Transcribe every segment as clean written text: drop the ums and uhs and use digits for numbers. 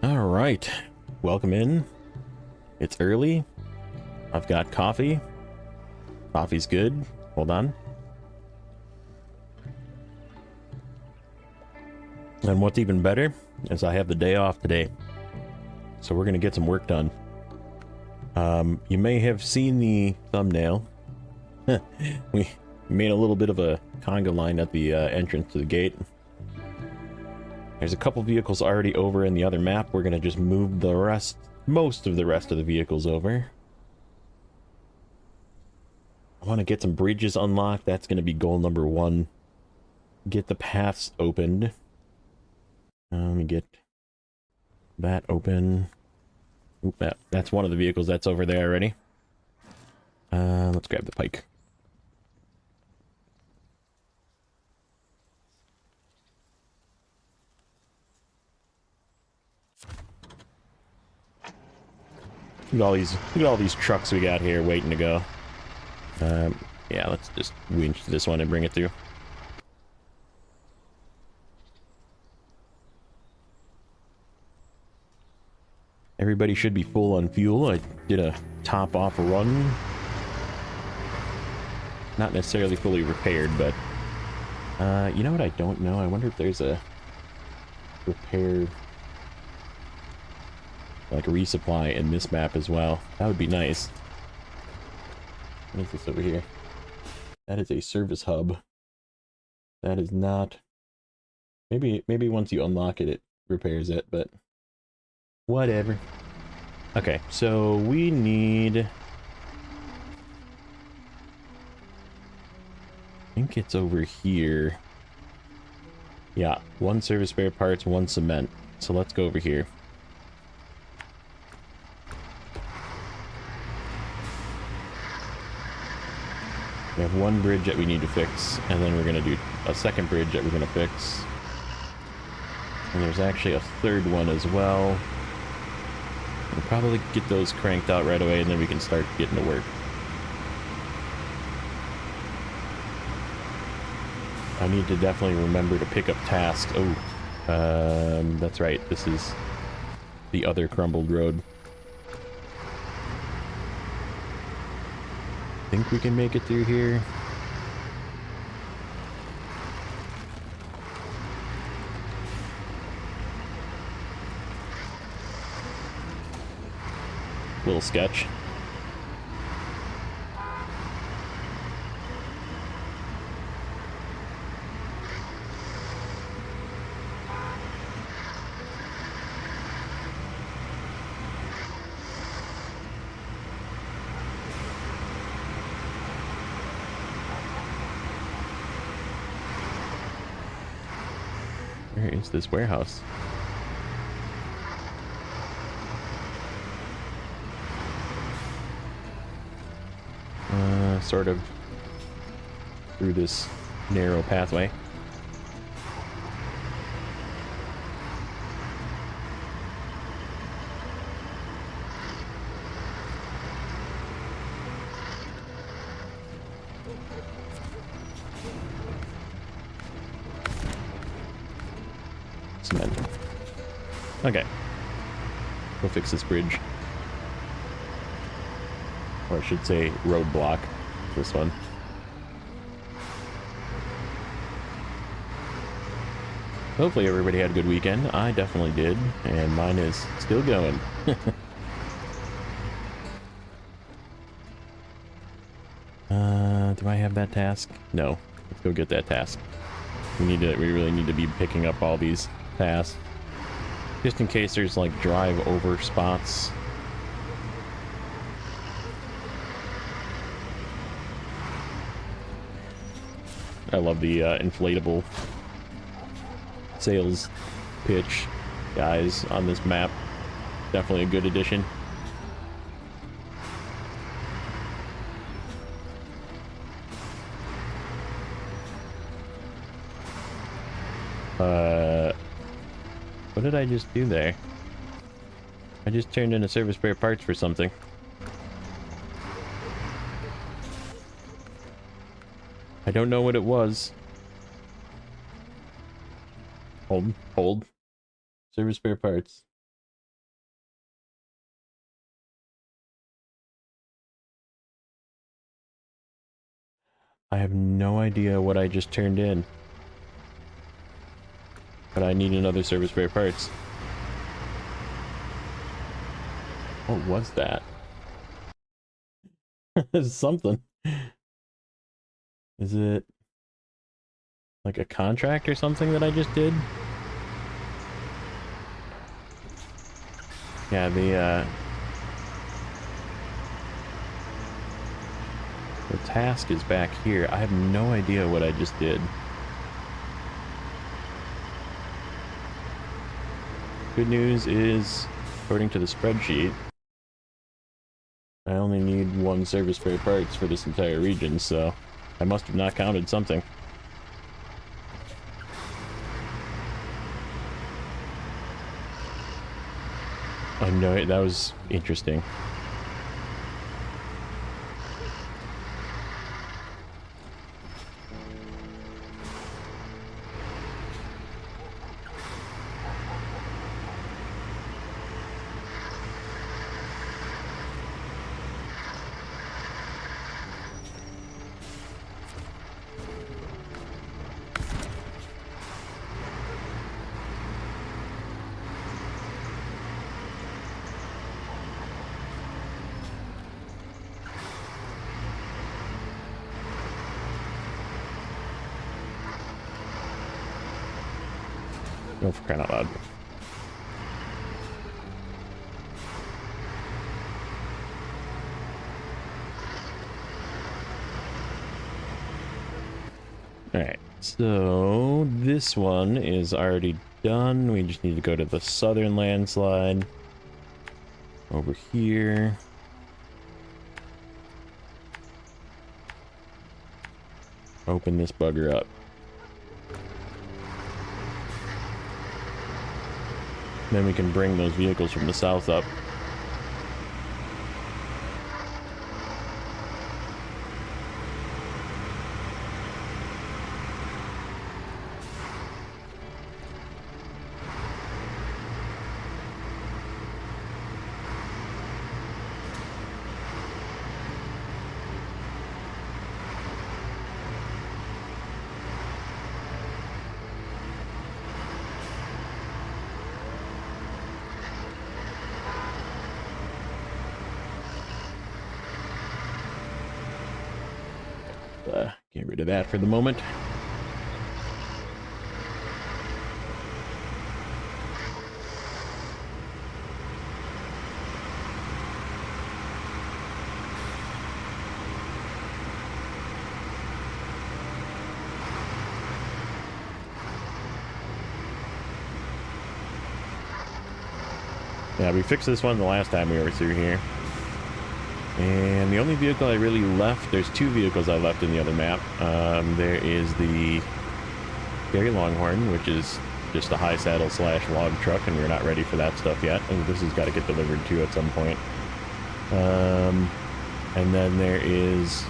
All right, welcome in. It's early. I've got coffee. Coffee's good. Hold on. And what's even better is I have the day off today, so we're gonna get some work done. You may have seen the thumbnail. We made a little bit of a conga line at the entrance to the gate. There's a couple vehicles already over in the other map. We're gonna just move the rest, most of the rest of the vehicles over. I want to get some bridges unlocked. That's gonna be goal number 1. Get the paths opened. Let me get that open. Oop, that's one of the vehicles that's over there already. Let's grab the pike. Look at all these trucks we got here waiting to go. Yeah, let's just winch this one and bring it through. Everybody should be full on fuel. I did a top off run. Not necessarily fully repaired, but you know what I don't know? I wonder if there's a repair, like a resupply in this map as well. That would be nice. What is this over here? That is a service hub. That is not... Maybe once you unlock it, it repairs it, but whatever. Okay, so we need... I think it's over here. Yeah, 1 service spare parts, 1 cement. So let's go over here. We have 1 bridge that we need to fix, and then we're going to do a 2nd bridge that we're going to fix. And there's actually a 3rd one as well. We'll probably get those cranked out right away, and then we can start getting to work. I need to definitely remember to pick up tasks. Oh, that's right. This is the other crumbled road. Think we can make it through here. Little sketch. Where is this warehouse? Sort of through this narrow pathway. Cement. Okay. We'll fix this bridge. Or I should say roadblock. This one. Hopefully everybody had a good weekend. I definitely did, and mine is still going. Do I have that task? No. Let's go get that task. We really need to be picking up all these tasks. Just in case there's like drive over spots. I love the inflatable sales pitch guys on this map. Definitely a good addition. What did I just do there? I just turned in a service spare parts for something. I don't know what it was. Hold. Service spare parts. I have no idea what I just turned in. But I need another service spare parts. What was that? Something. Is it like a contract or something that I just did? Yeah, the task is back here. I have no idea what I just did. Good news is, according to the spreadsheet, I only need one service spare parts for this entire region, so I must have not counted something. Oh no, that was interesting. Oh, for crying out loud. Alright, so this one is already done. We just need to go to the southern landslide. Over here. Open this bugger up. Then we can bring those vehicles from the south up. Get rid of that for the moment. Yeah, we fixed this one the last time we were through here. And the only vehicle I really left, there's two vehicles I left in the other map. There is the Gary Longhorn, which is just a high saddle slash log truck, and we're not ready for that stuff yet. And this has got to get delivered too at some point. And then there is,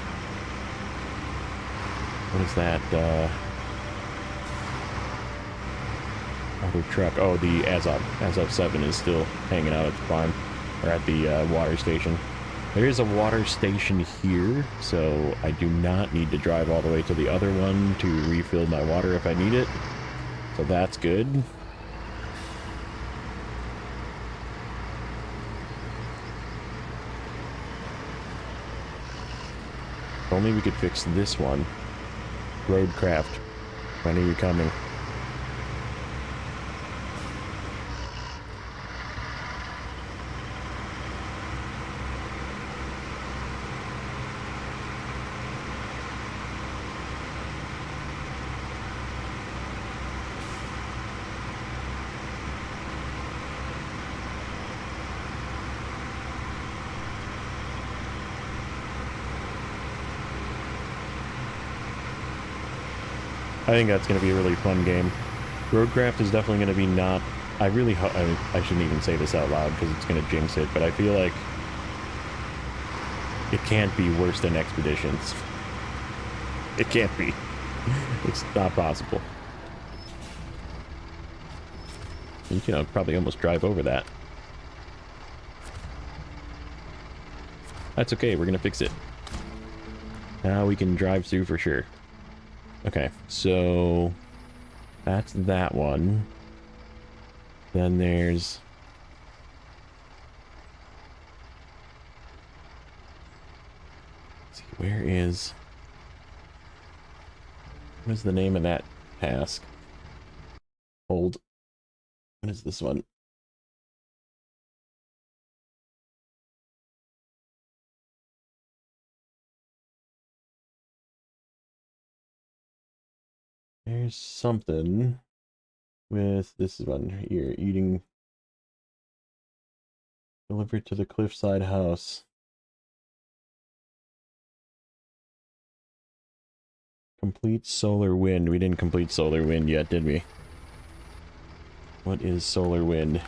what is that? Other truck. Oh, the Azov 7 is still hanging out at the farm, or at the water station. There is a water station here, so I do not need to drive all the way to the other one to refill my water if I need it. So that's good. If only we could fix this one. Roadcraft. When are you coming? I think that's going to be a really fun game. Roadcraft is definitely going to be not I really hope, I shouldn't even say this out loud because it's going to jinx it, but I feel like it can't be worse than Expeditions. It can't be. It's not possible. You can probably almost drive over that. That's okay, we're gonna fix it. Now we can drive through for sure. Okay, so that's that one. Then there's... Let's see, where is... What is the name of that task? Hold. What is this one? There's something with this one here. Eating... Delivered to the cliffside house. Complete solar wind. We didn't complete solar wind yet, did we? What is solar wind?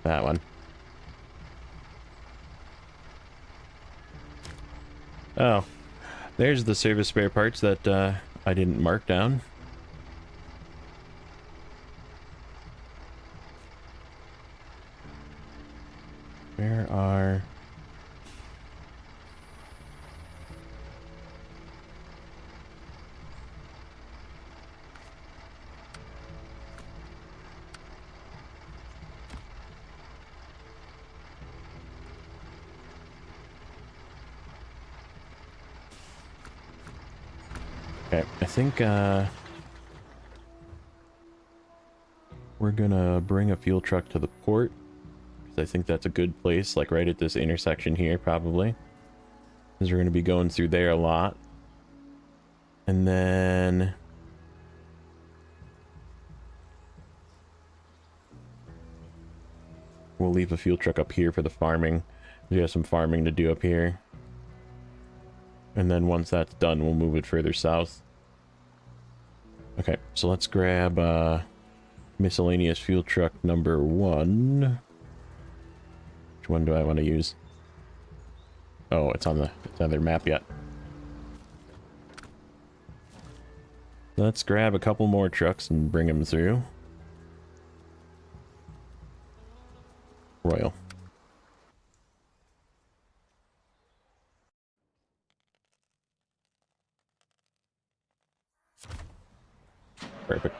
That one. Oh. There's the service spare parts that I didn't mark down. Where are... Okay, I think we're gonna bring a fuel truck to the port, because I think that's a good place, like right at this intersection here, probably. Because we're gonna be going through there a lot. And then... we'll leave a fuel truck up here for the farming. We have some farming to do up here. And then once that's done, we'll move it further south. Okay, so let's grab miscellaneous fuel truck number 1. Which one do I want to use? Oh, it's on their map yet. Let's grab a couple more trucks and bring them through. Royal. Perfect.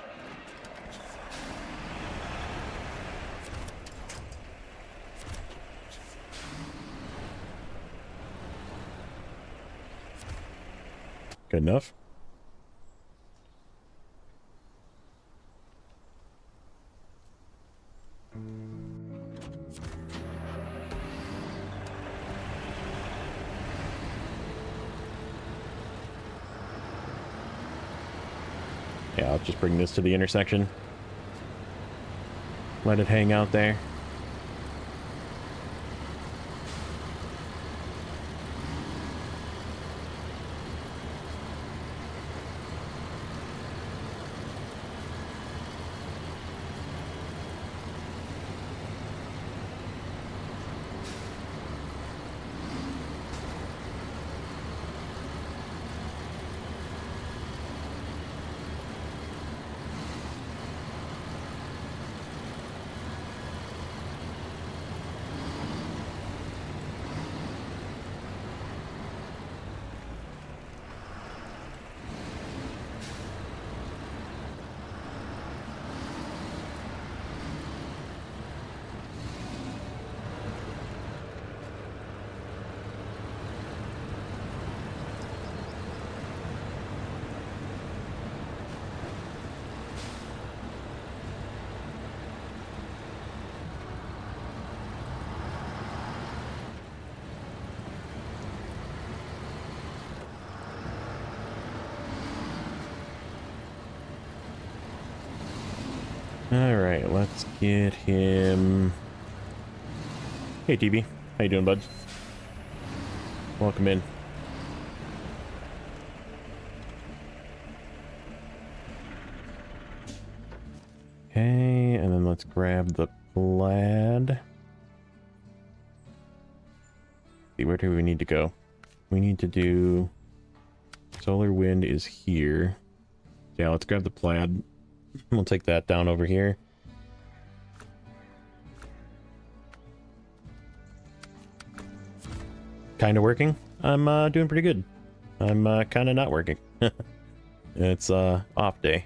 Good enough. Yeah, I'll just bring this to the intersection. Let it hang out there. Alright, let's get him... Hey, TB. How you doing, bud? Welcome in. Okay, and then let's grab the plaid. See, where do we need to go? We need to do... Solar wind is here. Yeah, let's grab the plaid. We'll take that down over here. Kind of working. I'm doing pretty good. I'm kind of not working. It's off day.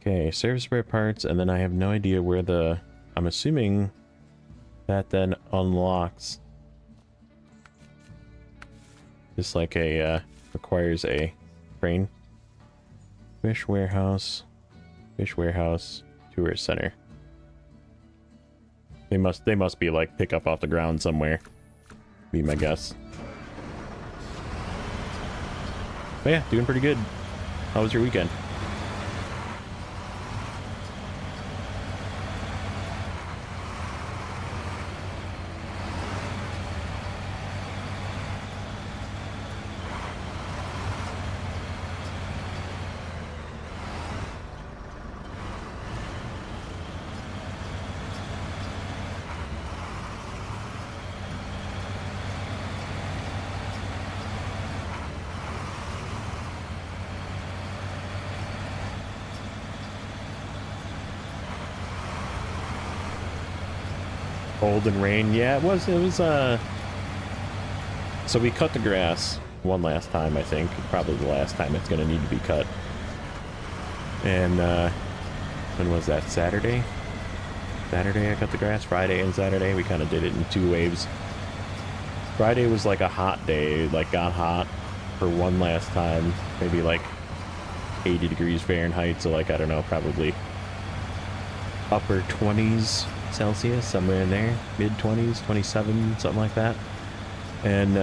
Okay, service spare parts, and then I have no idea where the... I'm assuming that then unlocks... Just like a, requires a crane. Fish warehouse, tourist center. They must be like pick up off the ground somewhere. Be my guess. But yeah, doing pretty good. How was your weekend? Cold and rain. Yeah, it was so we cut the grass one last time, I think. Probably the last time it's gonna need to be cut. And when was that? Saturday I cut the grass. Friday and Saturday we kind of did it in 2 waves. Friday was like a hot day, like got hot for one last time, maybe like 80 degrees Fahrenheit, so like I don't know, probably upper 20s Celsius, somewhere in there, mid 20s, 27, something like that. And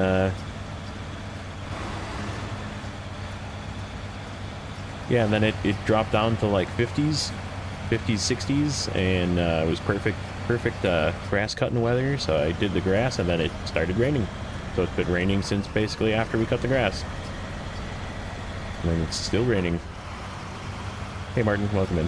yeah, and then it dropped down to like 50s, 60s, and it was perfect grass cutting weather. So I did the grass, and then it started raining. So it's been raining since basically after we cut the grass, and then it's still raining. Hey Martin, welcome in.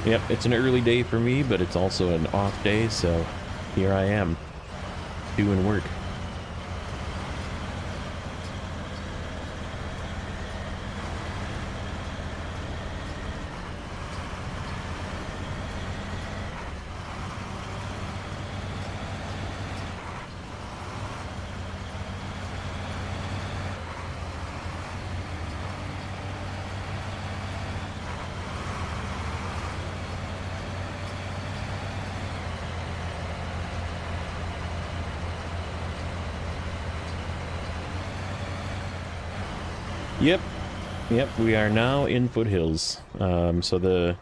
Yep, it's an early day for me, but it's also an off day, so here I am, doing work. Yep, we are now in Foothills. So the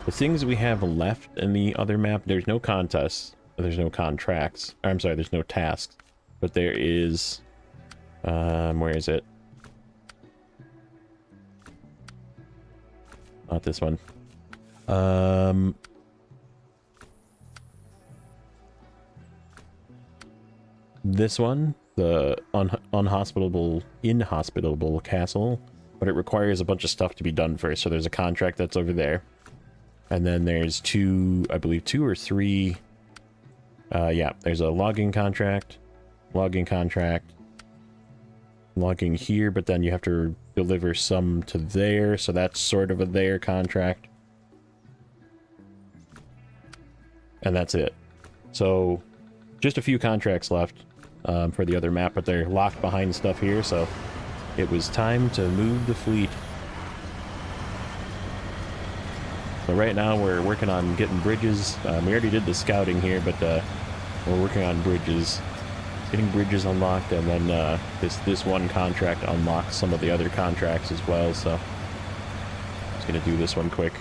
things we have left in the other map, there's no contests, there's no contracts. I'm sorry, there's no tasks, but there is, where is it? Not this one. This one, the inhospitable castle, but it requires a bunch of stuff to be done first. So there's a contract that's over there, and then there's I believe two or three. Yeah, there's a logging contract, logging here, but then you have to deliver some to there, so that's sort of a there contract, and that's it. So just a few contracts left for the other map, but they're locked behind stuff here, so it was time to move the fleet. So right now we're working on getting bridges. We already did the scouting here, but we're working on bridges, getting bridges unlocked, and then this one contract unlocks some of the other contracts as well, so just gonna do this one quick.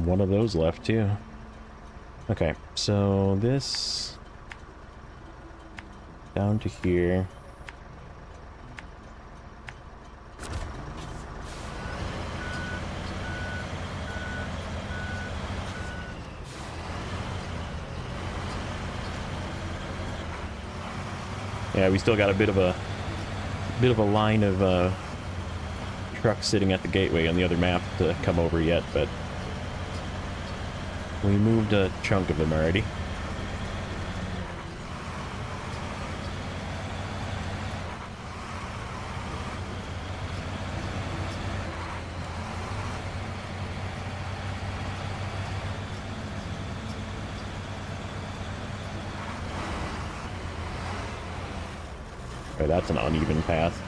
one of those left too. Okay, so this down to here. Yeah, we still got a bit of a line of trucks sitting at the gateway on the other map to come over yet, but we moved a chunk of them already. Okay, that's an uneven path.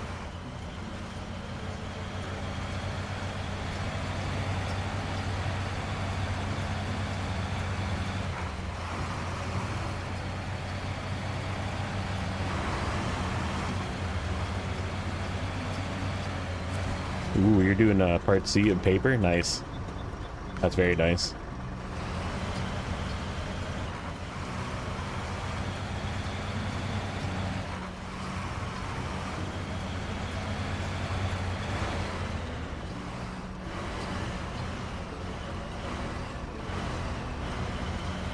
Ooh, you're doing part C of paper? Nice. That's very nice.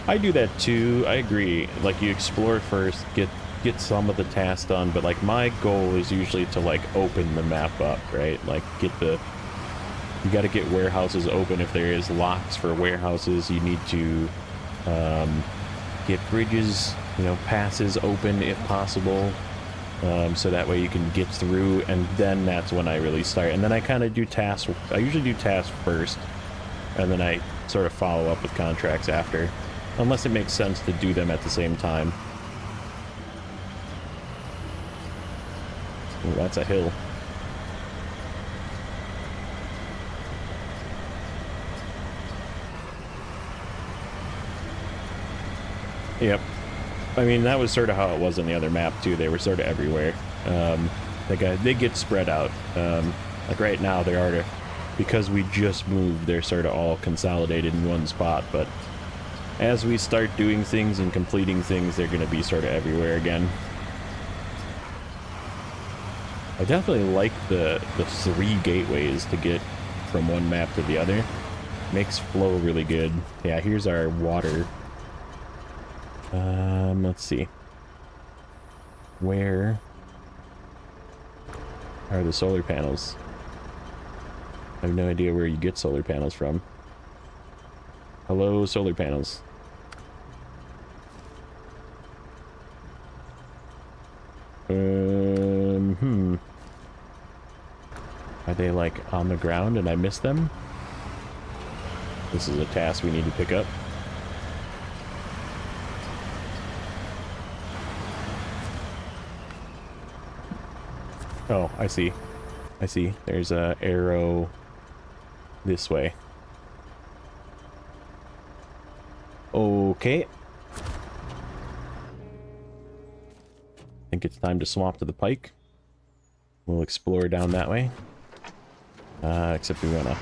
I do that too. I agree. Like, you explore first, get some of the tasks done, but like my goal is usually to like open the map up, right? Like you got to get warehouses open. If there is locks for warehouses, you need to get bridges, you know, passes open if possible, so that way you can get through, and then that's when I really start. And then I kind of do tasks. I usually do tasks first, and then I sort of follow up with contracts after, unless it makes sense to do them at the same time. Ooh, that's a hill. Yep. I mean, that was sort of how it was on the other map too. They were sort of everywhere. They get spread out. Like right now, they are, because we just moved, they're sort of all consolidated in one spot. But as we start doing things and completing things, they're going to be sort of everywhere again. I definitely like the 3 gateways to get from one map to the other. Makes flow really good. Yeah, here's our water. Let's see. Where are the solar panels? I have no idea where you get solar panels from. Hello, solar panels. Are they like on the ground and I missed them? This is a task we need to pick up. Oh, I see. I see. There's a arrow this way. Okay. I think it's time to swap to the pike. We'll explore down that way. Except we want to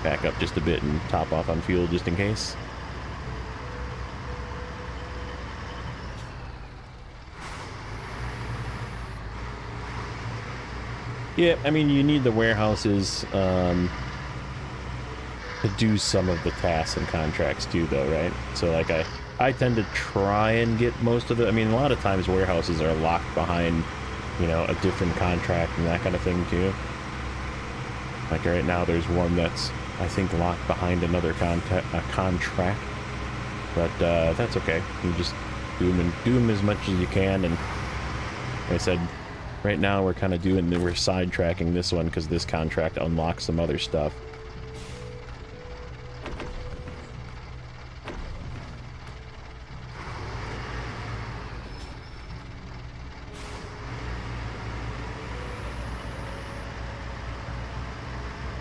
back up just a bit and top off on fuel just in case. Yeah, I mean, you need the warehouses to do some of the tasks and contracts too, though, right? So, like, I tend to try and get most of it. I mean, a lot of times warehouses are locked behind, you know, a different contract and that kind of thing too. Like right now, there's one that's, I think, locked behind another contract, but that's okay. You just do them as much as you can. And like I said, right now we're kind of we're sidetracking this one because this contract unlocks some other stuff.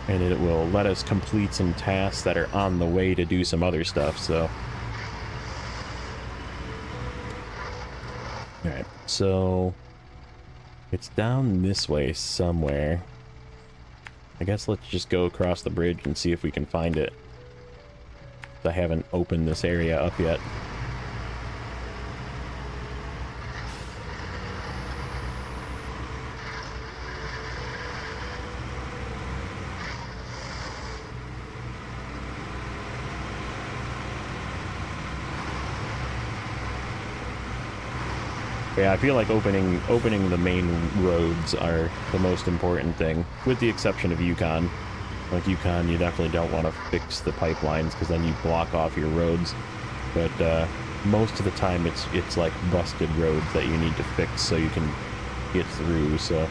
And it will let us complete some tasks that are on the way to do some other stuff, so. Alright, so it's down this way somewhere. I guess let's just go across the bridge and see if we can find it. I haven't opened this area up yet. Yeah, I feel like opening the main roads are the most important thing, with the exception of Yukon. Like Yukon, you definitely don't want to fix the pipelines because then you block off your roads. But most of the time, it's like busted roads that you need to fix so you can get through. So,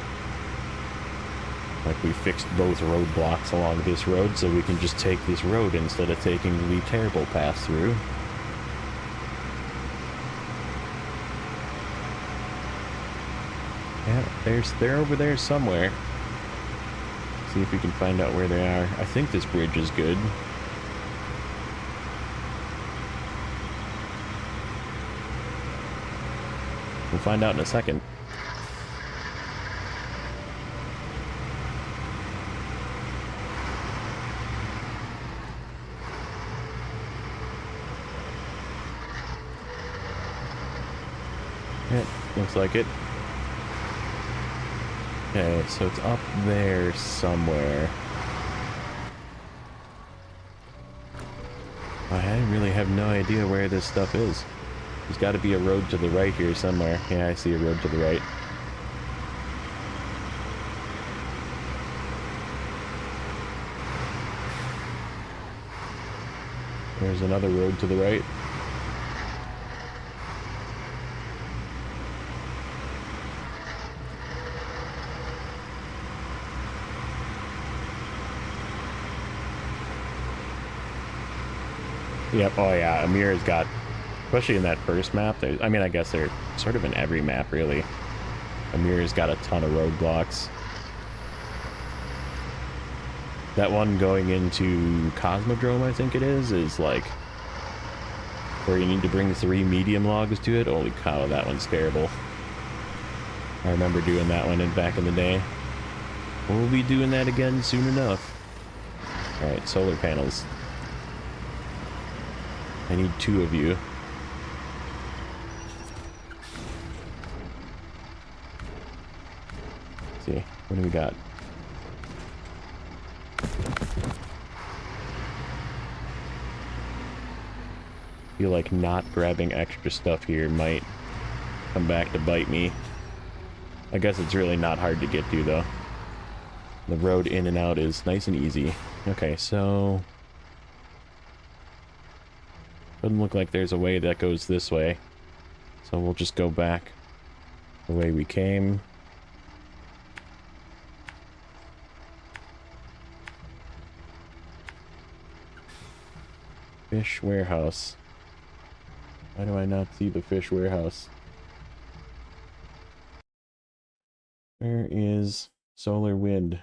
like we fixed both roadblocks along this road, so we can just take this road instead of taking the terrible path through. Yeah, they're over there somewhere. See if we can find out where they are. I think this bridge is good. We'll find out in a second. Yeah, looks like it. Okay, so it's up there somewhere. I really have no idea where this stuff is. There's got to be a road to the right here somewhere. Yeah, I see a road to the right. There's another road to the right. Yep, oh yeah, Amir's got, especially in that first map, I mean, I guess they're sort of in every map, really. Amir's got a ton of roadblocks. That one going into Cosmodrome, I think it is like, where you need to bring 3 medium logs to it. Holy cow, that one's terrible. I remember doing that one back in the day. We'll be doing that again soon enough. Alright, solar panels. I need 2 of you. Let's see, what do we got? Feel like not grabbing extra stuff here might come back to bite me. I guess it's really not hard to get to, though. The road in and out is nice and easy. Okay, so doesn't look like there's a way that goes this way. So we'll just go back the way we came. Fish warehouse. Why do I not see the fish warehouse? Where is solar wind?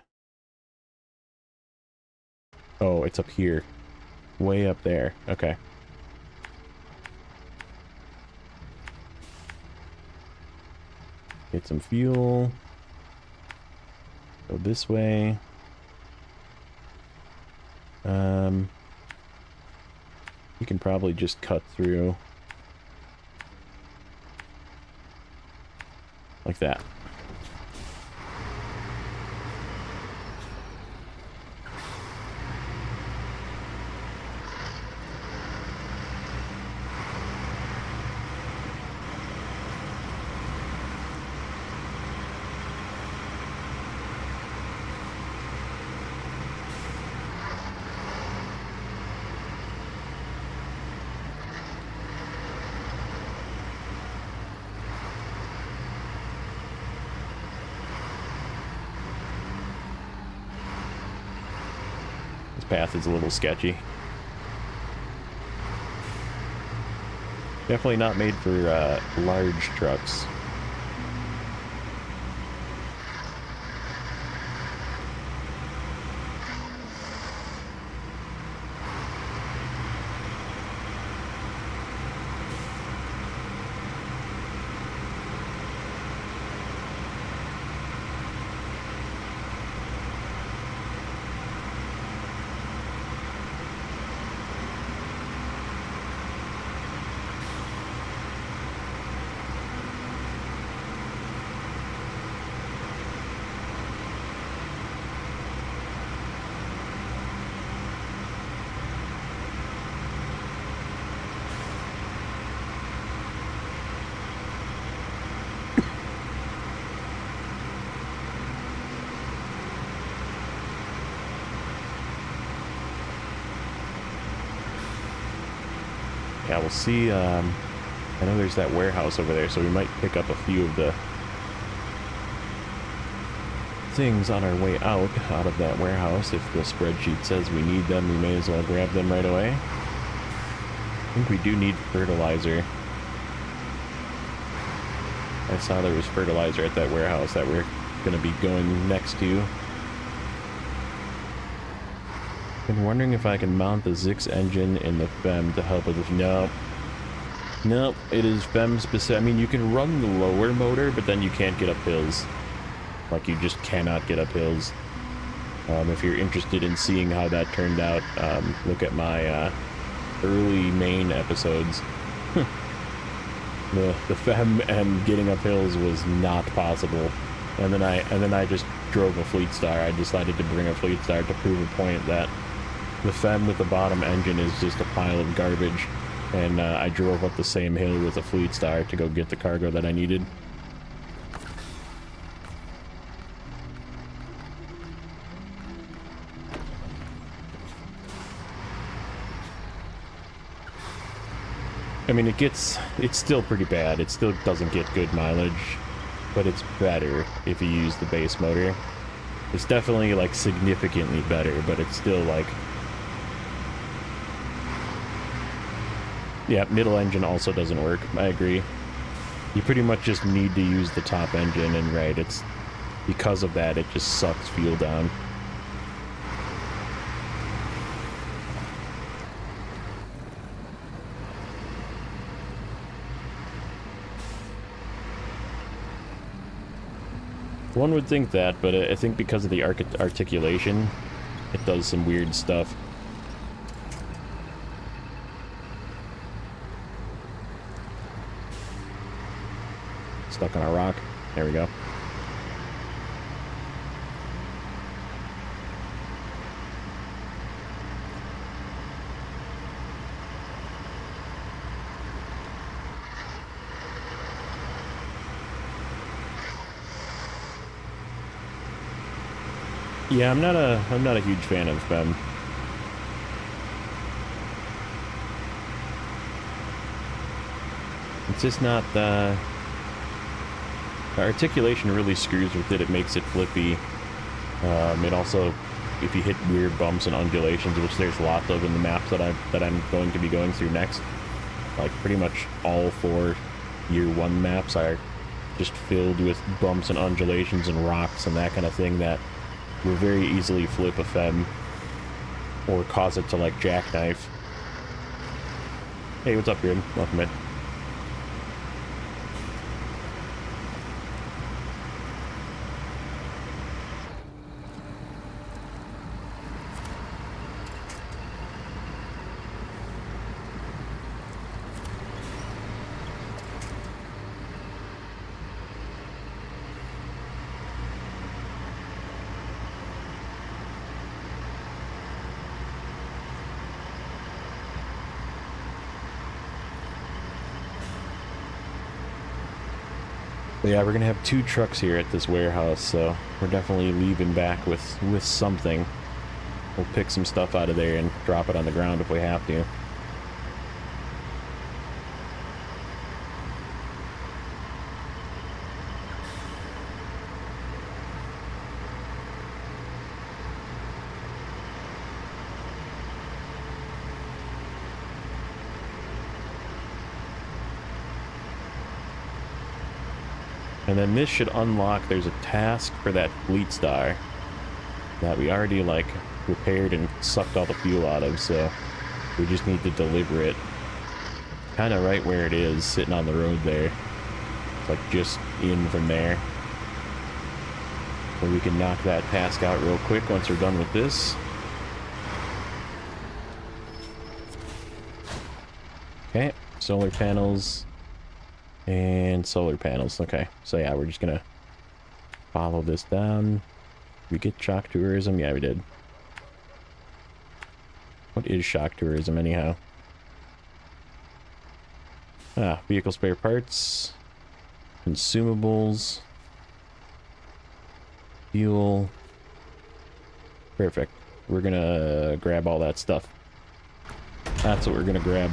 Oh, it's up here. Way up there. Okay. Get some fuel. Go this way. You can probably just cut through. Like that. Path is a little sketchy. Definitely not made for large trucks. Yeah, we'll see. I know there's that warehouse over there, so we might pick up a few of the things on our way out of that warehouse. If the spreadsheet says we need them, we may as well grab them right away. I think we do need fertilizer. I saw there was fertilizer at that warehouse that we're going to be going next to. Been wondering if I can mount the Zix engine in the FEM to help with this. Nope. Nope, it is FEM specific. I mean, you can run the lower motor, but then you can't get up hills. Like, you just cannot get up hills. If you're interested in seeing how that turned out, look at my early main episodes. the FEM and getting up hills was not possible. And then I just drove a Fleet Star. I decided to bring a Fleet Star to prove a point that the FEM with the bottom engine is just a pile of garbage. And I drove up the same hill with a Fleet Star to go get the cargo that I needed. I mean, it's still pretty bad. It still doesn't get good mileage, but it's better if you use the base motor. It's definitely, like, significantly better, but it's still, like... Yeah, middle engine also doesn't work. I agree. You pretty much just need to use the top engine, and right, it's... Because of that, it just sucks fuel down. One would think that, but I think because of the articulation, it does some weird stuff. Stuck on a rock. There we go. Yeah, I'm not a huge fan of them. It's just not the articulation really screws with it. It makes it flippy. It also, if you hit weird bumps and undulations, which there's lots of in the maps that I'm going to be going through next, like pretty much all 4 year 1 maps are just filled with bumps and undulations and rocks and that kind of thing that will very easily flip a FEM or cause it to, like, jackknife. Hey, what's up, Grim? Welcome in. But yeah, we're gonna have 2 trucks here at this warehouse, so we're definitely leaving back with something. We'll pick some stuff out of there and drop it on the ground if we have to. And then this should unlock, there's a task for that Fleet Star that we already, like, repaired and sucked all the fuel out of, so we just need to deliver it kind of right where it is, sitting on the road there. It's like just in from there. So we can knock that task out real quick once we're done with this. Okay, solar panels. And solar panels. Okay, so yeah, we're just gonna follow this down. We get shock tourism? Yeah, we did. What is shock tourism, anyhow? Ah, vehicle spare parts. Consumables. Fuel. Perfect. We're gonna grab all that stuff. That's what we're gonna grab.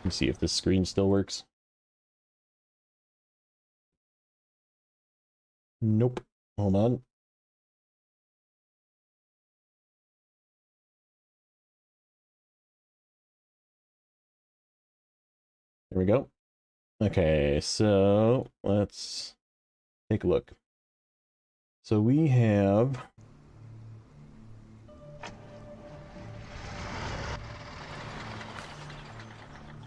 Let's see if this screen still works. Nope. Hold on. There we go. Okay, so let's take a look. So we have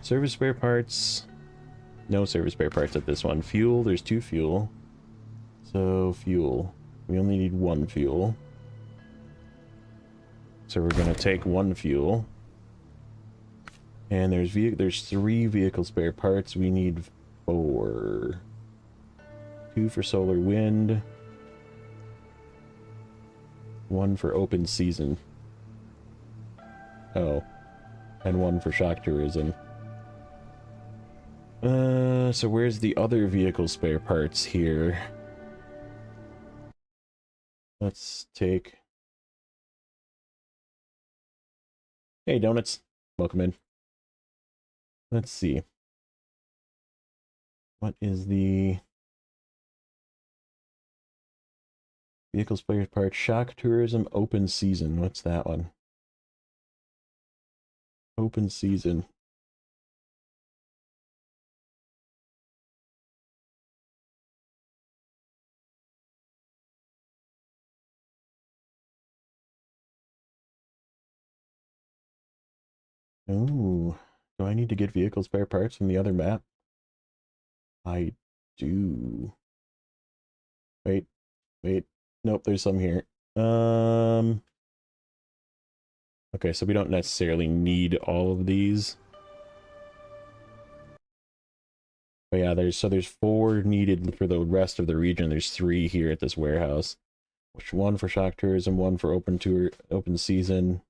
service spare parts. No service spare parts at this one. Fuel, there's 2 fuel. So fuel. We only need 1 fuel. So we're gonna take 1 fuel. And there's 3 vehicle spare parts. We need 4. 2 for solar wind. 1 for open season. Oh. And 1 for shock tourism. So where's the other vehicle spare parts here? Let's take... Hey, Donuts. Welcome in. Let's see. What is the... Vehicle spare parts, shock tourism, open season. What's that one? Open season. Oh, do I need to get vehicle spare parts from the other map? I do. Wait. Nope, there's some here. Okay, so we don't necessarily need all of these. But yeah, there's 4 needed for the rest of the region. There's 3 here at this warehouse. Which 1 for shock tourism, 1 for open season,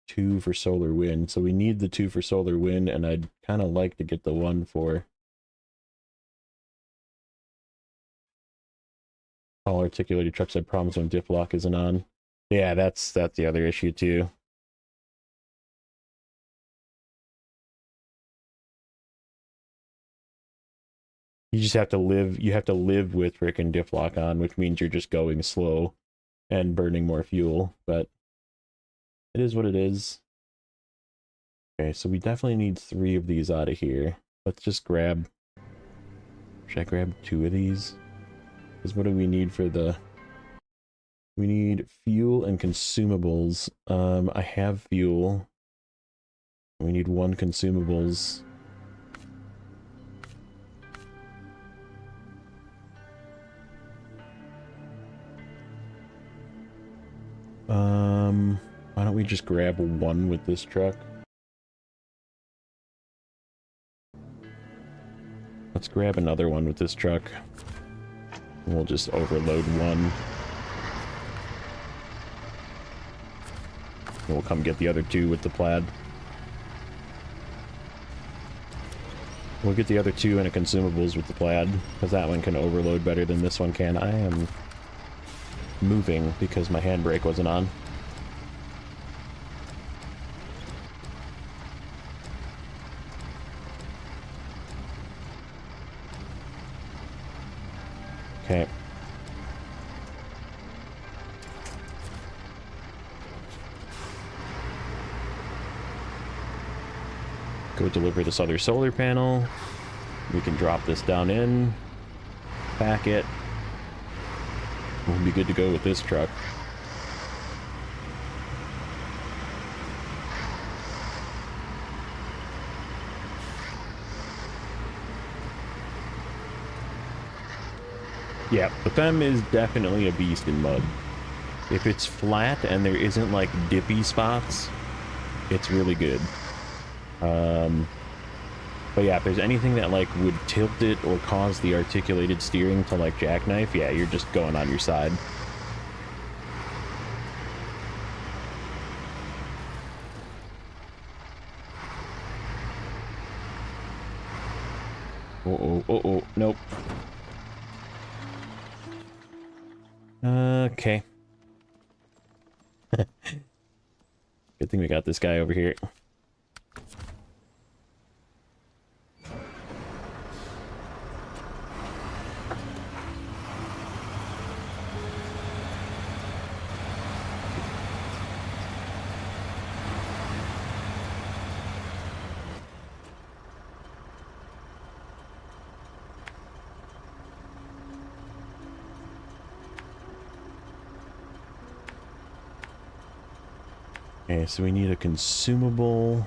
2 for solar wind. So we need the 2 for solar wind, and I'd kind of like to get the 1 for all articulated trucks. I promise when diff lock isn't on. Yeah, that's the other issue too. You just have to live. You have to live with frickin' diff lock on, which means you're just going slow and burning more fuel. But it is what it is. Okay, so we definitely need 3 of these out of here. Let's just grab... Should I grab 2 of these? Because what do we need for the... We need fuel and consumables. I have fuel. We need 1 consumables. Why don't we just grab 1 with this truck? Let's grab another one with this truck. We'll just overload 1. We'll come get the other 2 with the plaid. We'll get the other 2 and a consumables with the plaid, because that one can overload better than this one can. I am moving because my handbrake wasn't on. Okay. Go deliver this other solar panel. We can drop this down in, pack it. We'll be good to go with this truck. Yeah, the Femme is definitely a beast in mud. If it's flat and there isn't like dippy spots, it's really good. But yeah, if there's anything that like would tilt it or cause the articulated steering to like jackknife, yeah, you're just going on your side. Uh-oh, nope. Okay. Good thing we got this guy over here. Okay, so we need a consumable.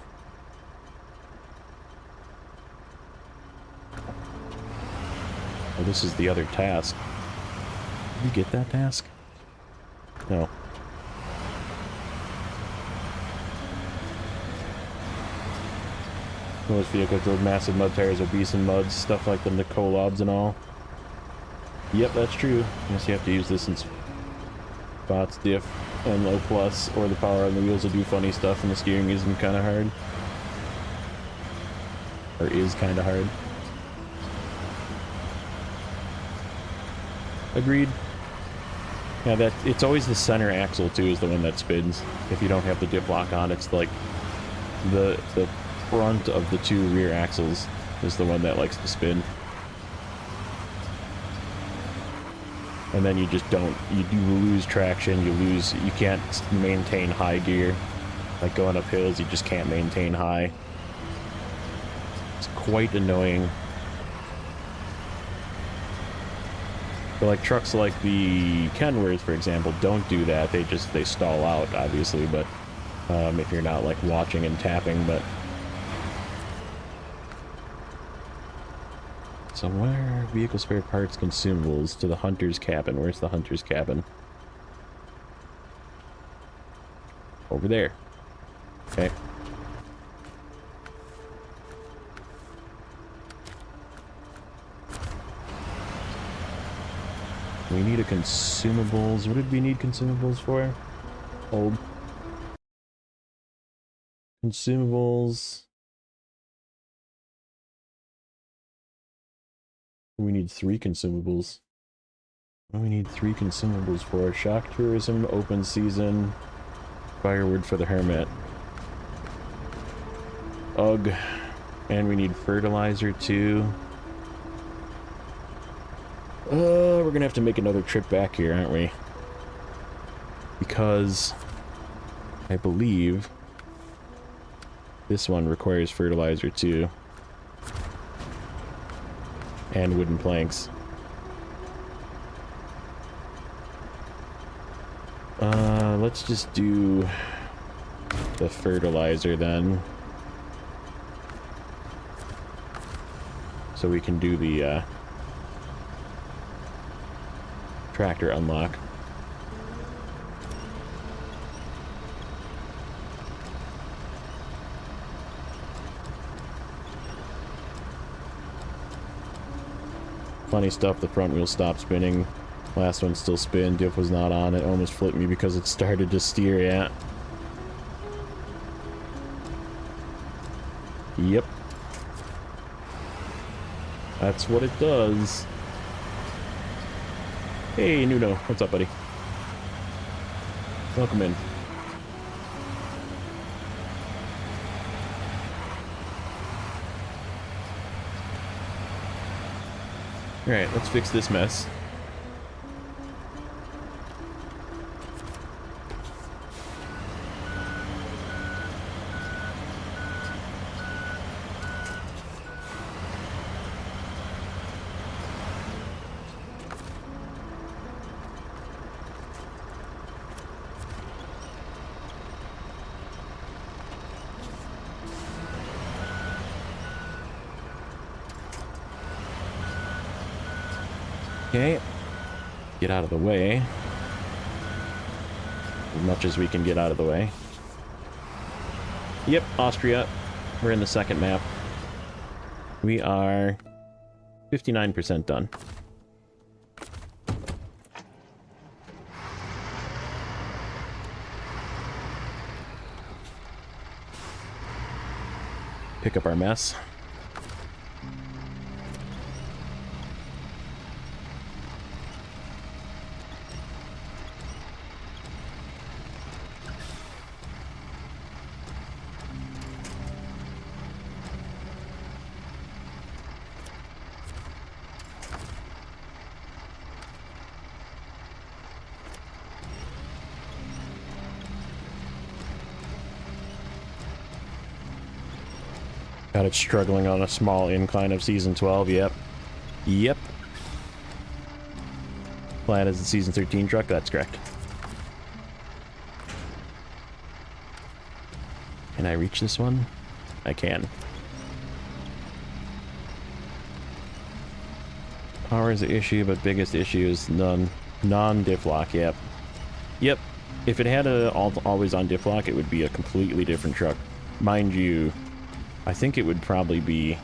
Oh, this is the other task. Did you get that task? No. Most vehicles with massive mud tires, obese and muds, stuff like the Nicolobs and all. Yep, that's true. I guess you have to use this in spots, diff, and low plus, or the power on the wheels will do funny stuff, and the steering isn't kind of hard. Or is kind of hard. Agreed. Yeah, that it's always the center axle too is the one that spins. If you don't have the diff lock on, it's like the front of the two rear axles is the one that likes to spin. And then you just don't, you lose traction, you can't maintain high gear. Like going up hills, you just can't maintain high. It's quite annoying. But like trucks like the Kenworth, for example, don't do that. They stall out, obviously, but if you're not like watching and tapping, but so where are vehicle spare parts consumables to the hunter's cabin? Where's the hunter's cabin? Over there. Okay. We need a consumables. What did we need consumables for? Old. Consumables. We need 3 consumables. What do we need 3 consumables for? Shock tourism, open season, firewood for the hermit. Ugh. And we need fertilizer too. We're gonna have to make another trip back here, aren't we? Because I believe this one requires fertilizer too. And wooden planks. Let's just do the fertilizer then. So we can do the tractor unlock. Funny stuff, the front wheel stopped spinning. Last one still spin, diff was not on, it almost flipped me because it started to steer, yeah. Yep. That's what it does. Hey, Nuno. What's up, buddy? Welcome in. Alright, let's fix this mess. Okay, get out of the way. As much as we can get out of the way. Yep, Austria. We're in the second map. We are 59% done. Pick up our mess. Got it struggling on a small incline of Season 12, yep. Yep. Plan is the Season 13 truck, that's correct. Can I reach this one? I can. Power is the issue, but biggest issue is non-diff lock. Yep. Yep. If it had a always on diff lock, it would be a completely different truck. Mind you, I think it would probably be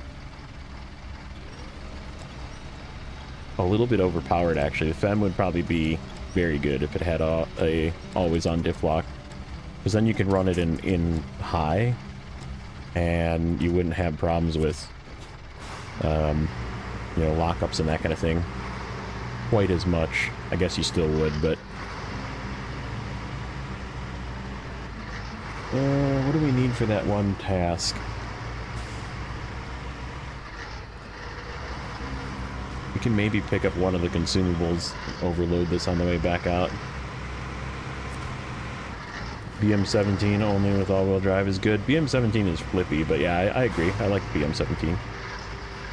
a little bit overpowered, actually. The FEM would probably be very good if it had a always on diff lock. Because then you can run it in high, and you wouldn't have problems with, you know, lockups and that kind of thing quite as much. I guess you still would, but... what do we need for that one task? We can maybe pick up one of the consumables, overload this on the way back out. BM17 only with all-wheel drive is good. BM17 is flippy, but yeah, I agree. I like the BM17.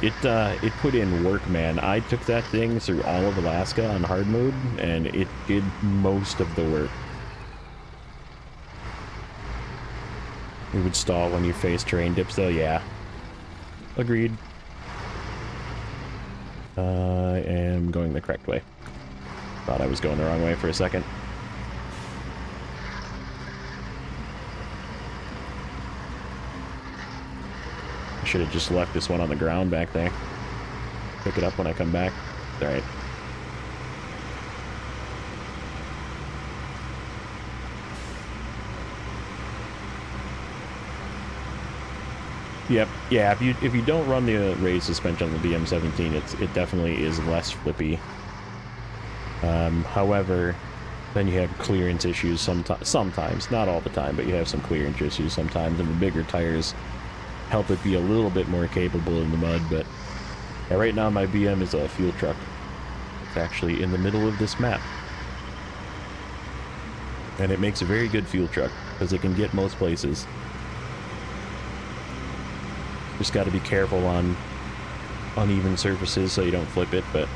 It put in work, man. I took that thing through all of Alaska on hard mode, and it did most of the work. It would stall when you face terrain dips, though. Yeah. Agreed. I am going the correct way. Thought I was going the wrong way for a second. I should have just left this one on the ground back there. Pick it up when I come back. Alright. Yep. Yeah, if you don't run the raised suspension on the BM17, it definitely is less flippy. However, then you have clearance issues sometimes, not all the time, but you have some clearance issues sometimes, and the bigger tires help it be a little bit more capable in the mud. But yeah, right now my BM is a fuel truck. It's actually in the middle of this map, and it makes a very good fuel truck because it can get most places. Just got to be careful on uneven surfaces so you don't flip it, but...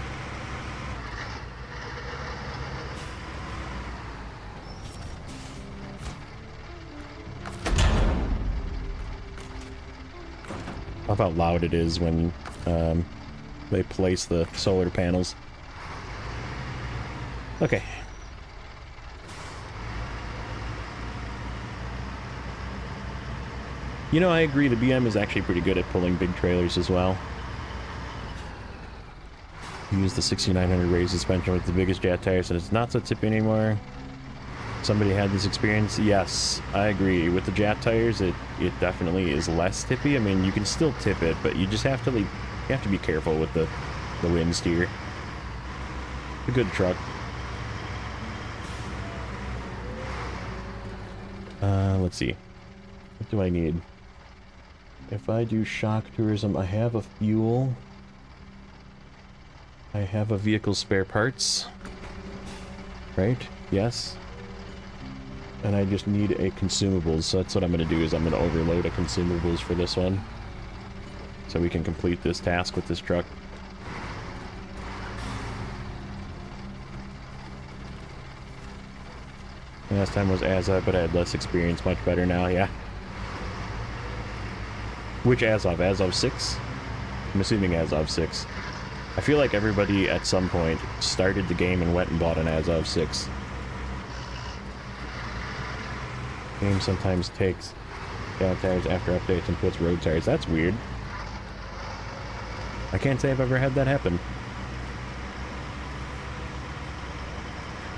Love how loud it is when they place the solar panels. Okay. You know, I agree, the BM is actually pretty good at pulling big trailers as well. Use the 6900 raised suspension with the biggest jet tires, and it's not so tippy anymore. Somebody had this experience? Yes, I agree. With the jet tires, it definitely is less tippy. I mean, you can still tip it, but you just have to, like, you have to be careful with the wind steer. It's a good truck. Let's see. What do I need? If I do shock tourism, I have a fuel. I have a vehicle spare parts. Right? Yes. And I just need a consumables, so that's what I'm going to do, is I'm going to overload a consumables for this one. So we can complete this task with this truck. Last time was Azov, but I had less experience. Much better now, yeah. Which Azov? Azov 6? I'm assuming Azov 6. I feel like everybody at some point started the game and went and bought an Azov 6. Game sometimes takes gas tires after updates and puts road tires. That's weird. I can't say I've ever had that happen.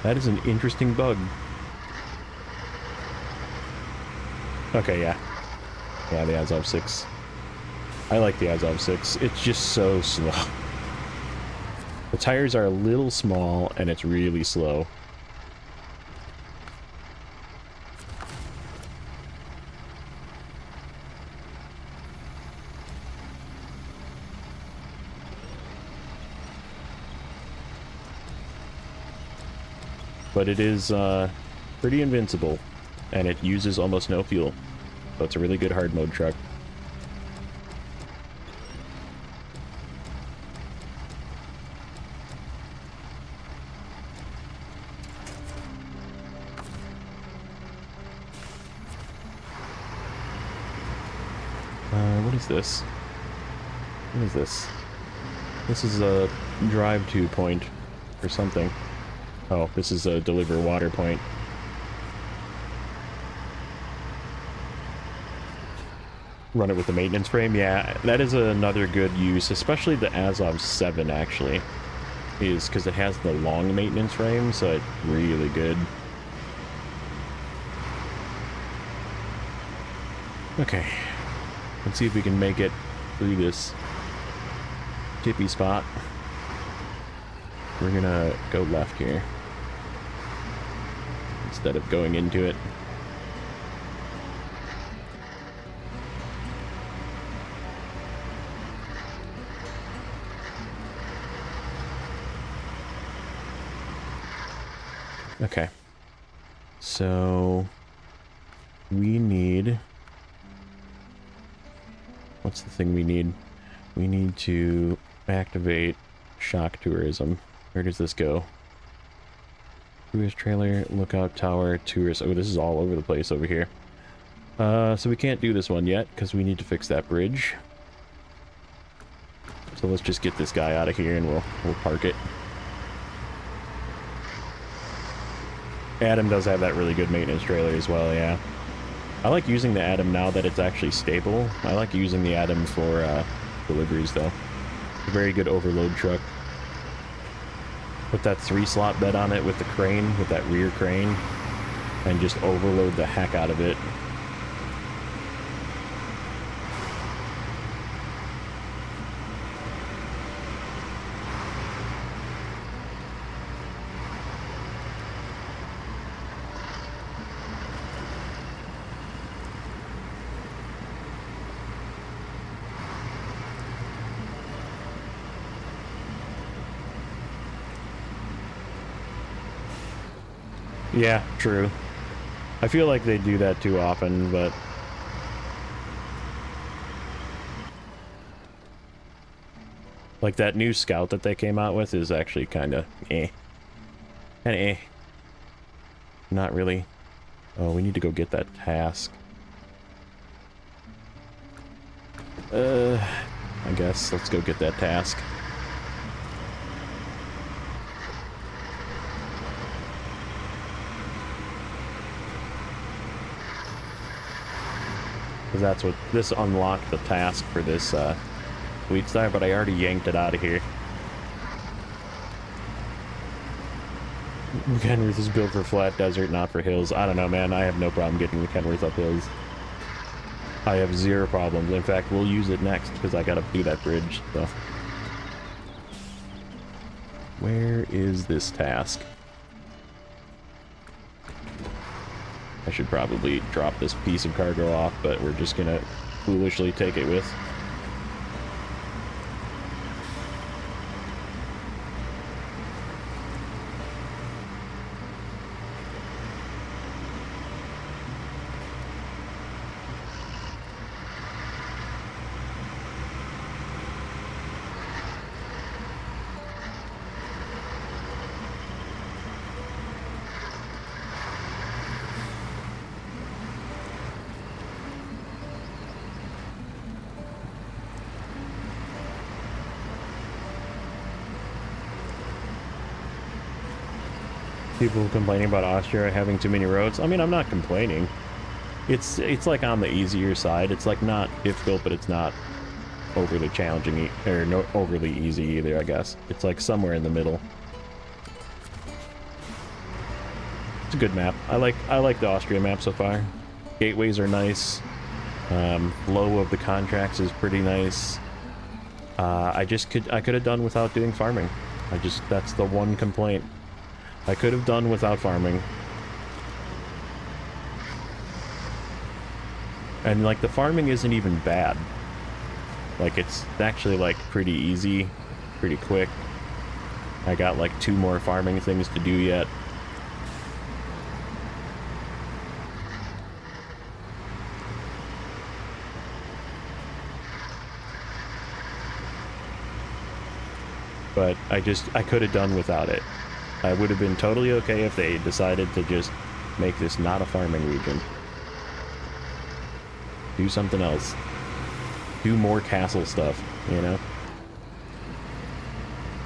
That is an interesting bug. Okay, yeah. Yeah, the Azov 6. I like the Azov 6. It's just so slow. The tires are a little small, and it's really slow. But it is pretty invincible, and it uses almost no fuel. So it's a really good hard mode truck. What is this? What is this? This is a drive-to point or something. Oh, this is a deliver water point. Run it with the maintenance frame. Yeah, that is another good use, especially the Azov 7 actually, is because it has the long maintenance frame, so it's really good. Okay, let's see if we can make it through this tippy spot. We're gonna go left here instead of going into it. Okay, so we need, what's the thing we need? We need to activate shock tourism. Where does this go? Tourist trailer, lookout tower, tourist. Oh, this is all over the place over here. So we can't do this one yet because we need to fix that bridge. So let's just get this guy out of here and we'll park it. Adam does have that really good maintenance trailer as well, yeah. I like using the Adam now that it's actually stable. I like using the Adam for deliveries, though. A very good overload truck. Put that 3-slot bed on it with the crane, with that rear crane, and just overload the heck out of it. Yeah, true. I feel like they do that too often, but... like, that new Scout that they came out with is actually kinda eh. Kinda eh. Not really. Oh, we need to go get that task. I guess. Let's go get that task. Because that's what this unlocked, the task for this Fleet Star, but I already yanked it out of here. Kenworth is built for flat desert, not for hills. I don't know, man. I have no problem getting the Kenworth up hills. I have zero problems. In fact, we'll use it next because I gotta do that bridge. So, where is this task? I should probably drop this piece of cargo off, but we're just gonna foolishly take it with. People complaining about Austria having too many roads. I mean, I'm not complaining. It's like on the easier side. It's like not difficult, but it's not overly challenging or no overly easy either, I guess. It's like somewhere in the middle. It's a good map. I like the Austria map so far. Gateways are nice. Flow of the contracts is pretty nice. I could have done without doing farming. That's the one complaint. I could have done without farming. And like the farming isn't even bad. Like it's actually like pretty easy, pretty quick. I got like 2 more farming things to do yet. But I could have done without it. I would have been totally okay if they decided to just make this not a farming region. Do something else. do more castle stuff, you know?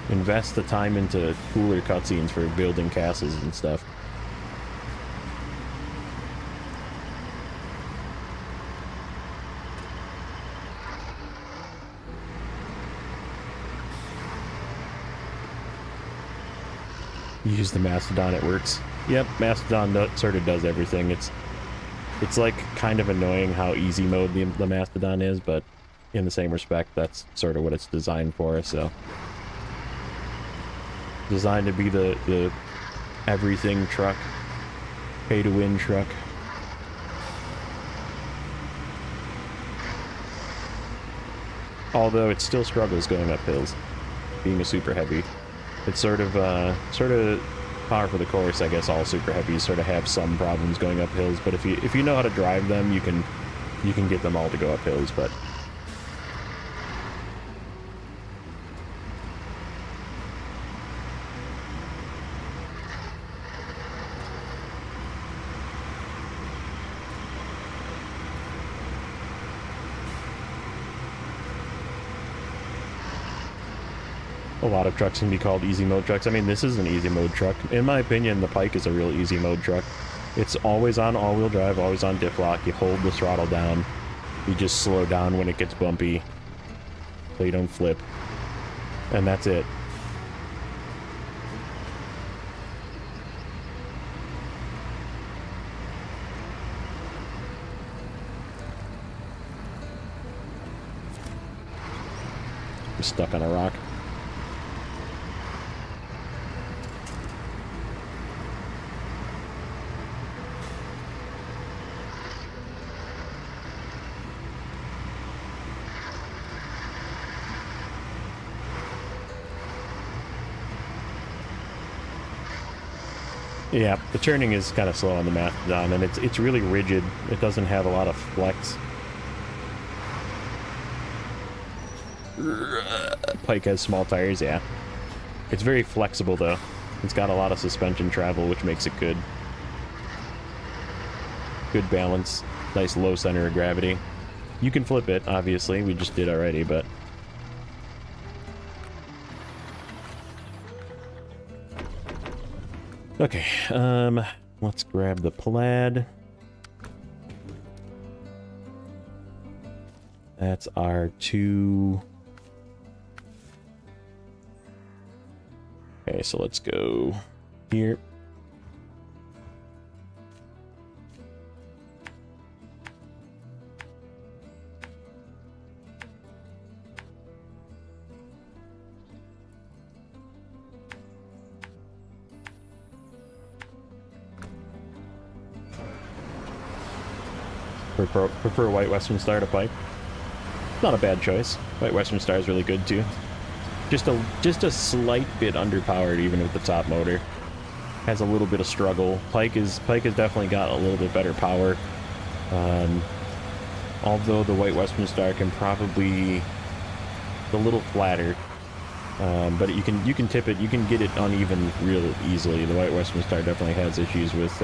Invest the time into cooler cutscenes for building castles and stuff. Use the Mastodon, it works. Yep, Mastodon sort of does everything. It's like kind of annoying how easy mode the Mastodon is, but in the same respect, that's sort of what it's designed for, so. Designed to be the everything truck. Pay-to-win truck. Although it still struggles going up hills, being a super heavy. It's sort of par for the course, I guess. All super heavies sort of have some problems going up hills, but if you know how to drive them, you can get them all to go up hills. But a lot of trucks can be called easy mode trucks. I mean, this is an easy mode truck. In my opinion, the Pike is a real easy mode truck. It's always on all-wheel drive, always on diff lock. You hold the throttle down. You just slow down when it gets bumpy, so you don't flip. And that's it. I'm stuck on a rock. Yeah, the turning is kind of slow on the Mastodon, and it's really rigid. It doesn't have a lot of flex. Pike has small tires, yeah. It's very flexible, though. It's got a lot of suspension travel, which makes it good. Good balance. Nice low center of gravity. You can flip it, obviously. We just did already, but... Okay, let's grab the plaid. That's our two... Okay, so let's go here. Prefer White Western Star to Pike. Not a bad choice. White Western Star is really good too. Just a slight bit underpowered even with the top motor. Has a little bit of struggle. Pike has definitely got a little bit better power. Although the White Western Star can probably a little flatter. But you can tip it. You can get it uneven real easily. The White Western Star definitely has issues with.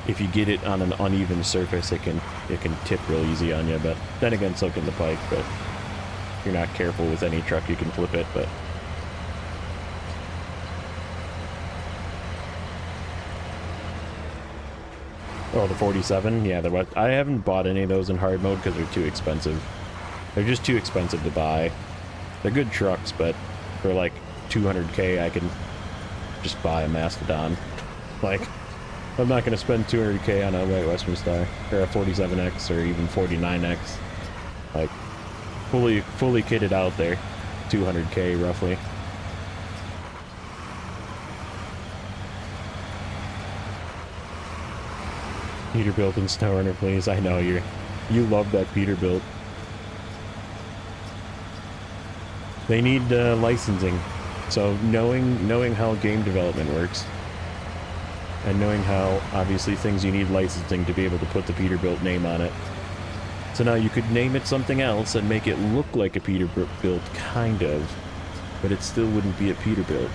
If you get it on an uneven surface, it can tip real easy on you. But then again, so can the Pike. But if you're not careful with any truck, you can flip it. But oh, the 47, yeah. I haven't bought any of those in hard mode because they're too expensive. They're just too expensive to buy. They're good trucks, but for like 200K, I can just buy a Mastodon. Like. I'm not going to spend 200K on a White Western Star, or a 47X, or even 49X. Like, fully kitted out there. 200K, roughly. Peterbilt and Snowrunner, please. I know you love that Peterbilt. They need licensing. So knowing how game development works. And knowing how, obviously, things you need licensing to be able to put the Peterbilt name on it. So now you could name it something else and make it look like a Peterbilt, kind of. But it still wouldn't be a Peterbilt.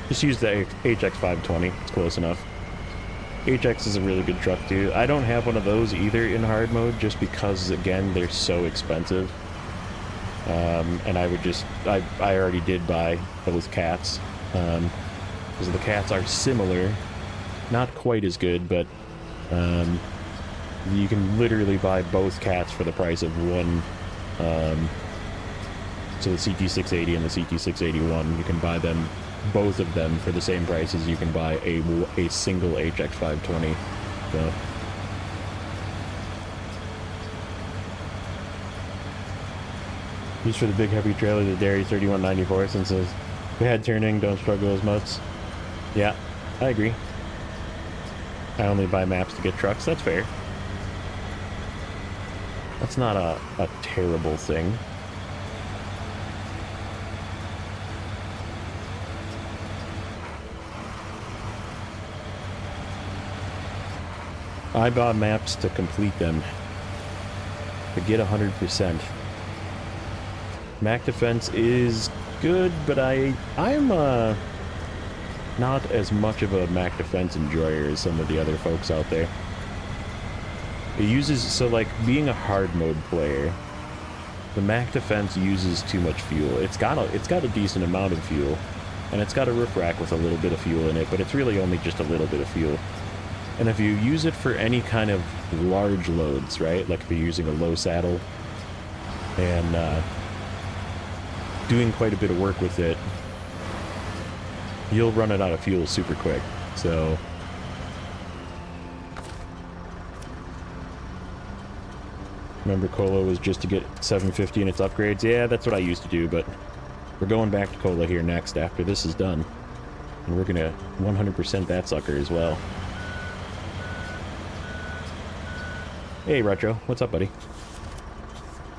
Just use the HX520. It's close enough. HX is a really good truck too. I don't have one of those either in hard mode just because, again, they're so expensive. And I would just... I already did buy those cats. Because the cats are similar. Not quite as good, but... you can literally buy both cats for the price of one. So the CT680 and the CT681, you can buy them, both of them, for the same price as you can buy a single HX520. So. Used for the big heavy trailer, the Dairy 3194, since the head turning don't struggle as much. Yeah, I agree. I only buy maps to get trucks. That's fair. That's not a terrible thing. I bought maps to complete them. To get 100%. Mac Defense is good, but I'm not as much of a Mac Defense enjoyer as some of the other folks out there. It uses, so like being a hard mode player, the Mac Defense uses too much fuel. It's got a decent amount of fuel, and it's got a roof rack with a little bit of fuel in it, but it's really only just a little bit of fuel. And if you use it for any kind of large loads, right? Like if you're using a low saddle and doing quite a bit of work with it, you'll run it out of fuel super quick. So remember Cola was just to get 750 in its upgrades? Yeah, that's what I used to do, but we're going back to Cola here next after this is done. And we're gonna 100% that sucker as well. Hey Retro, what's up buddy?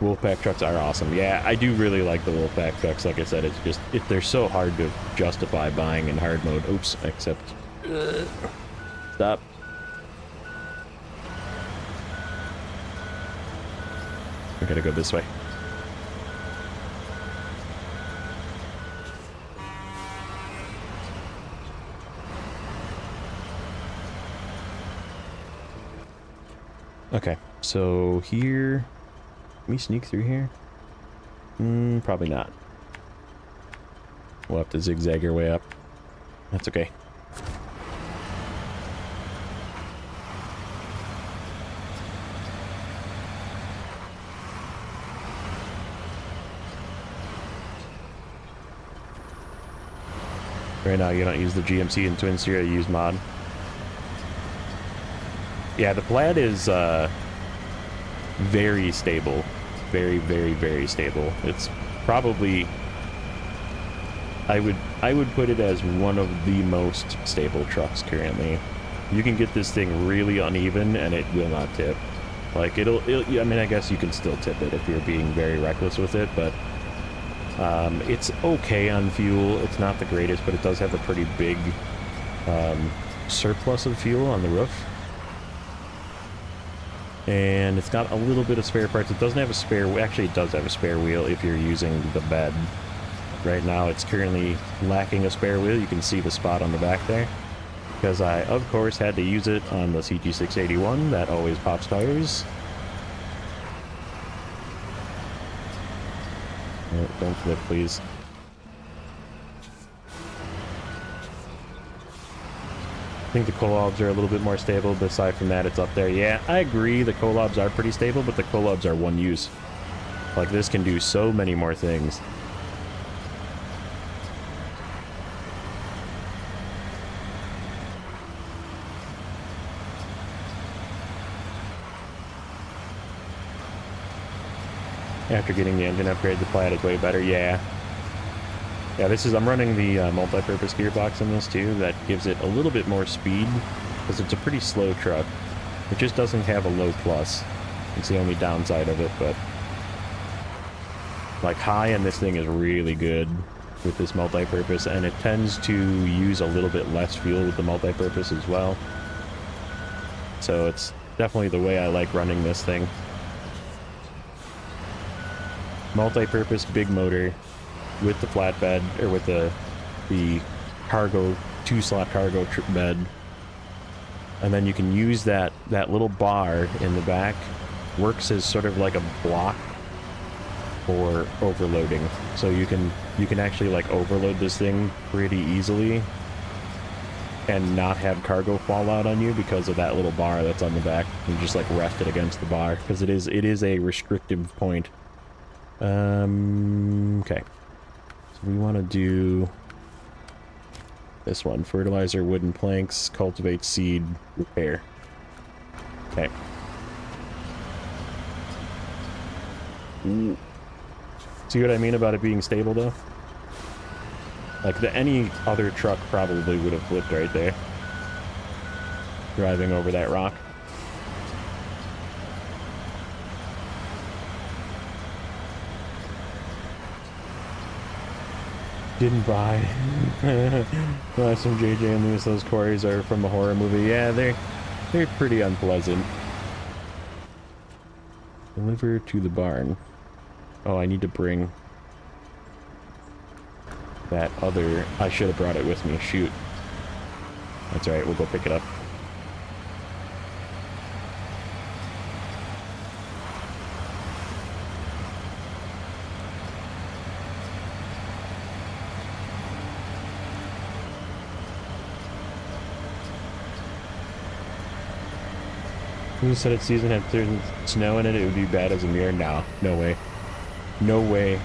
Wolfpack trucks are awesome. Yeah, I do really like the Wolfpack trucks. Like I said, it's just, they're so hard to justify buying in hard mode. Oops, except... stop. We gotta go this way. Okay, so here... Can we sneak through here? Probably not. We'll have to zigzag our way up. That's okay. Right now you don't use the GMC in Twin Series, you use mod. Yeah, the Plaid is very stable. Very, very, very stable. It's probably... I would put it as one of the most stable trucks currently. You can get this thing really uneven and it will not tip. Like it'll I mean, I guess you can still tip it if you're being very reckless with it, but it's okay on fuel. It's not the greatest, but it does have a pretty big surplus of fuel on the roof. And it's got a little bit of spare parts. It doesn't have a spare... Actually, it does have a spare wheel if you're using the bed. Right now, it's currently lacking a spare wheel. You can see the spot on the back there. Because I, of course, had to use it on the CT681. That always pops tires. Oh, don't flip, please. I think the Colobs are a little bit more stable, but aside from that, it's up there. Yeah, I agree, the Colobs are pretty stable, but the Colobs are one use. Like, this can do so many more things. After getting the engine upgrade, the Plaid is way better. Yeah. Yeah, this is, I'm running the multi-purpose gearbox in this too. That gives it a little bit more speed, because it's a pretty slow truck. It just doesn't have a low plus. It's the only downside of it, but... Like, high in this thing is really good with this multi-purpose, and it tends to use a little bit less fuel with the multi-purpose as well. So it's definitely the way I like running this thing. Multi-purpose, big motor, with the flatbed, or with the cargo, 2-slot cargo bed. And then you can use that little bar in the back, works as sort of like a block for overloading. So you can actually like overload this thing pretty easily and not have cargo fall out on you because of that little bar that's on the back. You just like rest it against the bar because it is a restrictive point. Okay. So we want to do this one. Fertilizer, wooden planks, cultivate, seed, repair. Okay. Ooh. See what I mean about it being stable, though? Like, any other truck probably would have flipped right there. Driving over that rock. Didn't buy. Some JJ and Lewis, those quarries are from a horror movie. Yeah, they're pretty unpleasant. Deliver to the barn. Oh, I need to bring that other... I should have brought it with me. Shoot. That's alright, we'll go pick it up. You said its season had certain snow in it, it would be bad as a mirror? No, no way. No way.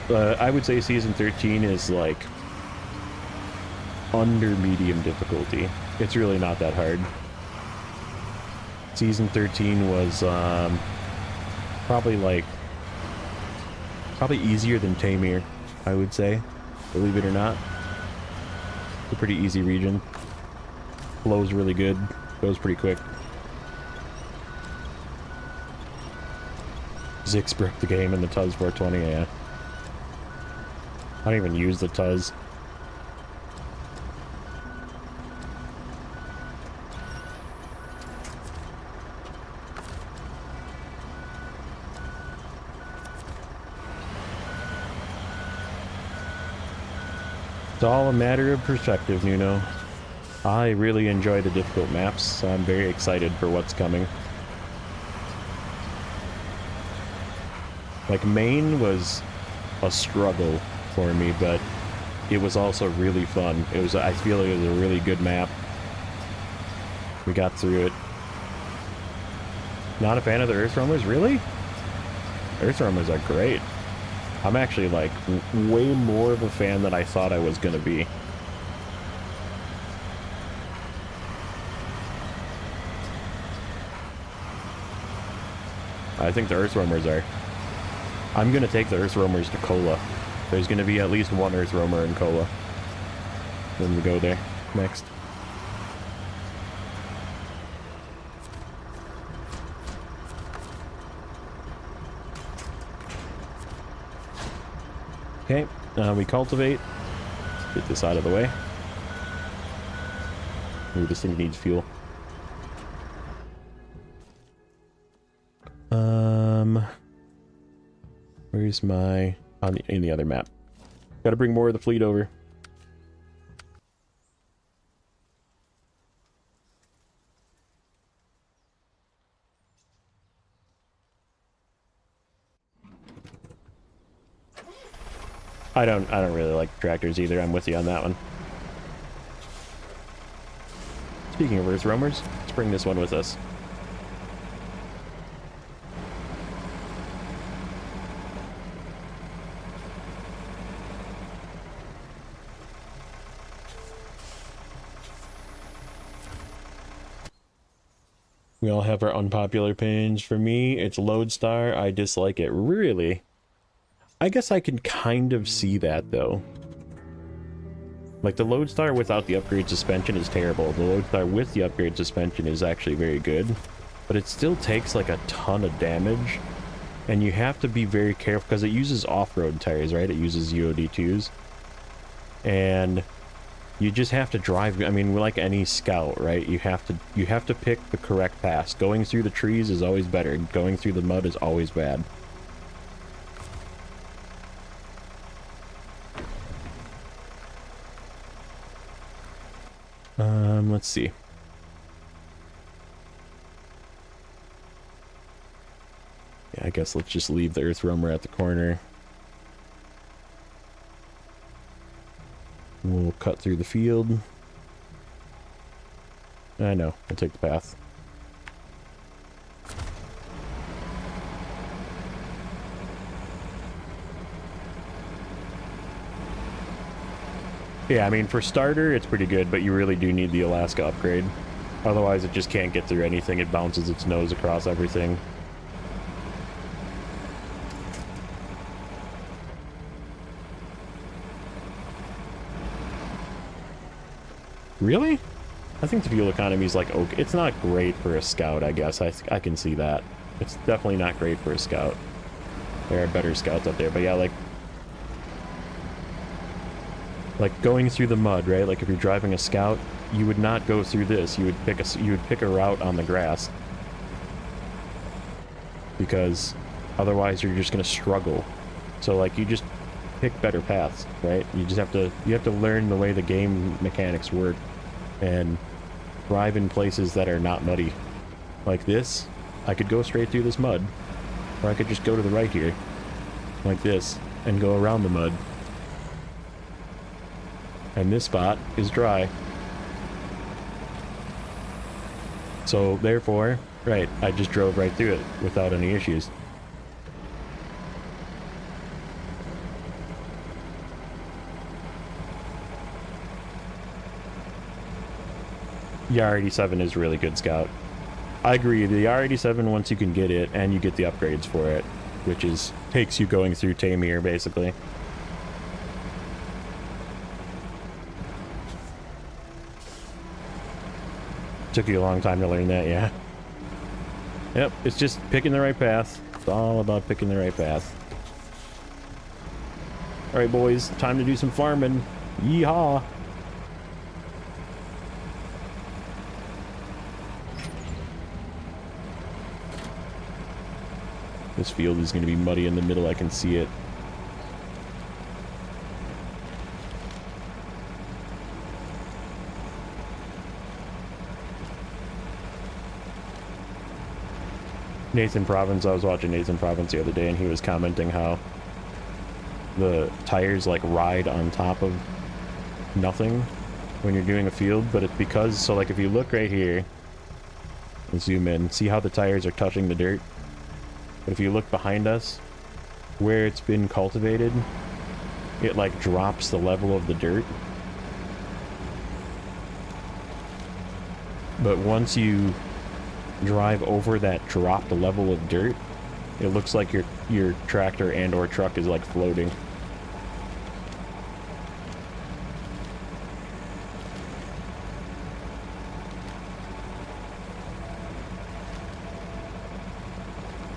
I would say season 13 is like under medium difficulty. It's really not that hard. Season 13 was probably easier than Tamir, I would say. Believe it or not. It's a pretty easy region. Flows really good. Goes pretty quick. Zix broke the game in the Tuz 420, yeah. I don't even use the Tuz. It's all a matter of perspective, Nuno. I really enjoy the difficult maps, so I'm very excited for what's coming. Like, Maine was a struggle for me, but it was also really fun. I feel like it was a really good map. We got through it. Not a fan of the Earth Roamers? Really? Earth Roamers are great. I'm actually, like, way more of a fan than I thought I was gonna be. I think the Earth Roamers are. I'm gonna take the Earth Roamers to Kola. There's gonna be at least one Earth Roamer in Kola when we go there next. Okay, we cultivate. Get this out of the way. Ooh, this thing needs fuel. Where's my... in the other map. Gotta bring more of the fleet over. I don't really like tractors either. I'm with you on that one. Speaking of Earth Roamers, let's bring this one with us. We all have our unpopular opinions. For me, it's Lodestar. I dislike it. Really? I guess I can kind of see that, though. Like, the Lodestar without the upgrade suspension is terrible. The Lodestar with the upgrade suspension is actually very good. But it still takes, like, a ton of damage. And you have to be very careful, because it uses off-road tires, right? It uses UOD2s. And... you just have to drive. I mean, like any scout, right? You have to pick the correct pass. Going through the trees is always better. Going through the mud is always bad. Let's see. Yeah, I guess let's just leave the earth roamer at the corner. We'll cut through the field. I know, we'll take the path. Yeah, I mean, for starter, it's pretty good, but you really do need the Alaska upgrade. Otherwise, it just can't get through anything. It bounces its nose across everything. Really? I think the fuel economy is like, okay, it's not great for a scout, I guess. I can see that. It's definitely not great for a scout. There are better scouts out there, but yeah, like going through the mud, right? Like if you're driving a scout, you would not go through this. You would pick a route on the grass, because otherwise you're just gonna struggle. So like you just pick better paths, right? You have to learn the way the game mechanics work and drive in places that are not muddy. Like this, I could go straight through this mud, or I could just go to the right here, like this, and go around the mud. And this spot is dry. So therefore, right, I just drove right through it without any issues. The R87 is really good scout. I agree, the R87, once you can get it, and you get the upgrades for it, which takes you going through Tamir, basically. Took you a long time to learn that, yeah. Yep, it's just picking the right path. It's all about picking the right path. Alright, boys, time to do some farming. Yeehaw! This field is going to be muddy in the middle, I can see it. Nathan Province, I was watching Nathan Province the other day, and he was commenting how the tires like ride on top of nothing when you're doing a field, but it's because, so like if you look right here and zoom in, see how the tires are touching the dirt? But if you look behind us, where it's been cultivated, it like drops the level of the dirt. But once you drive over that dropped level of dirt, it looks like your tractor and or truck is like floating.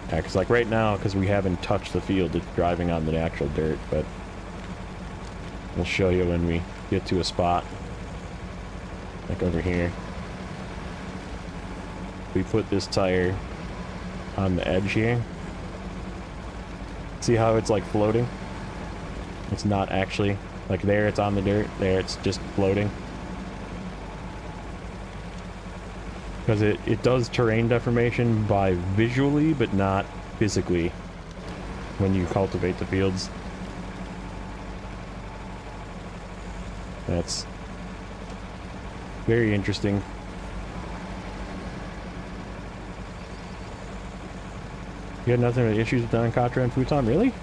Yeah, because like right now, because we haven't touched the field, it's driving on the actual dirt, but we'll show you when we get to a spot. Like over here. We put this tire on the edge here. See how it's like floating? It's not actually, like there it's on the dirt, there it's just floating. Because it does terrain deformation by visually, but not physically when you cultivate the fields. That's very interesting. You had nothing but issues with Don Contra and Futon, really?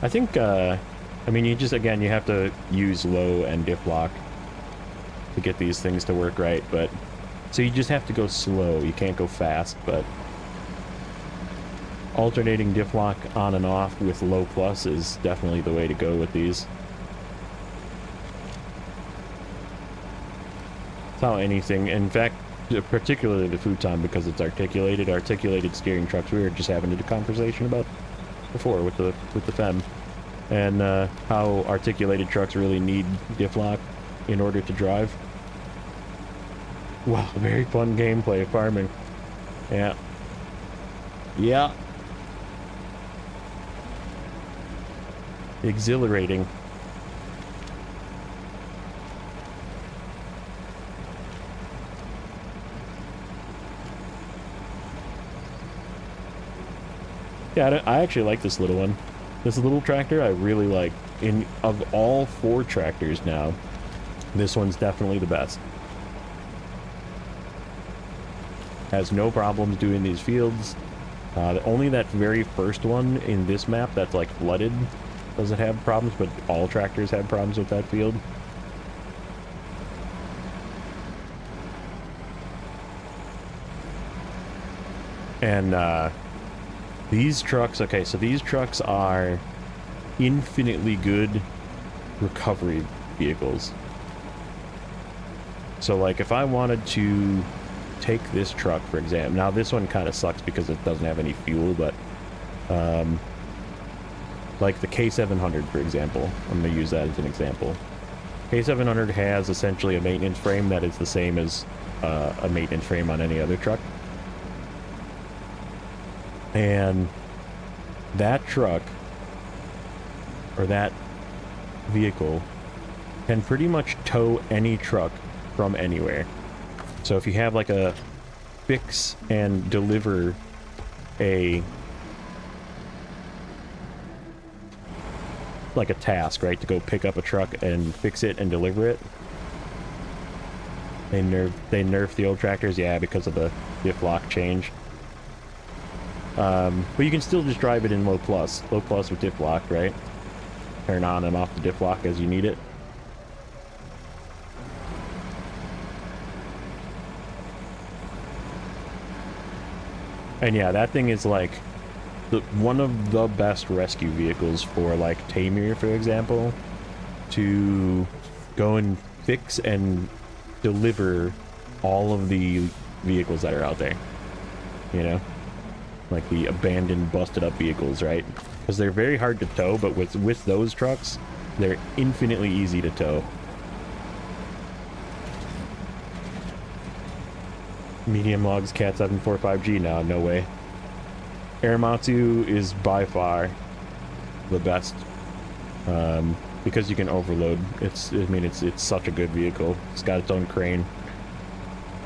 I think, I mean, you just, again, you have to use low and diff lock to get these things to work right, but so you just have to go slow. You can't go fast, but alternating diff lock on and off with low plus is definitely the way to go with these. That's how anything, in fact, particularly the futon, because it's articulated steering trucks. We were just having a conversation about before with the FEM, and how articulated trucks really need diff lock in order to drive. Wow, very fun gameplay of farming. Yeah. Yeah. Exhilarating. Yeah, I actually like this little one. This little tractor I really like. Of all 4 tractors now, this one's definitely the best. Has no problems doing these fields. Only that very first one in this map that's like flooded doesn't have problems, but all tractors have problems with that field. And these trucks, okay, so these trucks are infinitely good recovery vehicles. So like if I wanted to take this truck, for example, now this one kind of sucks because it doesn't have any fuel, but like the K700, for example, I'm going to use that as an example. K700 has essentially a maintenance frame that is the same as a maintenance frame on any other truck. And that truck, or that vehicle, can pretty much tow any truck from anywhere. So if you have like a fix and deliver like a task, right, to go pick up a truck and fix it and deliver it. They nerfed the old tractors, yeah, because of the diff lock change. But you can still just drive it in low plus with diff lock, right? Turn on and off the diff lock as you need it. And yeah, that thing is like one of the best rescue vehicles for like Tamir, for example, to go and fix and deliver all of the vehicles that are out there, you know, like the abandoned, busted up vehicles, right? Because they're very hard to tow, but with those trucks, they're infinitely easy to tow. Medium logs, Cat 745G, no way. Aramatsu is by far the best, because you can overload. It's such a good vehicle. It's got its own crane,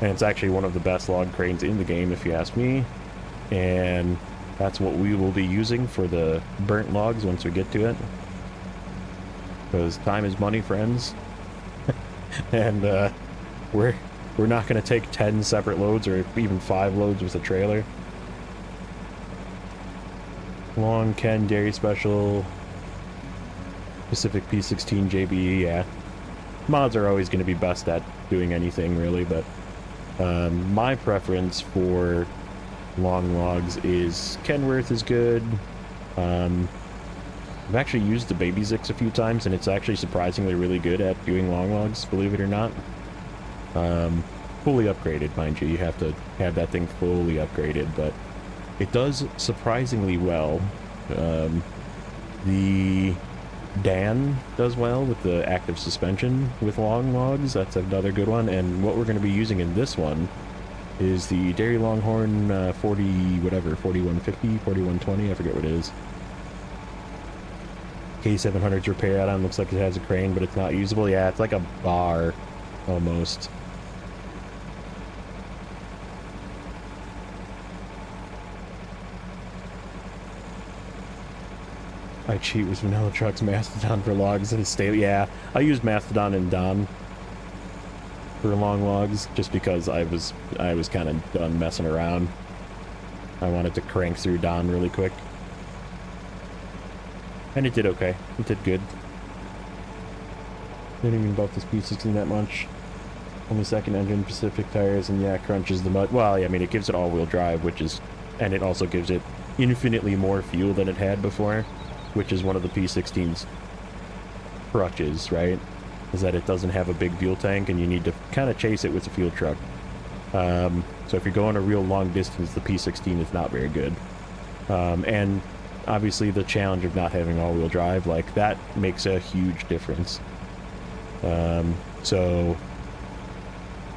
and it's actually one of the best log cranes in the game, if you ask me. And that's what we will be using for the burnt logs once we get to it, because time is money, friends. And we're not going to take 10 separate loads or even 5 loads with a trailer. Long Ken Dairy Special, Pacific P16 JBE, yeah. Mods are always going to be best at doing anything, really, but my preference for long logs is Kenworth is good. I've actually used the Baby Zix a few times, and it's actually surprisingly really good at doing long logs, believe it or not. Fully upgraded, mind you. You have to have that thing fully upgraded, but it does surprisingly well. The Dan does well with the active suspension with long logs. That's another good one. And what we're going to be using in this one is the Dairy Longhorn 4150, 4120, I forget what it is. K700's repair add-on looks like it has a crane, but it's not usable. Yeah, it's like a bar, almost. I cheat with Vanilla Trucks, Mastodon for logs, and stable. Yeah, I used Mastodon and Don for long logs just because I was kind of done messing around. I wanted to crank through Don really quick, and it did okay. It did good. Didn't even buff this P16 that much. Only second engine, Pacific tires, and yeah, crunches the mud. Well, yeah, I mean, it gives it all-wheel drive, and it also gives it infinitely more fuel than it had before, which is one of the P16's crutches, right? Is that it doesn't have a big fuel tank, and you need to kind of chase it with a fuel truck. So if you're going a real long distance, the P16 is not very good. And obviously the challenge of not having all-wheel drive, like, that makes a huge difference. So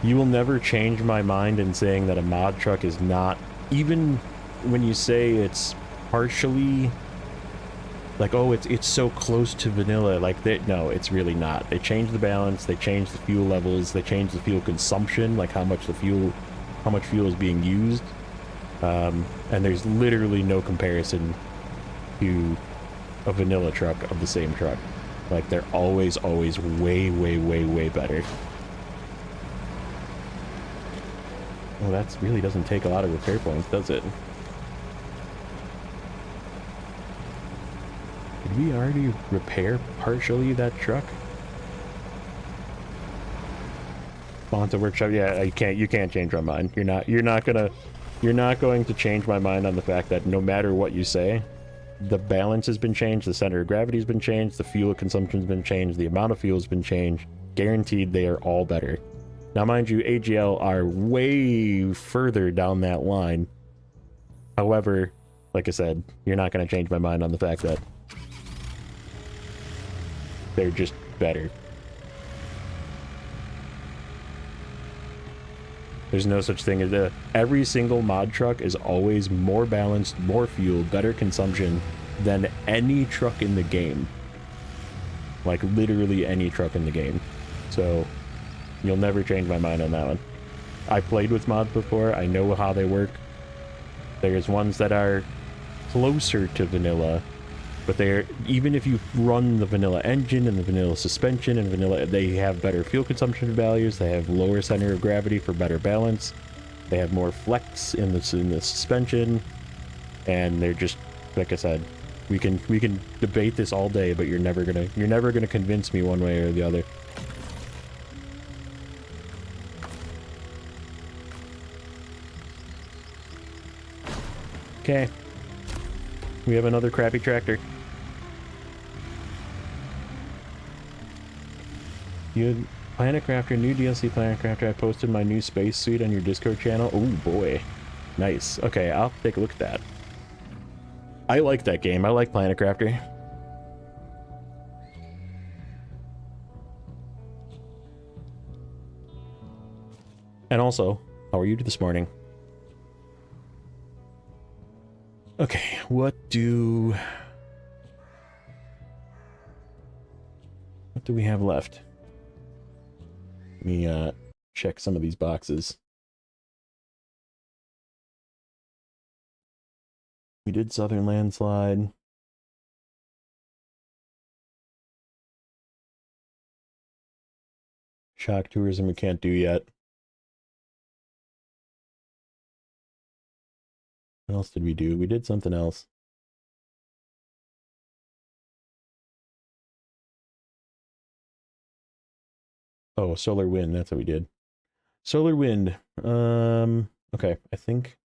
you will never change my mind in saying that a mod truck is not, even when you say it's partially like, oh, it's so close to vanilla, like, no, it's really not. They changed the balance, they changed the fuel levels, they changed the fuel consumption, like how much fuel is being used. And there's literally no comparison to a vanilla truck of the same truck. Like, they're always way, way, way, way better. Well, that really doesn't take a lot of repair points, does it? Did we already repair partially that truck? Bonta Workshop, yeah, you can't change my mind. You're not going to change my mind on the fact that no matter what you say, the balance has been changed, the center of gravity has been changed, the fuel consumption has been changed, the amount of fuel has been changed. Guaranteed they are all better. Now, mind you, AGL are way further down that line. However, like I said, you're not going to change my mind on the fact that they're just better. There's no such thing as every single mod truck is always more balanced, more fuel, better consumption than any truck in the game. Like, literally any truck in the game. So, you'll never change my mind on that one. I played with mods before, I know how they work. There's ones that are closer to vanilla, but they're, even if you run the vanilla engine and the vanilla suspension and vanilla, they have better fuel consumption values, they have lower center of gravity for better balance, they have more flex in the suspension, and they're just, like I said, we can debate this all day, but you're never gonna convince me one way or the other. Okay. We have another crappy tractor. You Planet Crafter, new DLC Planet Crafter. I posted my new spacesuit on your Discord channel. Oh boy. Nice. Okay, I'll take a look at that. I like that game. I like Planet Crafter. And also, how are you this morning? Okay, what do we have left? Let me check some of these boxes. We did Southern Landslide. Shock Tourism we can't do yet. What else did we do? We did something else. Oh, Solar Wind, that's what we did. Solar Wind. Okay, I think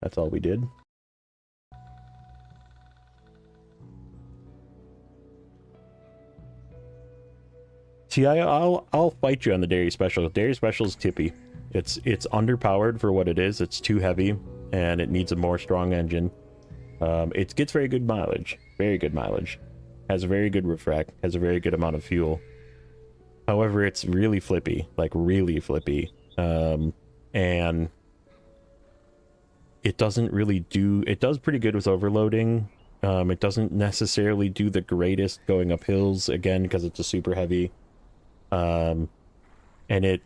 that's all we did. See, I'll fight you on the Dairy Special. Dairy Special is tippy. It's underpowered for what it is. It's too heavy, and it needs a more strong engine. It gets very good mileage. Very good mileage. Has a very good refract. Has a very good amount of fuel. However, it's really flippy. Like, really flippy. And it doesn't really do... It does pretty good with overloading. It doesn't necessarily do the greatest going up hills, again, because it's a super heavy. And it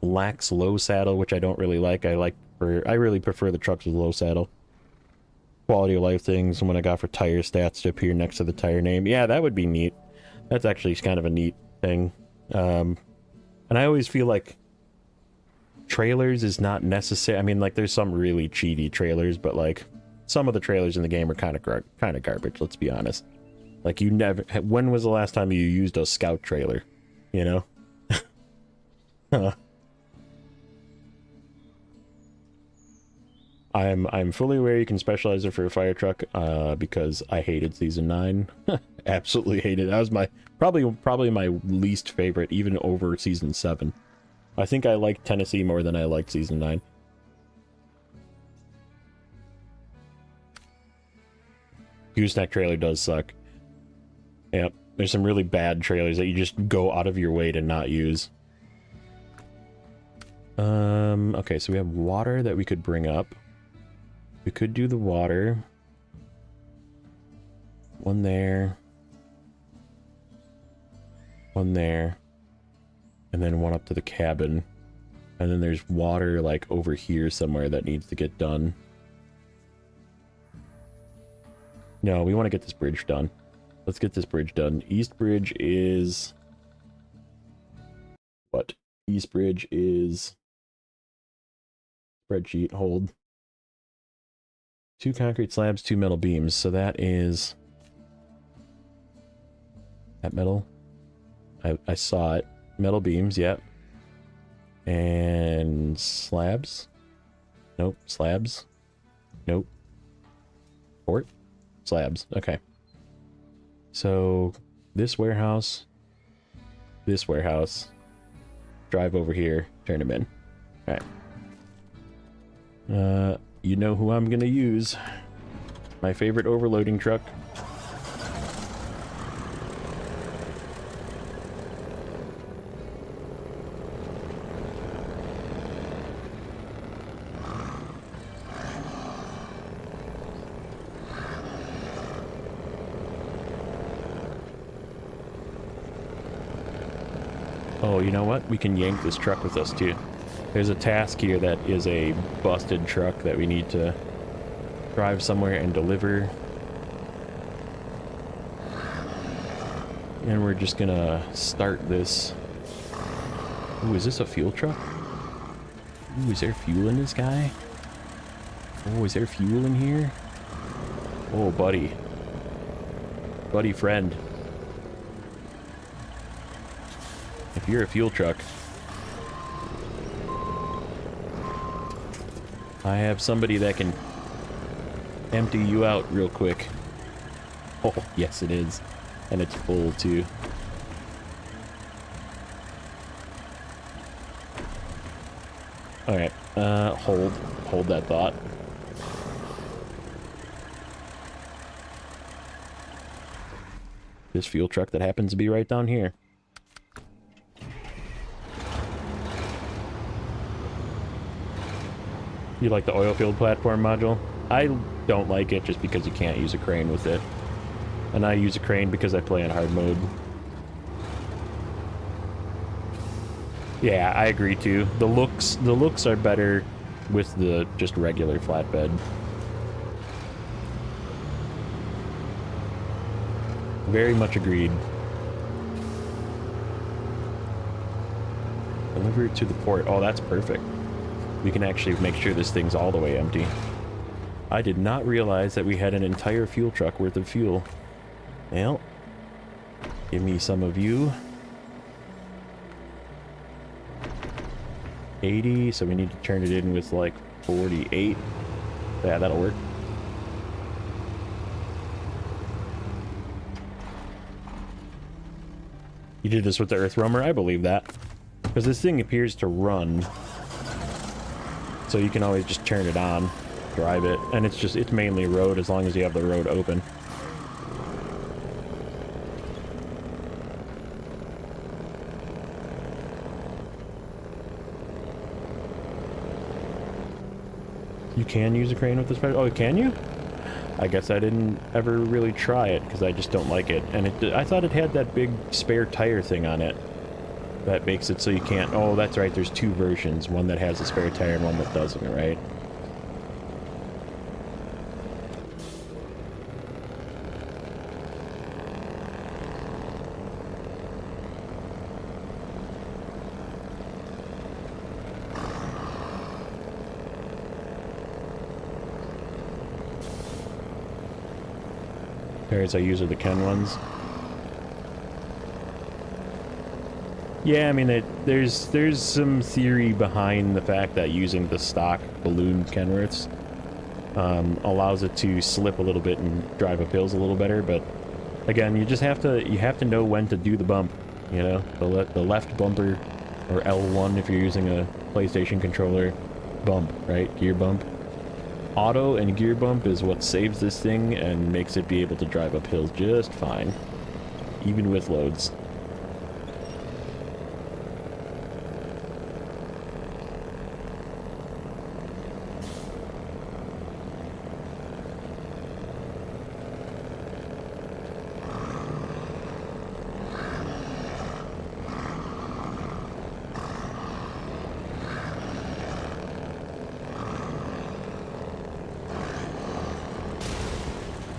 lacks low saddle, which I don't really like. I really prefer the trucks with low saddle. Quality of life things, and when I got for tire stats to appear next to the tire name. Yeah, that would be neat. That's actually kind of a neat thing. And I always feel like trailers is not necessary. I mean, like, there's some really cheaty trailers, but like some of the trailers in the game are kind of garbage, let's be honest. Like, you never... When was the last time you used a scout trailer? You know? Huh. I'm fully aware you can specialize it for a fire truck, because I hated Season 9. Absolutely hated it. That was my... Probably my least favorite, even over Season 7. I think I liked Tennessee more than I liked Season 9. Gooseneck trailer does suck. Yep, there's some really bad trailers that you just go out of your way to not use. Okay, so we have water that we could bring up. We could do the water. One there. One there. And then one up to the cabin. And then there's water, like, over here somewhere that needs to get done. No, we want to get this bridge done. Let's get this bridge done. East Bridge is... What? East Bridge is... Spreadsheet, hold. 2 concrete slabs, 2 metal beams. So that is... That metal? I saw it. Metal beams, yep. And slabs? Nope. Slabs? Nope. Port? Slabs. Okay. So this warehouse, drive over here, turn them in. All right. You know who I'm gonna use. My favorite overloading truck. Oh, you know what? We can yank this truck with us, too. There's a task here that is a busted truck that we need to drive somewhere and deliver. And we're just gonna start this. Ooh, is this a fuel truck? Ooh, is there fuel in this guy? Oh, is there fuel in here? Oh, buddy. Buddy friend. If you're a fuel truck, I have somebody that can empty you out real quick. Oh, yes it is. And it's full too. Alright, hold that thought. This fuel truck that happens to be right down here. You like the oil field platform module? I don't like it just because you can't use a crane with it. And I use a crane because I play in hard mode. Yeah, I agree too. The looks are better with the just regular flatbed. Very much agreed. Deliver it to the port. Oh, that's perfect. We can actually make sure this thing's all the way empty. I did not realize that we had an entire fuel truck worth of fuel. Well, give me some of you. 80, so we need to turn it in with like 48. Yeah, that'll work. You did this with the Earth Roamer? I believe that. Because this thing appears to run. So you can always just turn it on, drive it, and it's mainly road as long as you have the road open. You can use a crane with this. Oh, can you? I guess I didn't ever really try it because I just don't like it. And I thought it had that big spare tire thing on it. That makes it so you can't... Oh, that's right, there's 2 versions. One that has a spare tire and one that doesn't, right? Tires I use are the Ken ones. Yeah, I mean, there's some theory behind the fact that using the stock balloon Kenworths allows it to slip a little bit and drive up hills a little better. But again, you have to know when to do the bump. You know, the left bumper, or L1 if you're using a PlayStation controller, bump, right? Gear bump. Auto and gear bump is what saves this thing and makes it be able to drive up hills just fine, even with loads.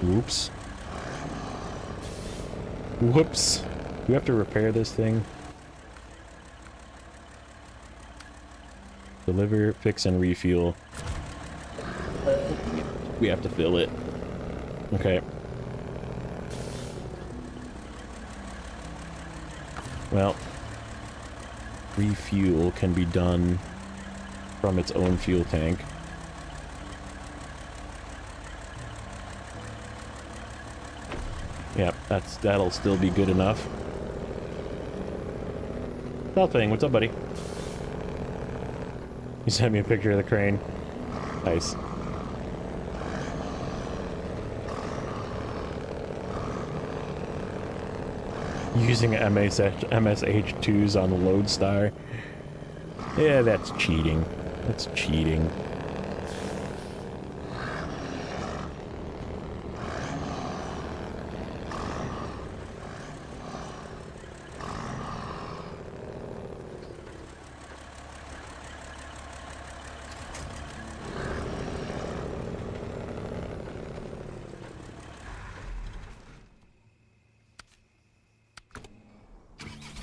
Oops. Whoops. We have to repair this thing. Deliver, fix, and refuel. We have to fill it. Okay. Well, refuel can be done from its own fuel tank. Yep, that'll still be good enough. Thing, what's up, buddy? You sent me a picture of the crane. Nice. Using MSH2s on Lodestar. Yeah, that's cheating. That's cheating.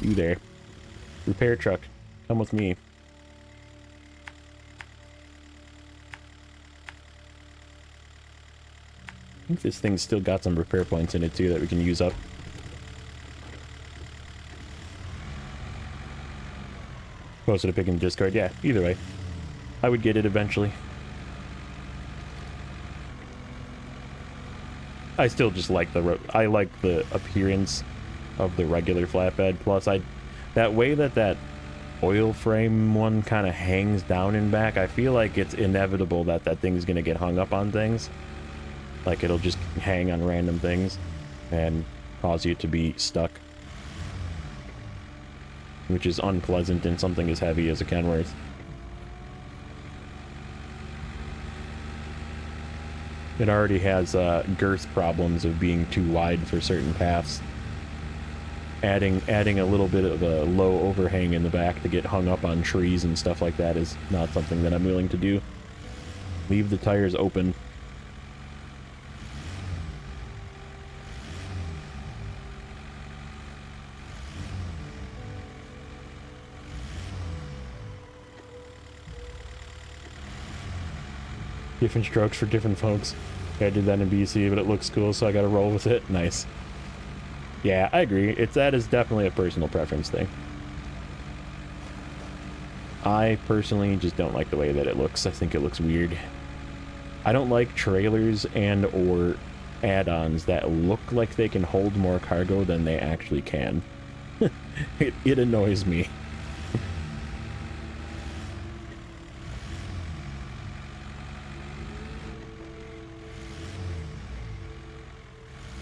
You there. Repair truck. Come with me. I think this thing's still got some repair points in it too that we can use up. Posted a pick in the Discord. Yeah, either way. I would get it eventually. I still just like I like the appearance of the regular flatbed. Plus, that way that oil frame one kind of hangs down and back, I feel like it's inevitable that thing's gonna get hung up on things. Like, it'll just hang on random things and cause you to be stuck. Which is unpleasant in something as heavy as a Kenworth. It already has girth problems of being too wide for certain paths. Adding a little bit of a low overhang in the back to get hung up on trees and stuff like that is not something that I'm willing to do. Leave the tires open. Different strokes for different folks. Yeah, I did that in BC, but it looks cool, so I gotta roll with it. Nice. Yeah, I agree. That is definitely a personal preference thing. I personally just don't like the way that it looks. I think it looks weird. I don't like trailers and or add-ons that look like they can hold more cargo than they actually can. It annoys me.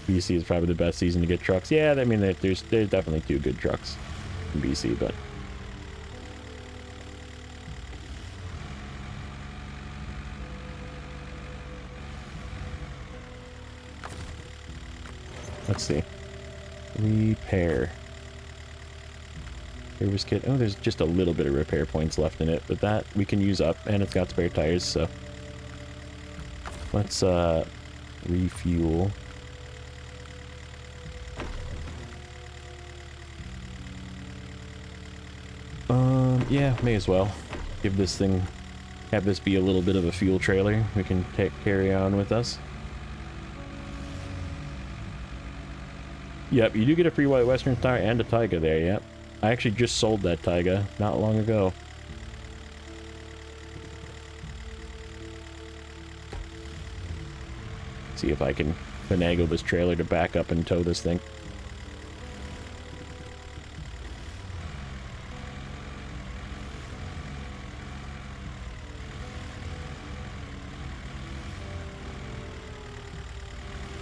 BC is probably the best season to get trucks. Yeah, I mean, there's definitely two good trucks in BC, but... Let's see. Repair. Service kit. Oh, there's just a little bit of repair points left in it, but that we can use up, and it's got spare tires, so... Let's, refuel. Yeah, may as well. Give this thing... Have this be a little bit of a fuel trailer we can carry on with us. Yep, you do get a free White Western Star and a Taiga there, yep. I actually just sold that Taiga not long ago. See if I can finagle this trailer to back up and tow this thing.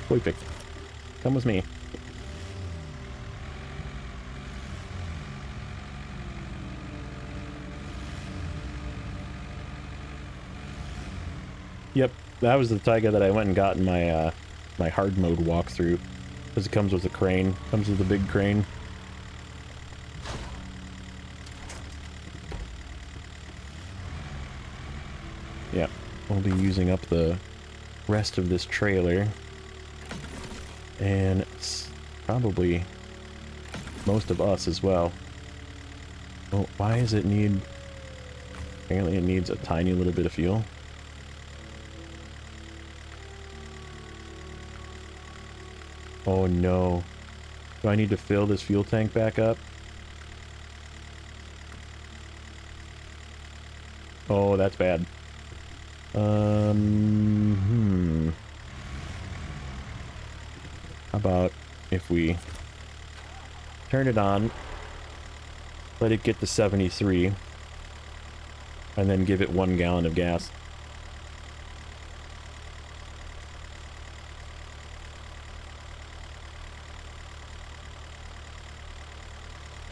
Perfect. Come with me. Yep, that was the Taiga that I went and got in my my hard mode walkthrough, because it comes with a crane, comes with a big crane. Yep, we'll be using up the rest of this trailer, and it's probably most of us as well. Oh, why does it need... Apparently it needs a tiny little bit of fuel. Oh no. Do I need to fill this fuel tank back up? Oh, that's bad. How about if we turn it on, let it get to 73, and then give it 1 gallon of gas.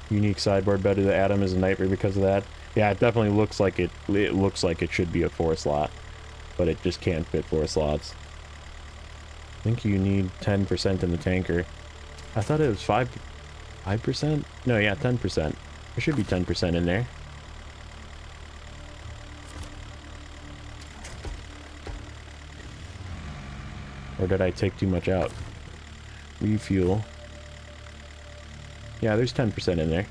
Unique sideboard bed to the Atom is a nightmare because of that. Yeah, it definitely looks like it looks like it should be a 4 slot, but it just can't fit 4 slots. I think you need 10% in the tanker. I thought it was 5%? No, yeah, 10%. There should be 10% in there. Or did I take too much out? Refuel. Yeah, there's 10% in there.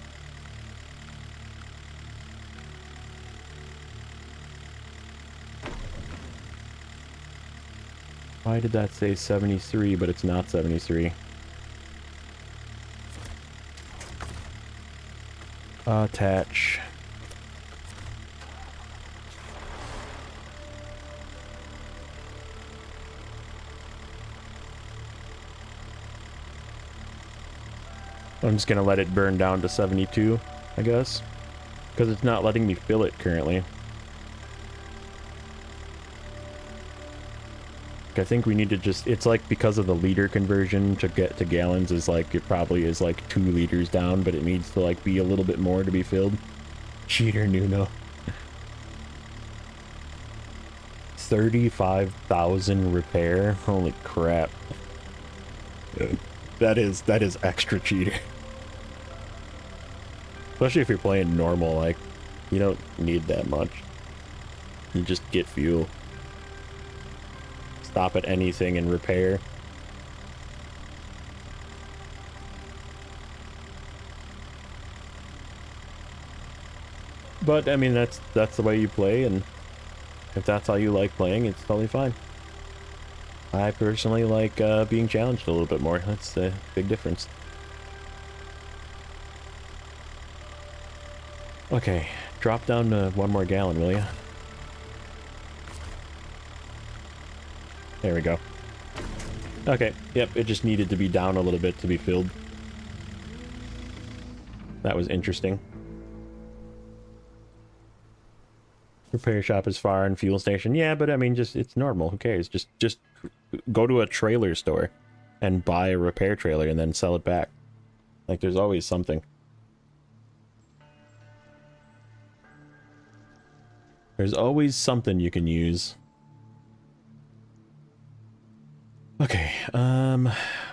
Why did that say 73, but it's not 73? Attach. I'm just gonna let it burn down to 72, I guess. Because it's not letting me fill it currently. I think we need to just, it's like because of the liter conversion to get to gallons is like, it probably is like 2 liters down, but it needs to like be a little bit more to be filled. Cheater Nuno. 35,000 repair? Holy crap. That is extra cheater. Especially if you're playing normal, like, you don't need that much. You just get fuel. Stop at anything and repair. But I mean, that's the way you play, and if that's how you like playing, it's totally fine. I personally like being challenged a little bit more. That's the big difference. Okay, drop down to 1 more gallon, will ya? There we go. Okay, yep, it just needed to be down a little bit to be filled. That was interesting. Repair shop is far and fuel station. Yeah, but I mean, just, it's normal. Who cares? Just go to a trailer store and buy a repair trailer and then sell it back. Like, there's always something. There's always something you can use. Okay,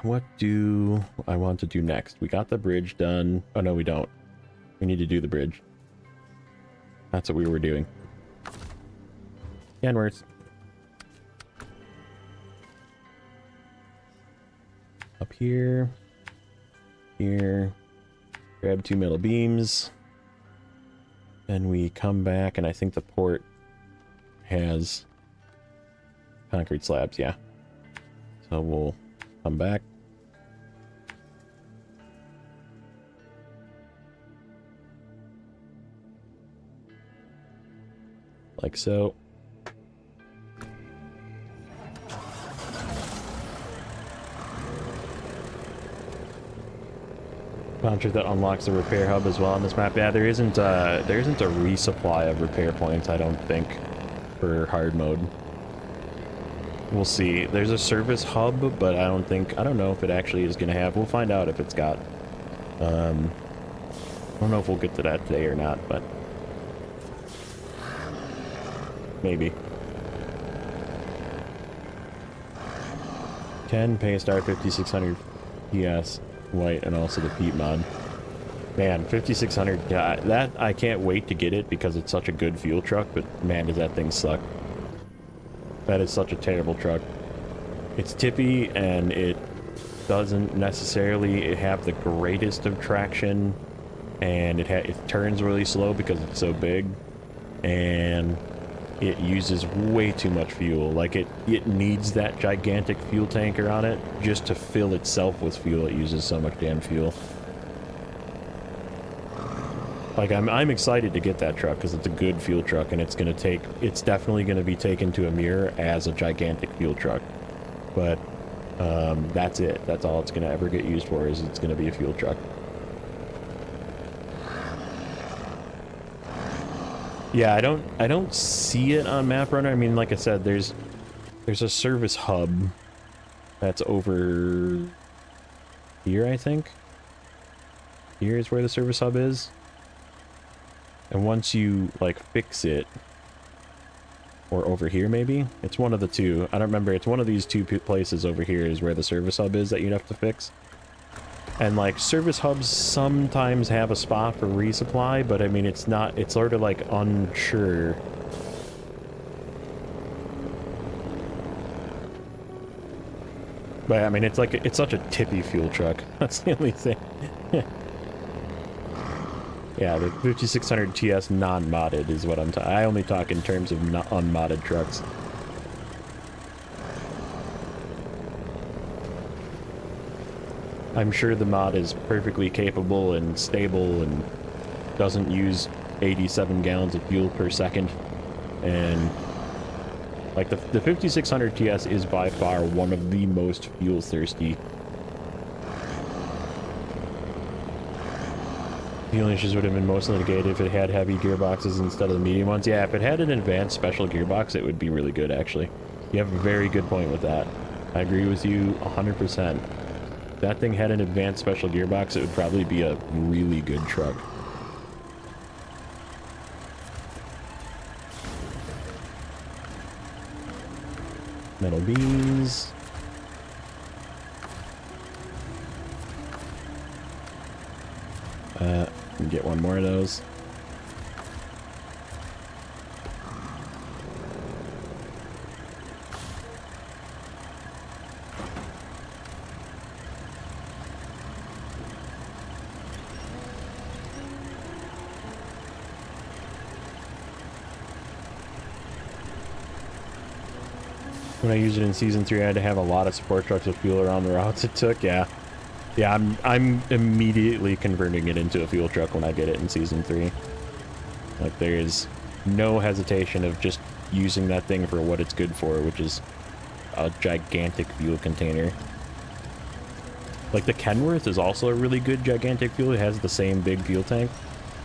what do I want to do next? We got the bridge done. Oh, no, we don't. We need to do the bridge. That's what we were doing. Kenworth. Up here. Here. Grab 2 metal beams. Then we come back, and I think the port has concrete slabs, yeah. So we'll come back. Like so. Launcher that unlocks the repair hub as well on this map. Yeah, there isn't a resupply of repair points, I don't think, for hard mode. We'll see. There's a service hub, but I don't know if it actually is going to have. We'll find out if it's got. I don't know if we'll get to that today or not, but maybe. 10 pay star 5600 PS white and also the Pete mod. Man, 5600, that I can't wait to get it because it's such a good fuel truck, but man, does that thing suck. That is such a terrible truck. It's tippy and it doesn't necessarily have the greatest of traction, and it turns really slow because it's so big, and it uses way too much fuel. Like it needs that gigantic fuel tanker on it just to fill itself with fuel. It uses so much damn fuel. Like I'm excited to get that truck because it's a good fuel truck, and it's definitely gonna be taken to a mirror as a gigantic fuel truck. But that's it. That's all it's gonna ever get used for, is it's gonna be a fuel truck. Yeah, I don't see it on Map Runner. I mean, like I said, there's a service hub that's over here, I think. Here is where the service hub is. And once you, like, fix it, or over here maybe? It's one of the two. I don't remember. It's one of these two places over here is where the service hub is that you'd have to fix. And, like, service hubs sometimes have a spot for resupply, but, I mean, it's sort of, like, unsure. But, I mean, it's such a tippy fuel truck. That's the only thing. Yeah, the 5600 TS non-modded is what I only talk in terms of unmodded trucks. I'm sure the mod is perfectly capable and stable and doesn't use 87 gallons of fuel per second. And like the 5600 TS is by far one of the most fuel thirsty. Fuel issues would have been mostly negated if it had heavy gearboxes instead of the medium ones. Yeah, if it had an advanced special gearbox, it would be really good, actually. You have a very good point with that. I agree with you 100%. If that thing had an advanced special gearbox, it would probably be a really good truck. Metal beams. Get one more of those. When I used it in Season 3, I had to have a lot of support trucks with fuel around the routes it took, yeah. Yeah, I'm immediately converting it into a fuel truck when I get it in Season 3. Like, there is no hesitation of just using that thing for what it's good for, which is a gigantic fuel container. Like, the Kenworth is also a really good gigantic fuel. It has the same big fuel tank.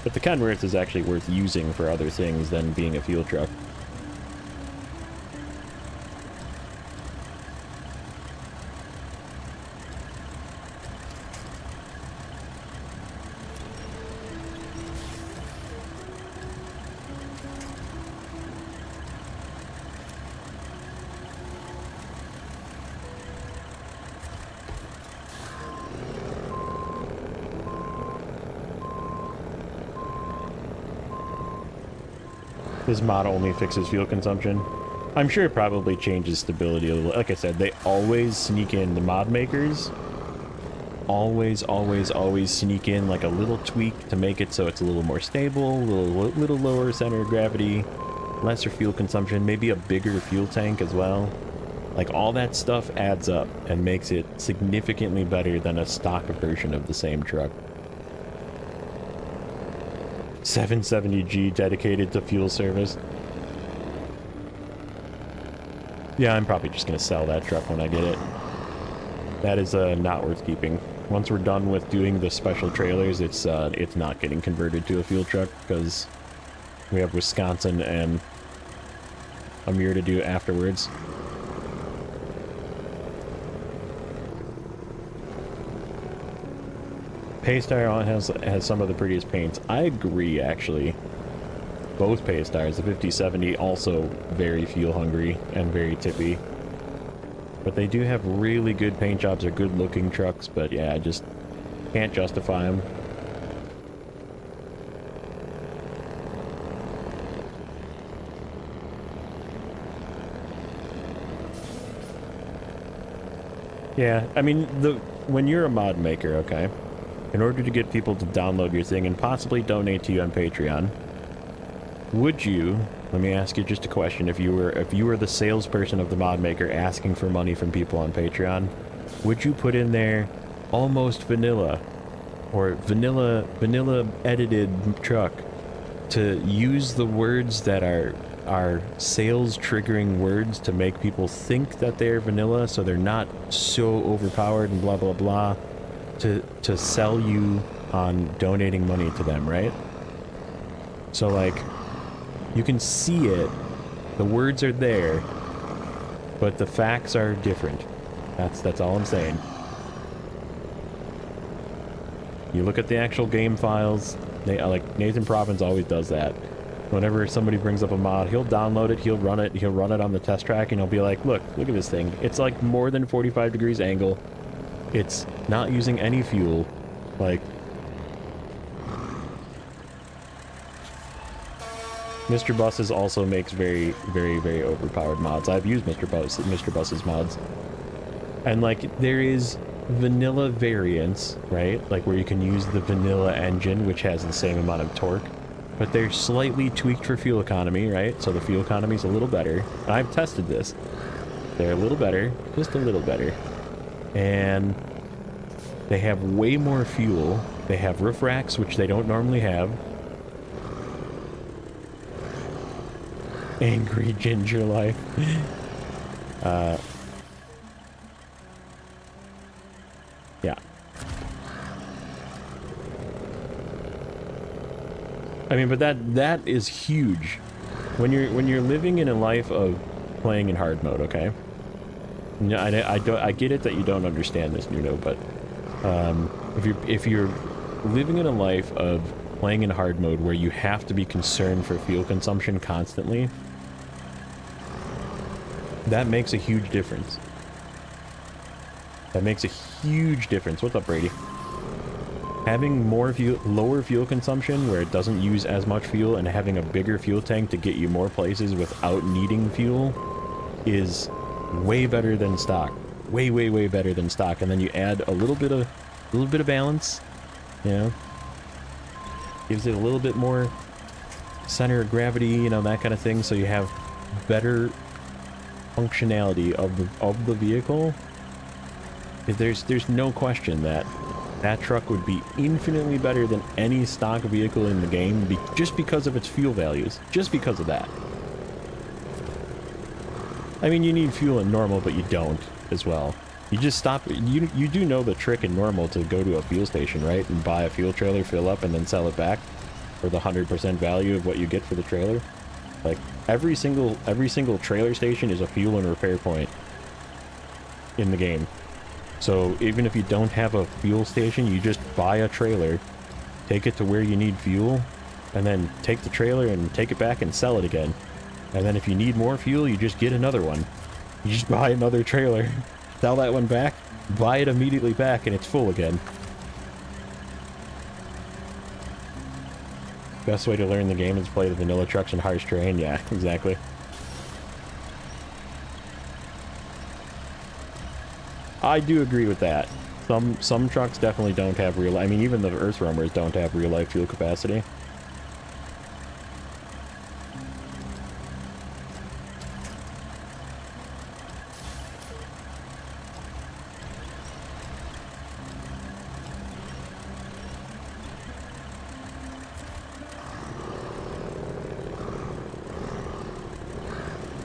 But the Kenworth is actually worth using for other things than being a fuel truck. This mod only fixes fuel consumption. I'm sure it probably changes stability a little. Like I said, they always sneak in, the mod makers always sneak in like a little tweak to make it so it's a little more stable, a little lower center of gravity, lesser fuel consumption, maybe a bigger fuel tank as well. Like, all that stuff adds up and makes it significantly better than a stock version of the same truck. 770G dedicated to fuel service. Yeah, I'm probably just gonna sell that truck when I get it. That is not worth keeping. Once we're done with doing the special trailers, it's not getting converted to a fuel truck because we have Wisconsin and a mirror to do afterwards. Paystyle has some of the prettiest paints. I agree, actually. Both Paystars, the 5070, also very fuel hungry and very tippy. But they do have really good paint jobs. They're good looking trucks, but yeah, I just can't justify them. Yeah, I mean, when you're a mod maker, okay, in order to get people to download your thing and possibly donate to you on Patreon, would you, let me ask you just a question, if you were the salesperson of the mod maker asking for money from people on Patreon, would you put in there almost vanilla or vanilla edited truck to use the words that are sales triggering words to make people think that they're vanilla so they're not so overpowered and blah blah blah to sell you on donating money to them, right? So like you can see it, the words are there, but the facts are different. That's all I'm saying. You look at the actual game files, like Nathan Province always does that. Whenever somebody brings up a mod, he'll download it, he'll run it on the test track, and he'll be like, look at this thing. It's like more than 45 degrees angle. It's not using any fuel. Like, Mr. Buses also makes very, very, very overpowered mods. I've used Mr. Bus's mods. And like, there is vanilla variants, right? Like where you can use the vanilla engine, which has the same amount of torque. But they're slightly tweaked for fuel economy, right? So the fuel economy is a little better. And I've tested this. They're a little better, just a little better. And they have way more fuel. They have roof racks, which they don't normally have. Angry Ginger Life. Yeah. I mean, but that is huge. When you're living in a life of playing in hard mode, okay? No, I get it that you don't understand this, Nuno, but if you're living in a life of playing in hard mode where you have to be concerned for fuel consumption constantly, that makes a huge difference. That makes a huge difference. What's up, Brady? Having more lower fuel consumption where it doesn't use as much fuel and having a bigger fuel tank to get you more places without needing fuel is way better than stock. Way, way, way better than stock. And then you add a little bit of balance, you know, gives it a little bit more center of gravity, you know, that kind of thing. So you have better functionality of the vehicle. There's no question that truck would be infinitely better than any stock vehicle in the game just because of its fuel values. Just because of that. I mean, you need fuel in normal, but you don't as well. You just stop. You do know the trick in normal to go to a fuel station, right? And buy a fuel trailer, fill up, and then sell it back for the 100% value of what you get for the trailer. Like, every single trailer station is a fuel and repair point in the game. So even if you don't have a fuel station, you just buy a trailer, take it to where you need fuel, and then take the trailer and take it back and sell it again. And then if you need more fuel, you just get another one. You just buy another trailer, sell that one back, buy it immediately back, and it's full again. Best way to learn the game is play the vanilla trucks and harsh terrain. Yeah, exactly. I do agree with that. Some trucks definitely don't have real... I mean, even the Earth Roamers don't have real-life fuel capacity.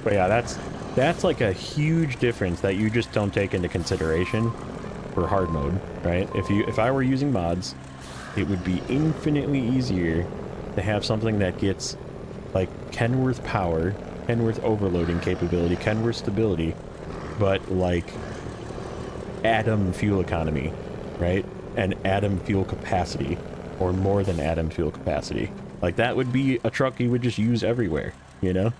But yeah, that's like a huge difference that you just don't take into consideration for hard mode, right? If I were using mods, it would be infinitely easier to have something that gets like Kenworth power, Kenworth overloading capability, Kenworth stability, but like atom fuel economy, right? And atom fuel capacity, or more than atom fuel capacity. Like that would be a truck you would just use everywhere, you know?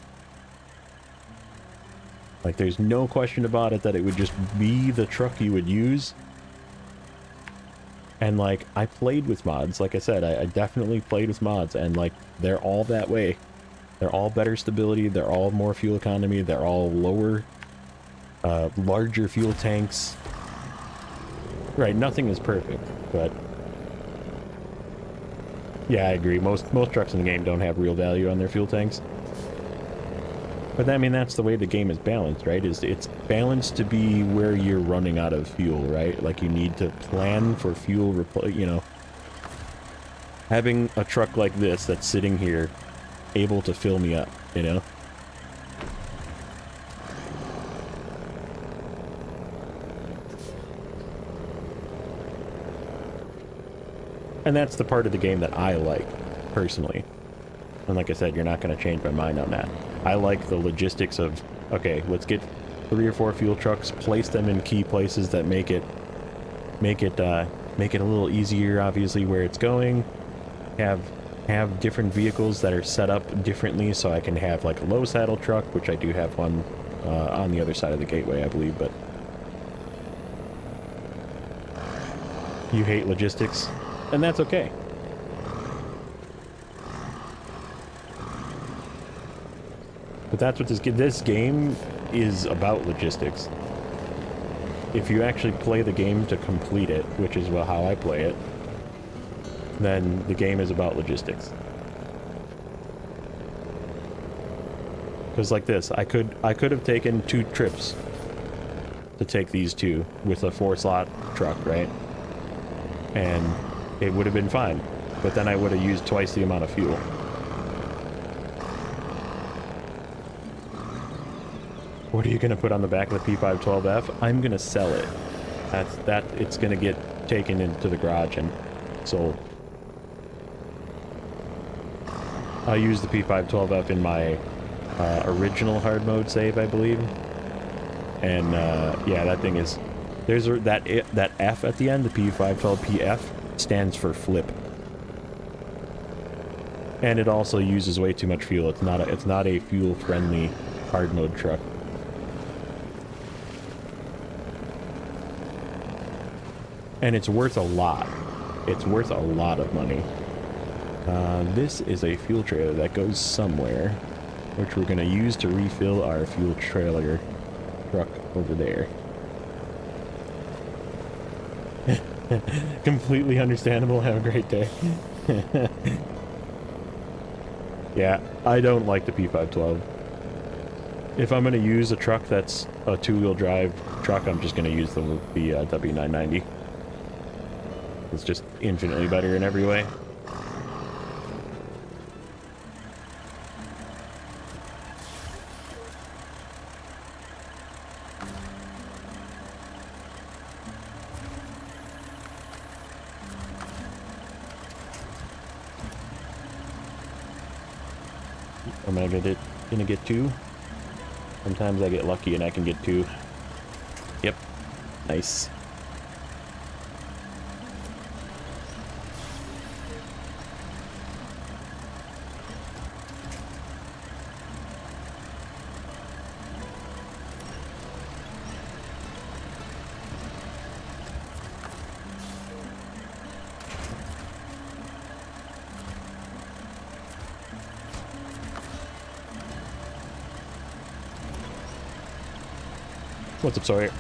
Like, there's no question about it that it would just be the truck you would use. And, like, I played with mods. Like I said, I definitely played with mods. And, like, they're all that way. They're all better stability. They're all more fuel economy. They're all lower, larger fuel tanks. Right, nothing is perfect, but yeah, I agree. Most trucks in the game don't have real value on their fuel tanks. But I mean, that's the way the game is balanced, right? It's balanced to be where you're running out of fuel, right? Like you need to plan for fuel, you know. Having a truck like this that's sitting here, able to fill me up, you know? And that's the part of the game that I like, personally. And like I said, you're not going to change my mind on that. I like the logistics of, okay, let's get 3 or 4 fuel trucks, place them in key places that make it a little easier, obviously, where it's going. Have different vehicles that are set up differently, so I can have like a low saddle truck, which I do have one on the other side of the gateway, I believe, but you hate logistics, and that's okay. But that's what this game is about, logistics. If you actually play the game to complete it, which is how I play it, then the game is about logistics. Because like this, I could have taken 2 trips to take these 2 with a 4-slot truck, right? And it would have been fine. But then I would have used twice the amount of fuel. What are you going to put on the back of the P512F? I'm going to sell it. It's going to get taken into the garage and sold. I used the P512F in my original hard mode save, I believe. And yeah, that thing is... that F at the end, the P512PF, stands for flip. And it also uses way too much fuel. It's not a fuel-friendly hard mode truck. And it's worth a lot. It's worth a lot of money. This is a fuel trailer that goes somewhere, which we're going to use to refill our fuel trailer truck over there. Completely understandable. Have a great day. Yeah, I don't like the P512. If I'm going to use a truck that's a 2-wheel drive truck, I'm just going to use the W990. It's just infinitely better in every way. Am I gonna get 2? Sometimes I get lucky and I can get 2. Yep. Nice. What's up, Sawyer?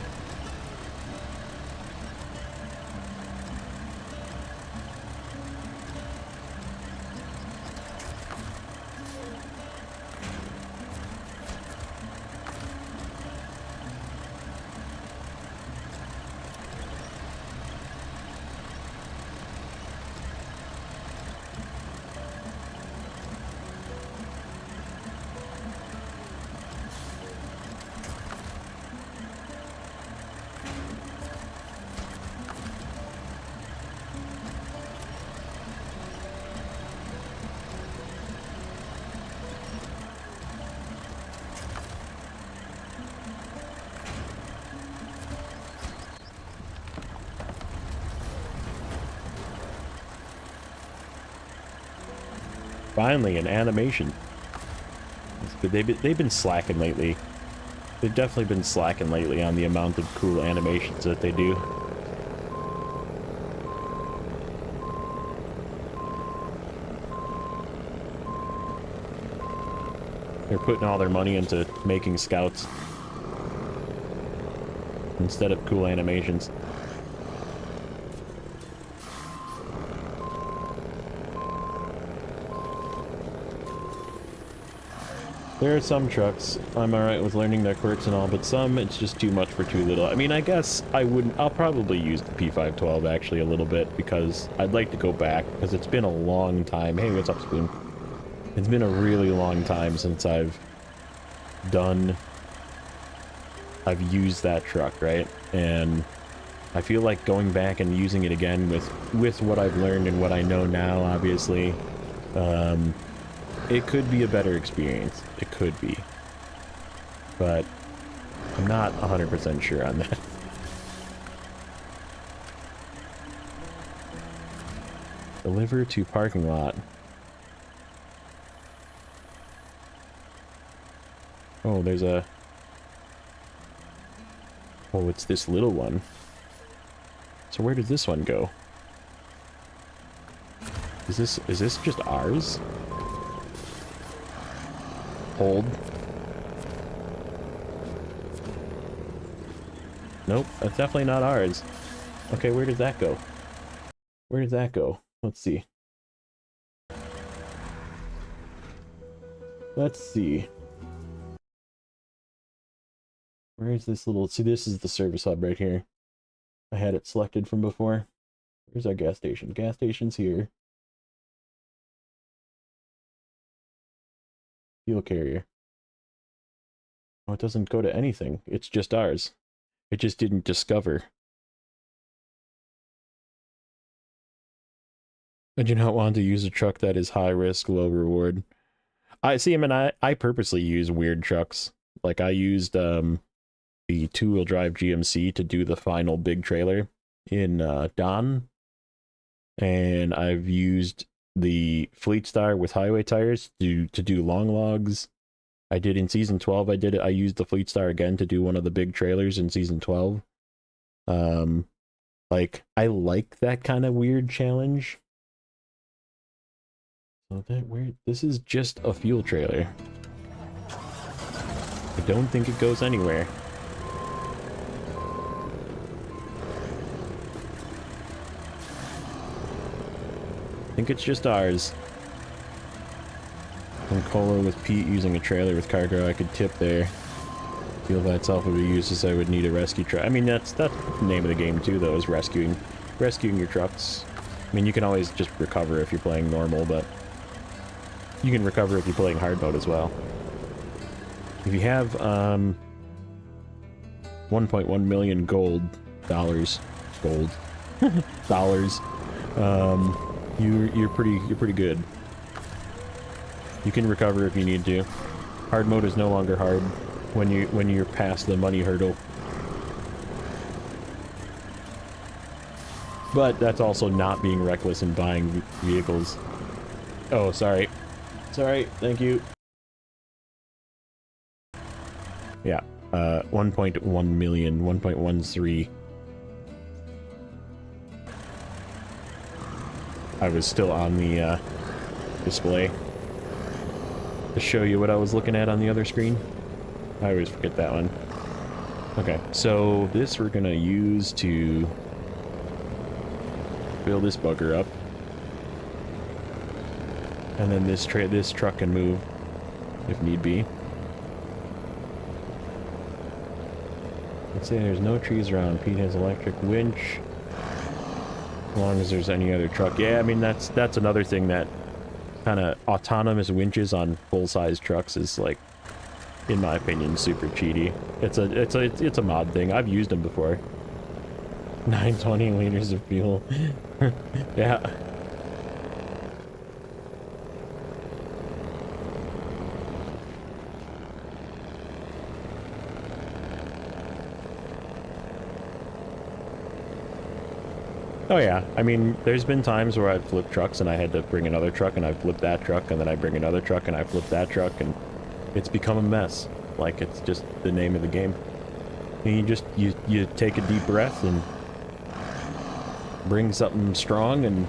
Finally, an animation. They've been slacking lately. They've definitely been slacking lately on the amount of cool animations that they do. They're putting all their money into making scouts instead of cool animations. There are some trucks I'm alright with learning their quirks and all, but some it's just too much for too little. I mean, I guess I'll probably use the P512 actually a little bit, because I'd like to go back, because it's been a long time. Hey, what's up, Spoon? It's been a really long time since I've used that truck, right? And I feel like going back and using it again with what I've learned and what I know now, obviously, it could be a better experience. It could be. But I'm not 100% sure on that. Deliver to parking lot. Oh, there's a... Oh, it's this little one. So where does this one go? Is this just ours? Hold. Nope, that's definitely not ours. Okay, where does that go? Where does that go? Let's see. Let's see. Where is this little... See, this is the service hub right here. I had it selected from before. Where's our gas station? Gas station's here. Fuel carrier. Oh, it doesn't go to anything. It's just ours. It just didn't discover. I do not want to use a truck that is high risk, low reward. I mean, I purposely use weird trucks. Like, I used the two-wheel drive GMC to do the final big trailer in Don. And I've used the Fleet Star with highway tires to do long logs. I did in season 12. I used the Fleet Star again to do one of the big trailers in season 12. Like, I like that kind of weird challenge. So that weird. This is just a fuel trailer. I don't think it goes anywhere. I think it's just ours. And Cola with Pete using a trailer with cargo I could tip there. Fuel by itself would be useless. I would need a rescue truck. I mean, that's the name of the game too, though, is rescuing your trucks. I mean, you can always just recover if you're playing normal, but you can recover if you're playing hard mode as well. If you have 1.1 million dollars, you're pretty good. You can recover if you need to. Hard mode is no longer hard when you're past the money hurdle. But that's also not being reckless in buying vehicles. Oh, sorry. Sorry, thank you. Yeah, 1.1 million, 1.13. I was still on the display to show you what I was looking at on the other screen. I always forget that one. Okay, so this we're gonna use to fill this bugger up. And then this truck can move if need be. Let's say there's no trees around. Pete has electric winch. As long as there's any other truck. Yeah, I mean, that's another thing, that kind of autonomous winches on full-size trucks is, like, in my opinion, super cheaty. It's a mod thing. I've used them before. 920 liters of fuel. Yeah. Oh yeah, I mean, there's been times where I've flipped trucks and I had to bring another truck, and I flipped that truck, and then I bring another truck and I flip that truck, and it's become a mess. Like, it's just the name of the game. And you take a deep breath and bring something strong and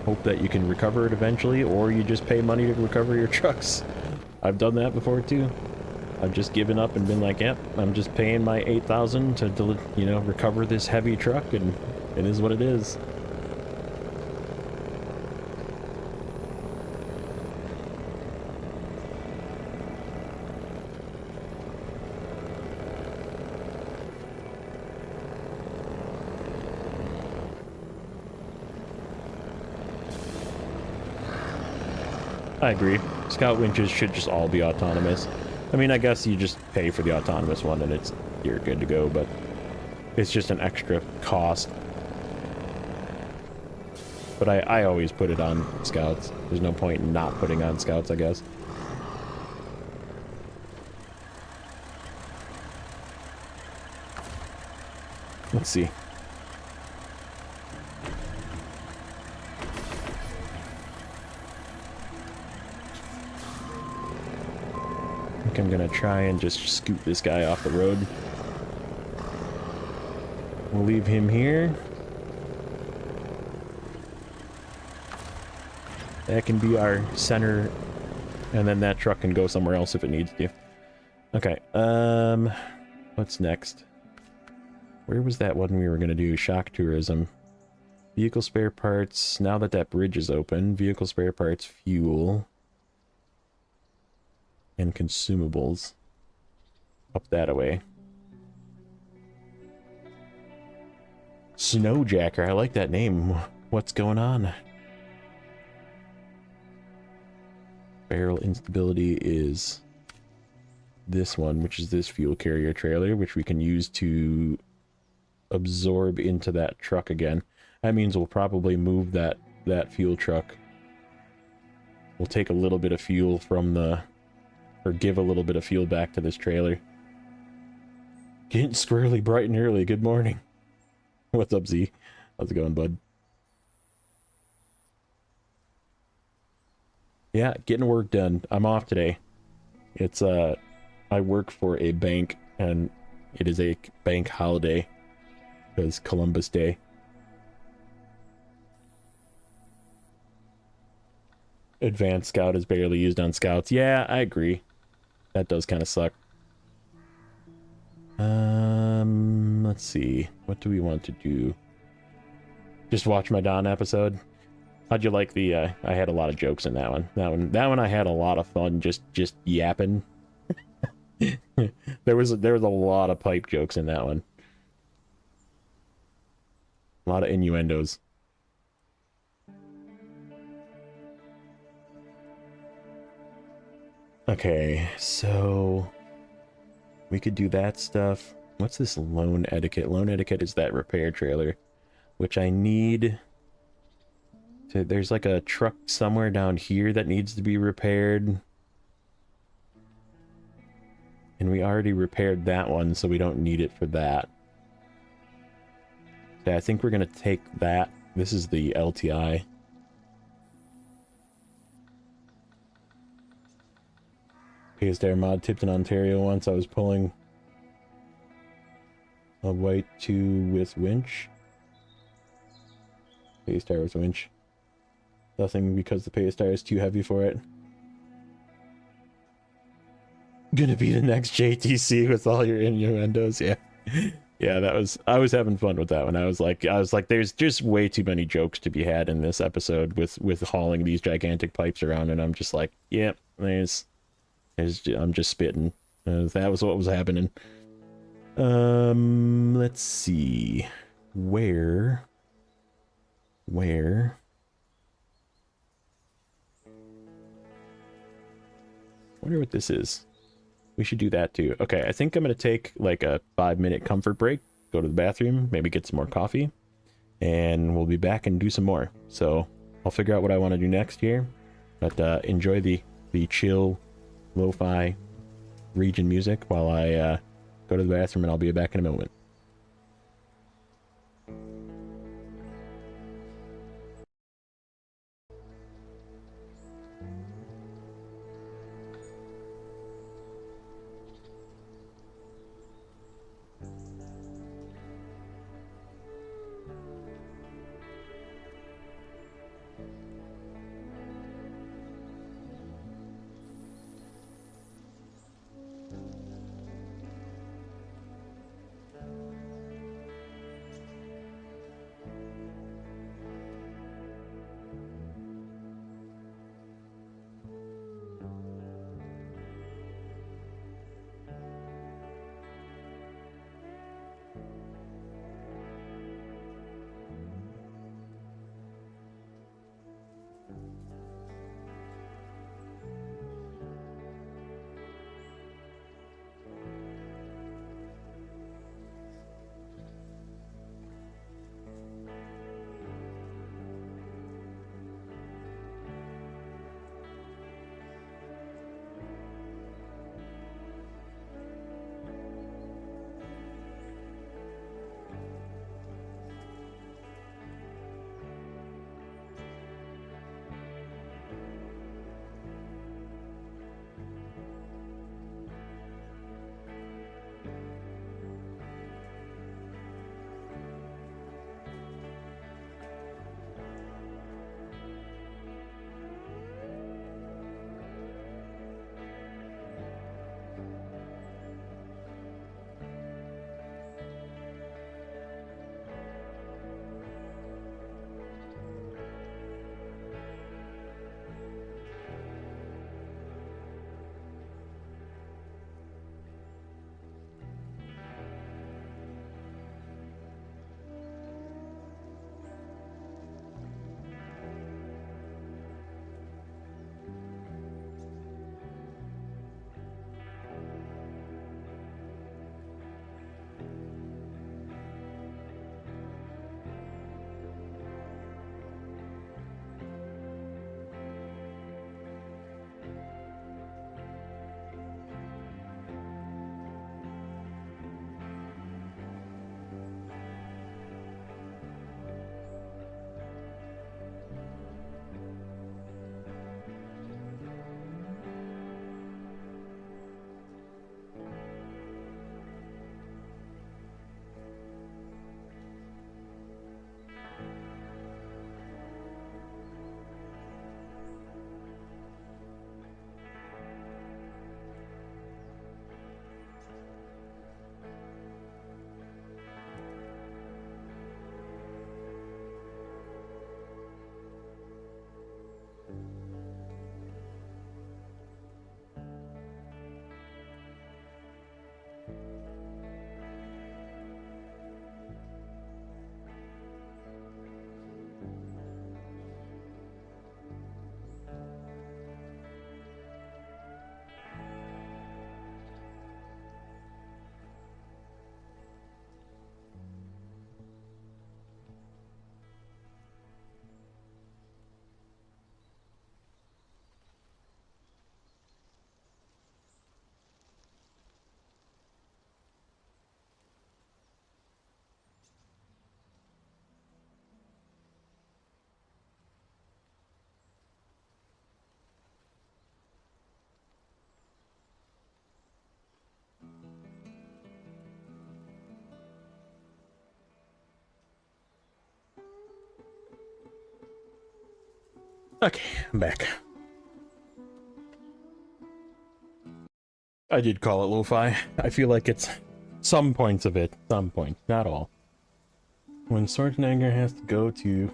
hope that you can recover it eventually, or you just pay money to recover your trucks. I've done that before too. I've just given up and been like, yep, I'm just paying my $8,000 to, you know, recover this heavy truck, and it is what it is. I agree. Scout winches should just all be autonomous. I mean, I guess you just pay for the autonomous one and you're good to go, but it's just an extra cost. But I always put it on Scouts. There's no point in not putting on Scouts, I guess. Let's see. I think I'm gonna try and just scoot this guy off the road. We'll leave him here. That can be our center, and then that truck can go somewhere else if it needs to. Okay, what's next? Where was that one we were gonna do? Shock tourism. Vehicle spare parts, now that that bridge is open. Vehicle spare parts, fuel. And consumables. Up that way. Snowjacker, I like that name. What's going on? Barrel instability is this one, which is this fuel carrier trailer, which we can use to absorb into that truck again. That means we'll probably move that fuel truck. We'll take a little bit of fuel from the, or give a little bit of fuel back to this trailer. Getting squirrely bright and early. Good morning. What's up, Z? How's it going, bud? Yeah, getting work done. I'm off today. It's I work for a bank and it is a bank holiday because Columbus Day. Advanced Scout is barely used on Scouts. Yeah, I agree. That does kind of suck. Let's see. What do we want to do? Just watch my Dawn episode. How'd you like the, I had a lot of jokes in that one. That one I had a lot of fun just yapping. There was a lot of pipe jokes in that one. A lot of innuendos. Okay, so we could do that stuff. What's this loan etiquette? Loan etiquette is that repair trailer, which I need to, there's like a truck somewhere down here that needs to be repaired. And we already repaired that one, so we don't need it for that. Okay, I think we're gonna take that. This is the LTI. Paystar mod tipped in Ontario once. I was pulling a white 2 with winch. Paystar with winch. Nothing because the Paystar is too heavy for it. Gonna be the next JTC with all your innuendos, yeah. Yeah, that was, I was having fun with that one. I was like, there's just way too many jokes to be had in this episode with hauling these gigantic pipes around, and I'm just like, yep, I'm just spitting. That was what was happening. Let's see. Where? Wonder what this is. We should do that too. Okay, I think I'm gonna take like a 5-minute comfort break, go to the bathroom, maybe get some more coffee, and we'll be back and do some more. So I'll figure out what I want to do next here, but enjoy the chill lo-fi region music while I go to the bathroom, and I'll be back in a moment. Okay, I'm back. I did call it lo-fi. I feel like it's some points of it. Some points, not all. When Schwarzenegger has to go to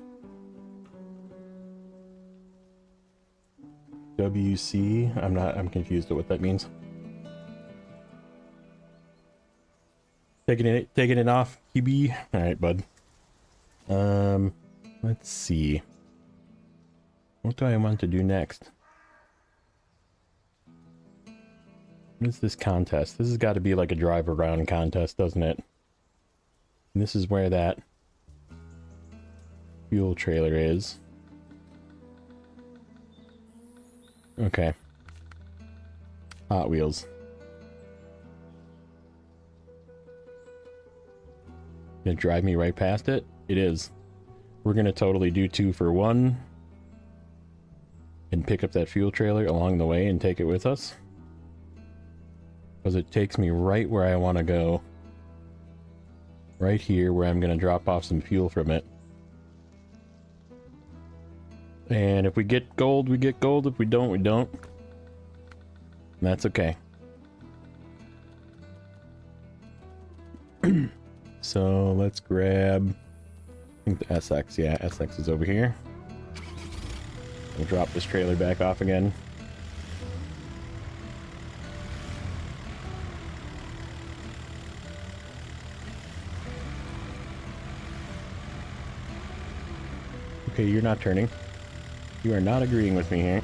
WC, I'm confused at what that means. Taking it off, QB. Alright, bud. Let's see. What do I want to do next? What is this contest? This has got to be like a drive around contest, doesn't it? And this is where that fuel trailer is. Okay. Hot Wheels. Gonna drive me right past it? It is. We're gonna totally do 2 for 1. And pick up that fuel trailer along the way and take it with us. Because it takes me right where I want to go. Right here where I'm going to drop off some fuel from it. And if we get gold, we get gold. If we don't, we don't. And that's okay. So let's grab, I think the SX. Yeah, SX is over here. We'll drop this trailer back off again. Okay, you're not turning. You are not agreeing with me here.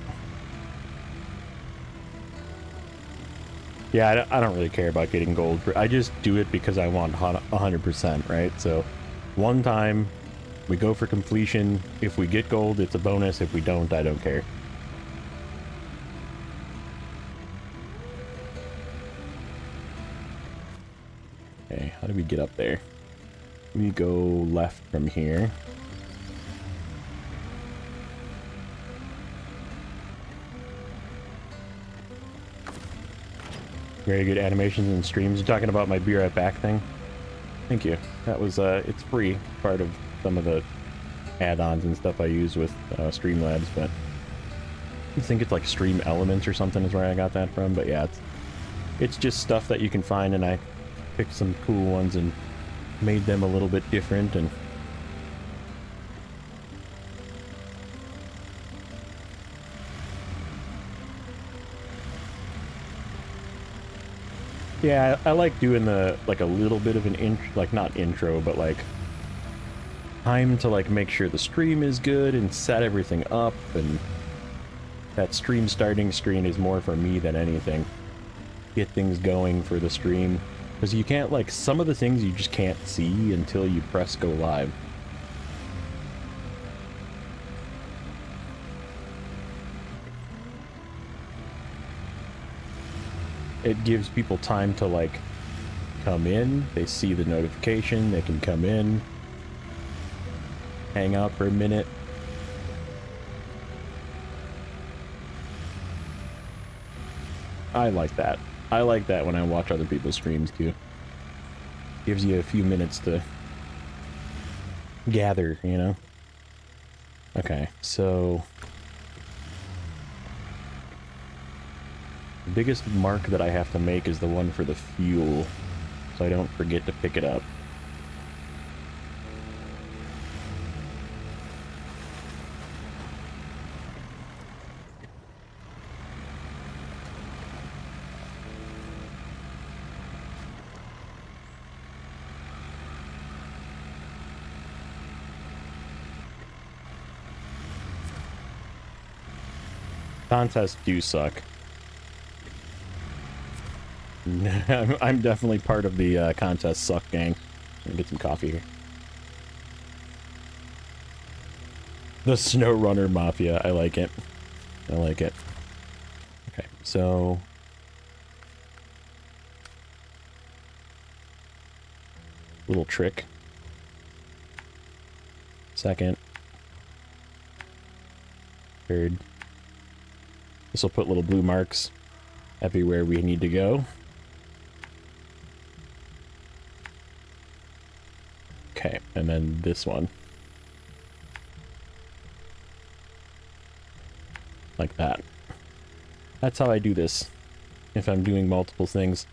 Yeah, I don't really care about getting gold. I just do it because I want 100%, right? So, one time, we go for completion. If we get gold, it's a bonus. If we don't, I don't care. Okay, how do we get up there? We go left from here. Very good animations and streams. You're talking about my Be Right Back thing? Thank you. That was, it's free. Part of some of the add-ons and stuff I use with Streamlabs, but I think it's like Stream Elements or something is where I got that from. But yeah, it's just stuff that you can find, and I picked some cool ones and made them a little bit different. And yeah, I like doing the, like, a little bit of an like, not intro, but like time to like make sure the stream is good and set everything up, and that stream starting screen is more for me than anything. Get things going for the stream, because you can't, like, some of the things you just can't see until you press go live. It gives people time to, like, come in, they see the notification, they can come in, hang out for a minute. I like that. I like that when I watch other people's streams too. Gives you a few minutes to gather, you know? Okay, so the biggest mark that I have to make is the one for the fuel, so I don't forget to pick it up. Contests do suck. I'm definitely part of the contest suck gang. Let me get some coffee here. The Snowrunner Mafia. I like it. I like it. Okay, so little trick. Second. Third. This will put little blue marks everywhere we need to go. Okay, and then this one. like that. That's how I do this, if I'm doing multiple things.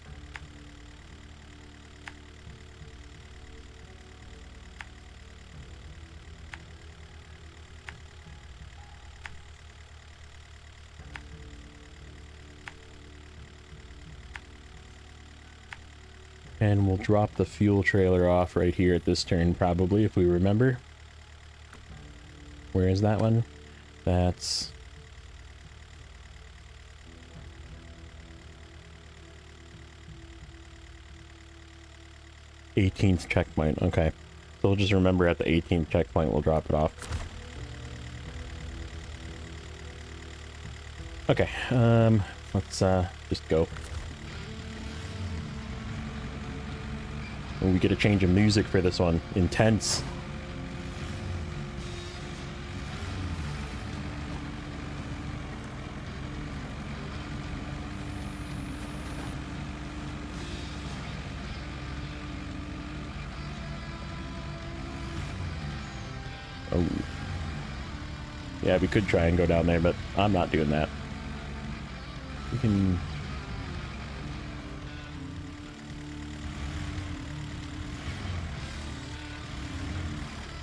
And we'll drop the fuel trailer off right here at this turn, probably, if we remember. Where is that one? That's... 18th checkpoint, okay. So we'll just remember at the 18th checkpoint we'll drop it off. Okay, let's just go. And we get a change of music for this one. Intense. Oh. Yeah, we could try and go down there, but I'm not doing that. We can...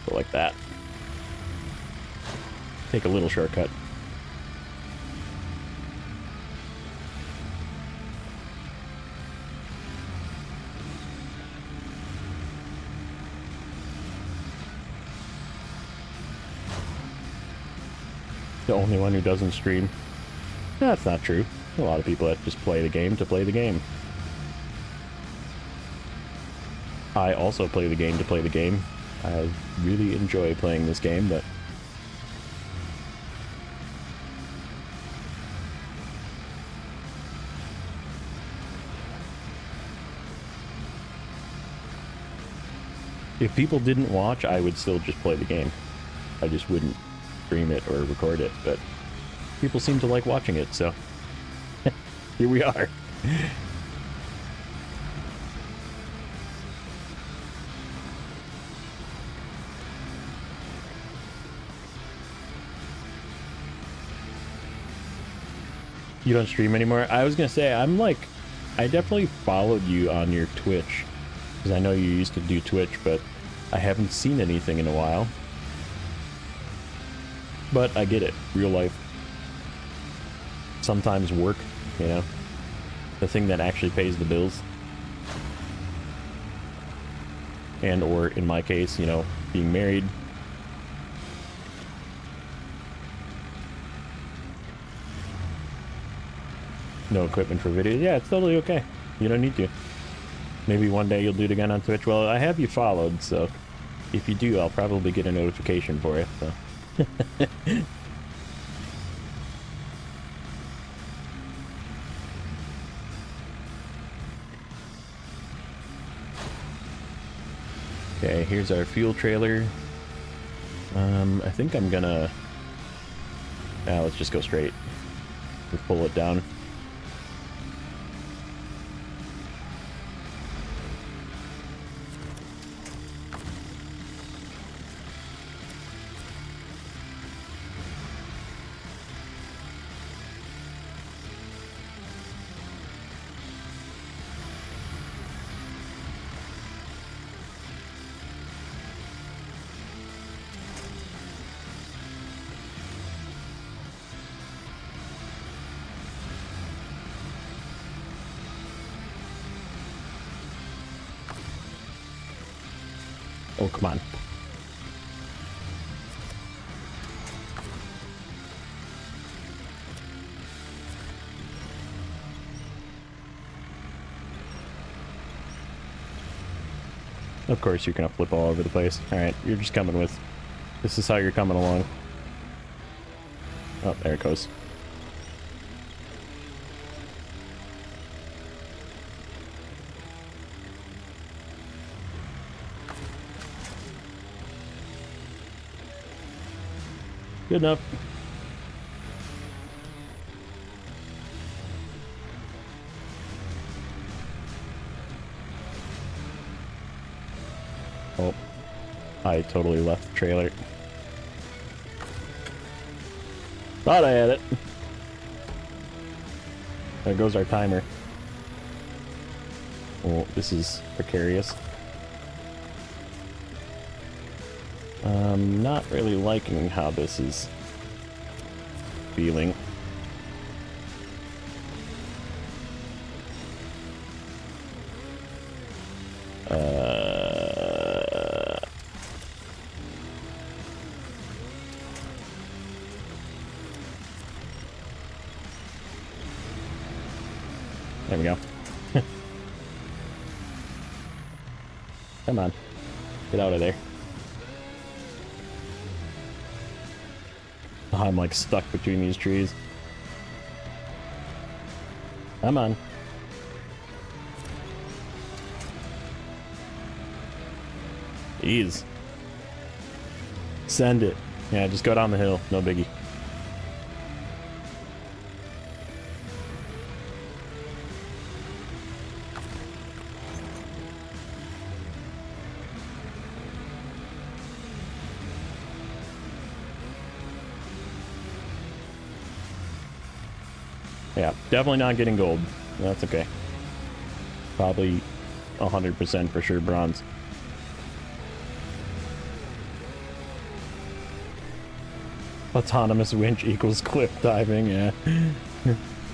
go like that. Take a little shortcut. The only one who doesn't stream. That's not true. A lot of people that just play the game to play the game. I also play the game to play the game. I really enjoy playing this game, but... if people didn't watch, I would still just play the game. I just wouldn't stream it or record it, but people seem to like watching it, so here we are. You don't stream anymore? I was gonna say, I definitely followed you on your Twitch, because I know you used to do Twitch, but I haven't seen anything in a while. But I get it. Real life. Sometimes work, you know? The thing that actually pays the bills. And or, in my case, you know, being married. No equipment for videos. Yeah, it's totally okay. You don't need to. Maybe one day you'll do it again on Twitch. Well, I have you followed, so if you do, I'll probably get a notification for it, so... Okay, here's our fuel trailer. I think I'm gonna... let's just go straight. We'll pull it down. Oh, come on. Of course you're gonna flip all over the place. Alright, you're just coming with... this is how you're coming along. Oh, there it goes. Good enough. Oh, I totally left the trailer. Thought I had it. There goes our timer. Oh, this is precarious. I'm not really liking how this is feeling. There we go. Come on. Get out of there. Oh, I'm like stuck between these trees. Come on. Jeez. Send it. Yeah, just go down the hill. No biggie. Yeah, definitely not getting gold. That's okay. Probably 100% for sure bronze. Autonomous winch equals cliff diving, yeah.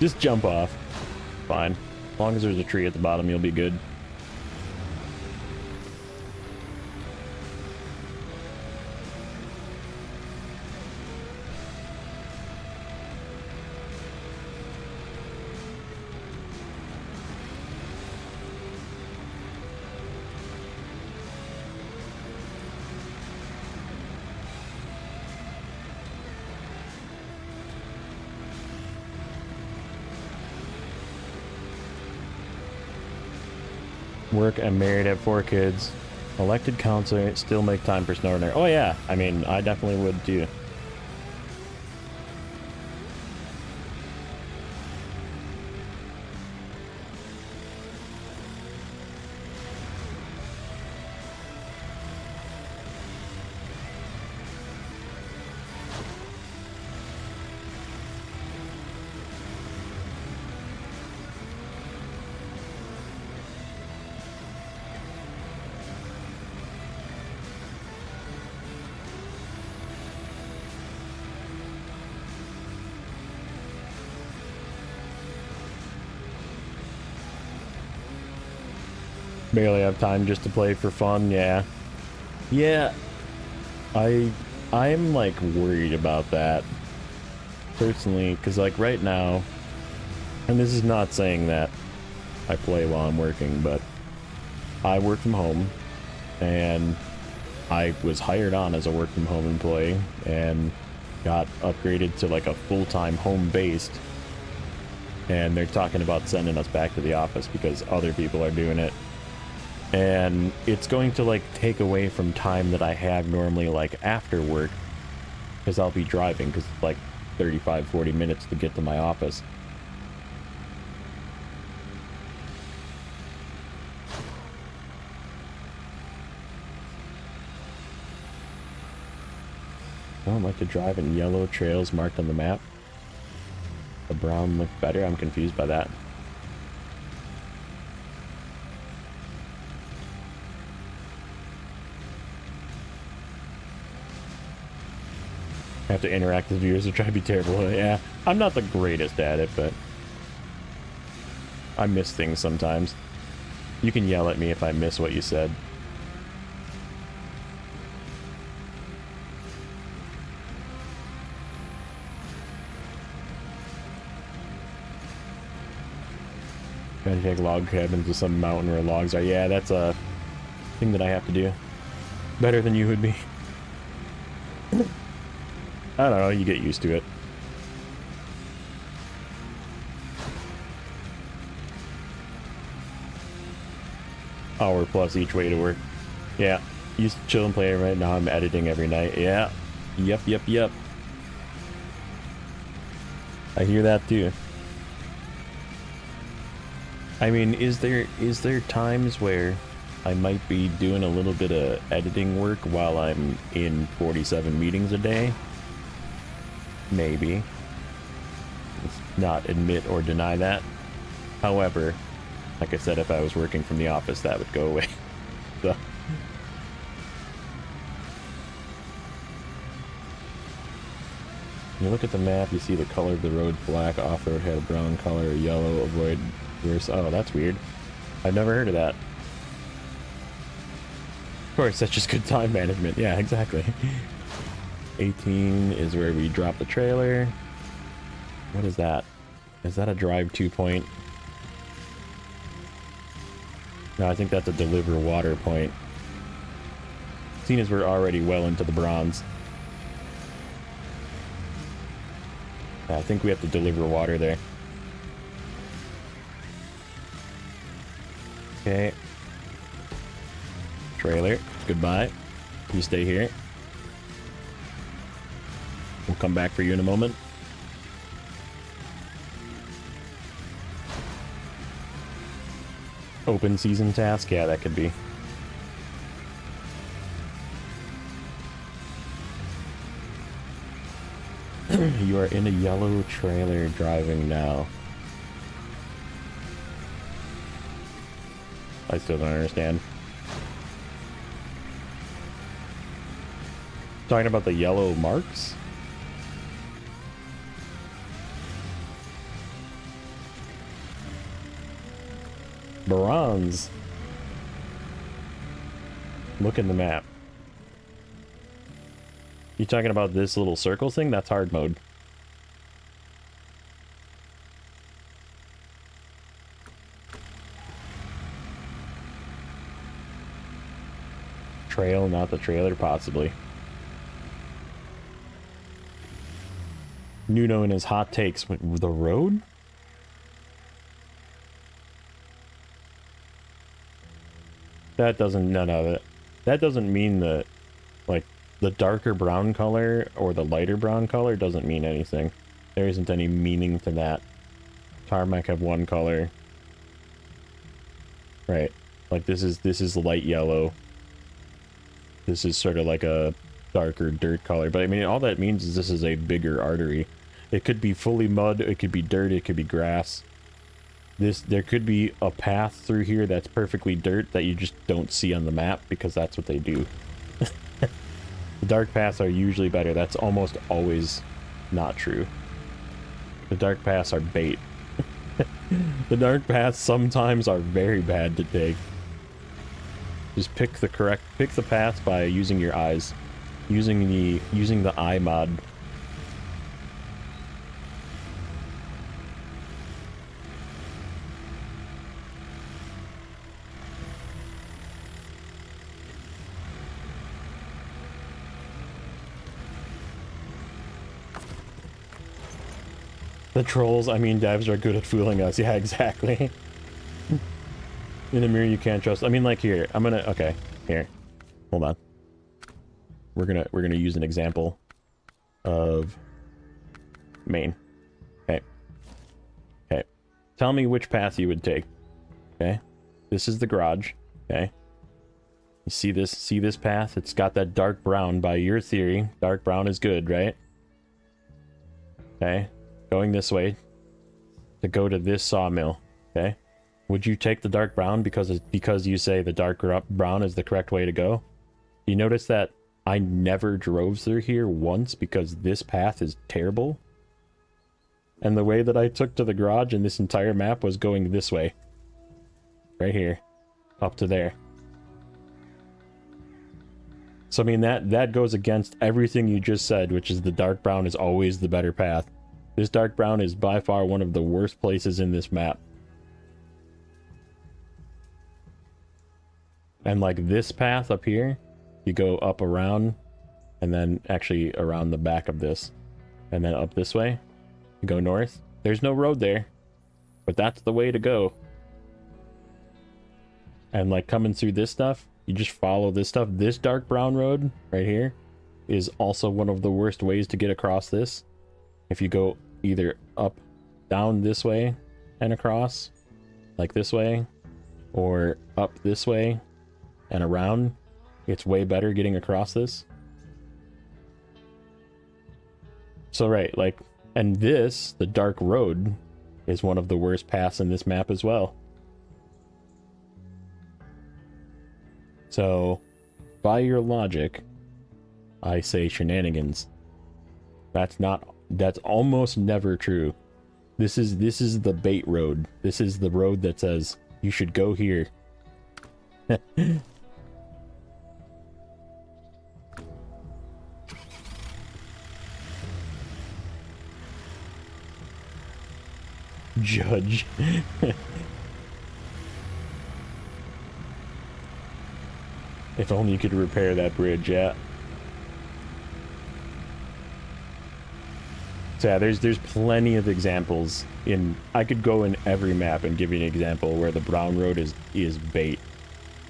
Just jump off. Fine. As long as there's a tree at the bottom, you'll be good. Work, I'm married, have 4 kids. Elected counselor, still make time for Snowrunner. Oh yeah, I mean, I definitely would too. Barely have time just to play for fun, yeah. Yeah, I'm like worried about that personally, because like right now, and this is not saying that I play while I'm working, but I work from home and I was hired on as a work from home employee and got upgraded to like a full-time home-based, and they're talking about sending us back to the office because other people are doing it. And it's going to like take away from time that I have normally like after work, because I'll be driving, because it's like 35-40 minutes to get to my office. I don't like to drive in yellow trails marked on the map. The brown look better. I'm confused by that. I have to interact with viewers to try to be terrible. Yeah, I'm not the greatest at it, but I miss things sometimes. You can yell at me if I miss what you said. Gotta take log cabins to some mountain where logs are. Yeah, that's a thing that I have to do. Better than you would be. I don't know, you get used to it. Hour plus each way to work. Yeah, used to chill and play right now. I'm editing every night. Yeah. Yep. I hear that too. I mean, is there times where I might be doing a little bit of editing work while I'm in 47 meetings a day? Maybe. Let's not admit or deny that. However, like I said, if I was working from the office, that would go away. So. You look at the map, you see the color of the road black, off-road had a brown color, yellow, avoid worse. Oh, that's weird. I've never heard of that. Of course, that's just good time management. Yeah, exactly. 18 is where we drop the trailer. What is that? Is that a drive 2 point? No, I think that's a deliver water point. Seeing as we're already well into the bronze. Yeah, I think we have to deliver water there. Okay. Trailer, goodbye. You stay here. We'll come back for you in a moment. Open season task? Yeah, that could be. You are in a yellow trailer driving now. I still don't understand. Talking about the yellow marks? Bronze. Look in the map. You talking about this little circle thing? That's hard mode. Trail, not the trailer, possibly. Nuno and his hot takes. The road? That doesn't, no, that doesn't mean that, like, the darker brown color or the lighter brown color doesn't mean anything. There isn't any meaning to that. Tarmac have one color. Right. Like, this is light yellow. This is sort of like a darker dirt color. But, I mean, all that means is this is a bigger artery. It could be fully mud, it could be dirt, it could be grass. There could be a path through here that's perfectly dirt that you just don't see on the map because that's what they do. The dark paths are usually better. That's almost always not true. The dark paths are bait. The dark paths sometimes are very bad to take. Just pick the path by using your eyes. Using the eye mod. The trolls, I mean, devs are good at fooling us. Yeah, exactly. In a mirror you can't trust. I mean, like, here. Okay, here. Hold on. We're gonna use an example of main. Okay. Okay. Tell me which path you would take. Okay. This is the garage. Okay. You see this path? It's got that dark brown. By your theory, dark brown is good, right? Okay. Going this way to go to this sawmill. Okay. Would you take the dark brown because you say the dark brown is the correct way to go? You notice that I never drove through here once because this path is terrible? And the way that I took to the garage in this entire map was going this way. Right here. Up to there. So, I mean, that goes against everything you just said, which is the dark brown is always the better path. This dark brown is by far one of the worst places in this map. And like this path up here, you go up around, and then actually around the back of this, and then up this way, you go north. There's no road there, but that's the way to go. And like coming through this stuff, you just follow this stuff. This dark brown road right here is also one of the worst ways to get across this. If you go either up, down this way and across, like this way, or up this way and around, it's way better getting across this. So right, like, and this, the dark road, is one of the worst paths in this map as well. So, by your logic, I say shenanigans. That's almost never true. This is the bait road. This is the road that says you should go here. Judge. If only you could repair that bridge, yeah. So yeah, there's plenty of examples in... I could go in every map and give you an example where the brown road is bait.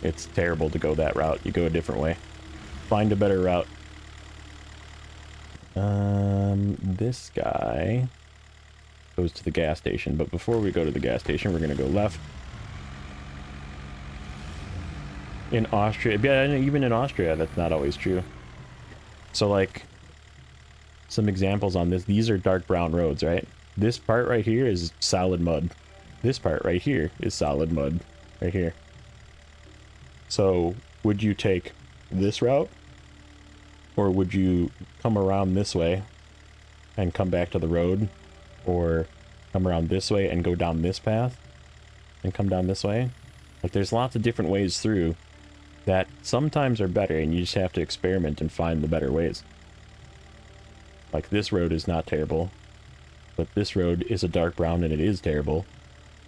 It's terrible to go that route. You go a different way. Find a better route. This guy goes to the gas station, but before we go to the gas station, we're gonna go left. In Austria, yeah, even in Austria, that's not always true. So, like, some examples on this. These are dark brown roads, right? This part right here is solid mud. This part right here is solid mud. Right here. So, would you take this route? Or would you come around this way and come back to the road? Or come around this way and go down this path and come down this way? Like, there's lots of different ways through that sometimes are better, and you just have to experiment and find the better ways. Like, this road is not terrible, but this road is a dark brown and it is terrible.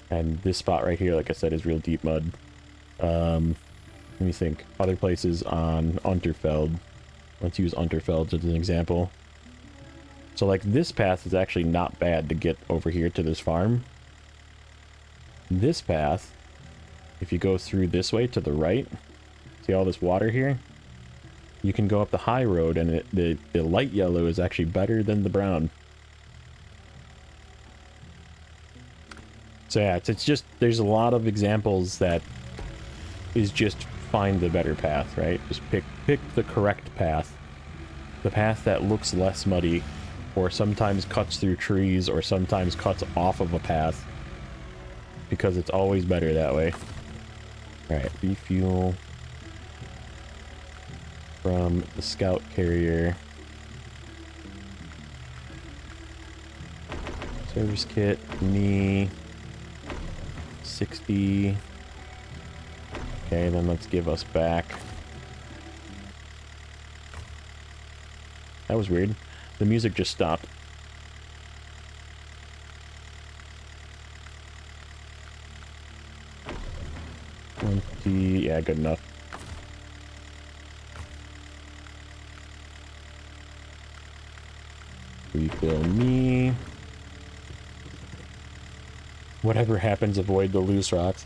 And this spot right here, like I said, is real deep mud. Let me think. Other places on Unterfeld. Let's use Unterfeld as an example. So, like, this path is actually not bad to get over here to this farm. This path, if you go through this way to the right, see all this water here? You can go up the high road, and the light yellow is actually better than the brown. So yeah, it's just, there's a lot of examples that is just find the better path, right? Just pick the correct path. The path that looks less muddy, or sometimes cuts through trees, or sometimes cuts off of a path. Because it's always better that way. Alright, refuel from the scout carrier. Service kit, me, 60. Okay, then let's give us back. That was weird. The music just stopped. Yeah, good enough. Refill me. Whatever happens, avoid the loose rocks.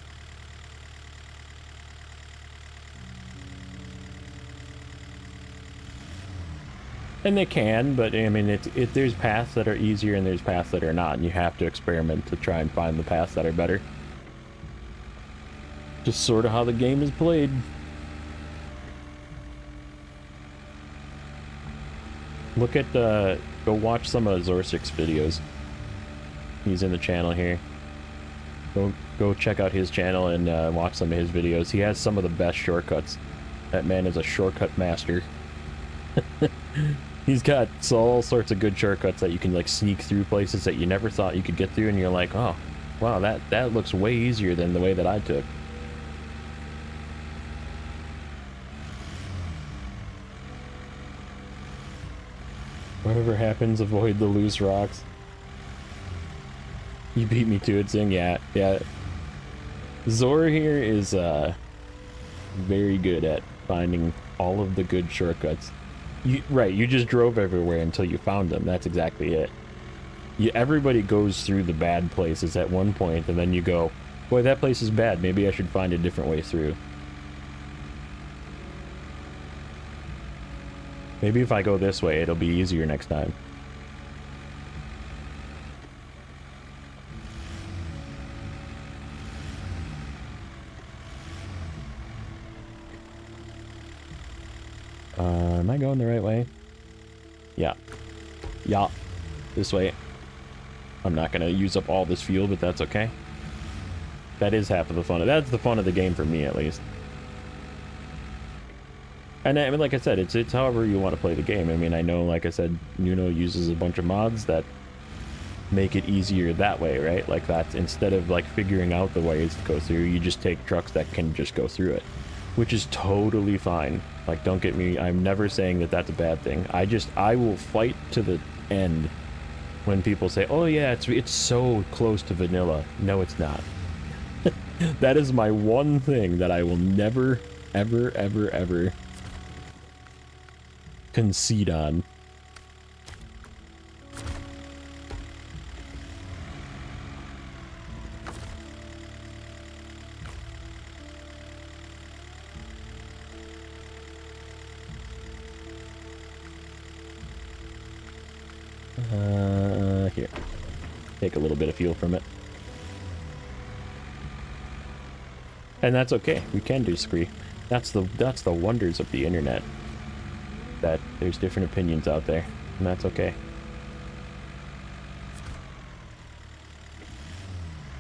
And they can, but I mean, there's paths that are easier and there's paths that are not, and you have to experiment to try and find the paths that are better. Just sort of how the game is played. Look at go watch some of Zorsik's videos. He's in the channel here. Go check out his channel and watch some of his videos. He has some of the best shortcuts. That man is a shortcut master. He's got all sorts of good shortcuts that you can like sneak through places that you never thought you could get through, and you're like, oh, wow, that looks way easier than the way that I took. Whatever happens, avoid the loose rocks. You beat me to it, Zing. Yeah. Zor here is very good at finding all of the good shortcuts. You just drove everywhere until you found them. That's exactly it. Everybody goes through the bad places at one point, and then you go, boy, that place is bad. Maybe I should find a different way through. Maybe if I go this way, it'll be easier next time. Am I going the right way? Yeah. Yeah. This way. I'm not gonna use up all this fuel, but that's okay. That is half of the fun. That's the fun of the game for me, at least. And I mean, like I said, it's however you want to play the game. I mean, I know, like I said, Nuno uses a bunch of mods that make it easier that way, right? Like that, instead of like figuring out the ways to go through, you just take trucks that can just go through it, which is totally fine. Like, don't get me, I'm never saying that that's a bad thing. I will fight to the end when people say, oh yeah, it's so close to vanilla. No, it's not. That is my one thing that I will never, ever, ever, ever concede on. Here. Take a little bit of fuel from it. And that's okay. We can disagree. That's the wonders of the internet. That there's different opinions out there, and that's okay.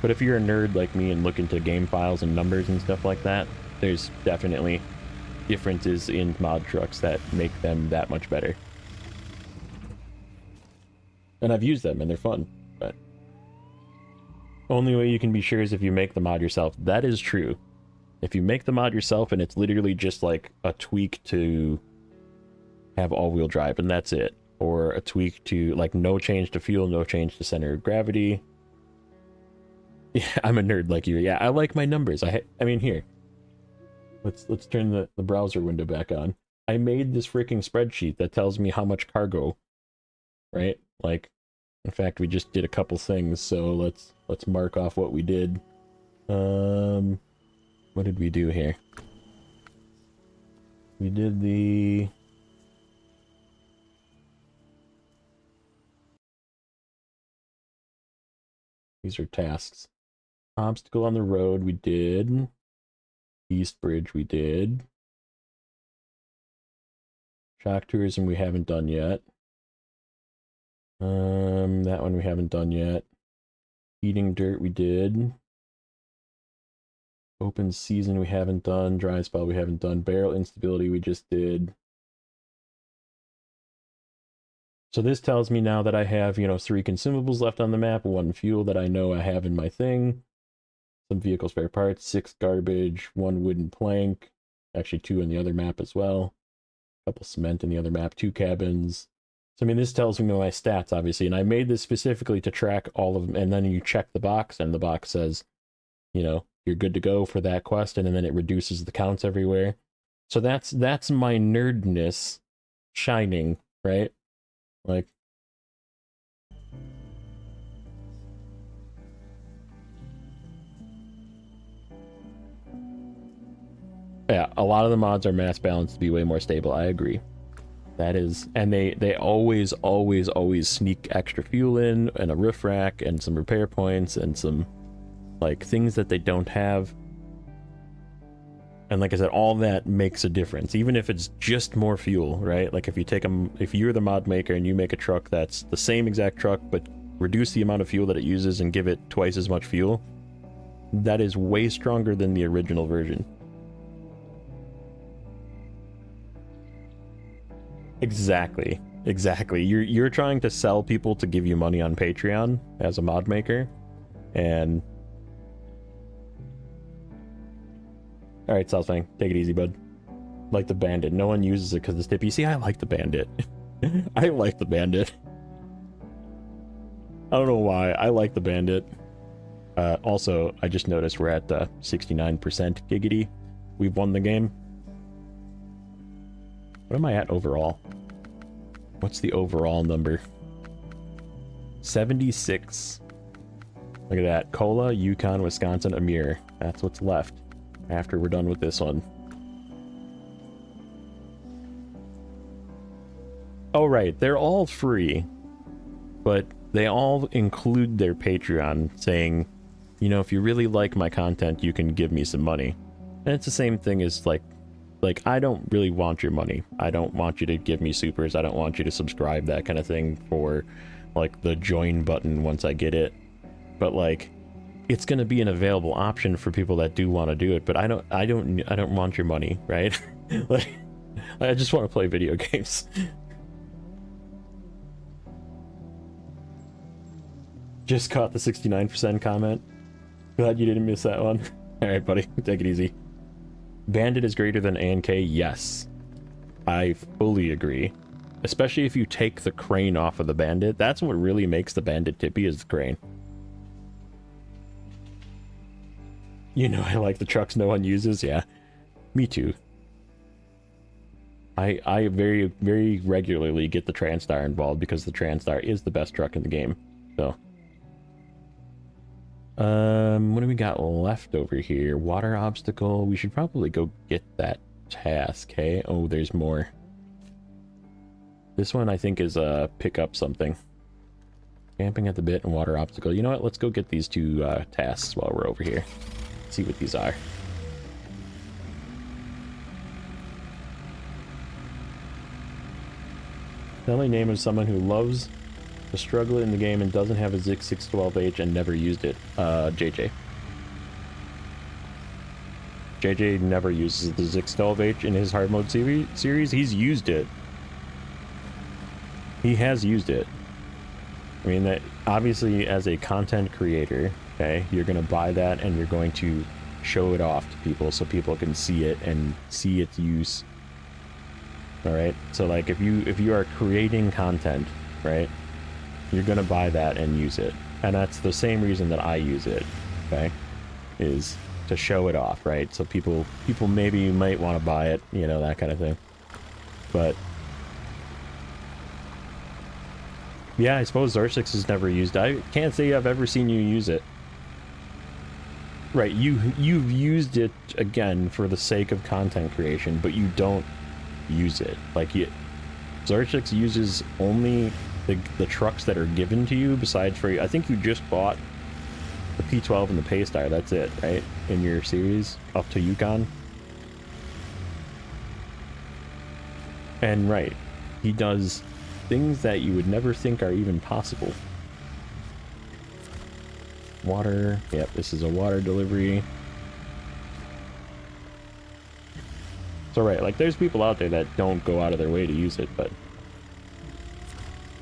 But if you're a nerd like me and look into game files and numbers and stuff like that, there's definitely differences in mod trucks that make them that much better. And I've used them and they're fun, but only way you can be sure is if you make the mod yourself. That is true. If you make the mod yourself and it's literally just like a tweak to have all-wheel drive and that's it, or a tweak to like no change to fuel, no change to center of gravity. Yeah, I'm a nerd like you. Yeah, I like my numbers. I mean, here, let's turn the browser window back on. I made this freaking spreadsheet that tells me how much cargo, right? Like, in fact, we just did a couple things, so let's mark off what we did. What did we do here? We did the... These are tasks. Obstacle on the road, we did. East Bridge, we did. Shock tourism, we haven't done yet. That one we haven't done yet. Eating dirt, we did. Open season, we haven't done. Dry spell, we haven't done. Barrel instability, we just did. So this tells me now that I have, 3 consumables left on the map, 1 fuel that I know I have in my thing, some vehicle spare parts, 6 garbage, 1 wooden plank, actually 2 in the other map as well, a couple cement in the other map, 2 cabins. So I mean, this tells me my stats, obviously, and I made this specifically to track all of them, and then you check the box, and the box says, you're good to go for that quest, and then it reduces the counts everywhere. So that's my nerdness shining, right? Like, yeah, a lot of the mods are mass balanced to be way more stable. I agree. That is, and they always sneak extra fuel in, and a roof rack, and some repair points, and some like things that they don't have. And like I said, all that makes a difference, even if it's just more fuel, right? Like if you're the mod maker and you make a truck that's the same exact truck, but reduce the amount of fuel that it uses and give it twice as much fuel, that is way stronger than the original version. Exactly. You're trying to sell people to give you money on Patreon as a mod maker, and all right, Southfang, take it easy, bud. Like the Bandit. No one uses it because it's tippy. See, I like the Bandit. I like the Bandit. I don't know why. I like the Bandit. Also, I just noticed we're at 69% giggity. We've won the game. What am I at overall? What's the overall number? 76. Look at that. Cola, Yukon, Wisconsin, Amir. That's what's left after we're done with this one. Oh, right. They're all free, but they all include their Patreon saying, if you really like my content, you can give me some money. And it's the same thing as like I don't really want your money. I don't want you to give me supers. I don't want you to subscribe, that kind of thing, for like the join button once I get it. But like, it's gonna be an available option for people that do want to do it. But I don't want your money, right? Like, I just want to play video games. Just caught the 69% comment. Glad you didn't miss that one. All right, buddy, take it easy. Bandit is greater than ANK. Yes, I fully agree. Especially if you take the crane off of the Bandit. That's what really makes the Bandit tippy, is the crane. You know, I like the trucks no one uses. Yeah, me too. I very, very regularly get the Transtar involved because the Transtar is the best truck in the game. So, what do we got left over here? Water obstacle. We should probably go get that task. Hey, oh, there's more. This one I think is pick up something. Camping at the bit and water obstacle. You know what? Let's go get these two tasks while we're over here. See what these are. The only name of someone who loves to struggle in the game and doesn't have a Zik 612H and never used it. JJ. JJ never uses the Zik 12H in his hard mode series. He's used it. He has used it. I mean, that obviously as a content creator, okay, you're going to buy that and you're going to show it off to people so people can see it and see its use. All right, so like if you are creating content, right, you're gonna buy that and use it, and that's the same reason that I use it, okay, is to show it off, right? So people maybe might want to buy it, you know, that kind of thing. But yeah, I suppose Zarsix is never used. I can't say I've ever seen you use it. Right, you've used it again for the sake of content creation, but you don't use it. Like, Zarsix uses only the trucks that are given to you. Besides, for I think you just bought the P12 and the Paystar. That's it, right? In your series up to Yukon. And right, he does things that you would never think are even possible. Water. Yep, this is a water delivery. So right, like there's people out there that don't go out of their way to use it, but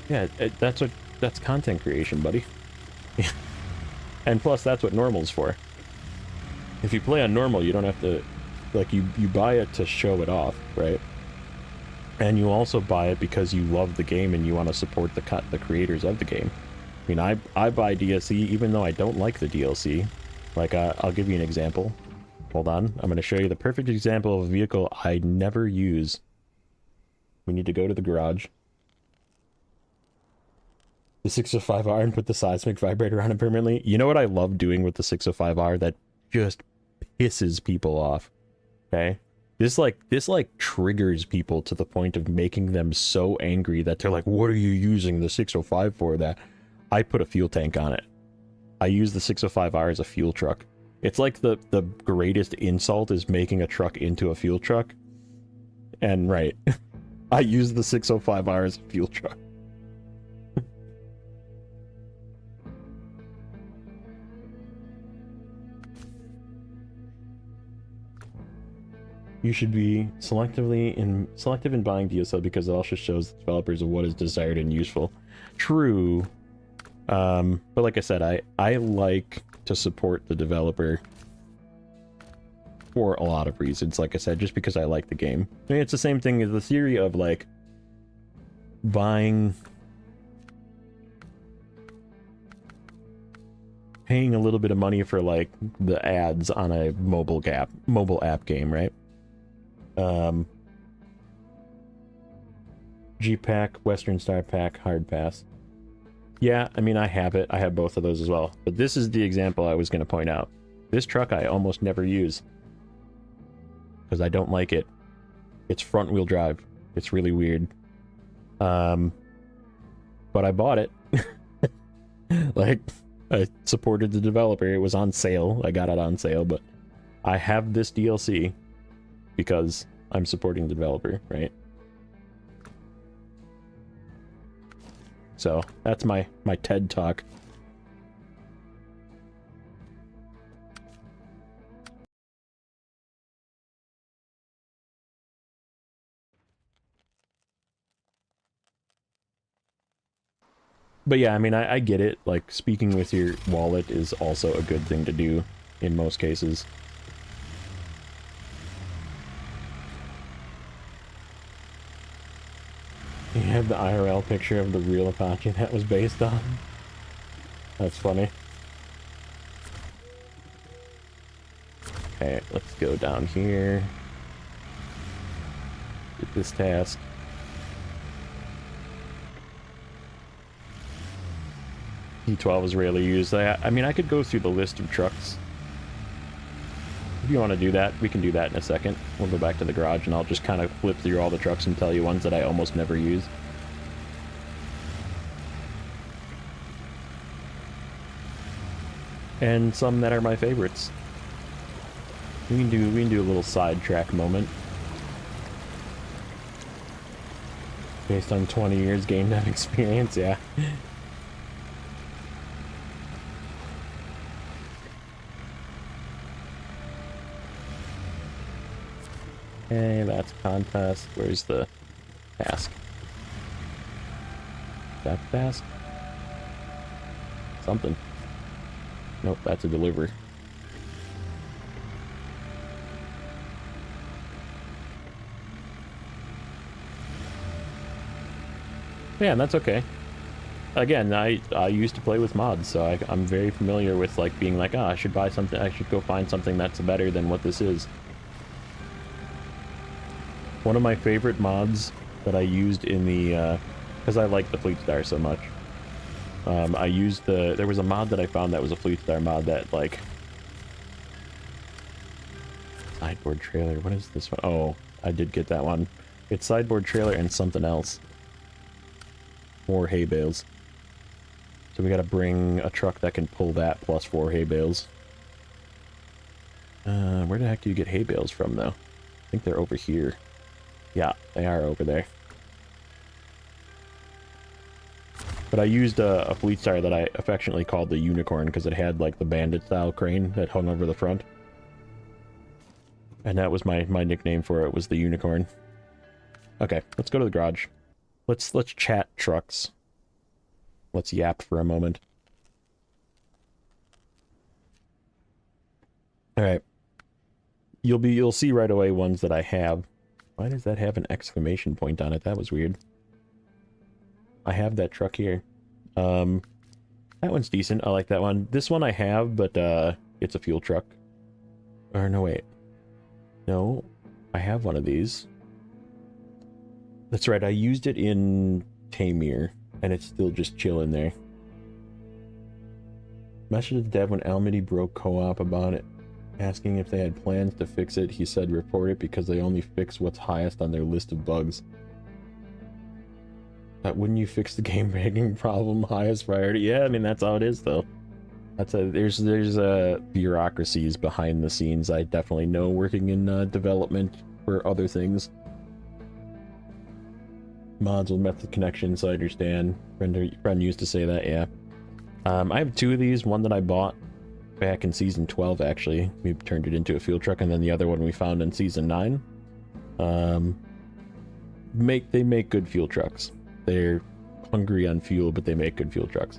yeah, that's content creation, buddy. And plus, that's what normal's for. If you play on normal, you don't have to, like, you buy it to show it off, right? And you also buy it because you love the game and you want to support the creators of the game. I mean, I buy DLC even though I don't like the DLC. Like, I'll give you an example. Hold on, I'm going to show you the perfect example of a vehicle I never use. We need to go to the garage. The 605R and put the seismic vibrator on it permanently. You know what I love doing with the 605R that just pisses people off? Okay? This triggers people to the point of making them so angry that they're like, what are you using the 605 for? That I put a fuel tank on it. I use the 605R as a fuel truck. It's like the greatest insult is making a truck into a fuel truck. And right, I use the 605R as a fuel truck. You should be selective in buying DSL because it also shows the developers of what is desired and useful. True. But like I said, I like to support the developer for a lot of reasons. Like I said, just because I like the game. I mean, it's the same thing as the theory of like paying a little bit of money for like the ads on a mobile app game, right? G-Pack, Western Star Pack, Hard Pass. Yeah, I mean, I have it. I have both of those as well. But this is the example I was going to point out. This truck I almost never use. Because I don't like it. It's front-wheel drive. It's really weird. But I bought it. Like, I supported the developer. It was on sale. I got it on sale, but I have this DLC because I'm supporting the developer, right? So that's my TED talk. But yeah, I mean, I get it. Like, speaking with your wallet is also a good thing to do in most cases. You have the IRL picture of the real Apache that was based on. That's funny. Okay, let's go down here. Get this task. E12 is rarely used. I mean, I could go through the list of trucks. If you want to do that, we can do that in a second. We'll go back to the garage and I'll just kind of flip through all the trucks and tell you ones that I almost never use. And some that are my favorites. We can do a little sidetrack moment. Based on 20 years game dev experience, yeah. Okay, that's contest. Where's the task? Is that the task? Something. Nope, that's a deliver. Yeah, and that's okay. Again, I used to play with mods, so I'm very familiar with like being like, I should buy something, I should go find something that's better than what this is. One of my favorite mods that I used in the, because I like the Fleet Star so much. I used there was a mod that I found that was a Fleet Star mod that, like... Sideboard trailer, what is this one? Oh, I did get that one. It's sideboard trailer and something else. More hay bales. So we gotta bring a truck that can pull that plus 4 hay bales. Where the heck do you get hay bales from, though? I think they're over here. Yeah, they are over there. But I used a Fleet Star that I affectionately called the Unicorn because it had like the bandit-style crane that hung over the front. And that was my nickname for it, was the Unicorn. Okay, let's go to the garage. Let's chat trucks. Let's yap for a moment. Alright. You'll see right away ones that I have. Why does that have an exclamation point on it? That was weird. I have that truck here. That one's decent. I like that one. This one I have, but it's a fuel truck. Or no, wait. No, I have one of these. That's right, I used it in Tamir, and it's still just chilling there. Messaged the dev when Almity broke co-op about it, asking if they had plans to fix it. He said report it because they only fix what's highest on their list of bugs. Wouldn't you fix the game breaking problem highest priority? Yeah, I mean, that's how it is, though. There's bureaucracies behind the scenes. I definitely know, working in development for other things. Mods with method connections, I understand. Friend used to say that, yeah. I have 2 of these. One that I bought back in Season 12, actually. We turned it into a fuel truck, and then the other one we found in Season 9. They make good fuel trucks. They're hungry on fuel, but they make good fuel trucks.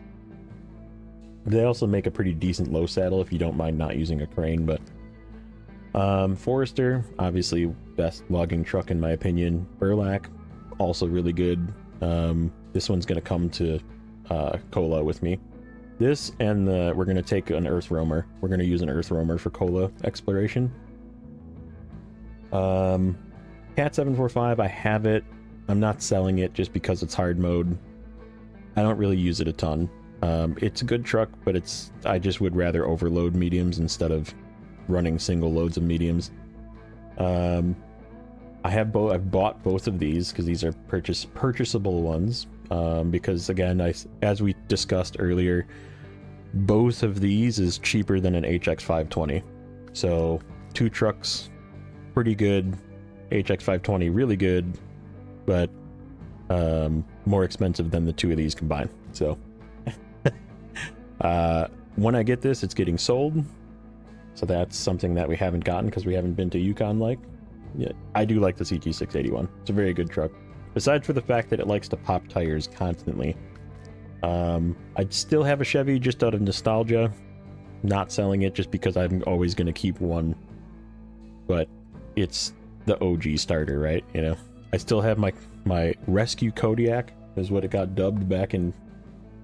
They also make a pretty decent low saddle if you don't mind not using a crane, but... Forester, obviously best logging truck in my opinion. Burlak, also really good. This one's going to come to Cola with me. This, and we're going to take an Earth Roamer. We're going to use an Earth Roamer for Cola exploration. Cat 745, I have it. I'm not selling it just because it's hard mode. I don't really use it a ton. It's a good truck, but I just would rather overload mediums instead of running single loads of mediums. I've bought both of these because these are purchasable ones. Because again, as we discussed earlier, both of these is cheaper than an HX520. So 2 trucks, pretty good. HX520 really good, but more expensive than the two of these combined. So when I get this, it's getting sold. So that's something that we haven't gotten because we haven't been to Yukon like. Yeah, I do like the CT681. It's a very good truck. Besides for the fact that it likes to pop tires constantly. I'd still have a Chevy just out of nostalgia. Not selling it just because I'm always going to keep one. But it's the OG starter, right? You know, I still have my Rescue Kodiak, is what it got dubbed back in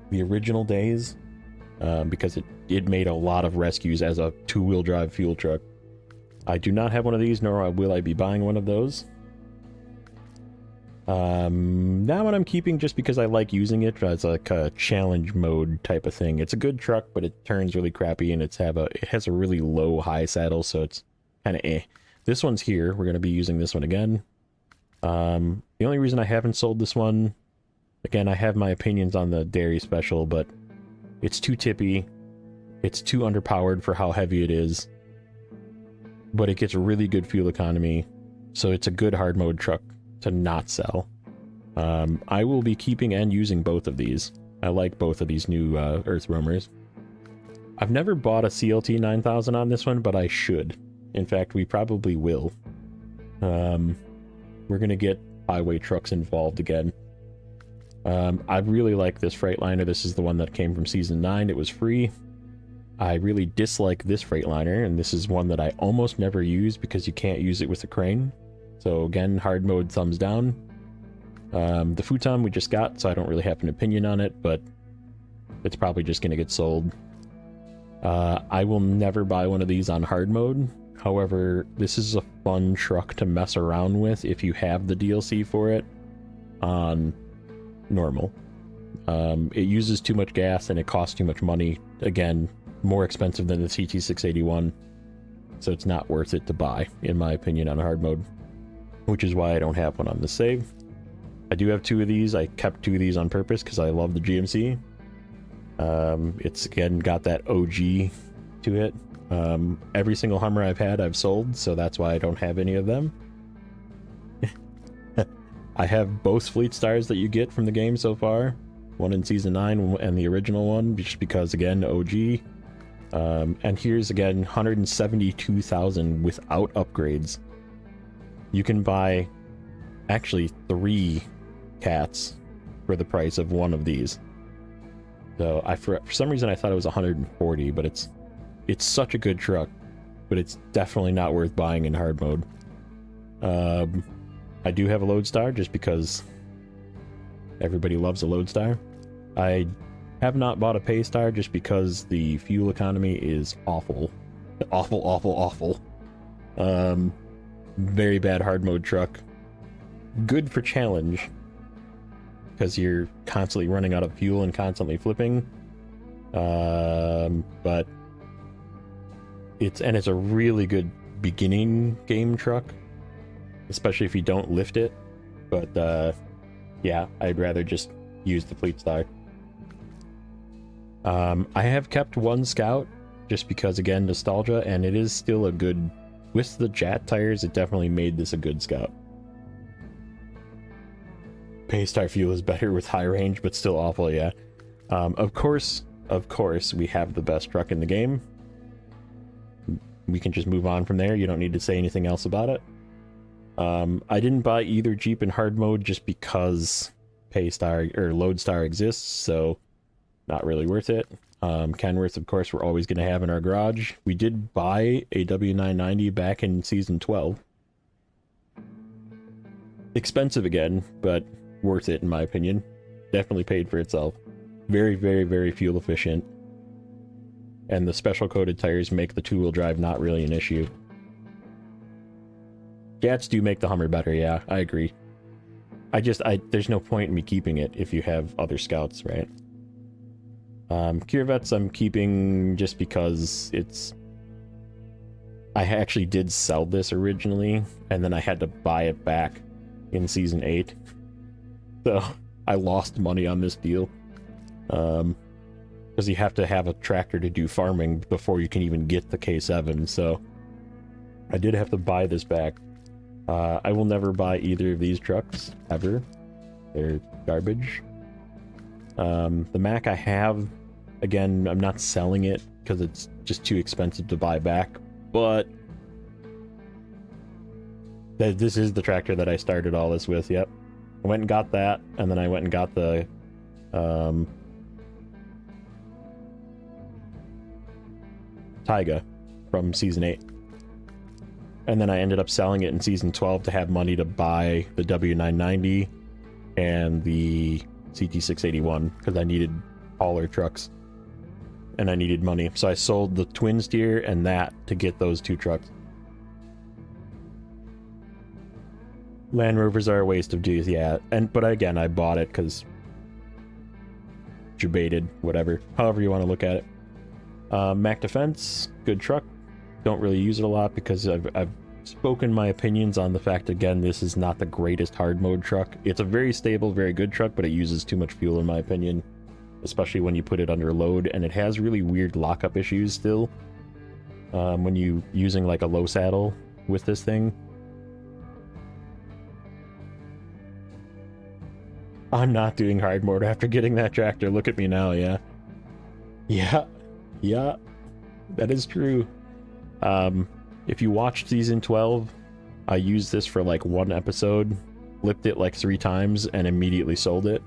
the original days. Because it made a lot of rescues as a two-wheel drive fuel truck. I do not have one of these, nor will I be buying one of those. That one I'm keeping just because I like using it as like a challenge mode type of thing. It's a good truck, but it turns really crappy, and it has a really low high saddle, so it's kind of eh. This one's here. We're going to be using this one again. The only reason I haven't sold this one, again, I have my opinions on the dairy special, but it's too tippy. It's too underpowered for how heavy it is. But it gets really good fuel economy, so it's a good hard mode truck to not sell. I will be keeping and using both of these. I like both of these new Earth Roamers. I've never bought a CLT 9000 on this one, but I should. In fact, we probably will. We're gonna get highway trucks involved again. I really like this Freightliner. This is the one that came from Season 9. It was free. I really dislike this Freightliner, and this is one that I almost never use because you can't use it with the crane. So again, hard mode, thumbs down. The futon we just got, so I don't really have an opinion on it, but it's probably just going to get sold. I will never buy one of these on hard mode. However, this is a fun truck to mess around with if you have the DLC for it on normal. It uses too much gas and it costs too much money. Again, more expensive than the CT681, so it's not worth it to buy, in my opinion, on hard mode, which is why I don't have one on the save. I do have two of these. I kept two of these on purpose because I love the GMC. It's again got that OG to it. Every single Hummer I've had I've sold, so that's why I don't have any of them. I have both Fleet Stars that you get from the game so far, one in Season 9 and the original one, just because, again, OG. And here's, again, 172,000 without upgrades. You can buy, actually, 3 cats for the price of one of these. So, for some reason, I thought it was 140, but it's such a good truck, but it's definitely not worth buying in hard mode. I do have a Lodestar just because everybody loves a Lodestar. I have not bought a Paystar just because the fuel economy is awful. Awful. Very bad hard mode truck. Good for challenge, because you're constantly running out of fuel and constantly flipping. But it's a really good beginning game truck, especially if you don't lift it. But yeah, I'd rather just use the Fleet Star. I have kept one Scout just because, again, nostalgia, and it is still a good, with the Jat tires, it definitely made this a good Scout. Paystar fuel is better with high range, but still awful, yeah. Of course, we have the best truck in the game. We can just move on from there. You don't need to say anything else about it. I didn't buy either Jeep in hard mode just because Paystar or Lodestar exists, so not really worth it. Kenworth, of course, we're always going to have in our garage. We did buy a W990 back in Season 12. Expensive again, but worth it in my opinion. Definitely paid for itself. Very, very, very fuel efficient. And the special coated tires make the two-wheel drive not really an issue. Jats do make the Hummer better, yeah, I agree. There's no point in me keeping it if you have other Scouts, right? Corvettes I'm keeping just because I actually did sell this originally, and then I had to buy it back in Season 8. So I lost money on this deal. Because you have to have a tractor to do farming before you can even get the K7, so I did have to buy this back. I will never buy either of these trucks, ever. They're garbage. The Mac I have, again, I'm not selling it because it's just too expensive to buy back, but this is the tractor that I started all this with. Yep. I went and got that, and then I went and got the Taiga from Season 8. And then I ended up selling it in Season 12 to have money to buy the W990 and the CT681 because I needed hauler trucks. And I needed money. So I sold the twin steer and that to get those two trucks. Land Rovers are a waste of dues, yeah. But again, I bought it because debated, whatever. However you want to look at it. Mac Defense, good truck. Don't really use it a lot because I've spoken my opinions on the fact, again, this is not the greatest hard mode truck. It's a very stable, very good truck, but it uses too much fuel in my opinion. Especially when you put it under load, and it has really weird lockup issues still. When you using like a low saddle with this thing. I'm not doing hard mode after getting that tractor. Look at me now, yeah. Yeah, that is true. If you watched season 12, I used this for like one episode, flipped it like 3 times, and immediately sold it.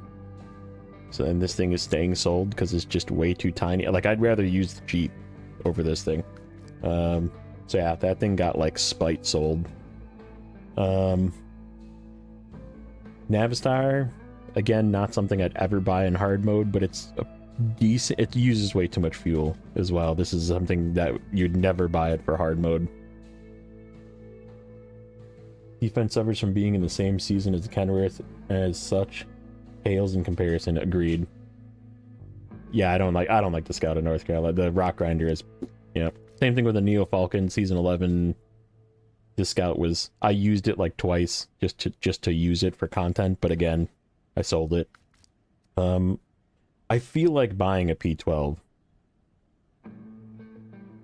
So, and this thing is staying sold because it's just way too tiny. Like, I'd rather use the Jeep over this thing. So yeah, that thing got like spite sold. Navistar, again, not something I'd ever buy in hard mode, but it's a decent. It uses way too much fuel as well. This is something that you'd never buy it for hard mode. Defense suffers from being in the same season as the Kenworth, as such pales in comparison. Agreed. Yeah, I don't like the Scout of North Carolina. The Rock Grinder is, yeah. Same thing with the Neo Falcon season 11. The Scout was, I used it like twice just to use it for content, but again, I sold it. I feel like buying a P12.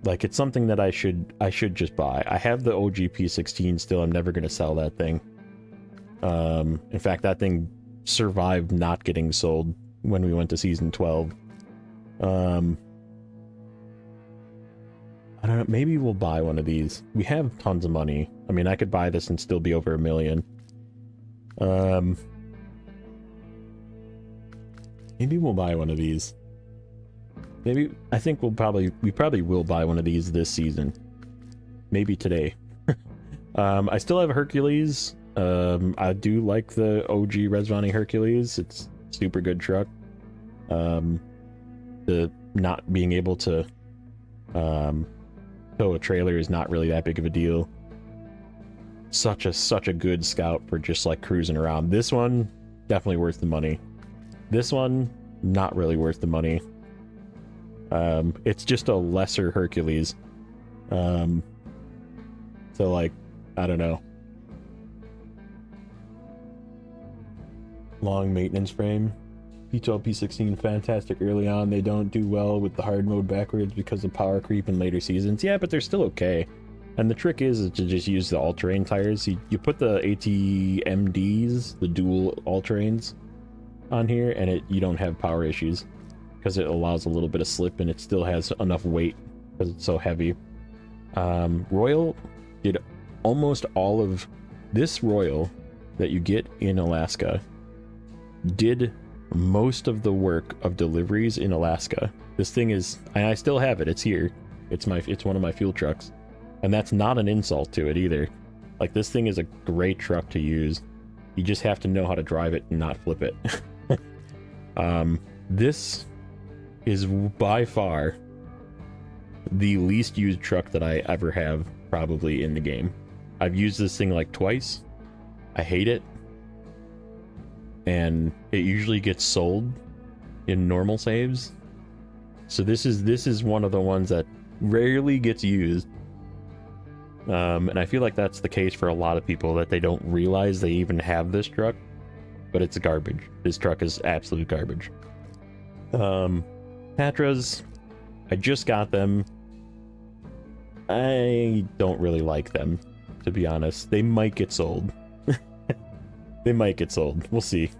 Like, it's something that I should just buy. I have the OG P16 still. I'm never gonna sell that thing. In fact, that thing survived not getting sold when we went to season 12. I don't know, maybe we'll buy one of these. We have tons of money. I mean, I could buy this and still be over $1 million. Maybe we'll buy one of these. Maybe, I think we probably will buy one of these this season. Maybe today. I still have Hercules. I do like the OG Resvani Hercules. It's a super good truck. The not being able to tow a trailer is not really that big of a deal. Such a good Scout for just like cruising around. This one, definitely worth the money. This one, not really worth the money. It's just a lesser Hercules. So like, I don't know. Long maintenance frame. P12, P16, fantastic early on. They don't do well with the hard mode backwards because of power creep in later seasons. Yeah, but they're still okay. And the trick is to just use the all-terrain tires. You put the ATMDs, the dual all-terrains, on here, and you don't have power issues because it allows a little bit of slip and it still has enough weight because it's so heavy. Royal did almost all of this Royal that you get in Alaska, did most of the work of deliveries in Alaska. This thing is, and I still have it, it's here. It's one of my fuel trucks. And that's not an insult to it either. Like, this thing is a great truck to use. You just have to know how to drive it and not flip it. This is by far the least used truck that I ever have probably in the game. I've used this thing like twice. I hate it. And it usually gets sold in normal saves. So this is one of the ones that rarely gets used. And I feel like that's the case for a lot of people, that they don't realize they even have this truck, but it's garbage. This truck is absolute garbage. Patras, I just got them. I don't really like them, to be honest. They might get sold. They might get sold. We'll see.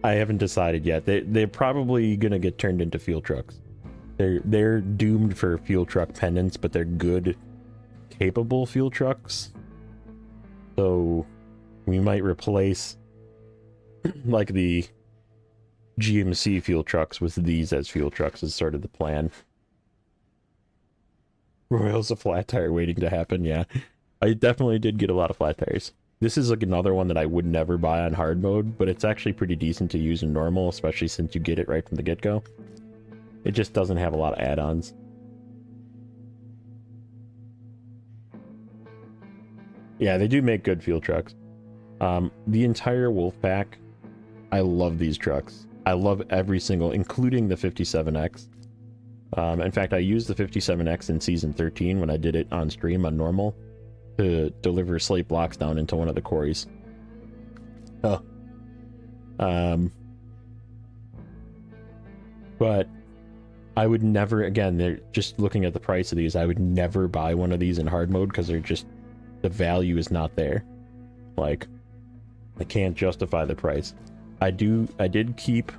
I haven't decided yet. They're probably gonna get turned into fuel trucks. They're doomed for fuel truck pendants, but they're good, capable fuel trucks. So we might replace like the GMC fuel trucks with these as fuel trucks is sort of the plan. Royals a flat tire waiting to happen. Yeah, I definitely did get a lot of flat tires. This is like another one that I would never buy on hard mode, but it's actually pretty decent to use in normal, especially since you get it right from the get-go. It just doesn't have a lot of add-ons. Yeah, they do make good fuel trucks. The entire wolf pack, I love these trucks. I love every single, including the 57X. In fact, I used the 57X in Season 13 when I did it on stream on normal to deliver slate blocks down into one of the quarries. Oh. But I would never, again, they're just looking at the price of these, I would never buy one of these in hard mode because they're just, the value is not there. Like, I can't justify the price. I did keep,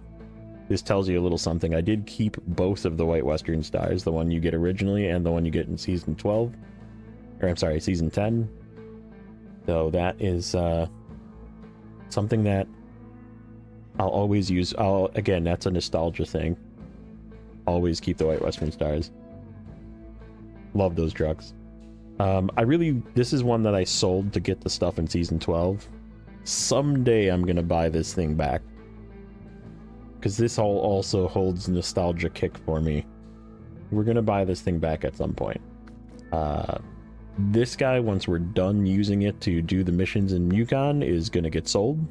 this tells you a little something, I did keep both of the White Western Stars, the one you get originally and the one you get in Season 12. Or I'm sorry, Season 10. So that is something that I'll always use. Again, that's a nostalgia thing. Always keep the White Western Stars. Love those trucks. This is one that I sold to get the stuff in Season 12. Someday I'm gonna buy this thing back, because this also holds nostalgia kick for me. We're gonna buy this thing back at some point. This guy, once we're done using it to do the missions in Yukon, is gonna get sold,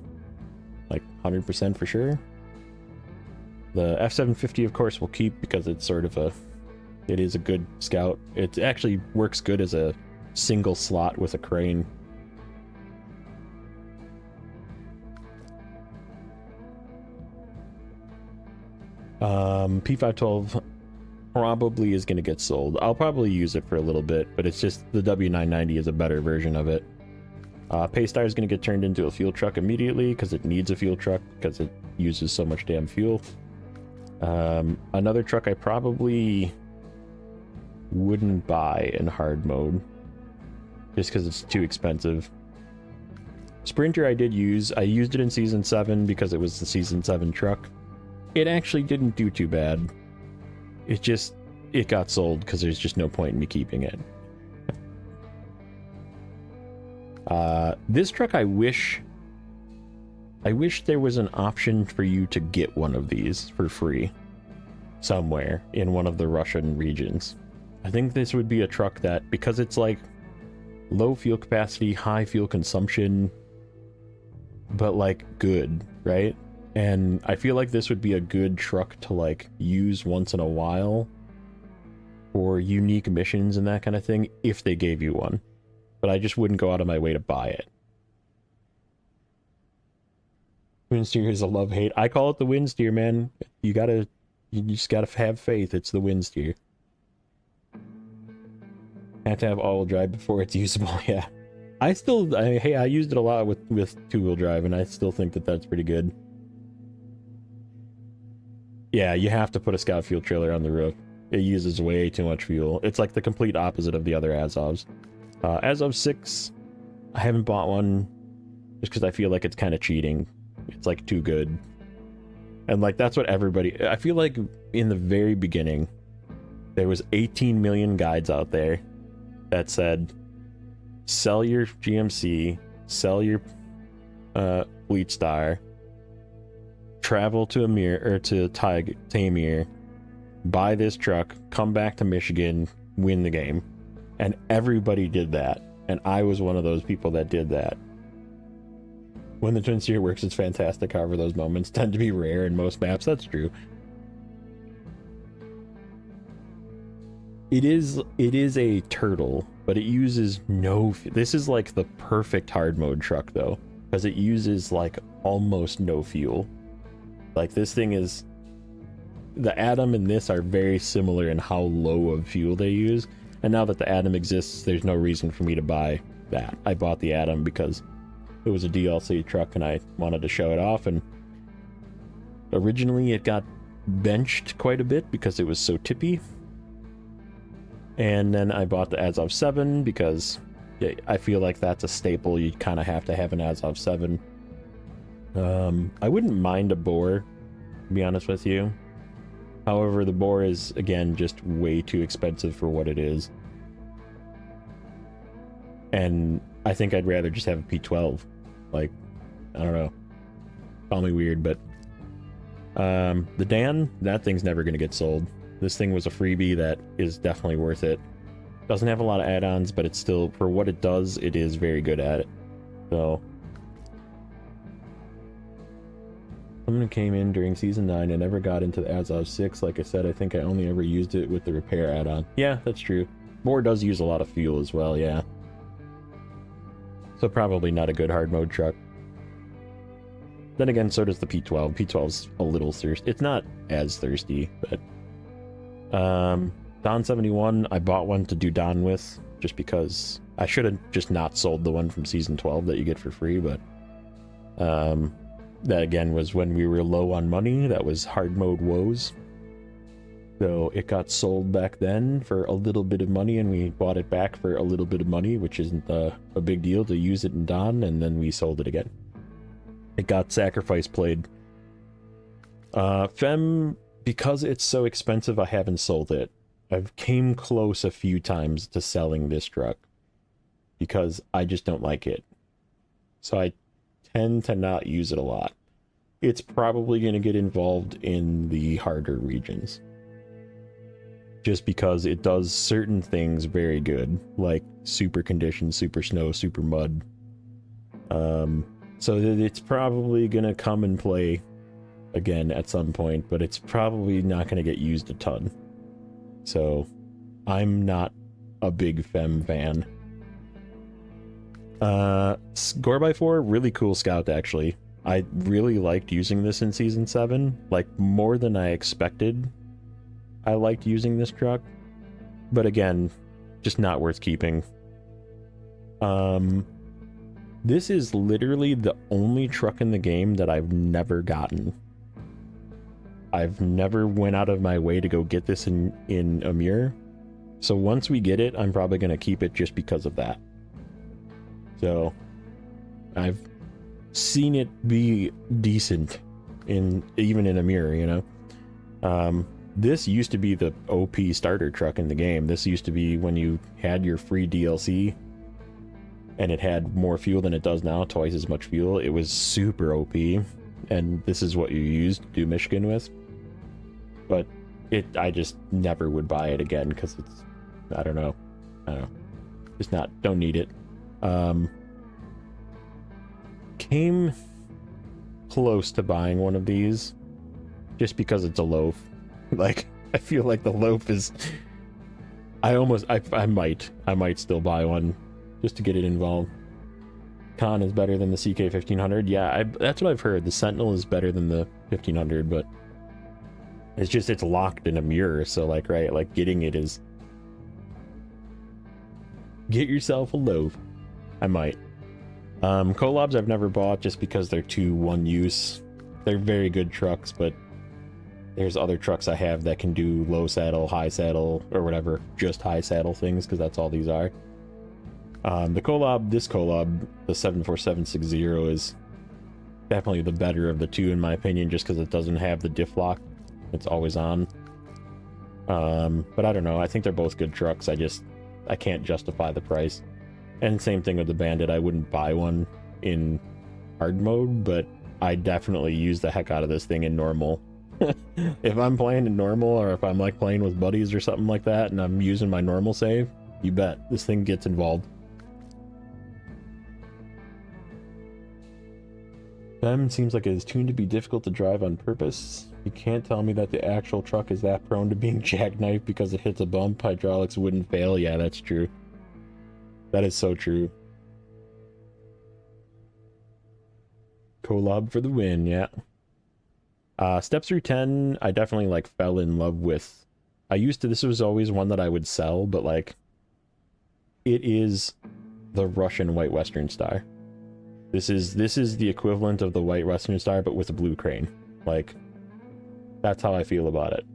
like 100% for sure. The F750, of course, we'll keep because it's sort of it is a good scout. It actually works good as a single slot with a crane. P512 probably is going to get sold. I'll probably use it for a little bit, but it's just the W990 is a better version of it. Paystar is going to get turned into a fuel truck immediately because it needs a fuel truck because it uses so much damn fuel. Another truck I probably wouldn't buy in hard mode just because it's too expensive. Sprinter I did use. I used it in Season 7 because it was the Season 7 truck. It actually didn't do too bad. It got sold because there's just no point in me keeping it. This truck, I wish there was an option for you to get one of these for free somewhere in one of the Russian regions. I think this would be a truck that, because it's like low fuel capacity, high fuel consumption, but like good, right? And I feel like this would be a good truck to like use once in a while for unique missions and that kind of thing if they gave you one. But I just wouldn't go out of my way to buy it. Wind steer is a love-hate. I call it the wind steer, man. You just gotta have faith. It's the wind steer. Have to have all-wheel drive before it's usable. Yeah. I used it a lot with two-wheel drive, and I still think that that's pretty good. Yeah, you have to put a scout fuel trailer on the roof. It uses way too much fuel. It's like the complete opposite of the other Azovs. Azov 6, I haven't bought one just because I feel like it's kind of cheating. It's like too good. And like that's what everybody, I feel like in the very beginning, there was 18 million guides out there that said, sell your GMC, sell your Fleet Star, travel to Amir or to Tamir, buy this truck, come back to Michigan, win the game. And everybody did that. And I was one of those people that did that. When the twin steer works, it's fantastic. However, those moments tend to be rare in most maps. That's true. It is a turtle, but it uses no... This is like the perfect hard mode truck, though. Because it uses like almost no fuel. Like this thing is... The Atom and this are very similar in how low of fuel they use. And now that the Atom exists, there's no reason for me to buy that. I bought the Atom because it was a DLC truck and I wanted to show it off, and originally it got benched quite a bit because it was so tippy. And then I bought the Azov 7 because I feel like that's a staple. You kind of have to have an Azov 7. I wouldn't mind a bore, to be honest with you. However, the bore is, again, just way too expensive for what it is. And I think I'd rather just have a P12. Like, I don't know. Call me weird, but... the Dan, that thing's never going to get sold. This thing was a freebie that is definitely worth it. Doesn't have a lot of add-ons, but it's still, for what it does, it is very good at it. So... someone came in during Season 9 and never got into the Azov 6. Like I said, I think I only ever used it with the repair add-on. Yeah, that's true. Bore does use a lot of fuel as well, yeah. So probably not a good hard mode truck. Then again, so does the P12. P12's a little thirsty. It's not as thirsty, but... Don 71, I bought one to do Don with, just because I should have just not sold the one from Season 12 that you get for free, but... that again was when we were low on money. That was hard mode woes. So it got sold back then for a little bit of money, and we bought it back for a little bit of money, which isn't a big deal to use it in Don, and then we sold it again. It got sacrifice played. Fem, because it's so expensive, I haven't sold it. I've came close a few times to selling this truck because I just don't like it. So I tend to not use it a lot. It's probably going to get involved in the harder regions. Just because it does certain things very good, like super conditions, super snow, super mud. So it's probably going to come and play again at some point, but it's probably not going to get used a ton. So I'm not a big Fem fan. Gore-by-4, really cool scout, actually. I really liked using this in Season 7, like more than I expected. I liked using this truck, but again, just not worth keeping. This is literally the only truck in the game that I've never gotten. I've never went out of my way to go get this in Amur. So once we get it, I'm probably going to keep it just because of that. So I've seen it be decent even in Amur, you know. This used to be the OP starter truck in the game. This used to be when you had your free DLC and it had more fuel than it does now, twice as much fuel. It was super OP, and this is what you used to do Michigan with. But I just never would buy it again because it's, I don't know, just don't need it. Came close to buying one of these just because it's a loaf. Like, I feel like the loaf is, I might still buy one just to get it involved. Con is better than the CK 1500. Yeah, that's what I've heard. The Sentinel is better than the 1500, but it's just, it's locked in a mirror. So like, right, like getting it is, get yourself a loaf. I might. Collabs I've never bought just because they're too one use. They're very good trucks, but there's other trucks I have that can do low saddle, high saddle, or whatever, just high saddle things, because that's all these are. This collab, the 74760, is definitely the better of the two in my opinion, just because it doesn't have the diff lock. It's always on. But I don't know, I think they're both good trucks. I can't justify the price. And same thing with the Bandit. I wouldn't buy one in hard mode, but I definitely use the heck out of this thing in normal. If I'm playing in normal, or if I'm like playing with buddies or something like that, and I'm using my normal save, you bet this thing gets involved. Fem seems like it is tuned to be difficult to drive on purpose. You can't tell me that the actual truck is that prone to being jackknifed because it hits a bump. Hydraulics wouldn't fail. Yeah, that's true. That is so true. Collab for the win, yeah. Steps through 10, I definitely like fell in love with. This was always one that I would sell, but like, it is the Russian White Western Star. This is the equivalent of the white Western Star, but with a blue crane. Like, that's how I feel about it.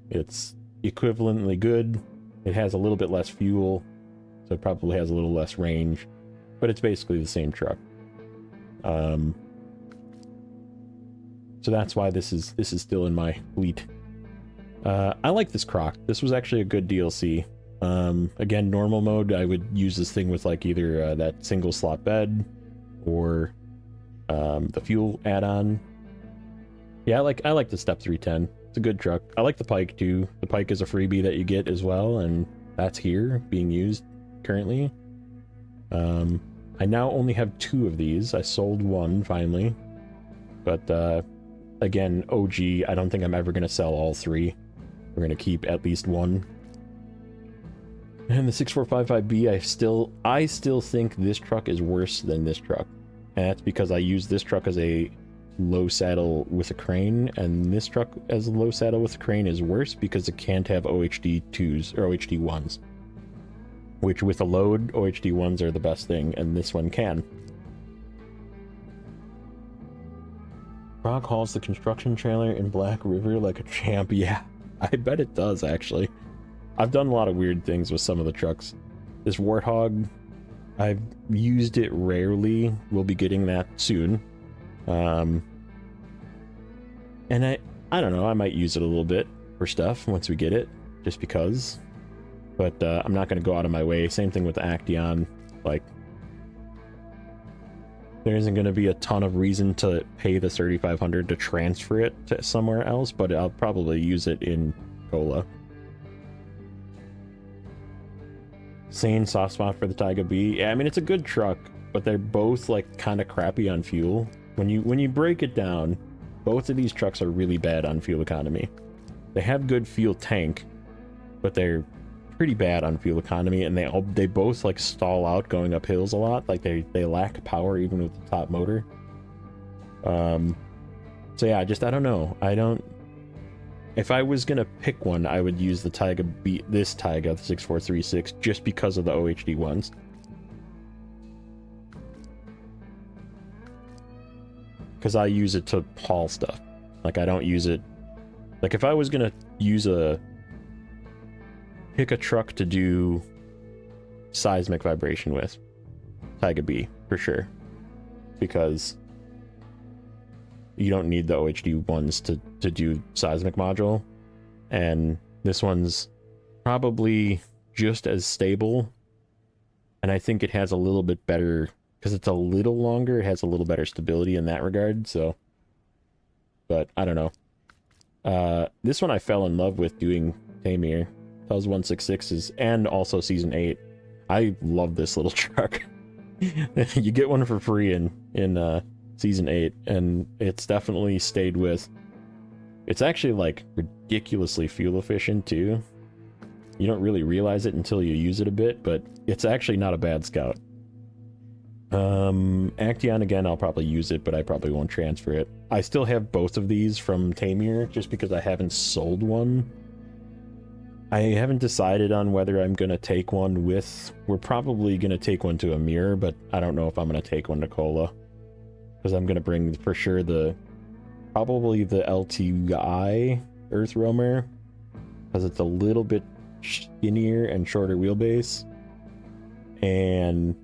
It's equivalently good. It has a little bit less fuel, so it probably has a little less range, but it's basically the same truck. So that's why this is still in my fleet. I like this croc. This was actually a good DLC. Again, normal mode, I would use this thing with like either that single slot bed or the fuel add-on. Yeah, I like the Step 310. It's a good truck. I like the Pike too. The Pike is a freebie that you get as well, and that's here being used currently. I now only have 2 of these. I sold one finally, but again, OG, I don't think I'm ever going to sell all 3. We're going to keep at least one. And the 6455B, I still think this truck is worse than this truck. And that's because I use this truck as a low saddle with a crane, and this truck as a low saddle with a crane is worse because it can't have OHD2s or OHD1s. Which with a load, OHD1s are the best thing, and this one can. Frog hauls the construction trailer in Black River like a champ. Yeah, I bet it does, actually. I've done a lot of weird things with some of the trucks. This Warthog, I've used it rarely. We'll be getting that soon. And I don't know, I might use it a little bit for stuff once we get it, just because. But I'm not going to go out of my way. Same thing with the Action. Like, there isn't going to be a ton of reason to pay the 3,500 to transfer it to somewhere else, but I'll probably use it in Cola. Sane soft spot for the Taiga B. Yeah, I mean, it's a good truck, but they're both like kind of crappy on fuel. When you break it down, both of these trucks are really bad on fuel economy. They have good fuel tank, but they're pretty bad on fuel economy, and they both like stall out going up hills a lot. Like they lack power even with the top motor. So yeah, I don't know. If I was gonna pick one, I would use the Taiga B, this Taiga, the 6436, just because of the OHD ones. Because I use it to haul stuff. Like, I don't use it... Like, if I was gonna pick a truck to do seismic vibration with, Taiga B, for sure. Because you don't need the OHD ones to do seismic module. And this one's probably just as stable. And I think it has a little bit better... Because it's a little longer, it has a little better stability in that regard, so... But, I don't know. This one I fell in love with doing Tamir. Tells 166s, and also Season 8. I love this little truck. You get one for free in Season 8, and it's definitely stayed with... It's actually, like, ridiculously fuel efficient, too. You don't really realize it until you use it a bit, but it's actually not a bad scout. Action, again, I'll probably use it, but I probably won't transfer it. I still have both of these from Tamir, just because I haven't sold one. I haven't decided on whether I'm going to take one with... We're probably going to take one to Amir, but I don't know if I'm going to take one to Cola. Because I'm going to bring, for sure, probably the LTI Earth Roamer. Because it's a little bit skinnier and shorter wheelbase. And...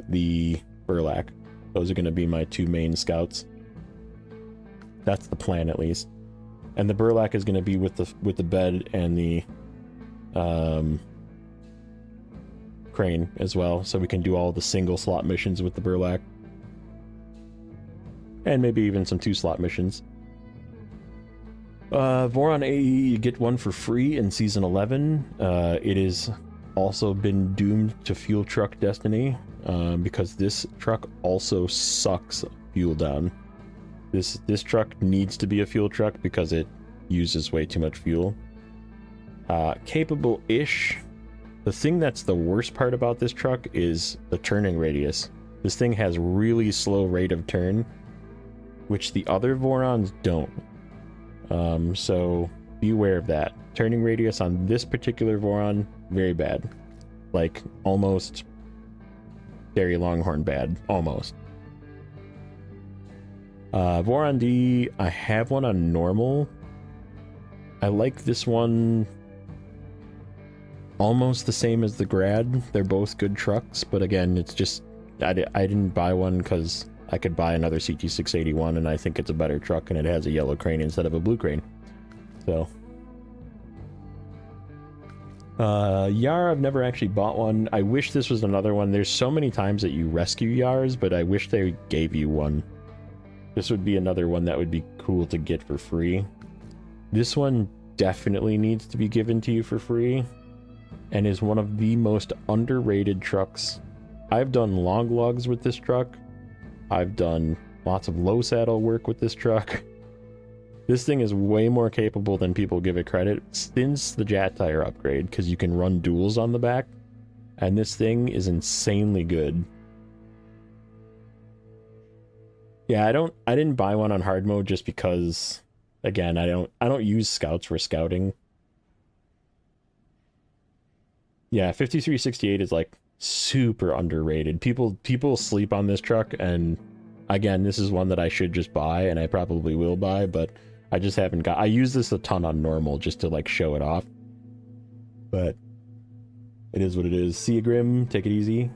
the Burlak. Those are going to be my 2 main scouts. That's the plan, at least. And the Burlak is going to be with the bed and the crane as well, so we can do all the single slot missions with the Burlak, and maybe even some 2-slot missions. Voron AE, you get one for free in Season 11. It is also been doomed to fuel truck destiny, because this truck also sucks fuel down. This truck needs to be a fuel truck because it uses way too much fuel. Capable-ish. The thing that's the worst part about this truck is the turning radius. This thing has really slow rate of turn, which the other Vorons don't. So be aware of that. Turning radius on this particular Voron, very bad. Like, almost Dairy Longhorn bad, almost. Voron D, I have one on normal. I like this one almost the same as the Grad. They're both good trucks, but again, it's just, I didn't buy one because I could buy another CT681, and I think it's a better truck, and it has a yellow crane instead of a blue crane. So, Yar, I've never actually bought one. I wish this was another one. There's so many times that you rescue Yars, but I wish they gave you one. This would be another one that would be cool to get for free. This one definitely needs to be given to you for free, and is one of the most underrated trucks. I've done long lugs with this truck. I've done lots of low saddle work with this truck. This thing is way more capable than people give it credit since the Jet Tire upgrade, because you can run duals on the back, and this thing is insanely good. Yeah, I didn't buy one on hard mode just because, again, I don't use scouts for scouting. Yeah, 5368 is like super underrated. People sleep on this truck, and again, this is one that I should just buy, and I probably will buy, but I just haven't got. I use this a ton on normal just to like show it off, but it is what it is. Seagrim, take it easy.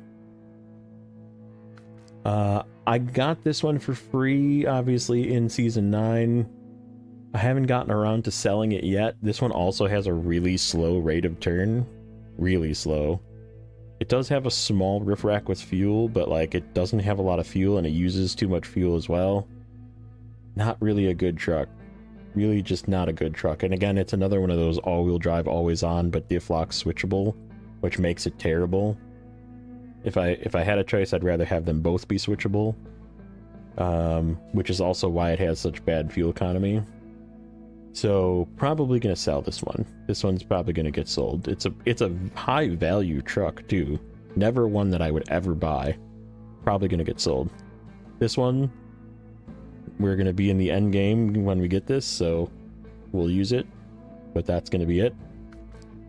I got this one for free, obviously, in Season 9. I haven't gotten around to selling it yet. This one also has a really slow rate of turn. Really slow. It does have a small roof rack with fuel, but like it doesn't have a lot of fuel, and it uses too much fuel as well. Not really a good truck. Really just not a good truck. And again, it's another one of those all-wheel drive, always on, but diff-lock switchable, which makes it terrible. If I had a choice, I'd rather have them both be switchable, which is also why it has such bad fuel economy. So probably gonna sell this one. This one's probably gonna get sold. It's a high value truck too. Never one that I would ever buy. Probably gonna get sold. This one, we're gonna be in the end game when we get this, so we'll use it. But that's gonna be it.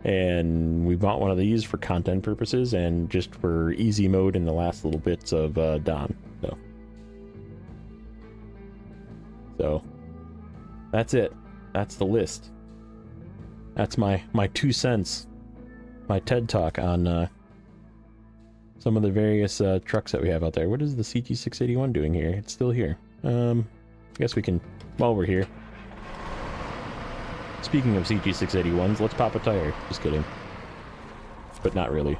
And we bought one of these for content purposes and just for easy mode in the last little bits of Dawn. So that's it. That's the list. That's my 2 cents, my TED talk on some of the various trucks that we have out there. What is the CT681 doing here? It's still here. I guess we can, while we're here. Speaking of CT681s, let's pop a tire. Just kidding. But not really.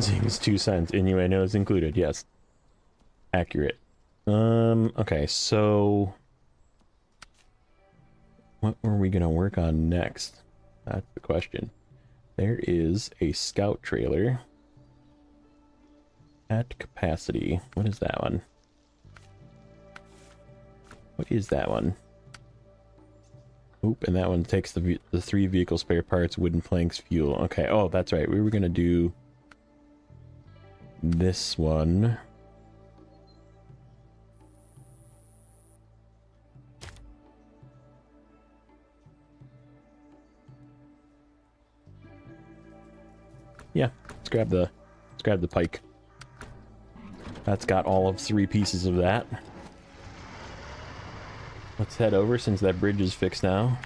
Zing's 2 cents. Innuendos included, yes. Accurate. Okay, so what were we gonna work on next? That's the question. There is a scout trailer at capacity. What is that one? What is that one? Oop, and that one takes the 3 vehicle spare parts, wooden planks, fuel. Okay, oh, that's right. We were gonna do this one. Yeah, let's grab the pike. That's got all of 3 pieces of that. Let's head over since that bridge is fixed now.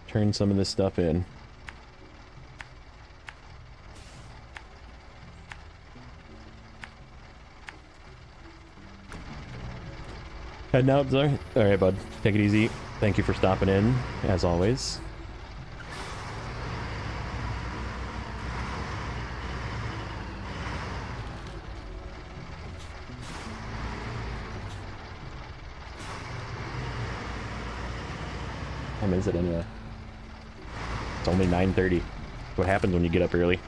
Turn some of this stuff in. Heading out, Zar. Alright, bud. Take it easy. Thank you for stopping in, as always. What time is it anyway? It's only 9:30. What happens when you get up early?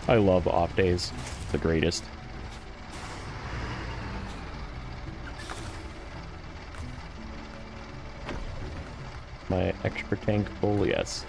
I love off days. The greatest. my extra tank full? Yes.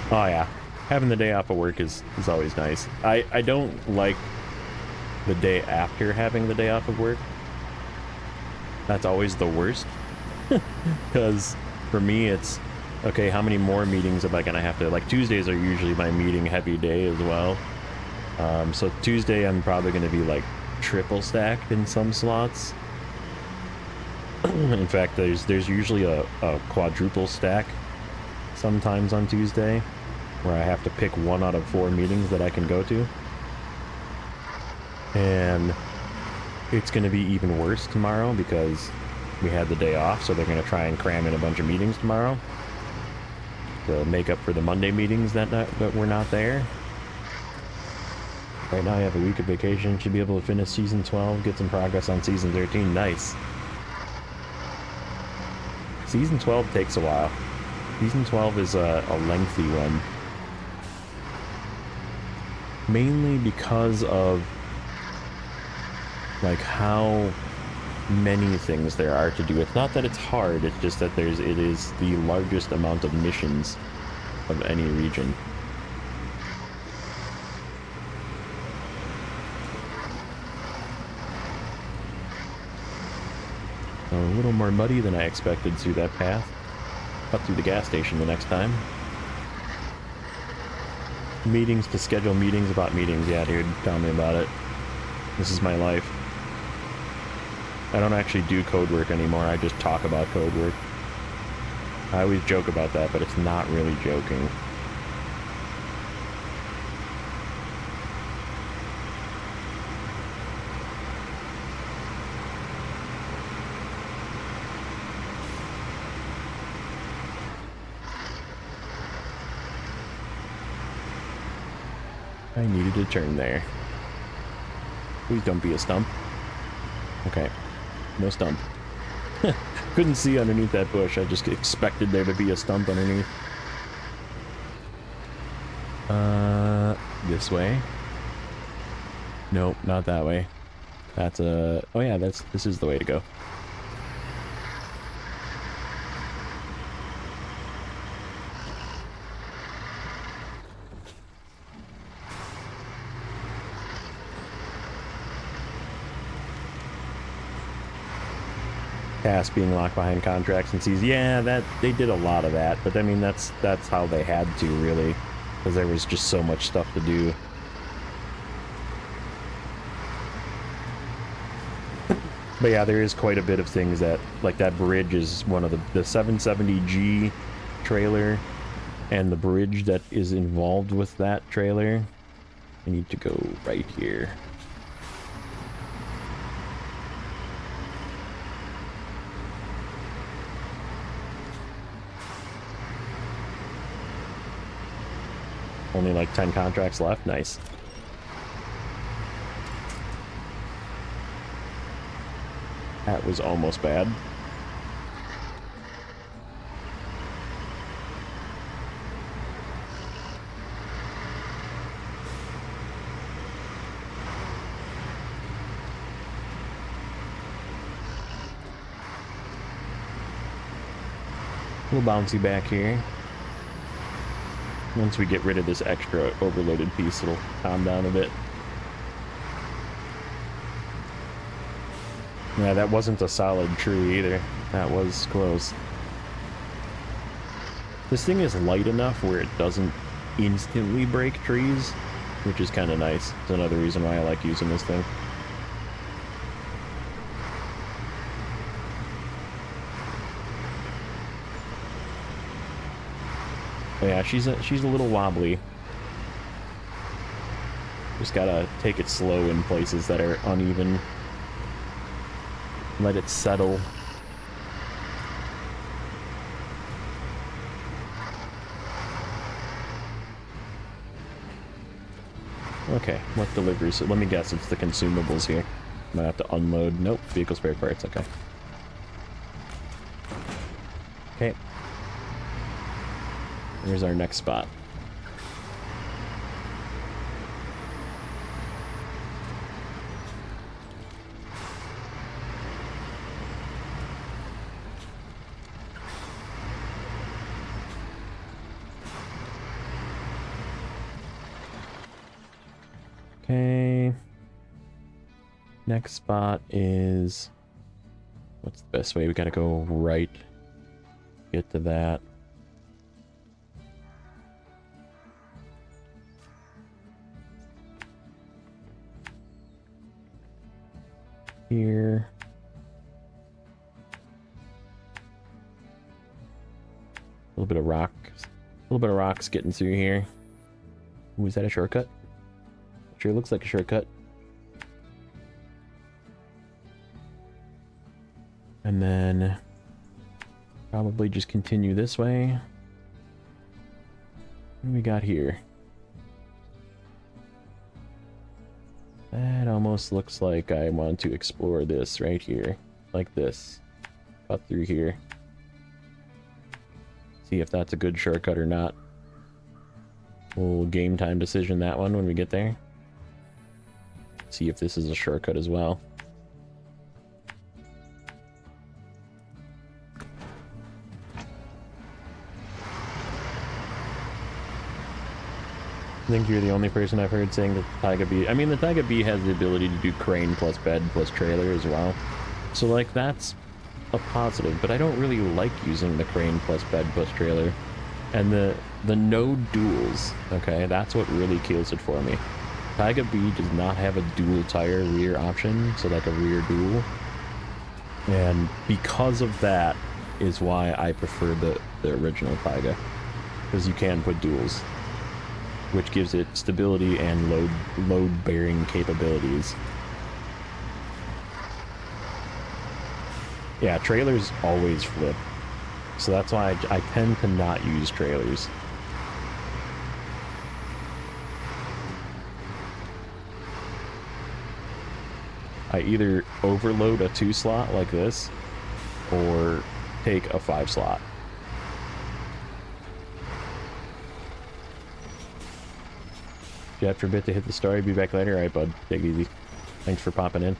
Oh yeah, having the day off of work is always nice. I don't like the day after having the day off of work. That's always the worst. Because for me it's, okay, how many more meetings am I gonna have to, like Tuesdays are usually my meeting heavy day as well. So Tuesday I'm probably gonna be like triple stacked in some slots. In fact, there's usually a quadruple stack sometimes on Tuesday, where I have to pick 1 out of 4 meetings that I can go to. And it's going to be even worse tomorrow because we had the day off, so they're going to try and cram in a bunch of meetings tomorrow to make up for the Monday meetings that were not there. Right now I have a week of vacation, should be able to finish Season 12, get some progress on Season 13, nice. Season 12 takes a while. Season 12 is a lengthy one. Mainly because of like how many things there are to do. It's not that it's hard, it's just that it is the largest amount of missions of any region. A little more muddy than I expected through that path. Cut through the gas station the next time. Meetings to schedule meetings about meetings. Yeah, dude, tell me about it. This is my life. I don't actually do code work anymore, I just talk about code work. I always joke about that, but it's not really joking. I needed to turn there. Please don't be a stump. Okay. No stump. Couldn't see underneath that bush. I just expected there to be a stump underneath. This way? Nope, not that way. That's a... Oh yeah, this is the way to go. Tasks being locked behind contracts and sees, yeah, that they did a lot of that, but I mean that's how they had to, really, because there was just so much stuff to do. But yeah, there is quite a bit of things that, like that bridge is one of the 770G trailer, and the bridge that is involved with that trailer. I need to go right here. Only like 10 contracts left. Nice. That was almost bad. A little bouncy back here. Once we get rid of this extra overloaded piece, it'll calm down a bit. Yeah, that wasn't a solid tree either. That was close. This thing is light enough where it doesn't instantly break trees, which is kind of nice. It's another reason why I like using this thing. Yeah, she's a little wobbly. Just gotta take it slow in places that are uneven. Let it settle. Okay, what deliveries? Let me guess, it's the consumables here. Might have to unload. Nope, vehicle spare parts, okay. Okay. Here's our next spot. Okay. Next spot is... What's the best way? We gotta go right. Get to that. Here. A little bit of rocks. A little bit of rocks getting through here. Ooh, is that a shortcut? Sure looks like a shortcut. And then probably just continue this way. What do we got here? That almost looks like I want to explore this right here. Like this. Cut through here. See if that's a good shortcut or not. We'll game time decision that one when we get there. See if this is a shortcut as well. I think you're the only person I've heard saying that the Taiga B... I mean, the Taiga B has the ability to do crane plus bed plus trailer as well. So, like, that's a positive, but I don't really like using the crane plus bed plus trailer. And the no duals, okay, that's what really kills it for me. Taiga B does not have a dual tire rear option, so like a rear dual. And because of that is why I prefer the original Taiga. Because you can put duals, which gives it stability and load bearing capabilities. Yeah, trailers always flip. So that's why I tend to not use trailers. I either overload a 2-slot like this, or take a 5-slot. You have for a bit to hit the story, be back later. Alright, bud, take it easy. Thanks for popping in.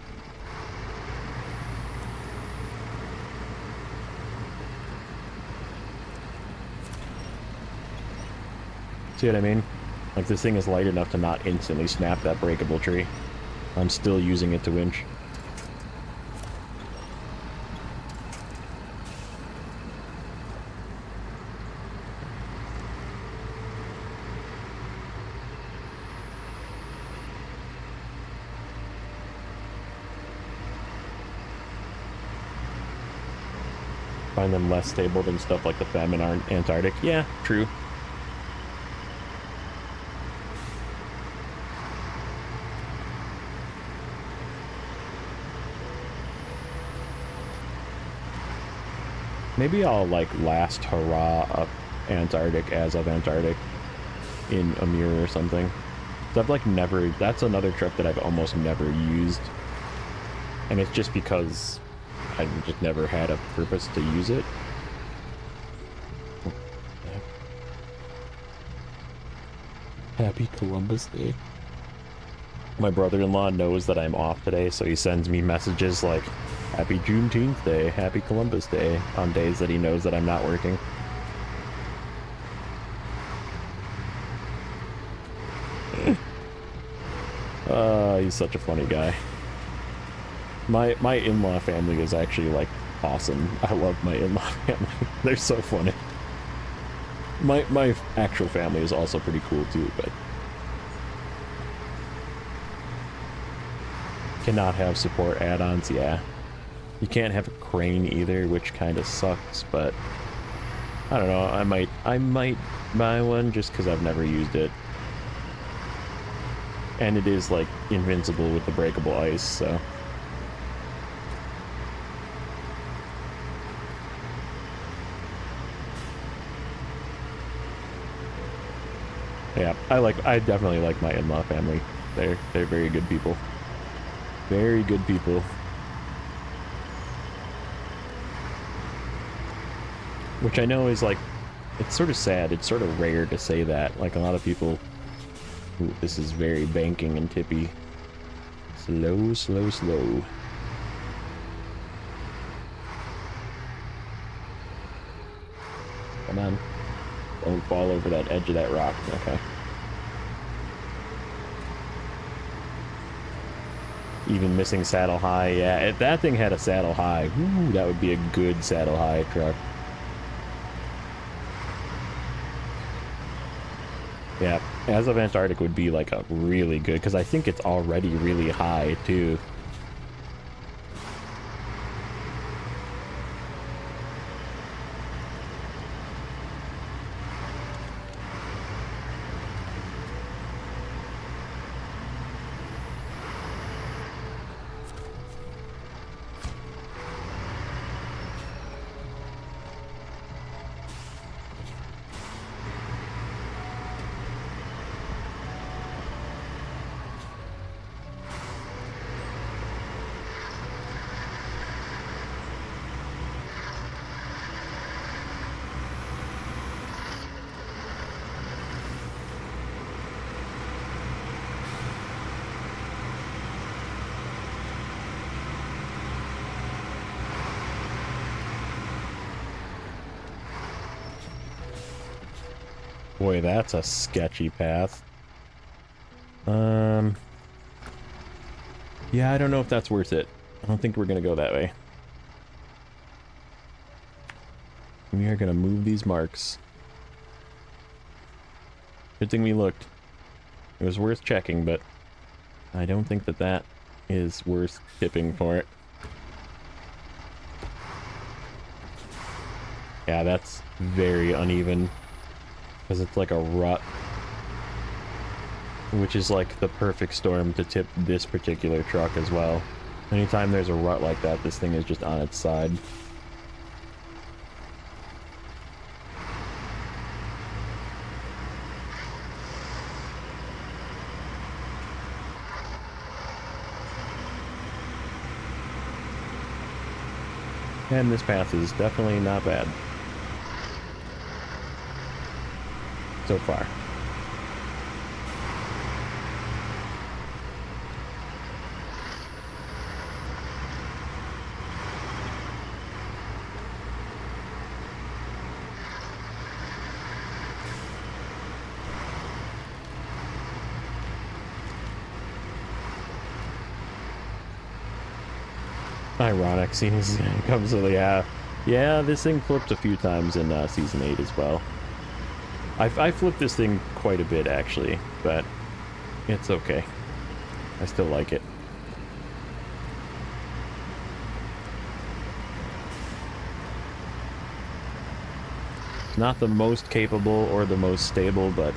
See what I mean? Like, this thing is light enough to not instantly snap that breakable tree. I'm still using it to winch. Find them less stable than stuff like the FEM in Antarctic. Yeah, true. Maybe I'll, like, last hurrah up Antarctic as of Antarctic in a mirror or something. So I've, like, never... That's another trip that I've almost never used. And it's just because I've just never had a purpose to use it. Happy Columbus Day. My brother-in-law knows that I'm off today, so he sends me messages like, Happy Juneteenth Day, Happy Columbus Day, on days that he knows that I'm not working. He's such a funny guy. My in-law family is actually, like, awesome. I love my in-law family. They're so funny. My actual family is also pretty cool too, but cannot have support add-ons, yeah. You can't have a crane either, which kind of sucks, but I don't know, I might buy one just because I've never used it. And it is, like, invincible with the breakable ice, so. Yeah, I definitely like my in-law family. They're very good people. Very good people. Which I know is like, it's sort of sad. It's sort of rare to say that. Like a lot of people, ooh, this is very banking and tippy. Slow, slow, slow. Come on. Don't fall over that edge of that rock. Okay. Even missing saddle high. Yeah, if that thing had a saddle high, ooh, that would be a good saddle high truck. Yeah, as of Antarctic would be like a really good, because I think it's already really high too. Boy, that's a sketchy path. Yeah, I don't know if that's worth it. I don't think we're gonna go that way. We are gonna move these marks. Good thing we looked. It was worth checking, but I don't think that that is worth tipping for it. Yeah, that's very uneven. Because it's like a rut. Which is like the perfect storm to tip this particular truck as well. Anytime there's a rut like that, this thing is just on its side. And this path is definitely not bad. So far. Ironic seems comes to the yeah, this thing flipped a few times in season 8 as well. I flipped this thing quite a bit actually, but it's okay. I still like it. Not the most capable or the most stable, but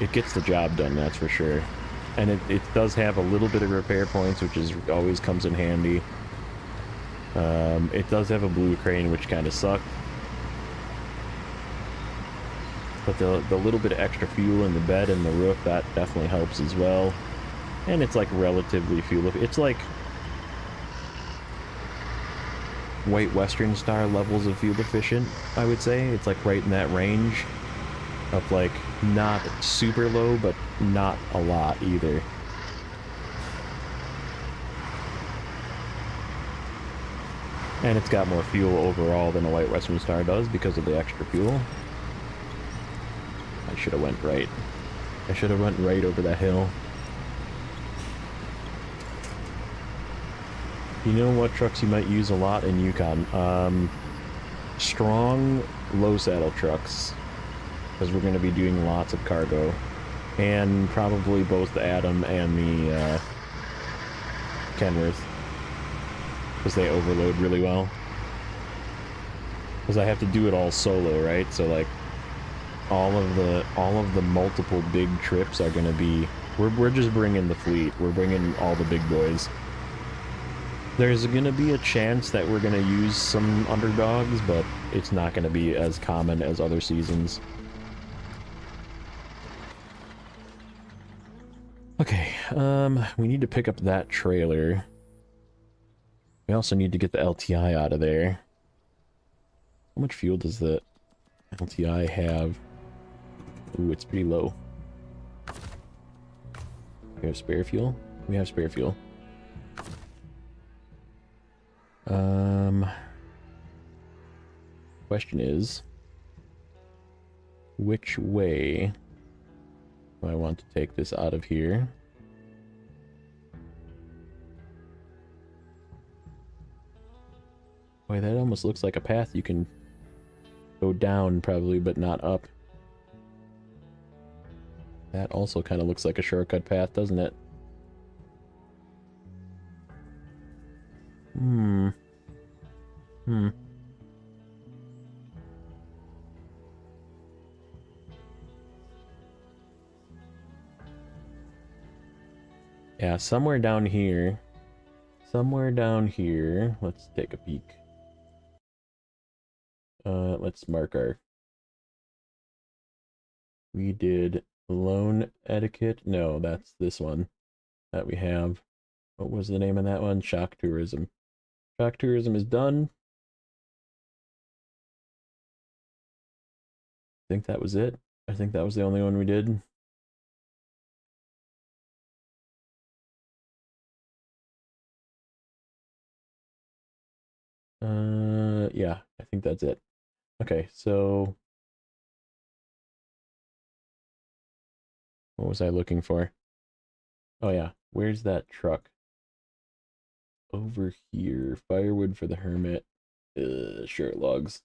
it gets the job done, that's for sure. And it does have a little bit of repair points, which is always comes in handy. It does have a blue crane, which kind of sucked. But the little bit of extra fuel in the bed and the roof, that definitely helps as well. And it's like relatively fuel. It's like White Western Star levels of fuel efficient, I would say. It's like right in that range of like not super low, but not a lot either. And it's got more fuel overall than a White Western Star does because of the extra fuel. I should have went right. I should have went right over that hill. You know what trucks you might use a lot in Yukon? Strong low saddle trucks, because we're going to be doing lots of cargo, and probably both the Adam and the Kenworth, because they overload really well. Because I have to do it all solo, right? So like all of the multiple big trips are going to be, we're just bringing the fleet. We're bringing all the big boys. There's going to be a chance that we're going to use some underdogs, but it's not going to be as common as other seasons. we need to pick up that trailer. We also need to get the LTI out of there. How much fuel does the LTI have? Ooh, it's pretty low. We have spare fuel? We have spare fuel. Question is, which way do I want to take this out of here? Boy, that almost looks like a path you can go down probably, but not up. That also kind of looks like a shortcut path, doesn't it? Yeah, somewhere down here. Somewhere down here. Let's take a peek. Let's mark our... We did loan etiquette. No, that's this one that we have. What was the name of that one? Shock tourism. Shock tourism is done. I think that was it. I think that was the only one we did. Yeah, I think that's it. Okay, so what was I looking for? Oh yeah, where's that truck? Over here. Firewood for the hermit. Short logs.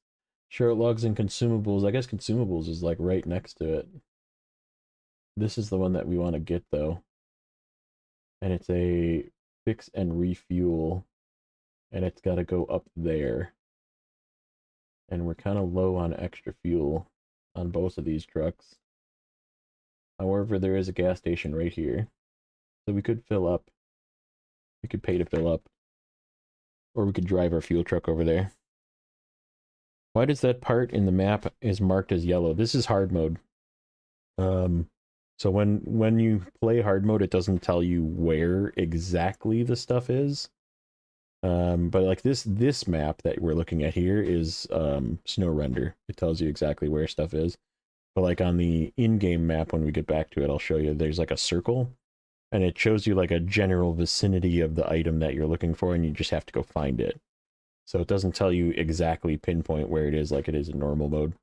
Short logs and consumables. I guess consumables is like right next to it. This is the one that we want to get though. And it's a fix and refuel. And it's got to go up there. And we're kind of low on extra fuel on both of these trucks. However, there is a gas station right here. So we could fill up. We could pay to fill up. Or we could drive our fuel truck over there. Why does that part in the map is marked as yellow? This is hard mode. So when you play hard mode, it doesn't tell you where exactly the stuff is. But like this map that we're looking at here is Snowrunner. It tells you exactly where stuff is. But like on the in-game map, when we get back to it, I'll show you there's like a circle. And it shows you like a general vicinity of the item that you're looking for, and you just have to go find it. So it doesn't tell you exactly pinpoint where it is like it is in normal mode.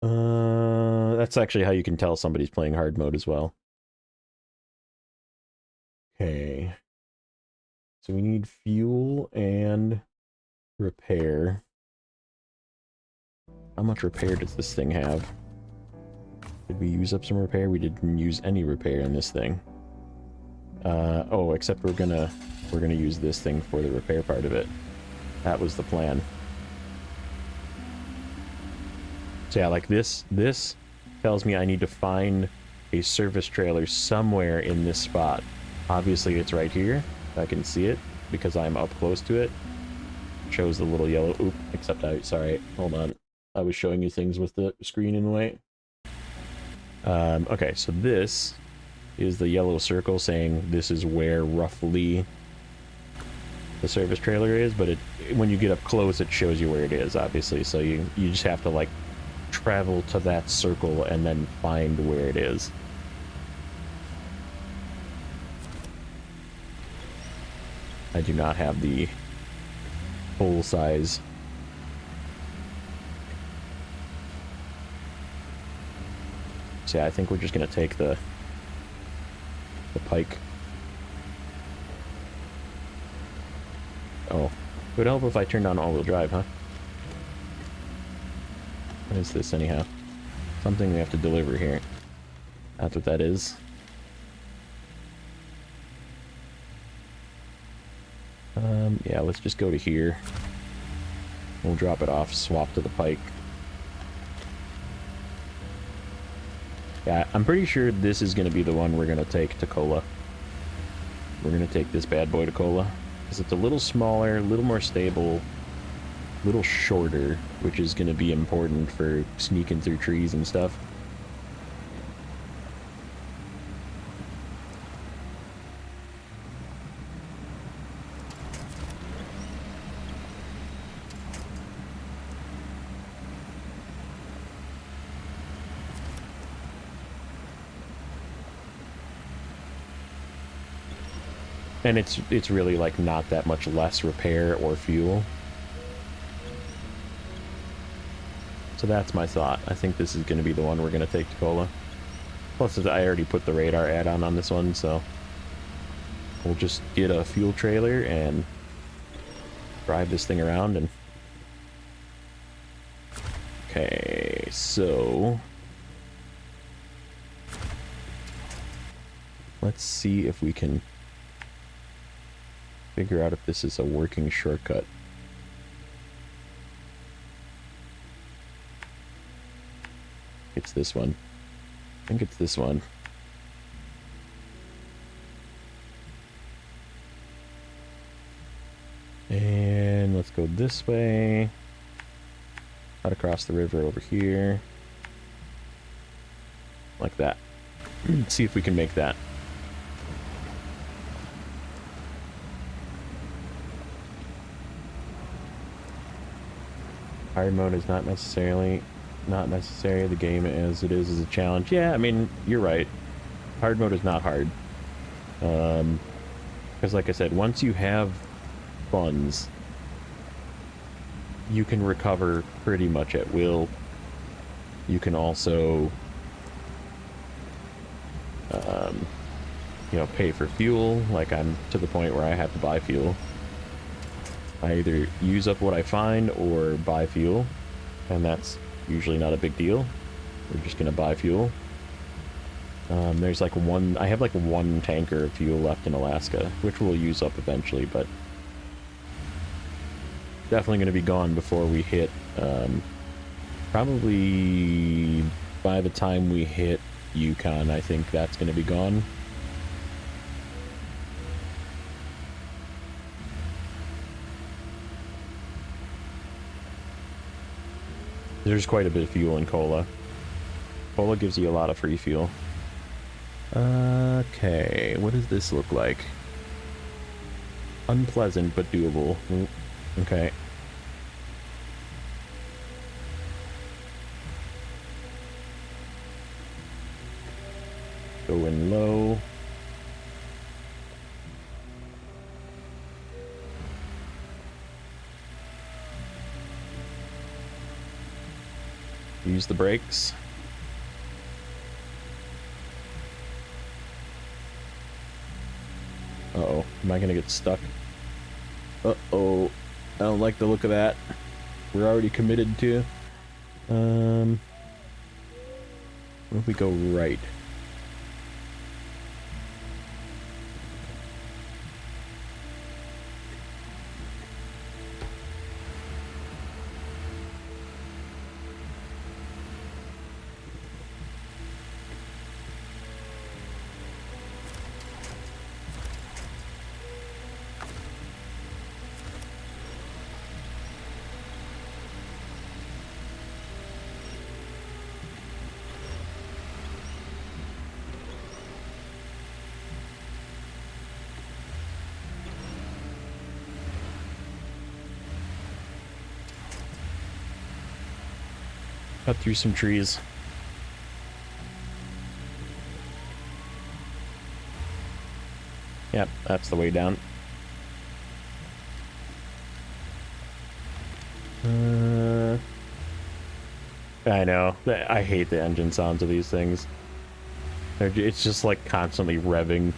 That's actually how you can tell somebody's playing hard mode as well. Okay. So we need fuel and repair. How much repair does this thing have? Did we use up some repair? We didn't use any repair in this thing. Oh, except we're gonna use this thing for the repair part of it. That was the plan. So yeah, like this tells me I need to find a service trailer somewhere in this spot. Obviously it's right here. I can see it because I'm up close to it. Shows the little yellow, oop, except sorry, hold on. I was showing you things with the screen in the way. Okay, so this is the yellow circle saying this is where roughly the service trailer is, but when you get up close, it shows you where it is, obviously. So you just have to like travel to that circle and then find where it is. I do not have the full size. So yeah, I think we're just gonna take the pike. Oh, it would help if I turned on all-wheel drive, huh? What is this anyhow? Something we have to deliver here. That's what that is. Yeah, let's just go to here. We'll drop it off, swap to the pike. Yeah, I'm pretty sure this is going to be the one we're going to take to Kola. We're going to take this bad boy to Kola. Because it's a little smaller, a little more stable, a little shorter, which is going to be important for sneaking through trees and stuff. And it's really like not that much less repair or fuel. So that's my thought. I think this is going to be the one we're going to take to Kola. Plus, I already put the radar add-on on this one, so we'll just get a fuel trailer and drive this thing around. And okay, so let's see if we can figure out if this is a working shortcut. It's this one. I think it's this one. And let's go this way. Cut across the river over here. Like that. Let's see if we can make that. Hard mode is not necessary. The game as it is a challenge. Yeah, I mean, you're right. Hard mode is not hard. Because like I said, once you have funds, you can recover pretty much at will. You can also, you know, pay for fuel. Like, I'm to the point where I have to buy fuel. I either use up what I find or buy fuel, and that's usually not a big deal. We're just gonna buy fuel. There's like I have like one tanker of fuel left in Alaska, which we'll use up eventually, but definitely gonna be gone before we hit, probably by the time we hit Yukon, I think that's gonna be gone. There's quite a bit of fuel in Kola. Kola gives you a lot of free fuel. Okay, what does this look like? Unpleasant, but doable. Okay. Go in low. Use the brakes. Uh-oh. Am I gonna get stuck? Uh-oh. I don't like the look of that. We're already committed to. What if we go right? Cut through some trees. Yep, that's the way down. I know. I hate the engine sounds of these things. It's just like constantly revving.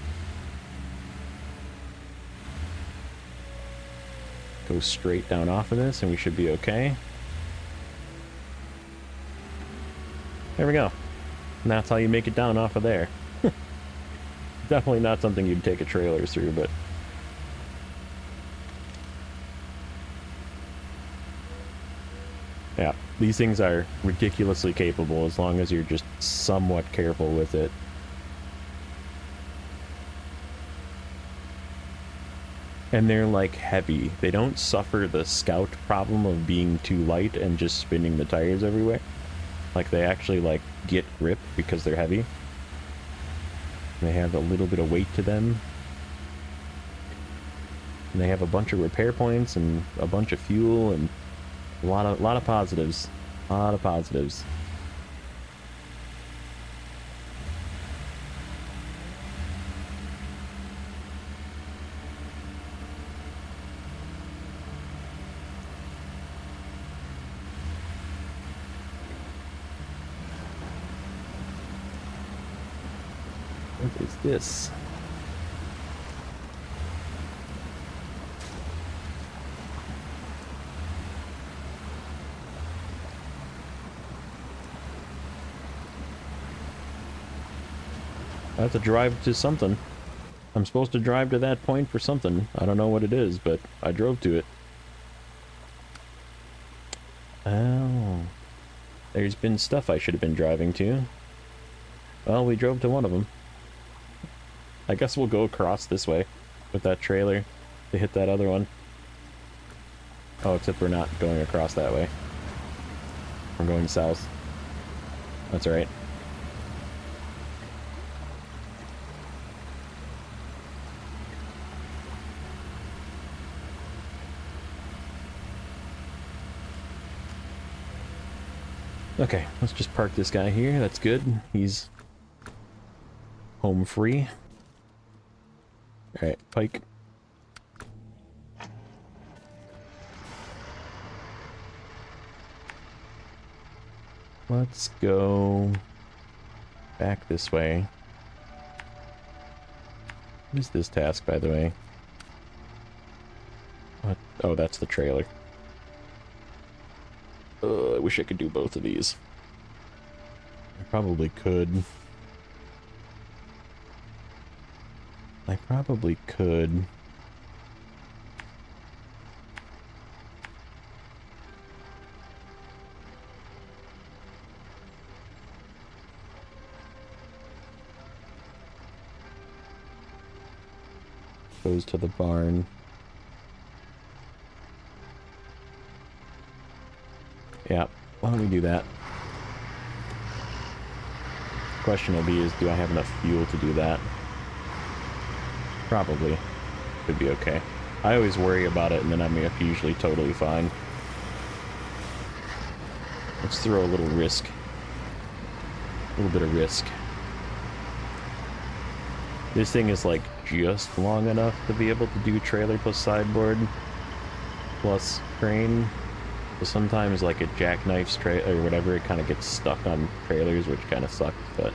Go straight down off of this and we should be okay. There we go. And that's how you make it down off of there. Definitely not something you'd take a trailer through, but... yeah, these things are ridiculously capable as long as you're just somewhat careful with it. And they're like heavy. They don't suffer the Scout problem of being too light and just spinning the tires everywhere. Like, they actually, like, get grip because they're heavy. They have a little bit of weight to them. And they have a bunch of repair points and a bunch of fuel and a lot of positives. A lot of positives. What is this? I have to drive to something. I'm supposed to drive to that point for something. I don't know what it is, but I drove to it. Oh. There's been stuff I should have been driving to. Well, we drove to one of them. I guess we'll go across this way with that trailer to hit that other one. Oh, except we're not going across that way. We're going south. That's alright. Okay, let's just park this guy here. That's good. He's home free. Alright, Pike. Let's go back this way. What is this task, by the way? What? Oh, that's the trailer. I wish I could do both of these. I probably could. I probably could. Goes to the barn. Yeah, why don't we do that? Question will be is, do I have enough fuel to do that? Probably. Could be okay. I always worry about it and then I'm usually totally fine. Let's throw a little risk. A little bit of risk. This thing is like just long enough to be able to do trailer plus sideboard plus crane. So sometimes like it jackknifes or whatever, it kind of gets stuck on trailers, which kind of sucks, but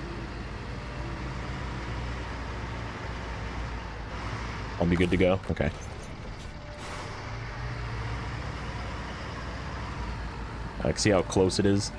I'll be good to go. Okay. I can see how close it is.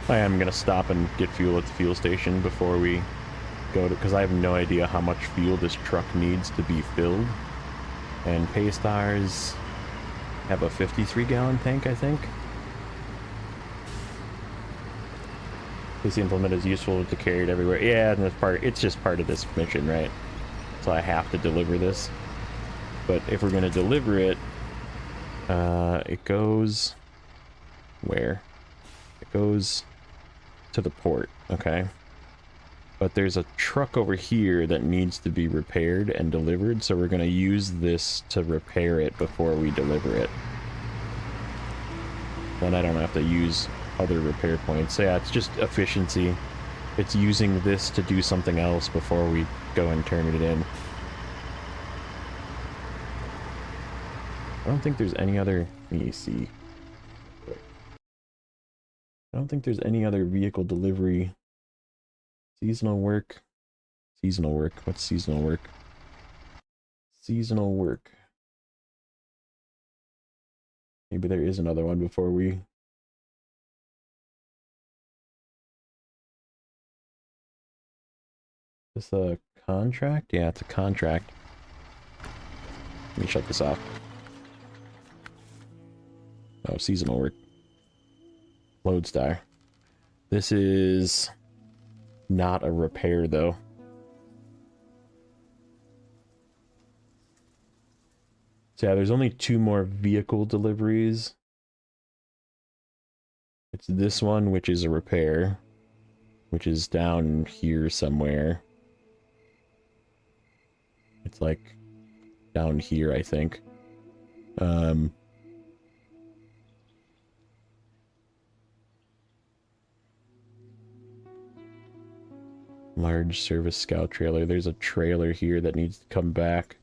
I am going to stop and get fuel at the fuel station before we go to, because I have no idea how much fuel this truck needs to be filled. And Paystars have a 53-gallon tank, I think. This implement is useful to carry it everywhere. Yeah, and that's it's just part of this mission, right? So I have to deliver this. But if we're going to deliver it, it goes... where? It goes to the port, okay? But there's a truck over here that needs to be repaired and delivered, so we're going to use this to repair it before we deliver it. Then I don't have to use other repair points. So yeah, it's just efficiency. It's using this to do something else before we go and turn it in. I don't think there's any other... Let me see. I don't think there's any other vehicle delivery. Seasonal work. Seasonal work. What's seasonal work? Seasonal work. Maybe there is another one before we... Is this a contract? Yeah, it's a contract. Let me shut this off. Oh, seasonal work. Lodestar. This is not a repair, though. So yeah, there's only 2 more vehicle deliveries. It's this one, which is a repair, which is down here somewhere. It's like down here, I think. Large service scout trailer. There's a trailer here that needs to come back.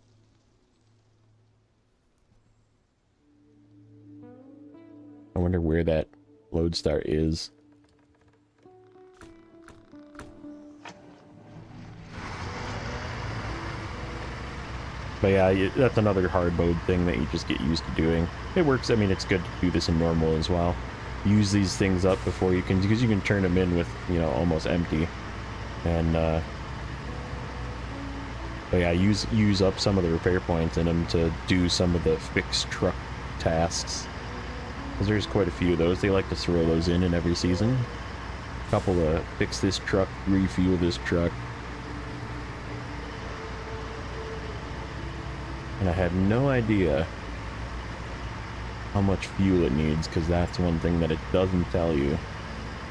I wonder where that Lodestar is. But yeah, that's another hard mode thing that you just get used to doing. It works. I mean, it's good to do this in normal as well. Use these things up before you can, because you can turn them in with, you know, almost empty. And, but yeah, use up some of the repair points in them to do some of the fixed truck tasks. Because there's quite a few of those. They like to throw those in every season. A couple to fix this truck, refuel this truck. And I have no idea how much fuel it needs, because that's one thing that it doesn't tell you.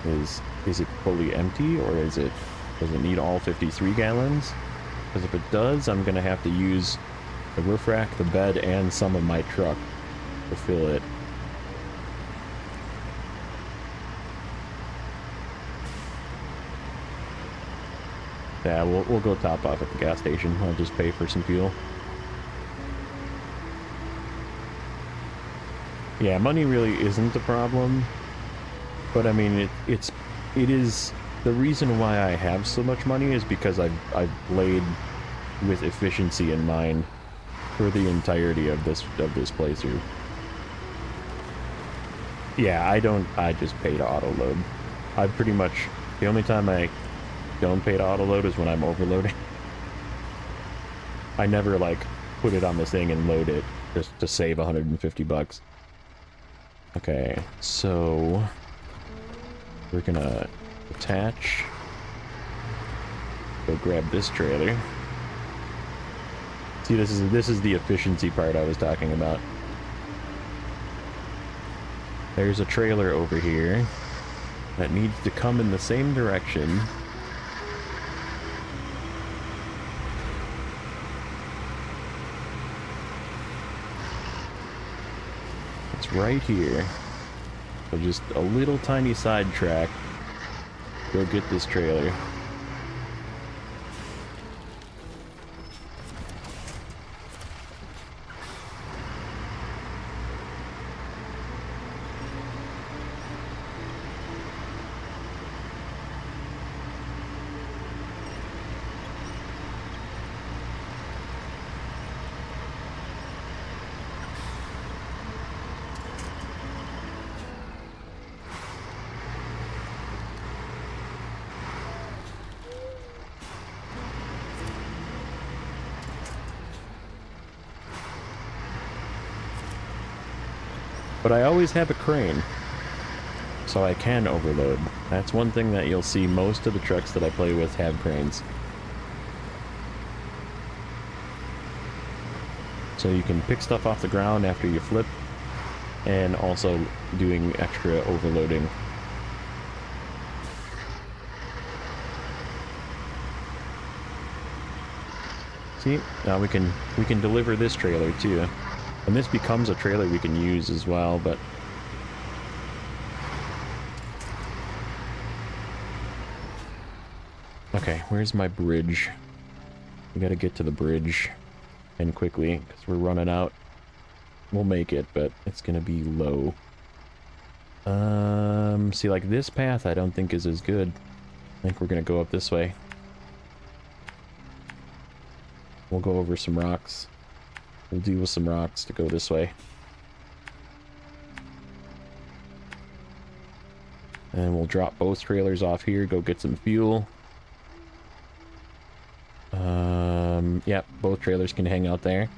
Is it fully empty, or does it need all 53 gallons? Because if it does, I'm going to have to use the roof rack, the bed, and some of my truck to fill it. Yeah, we'll go top off at the gas station. I'll just pay for some fuel. Yeah, money really isn't a problem, but I mean it is the reason why I have so much money is because I've played with efficiency in mind for the entirety of this playthrough. Yeah, I just pay to auto load. I pretty much, the only time I don't pay to auto load is when I'm overloading. I never like put it on this thing and load it just to save 150 bucks. Okay, so we're gonna attach, go grab this trailer. See, this is the efficiency part I was talking about. There's a trailer over here that needs to come in the same direction. It's right here. So just a little tiny sidetrack. Go get this trailer. But I always have a crane, so I can overload. That's one thing that you'll see most of the trucks that I play with have cranes. So you can pick stuff off the ground after you flip, and also doing extra overloading. See, now we can deliver this trailer too. And this becomes a trailer we can use as well, but okay, where's my bridge? We gotta get to the bridge and quickly, because we're running out. We'll make it, but it's gonna be low. See, like this path I don't think is as good. I think we're gonna go up this way. We'll go over some rocks. We'll deal with some rocks to go this way. And we'll drop both trailers off here, go get some fuel. Yep, both trailers can hang out there.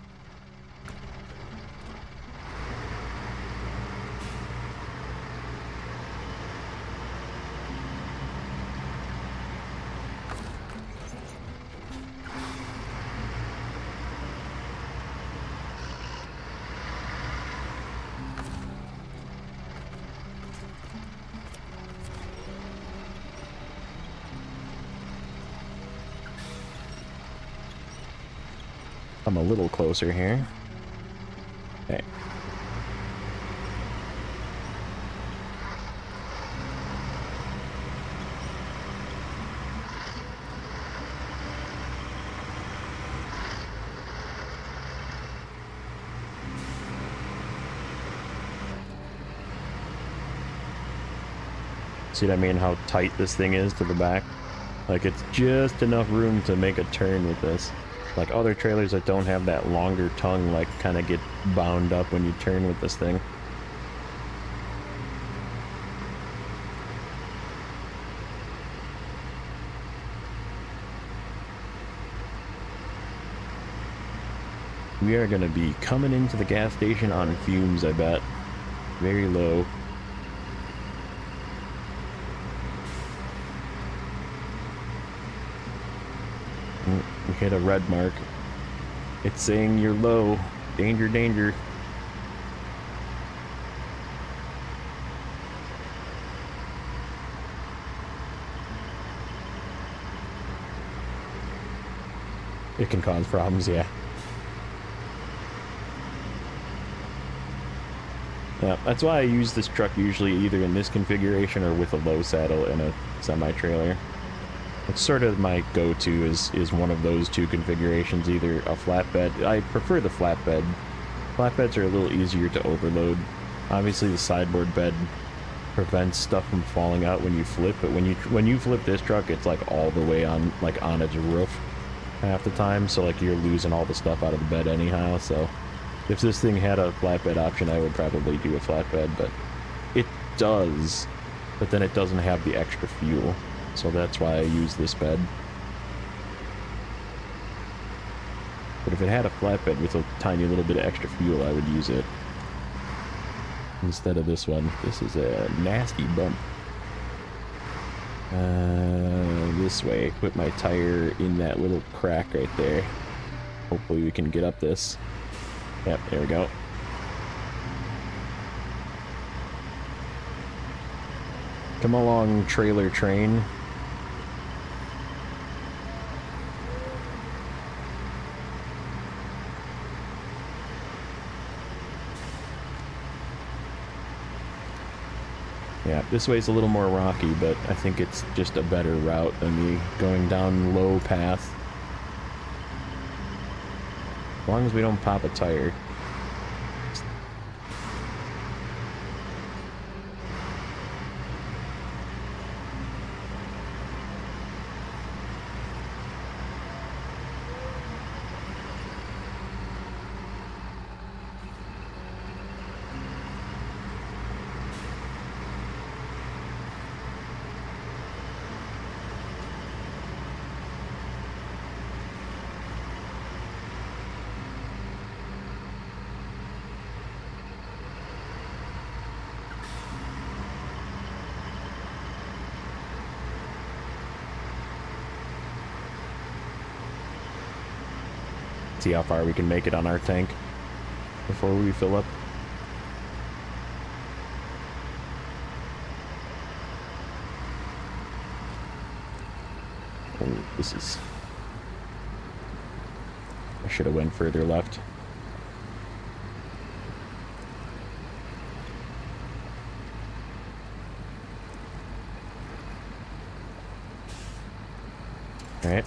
I'm a little closer here. Okay. See what I mean? How tight this thing is to the back? Like, it's just enough room to make a turn with this. Like other trailers that don't have that longer tongue, like, kind of get bound up when you turn with this thing. We are going to be coming into the gas station on fumes, I bet. Very low. We hit a red mark. It's saying you're low. Danger, danger. It can cause problems, yeah. Yeah, that's why I use this truck usually either in this configuration or with a low saddle and a semi-trailer. It's sort of my go-to is one of those two configurations, either a flatbed. I prefer the flatbed. Flatbeds are a little easier to overload. Obviously the sideboard bed prevents stuff from falling out when you flip, but when you flip this truck, it's like all the way on, like, on its roof half the time, so like you're losing all the stuff out of the bed anyhow. So if this thing had a flatbed option, I would probably do a flatbed, but it does, but then it doesn't have the extra fuel. So that's why I use this bed. But if it had a flatbed with a tiny little bit of extra fuel, I would use it instead of this one. This is a nasty bump. This way. Put my tire in that little crack right there. Hopefully we can get up this. Yep, there we go. Come along, trailer train. Yeah, this way's a little more rocky, but I think it's just a better route than the going down low path. As long as we don't pop a tire. See how far we can make it on our tank before we fill up. Oh, this is... I should have went further left. All right.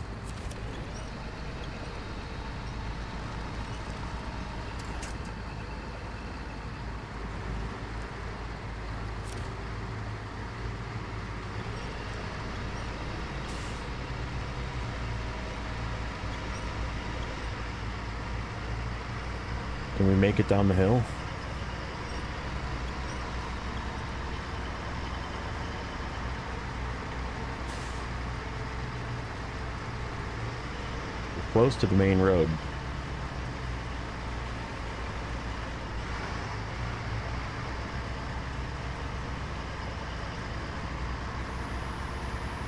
Can we make it down the hill? We're close to the main road.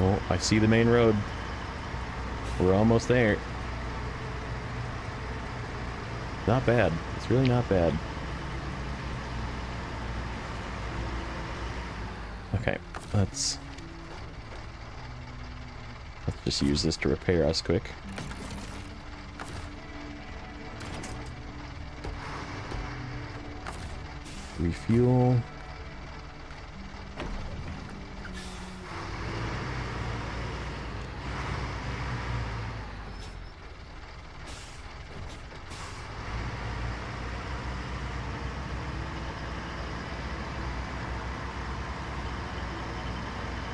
Oh, I see the main road. We're almost there. Not bad. It's really not bad. Okay, let's just use this to repair us quick. Refuel.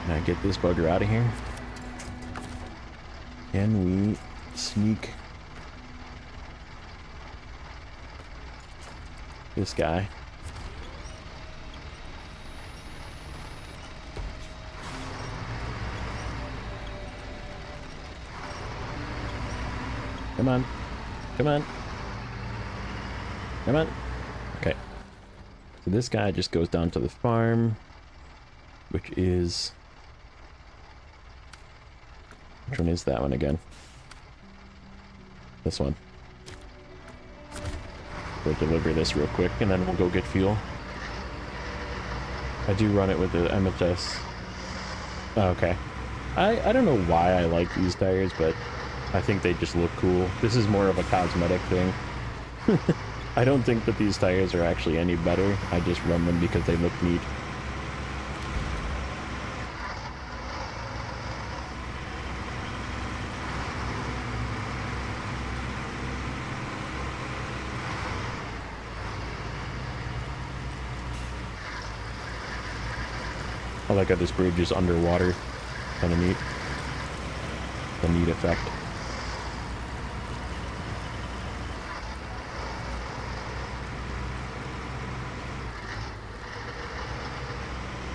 Now get this bugger out of here. Can we sneak this guy? Come on. Come on. Come on. Okay. So this guy just goes down to the farm, which is... Which one is that one again? This one. We'll deliver this real quick, and then we'll go get fuel. I do run it with the MHS. Oh, okay. I don't know why I like these tires, but I think they just look cool. This is more of a cosmetic thing. I don't think that these tires are actually any better. I just run them because they look neat. I like how this bridge is underwater. Kind of neat. A neat effect.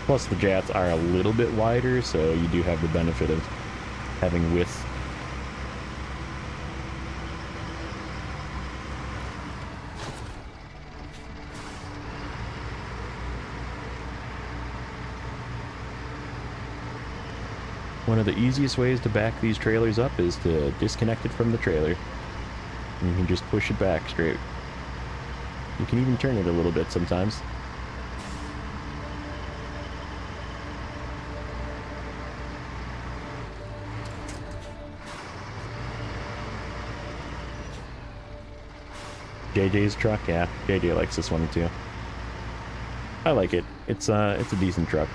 Plus the jats are a little bit wider, so you do have the benefit of having width. One of the easiest ways to back these trailers up is to disconnect it from the trailer. And you can just push it back straight. You can even turn it a little bit sometimes. JJ's truck, yeah, JJ likes this one too. I like it. It's a decent truck.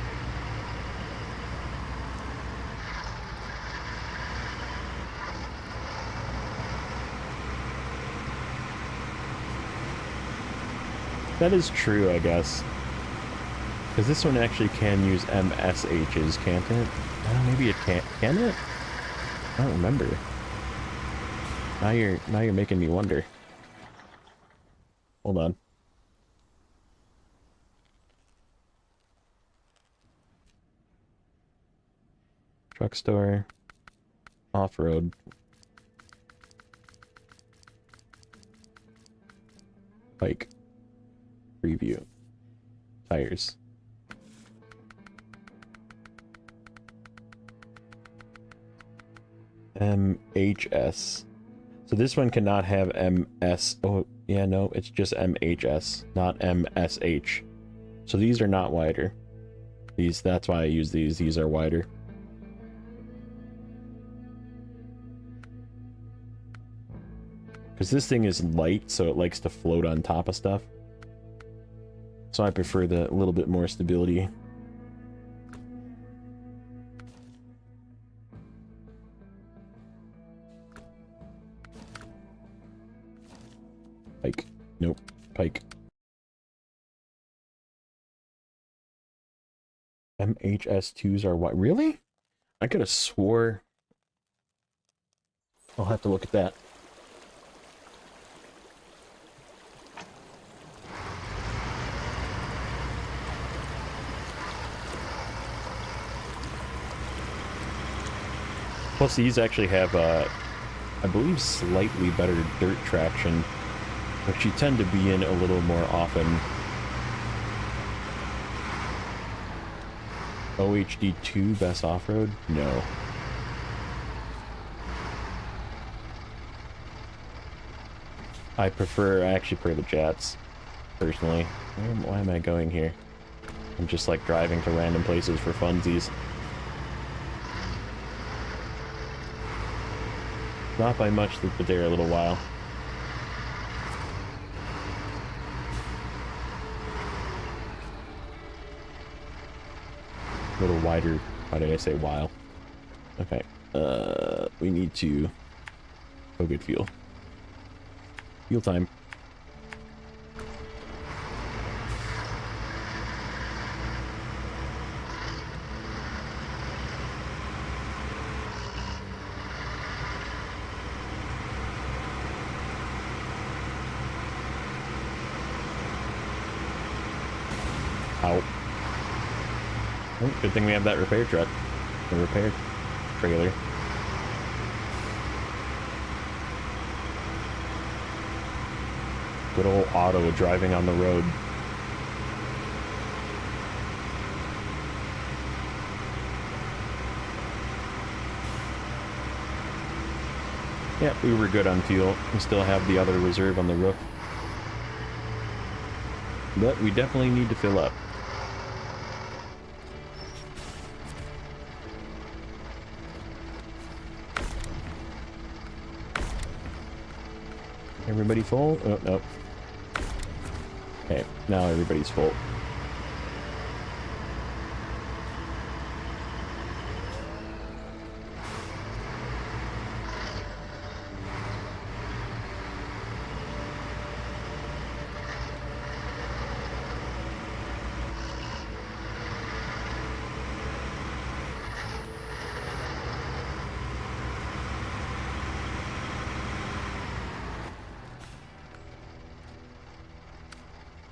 That is true, I guess. Because this one actually can use MSHs, can't it? Maybe it can't. Can it? I don't remember. Now you're making me wonder. Hold on. Truck store. Off-road. Bike. Preview. Tires. MHS. So this one cannot have MS. Oh, yeah, no, it's just MHS, not MSH. So these are not wider. That's why I use these. These are wider. Because this thing is light, so it likes to float on top of stuff. So I prefer the little bit more stability. Pike. Nope. Pike. MHS2s are white. Really? I could have swore. I'll have to look at that. Plus, these actually have, I believe, slightly better dirt traction, which you tend to be in a little more often. OHD2 best off-road? No. I actually prefer the Jets, personally. Why am I going here? I'm just like driving to random places for funsies. Not by much, but they're a little while. A little wider. Why did I say while? Okay. We need to go get fuel. Fuel time. Ow. Oh, good thing we have that repair truck. The repair trailer. Good old auto driving on the road. Yeah, we were good on fuel. We still have the other reserve on the roof. But we definitely need to fill up. Everybody full? Oh, no. Okay, now everybody's full.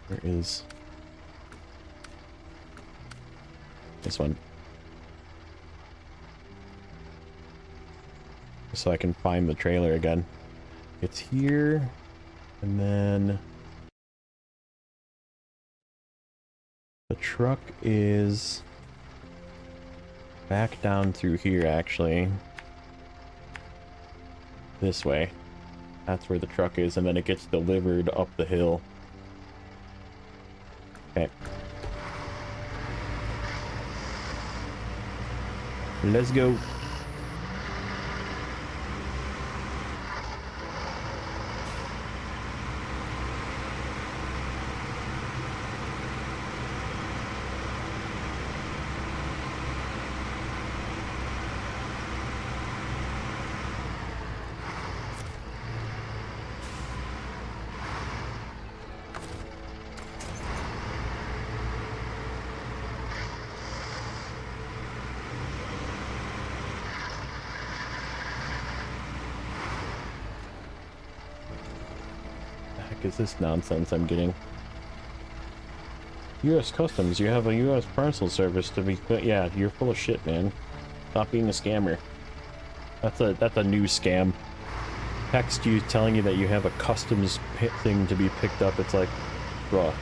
Where is this one? So I can find the trailer again. It's here, and then the truck is back down through here, actually. This way. That's where the truck is, and then it gets delivered up the hill. Okay. Let's go. Is this nonsense I'm getting? U.S. Customs, you have a U.S. parcel service to be... Yeah, you're full of shit, man. Stop being a scammer. That's a new scam. Text you telling you that you have a customs thing to be picked up. It's like, bruh,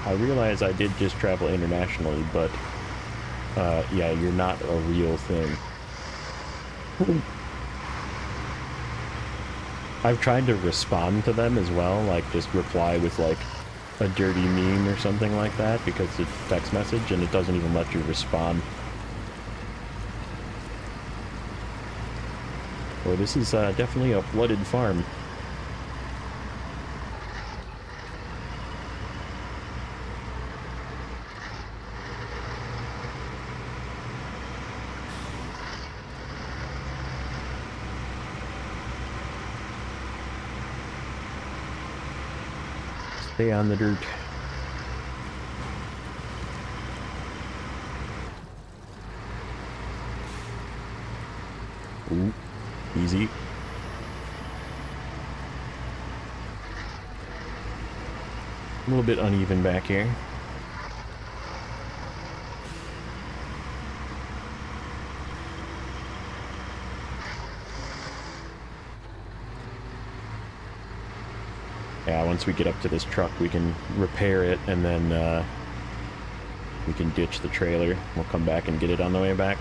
I realize I did just travel internationally, but yeah, you're not a real thing. I've tried to respond to them as well, like just reply with like a dirty meme or something like that, because it's a text message and it doesn't even let you respond. Oh, this is definitely a flooded farm. Stay on the dirt. Ooh, easy. A little bit uneven back here. Yeah, once we get up to this truck, we can repair it, and then we can ditch the trailer. We'll come back and get it on the way back.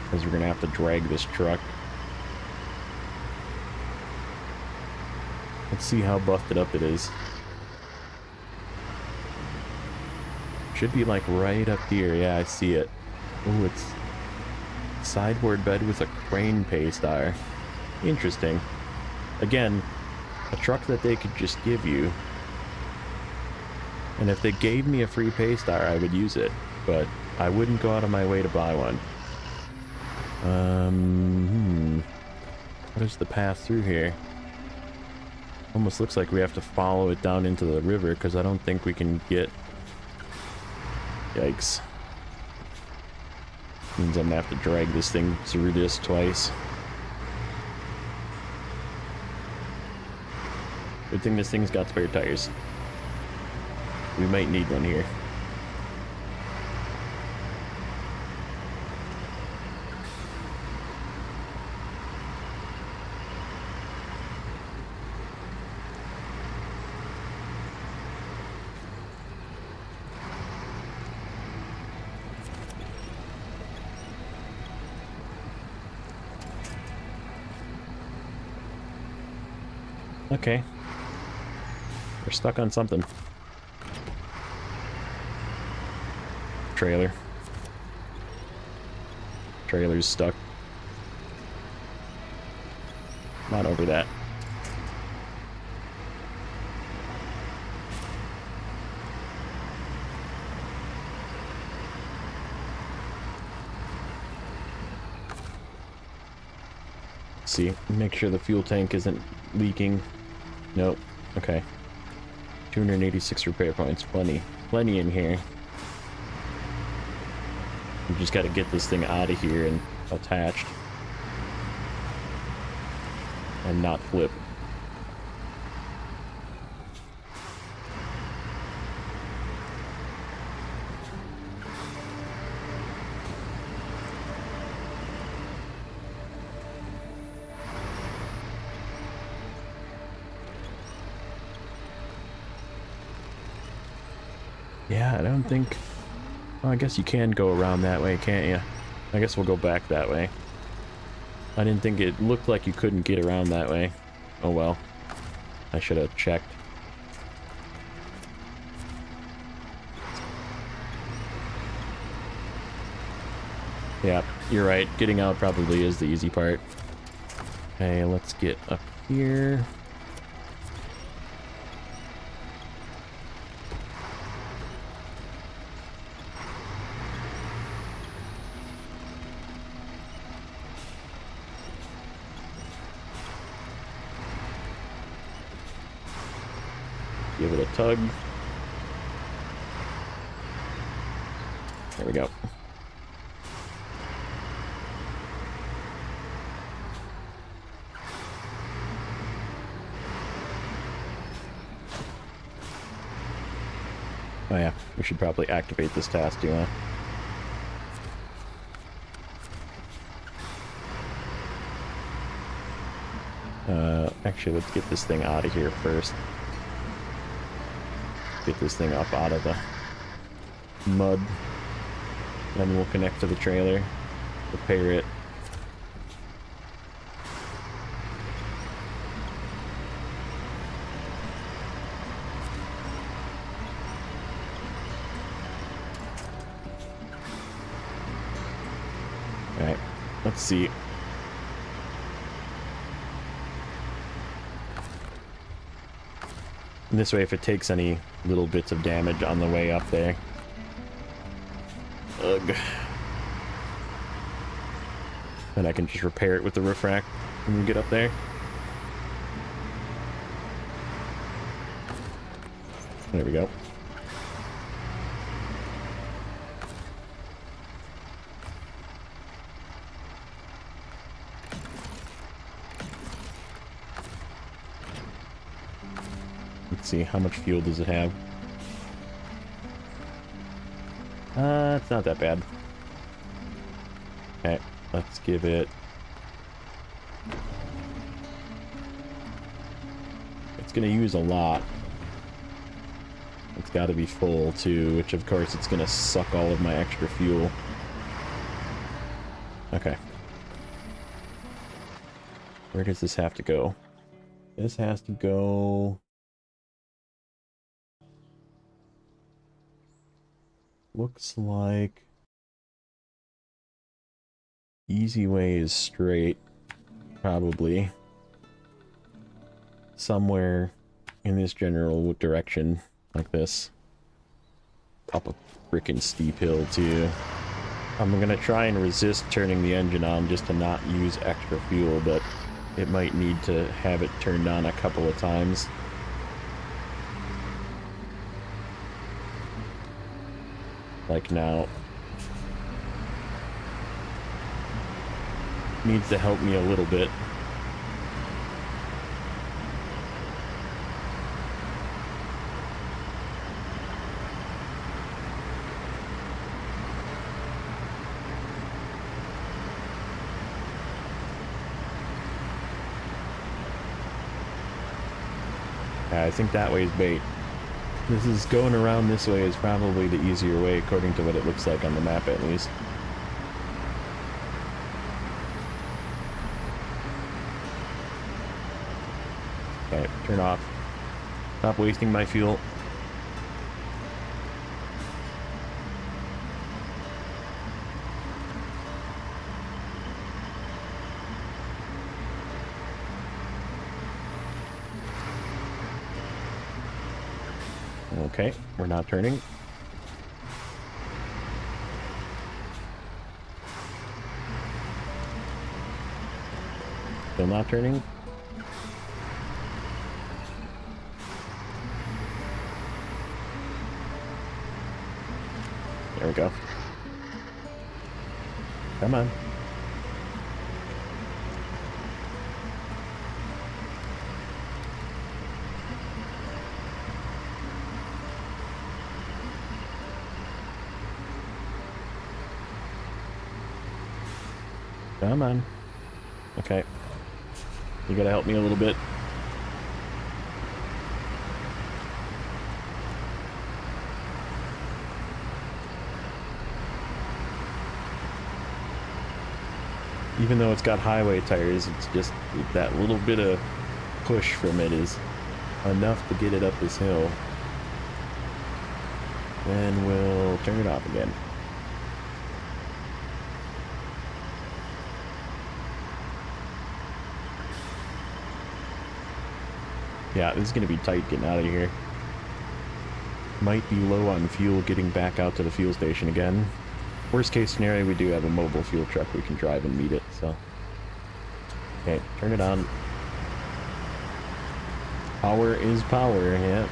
Because we're going to have to drag this truck. Let's see how busted up it is. Should be like right up here. Yeah, I see it. Oh, it's sideboard bed with a crane pay star. Interesting. Again, a truck that they could just give you. And if they gave me a free pay star, I would use it. But I wouldn't go out of my way to buy one. What is the path through here? Almost looks like we have to follow it down into the river, because I don't think we can get... Yikes. Means I'm gonna have to drag this thing through this twice. Good thing this thing's got spare tires. We might need one here. Okay. We're stuck on something. Trailer. Trailer's stuck. Not over that. See, make sure the fuel tank isn't leaking. Nope. Okay. 286 repair points. Plenty in here. We just got to get this thing out of here and attached. And not flip. Yeah, I don't think... Well, I guess you can go around that way, can't you? I guess we'll go back that way. I didn't think it looked like you couldn't get around that way. Oh well. I should have checked. Yeah, you're right. Getting out probably is the easy part. Okay, let's get up here. Give it a tug. There we go. Oh yeah, we should probably activate this task, do you want? Actually, let's get this thing out of here first. Get this thing up out of the mud. Then we'll connect to the trailer, repair it. Alright, let's see. And this way, if it takes any little bits of damage on the way up there. Ugh. Then I can just repair it with the roof rack when we get up there. There we go. Let's see, how much fuel does it have? It's not that bad. Okay, let's give it... It's gonna use a lot. It's gotta be full too, which of course it's gonna suck all of my extra fuel. Okay. Where does this have to go? This has to go... Looks like... Easy way is straight. Probably. Somewhere in this general direction. Like this. Up a freaking steep hill, too. I'm gonna try and resist turning the engine on just to not use extra fuel, but it might need to have it turned on a couple of times. Like now. Needs to help me a little bit. I think that way is bait. This is going around this way is probably the easier way according to what it looks like on the map at least. Okay, turn off. Stop wasting my fuel. Okay, we're not turning. Still not turning. There we go. Come on. Come on. Okay. You gotta help me a little bit. Even though it's got highway tires, it's just that little bit of push from it is enough to get it up this hill. Then we'll turn it off again. Yeah, this is going to be tight getting out of here. Might be low on fuel getting back out to the fuel station again. Worst case scenario, we do have a mobile fuel truck we can drive and meet it, so... Okay, turn it on. Power is power, yeah.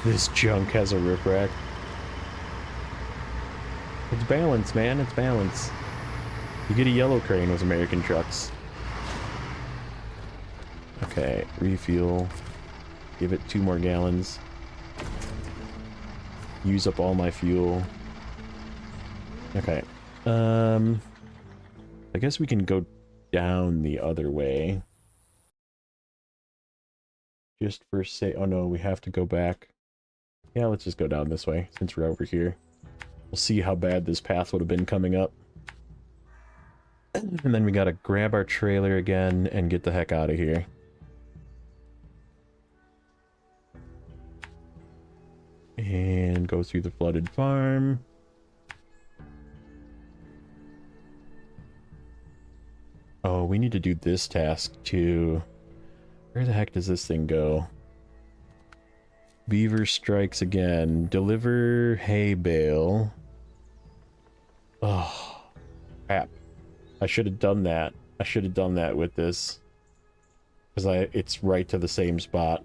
This junk has a rip rack. It's balance, man. It's balance. You get a yellow crane with American trucks. Okay, refuel. Give it 2 more gallons. Use up all my fuel. Okay. I guess we can go down the other way. Just for say, oh no, we have to go back. Yeah, let's just go down this way, since we're over here. We'll see how bad this path would have been coming up. And then we gotta grab our trailer again and get the heck out of here. And go through the flooded farm. Oh, we need to do this task too. Where the heck does this thing go? Beaver strikes again. Deliver hay bale. Oh, crap. I should have done that. I should have done that with this. Because it's right to the same spot.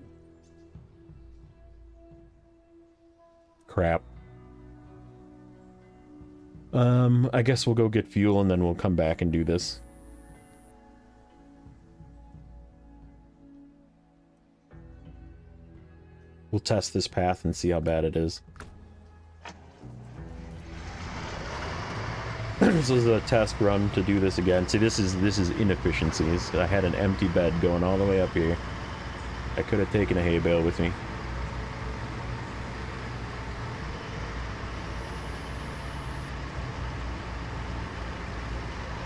Crap. I guess we'll go get fuel and then we'll come back and do this. We'll test this path and see how bad it is. This is a test run to do this again. See, this is inefficiencies. I had an empty bed going all the way up here. I could have taken a hay bale with me.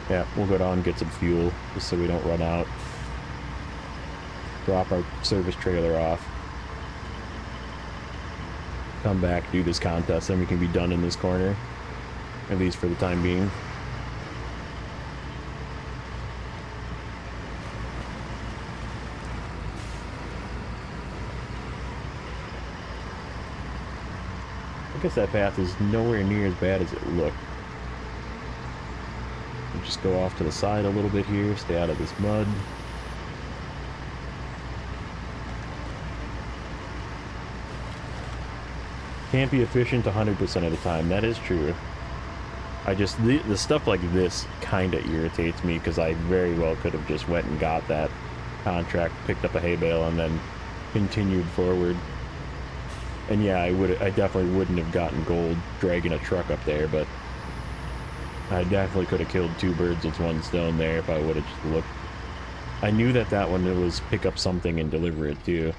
Yeah, we'll go down and get some fuel, just so we don't run out. Drop our service trailer off. Come back, do this contest, then we can be done in this corner. At least for the time being. I guess that path is nowhere near as bad as it looked. We'll just go off to the side a little bit here, stay out of this mud. Can't be efficient 100% of the time, that is true. I just, the stuff like this kind of irritates me, because I very well could have just went and got that contract, picked up a hay bale, and then continued forward. And yeah, I definitely wouldn't have gotten gold dragging a truck up there, but I definitely could have killed two birds with one stone there if I would have just looked. I knew that that one was pick up something and deliver it too.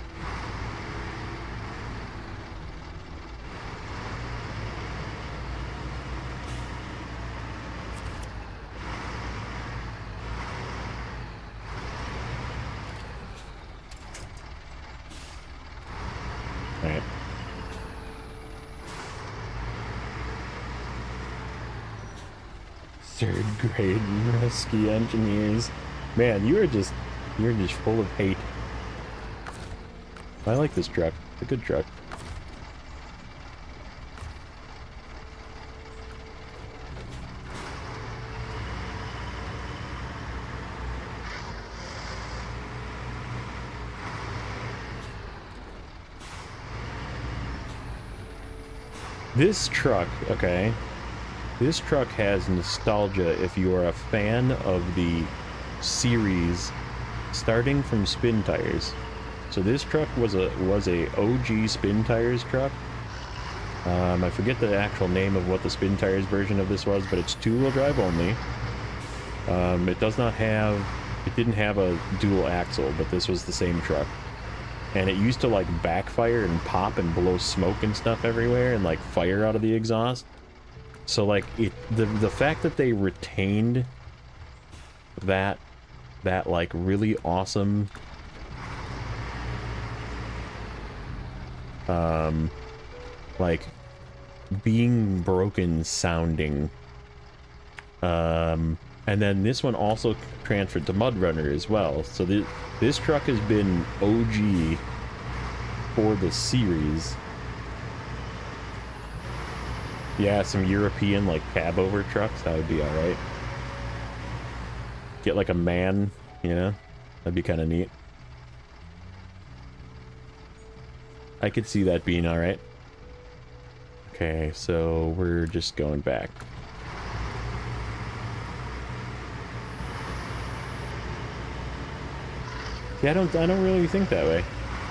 Alright. Third grade rescue engineers. Man, you're just full of hate. I like this truck. It's a good truck. This truck, okay, this truck has nostalgia if you are a fan of the series starting from Spin Tires. So this truck was a OG Spin Tires truck. I forget the actual name of what the Spin Tires version of this was, but it's two-wheel drive only. It didn't have a dual axle, but this was the same truck. And it used to like backfire and pop and blow smoke and stuff everywhere and like fire out of the exhaust. So like the fact that they retained that like really awesome like being broken sounding, and then this one also transferred to Mud Runner as well. So this truck has been OG for the series. Yeah, some European like cab over trucks, that would be alright. Get like a man, you know? That'd be kind of neat. I could see that being alright. Okay, so we're just going back. Yeah, I don't really think that way.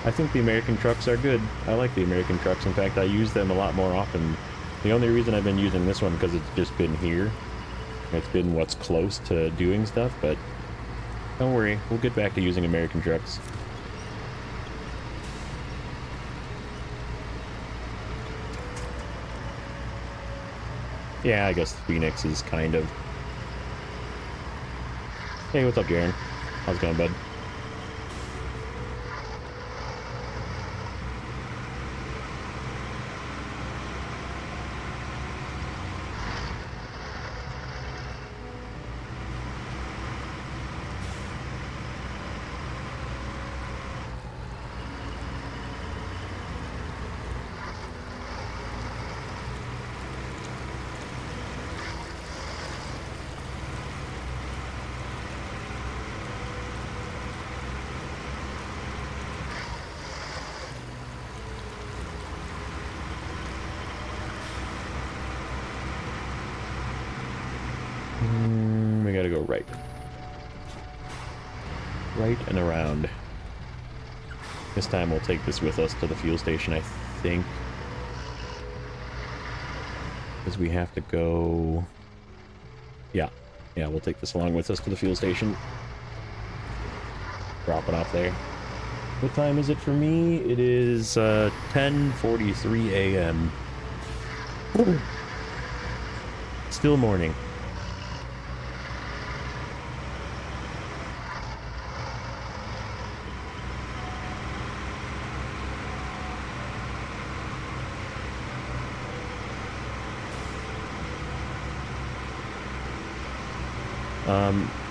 I think the American trucks are good. I like the American trucks. In fact, I use them a lot more often. The only reason I've been using this one because it's just been here. It's been what's close to doing stuff, but don't worry, we'll get back to using American trucks. Yeah, I guess Phoenix is kind of... Hey, what's up, Jaren? How's it going, bud? we gotta go right. Right and around. This time we'll take this with us to the fuel station, I think. Because we have to go... Yeah. Yeah, we'll take this along with us to the fuel station. Drop it off there. What time is it for me? It is 10:43 a.m. Still morning.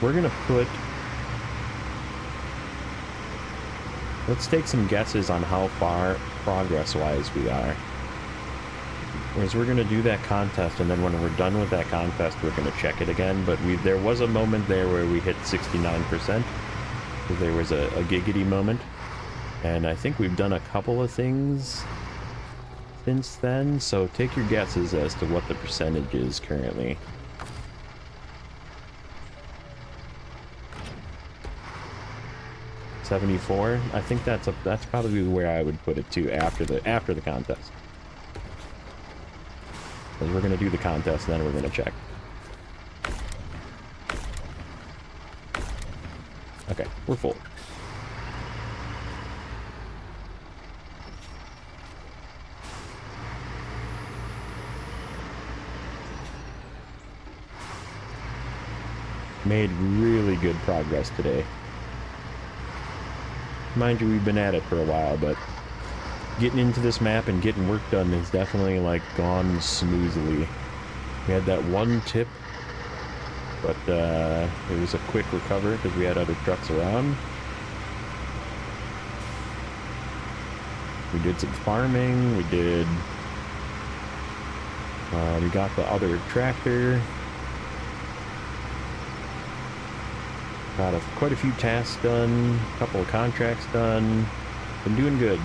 We're gonna put... Let's take some guesses on how far progress-wise we are. Whereas we're gonna do that contest, and then when we're done with that contest, we're gonna check it again. But there was a moment there where we hit 69%. There was a giggity moment. And I think we've done a couple of things since then. So take your guesses as to what the percentage is currently. $74. I think that's probably where I would put it too after the contest. Because we're gonna do the contest, and then we're gonna check. Okay, we're full. Made really good progress today. Mind you, we've been at it for a while, but getting into this map and getting work done has definitely, like, gone smoothly. We had that one tip, but it was a quick recover because we had other trucks around. We did some farming, we got the other tractor. Got quite a few tasks done, a couple of contracts done. Been doing good.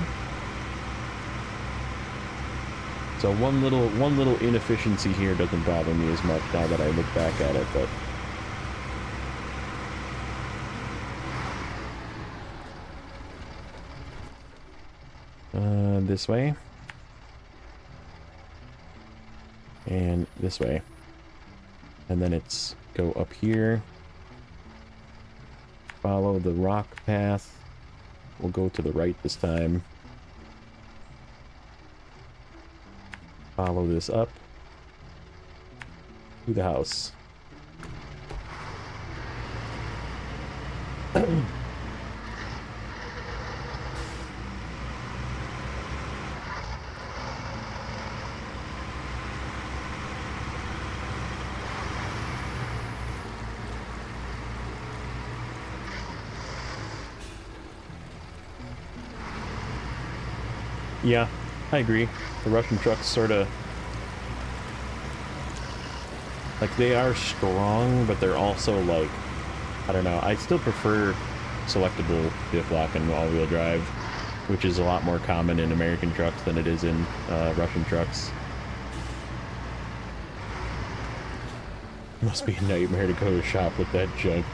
So one little inefficiency here doesn't bother me as much now that I look back at it, but this way and this way, and then it's go up here. Follow the rock path. We'll go to the right this time. Follow this up to the house. Yeah, I agree. The Russian trucks sort of... like, they are strong, but they're also, like... I don't know. I still prefer selectable diff lock and all-wheel drive, which is a lot more common in American trucks than it is in Russian trucks. It must be a nightmare to go to shop with that junk.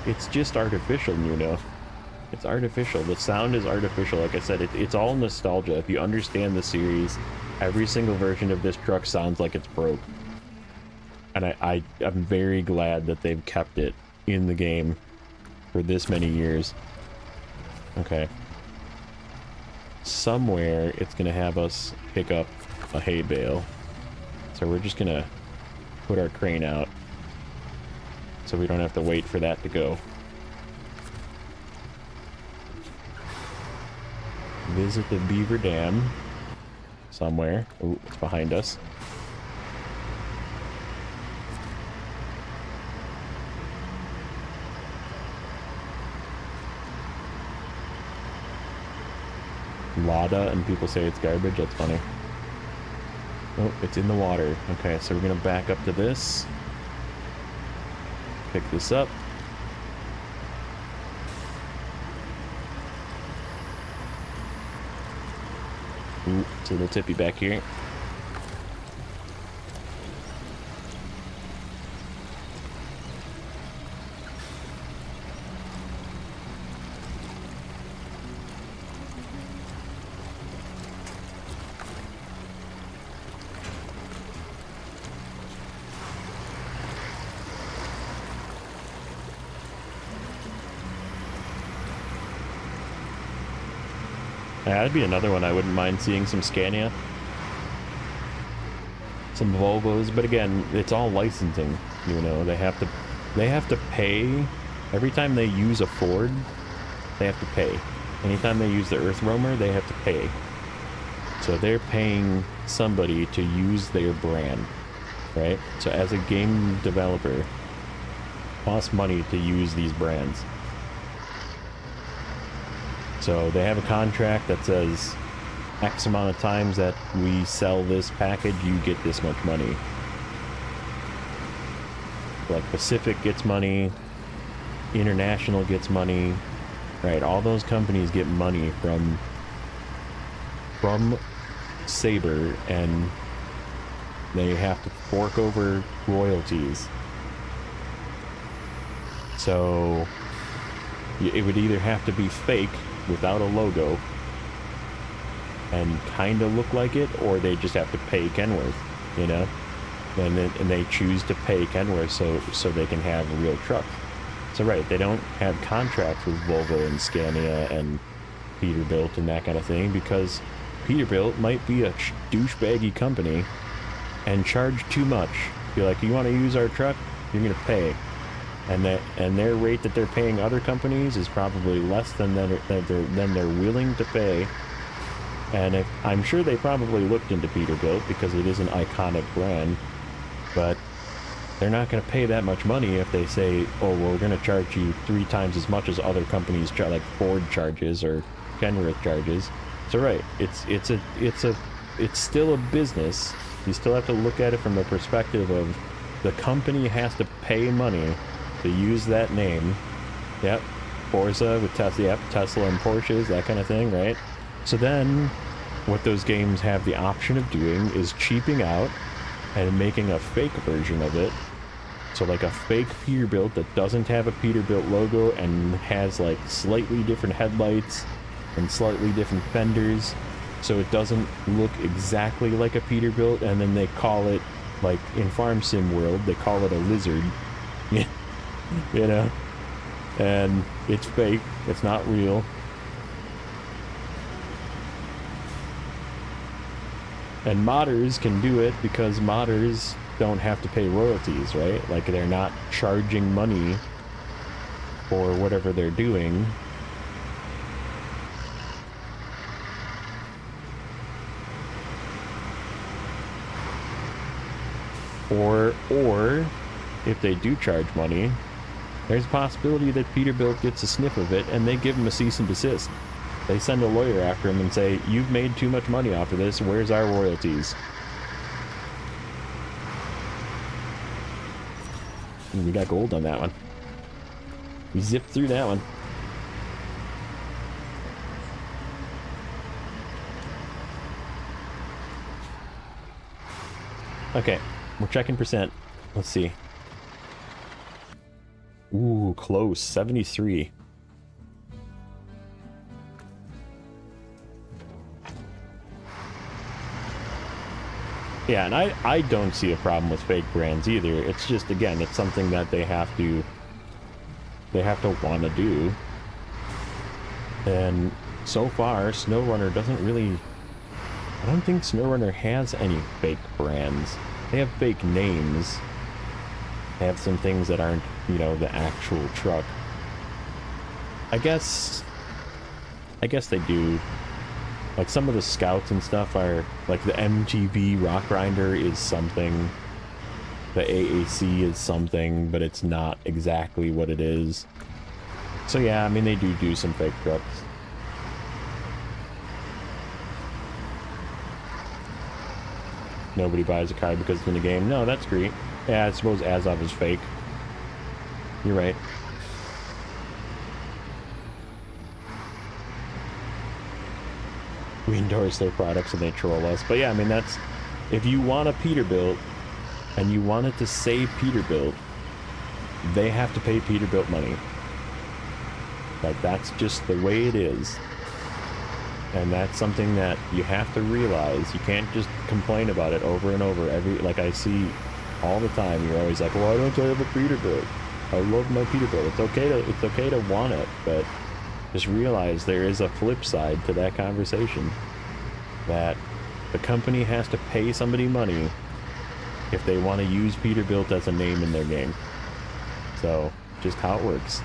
It's just artificial, you know. It's artificial. The sound is artificial. Like I said, it's all nostalgia. If you understand the series, every single version of this truck sounds like it's broke. And I'm very glad that they've kept it in the game for this many years. Okay. Somewhere it's going to have us pick up a hay bale. So we're just going to put our crane out so we don't have to wait for that to go. Visit the Beaver Dam somewhere. Ooh, it's behind us. Lada, and people say it's garbage. That's funny. Oh, it's in the water. Okay, so we're gonna back up to this. Pick this up. Ooh, it's a little tippy back here. That'd be another one I wouldn't mind seeing, some Scania. Some Volvos, but again, it's all licensing, you know, they have to pay. Every time they use a Ford, they have to pay. Anytime they use the Earth Roamer, they have to pay. So they're paying somebody to use their brand, right? So as a game developer, it costs money to use these brands. So they have a contract that says X amount of times that we sell this package, you get this much money. Like Pacific gets money, International gets money, right? All those companies get money from Saber, and they have to fork over royalties. So it would either have to be fake without a logo and kind of look like it, or they just have to pay Kenworth, you know, and they choose to pay Kenworth so they can have a real truck. So right, they don't have contracts with Volvo and Scania and Peterbilt and that kind of thing, because Peterbilt might be a douchebaggy company and charge too much. Be like, you want to use our truck, you're gonna pay, and their rate that they're paying other companies is probably less than they're willing to pay. And I'm sure they probably looked into Peterbilt because it is an iconic brand, but they're not going to pay that much money if they say, oh, well, we're going to charge you 3 times as much as other companies like Ford charges or Kenworth charges. So right, it's still a business. You still have to look at it from the perspective of the company has to pay money to use that name. Yep, Forza with Tesla, yep, Tesla and Porsches, that kind of thing, right? So then what those games have the option of doing is cheaping out and making a fake version of it. So like a fake Peterbilt that doesn't have a Peterbilt logo and has like slightly different headlights and slightly different fenders, so it doesn't look exactly like a Peterbilt, and then they call it, like in Farm Sim world, they call it a lizard. You know? And it's fake, it's not real. And modders can do it because modders don't have to pay royalties, right? Like, they're not charging money for whatever they're doing. Or if they do charge money, there's a possibility that Peterbilt gets a sniff of it and they give them a cease and desist. They send a lawyer after him and say, you've made too much money off of this, where's our royalties? We got gold on that one. We zipped through that one. Okay, we're checking percent. Let's see. Ooh, close. 73. Yeah, and I don't see a problem with fake brands either. It's just, again, it's something that they have to want to do. And so far, Snowrunner doesn't really... I don't think Snowrunner has any fake brands. They have fake names. They have some things that aren't, you know, the actual truck. I guess they do. Like, some of the Scouts and stuff are, like, the MTV Rock Grinder is something. The AAC is something, but it's not exactly what it is. So yeah, I mean, they do some fake trucks. Nobody buys a car because it's in the game. No, that's great. Yeah, I suppose Azov is fake. You're right. We endorse their products and they troll us. But yeah, I mean, that's... If you want a Peterbilt, and you want it to say Peterbilt, they have to pay Peterbilt money. Like, that's just the way it is. And that's something that you have to realize. You can't just complain about it over and over. Like I see all the time, you're always like, why don't I have a Peterbilt? I love my Peterbilt. It's okay to want it, but just realize there is a flip side to that conversation. That the company has to pay somebody money if they want to use Peterbilt as a name in their game. So, just how it works.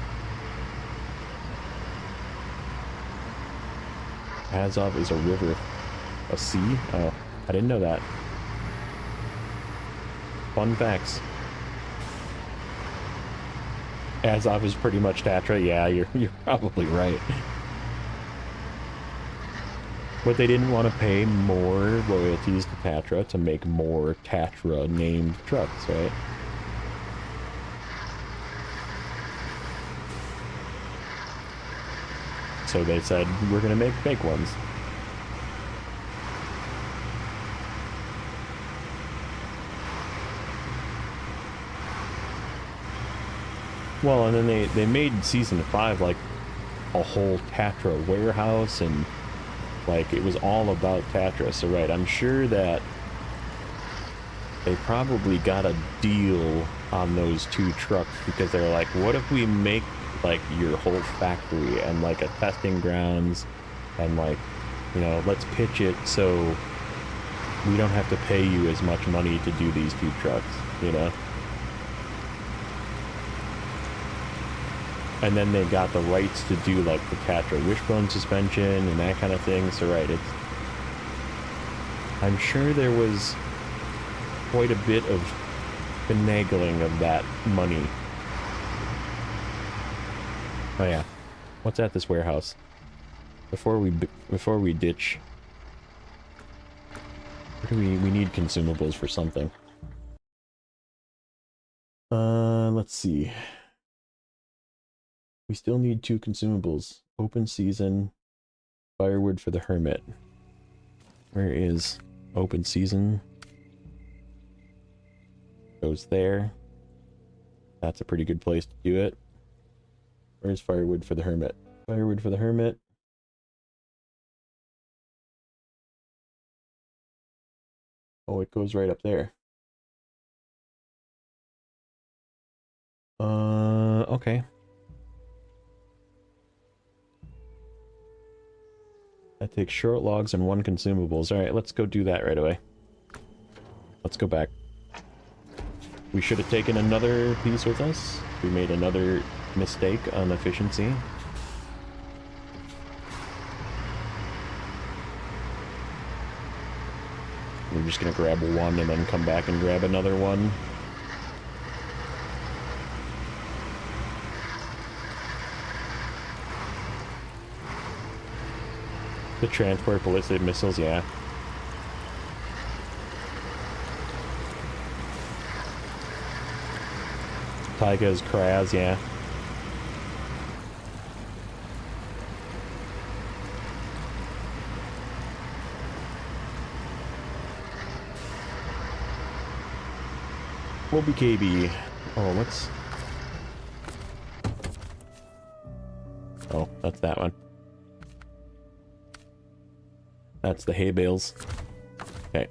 Azov is a river. A sea? Oh, I didn't know that. Fun facts. Azov is pretty much Tatra. Yeah, you're probably right. But they didn't want to pay more royalties to Tatra to make more Tatra named trucks, right? So they said, we're gonna make fake ones. Well, and then they made season 5 like a whole Tatra warehouse, and like it was all about Tatra. So right, I'm sure that they probably got a deal on those 2 trucks, because they're like, what if we make like your whole factory and like a testing grounds, and like, you know, let's pitch it so we don't have to pay you as much money to do these 2 trucks, you know? And then they got the rights to do like the Tatra wishbone suspension and that kind of thing. So right, it's, I'm sure there was quite a bit of finagling of that money. Oh yeah, what's at this warehouse? Before we ditch, where do we need consumables for something? Let's see. We still need 2 consumables. Open season, firewood for the hermit. Where is open season? Goes there. That's a pretty good place to do it. Where's firewood for the hermit? Firewood for the hermit. Oh, it goes right up there. Okay. That takes short logs and 1 consumables. Alright, let's go do that right away. Let's go back. We should have taken another piece with us. We made another mistake on efficiency. We're just gonna grab 1 and then come back and grab another one. To transport ballistic missiles, yeah. Taiga's Kraz, yeah. Moby KB. Oh, what's... Oh, that's that one. That's the hay bales. Okay.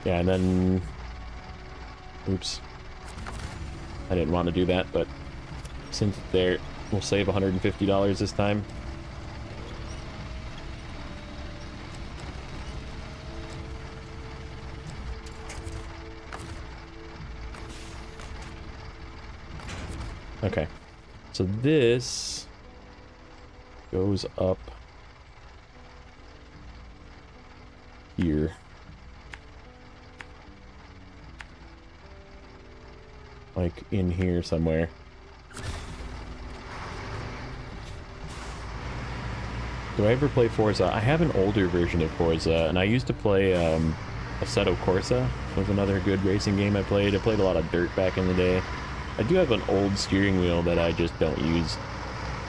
Yeah, and then... Oops. I didn't want to do that, but since it's there, we'll save $150 this time. Okay, so this goes up here. Like in here somewhere. Do I ever play Forza? I have an older version of Forza, and I used to play Assetto Corsa. Was another good racing game I played. I played a lot of Dirt back in the day. I do have an old steering wheel that I just don't use.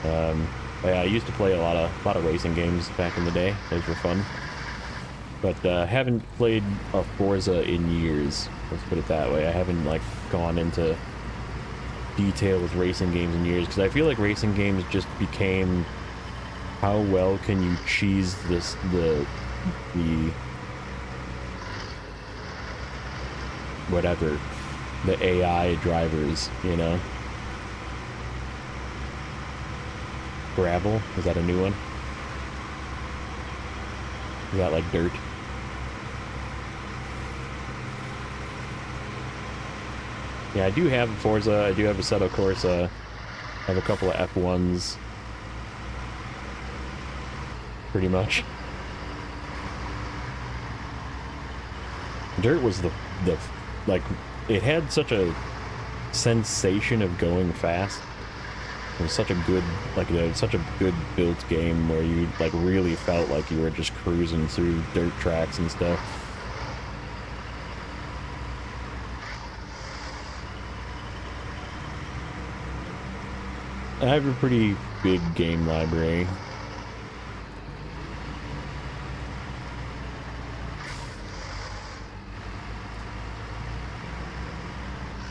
But yeah, I used to play a lot of racing games back in the day. Those were fun. But haven't played a Forza in years. Let's put it that way. I haven't like gone into detail with racing games in years, because I feel like racing games just became how well can you cheese this the whatever, the AI drivers, you know? Gravel? Is that a new one? Is that like dirt? Yeah, I do have Forza, I do have Assetto Corsa, I have a couple of F1s. Pretty much. Dirt was the like, it had such a sensation of going fast. It was such a good, like, such a good built game where you, like, really felt like you were just cruising through dirt tracks and stuff. I have a pretty big game library.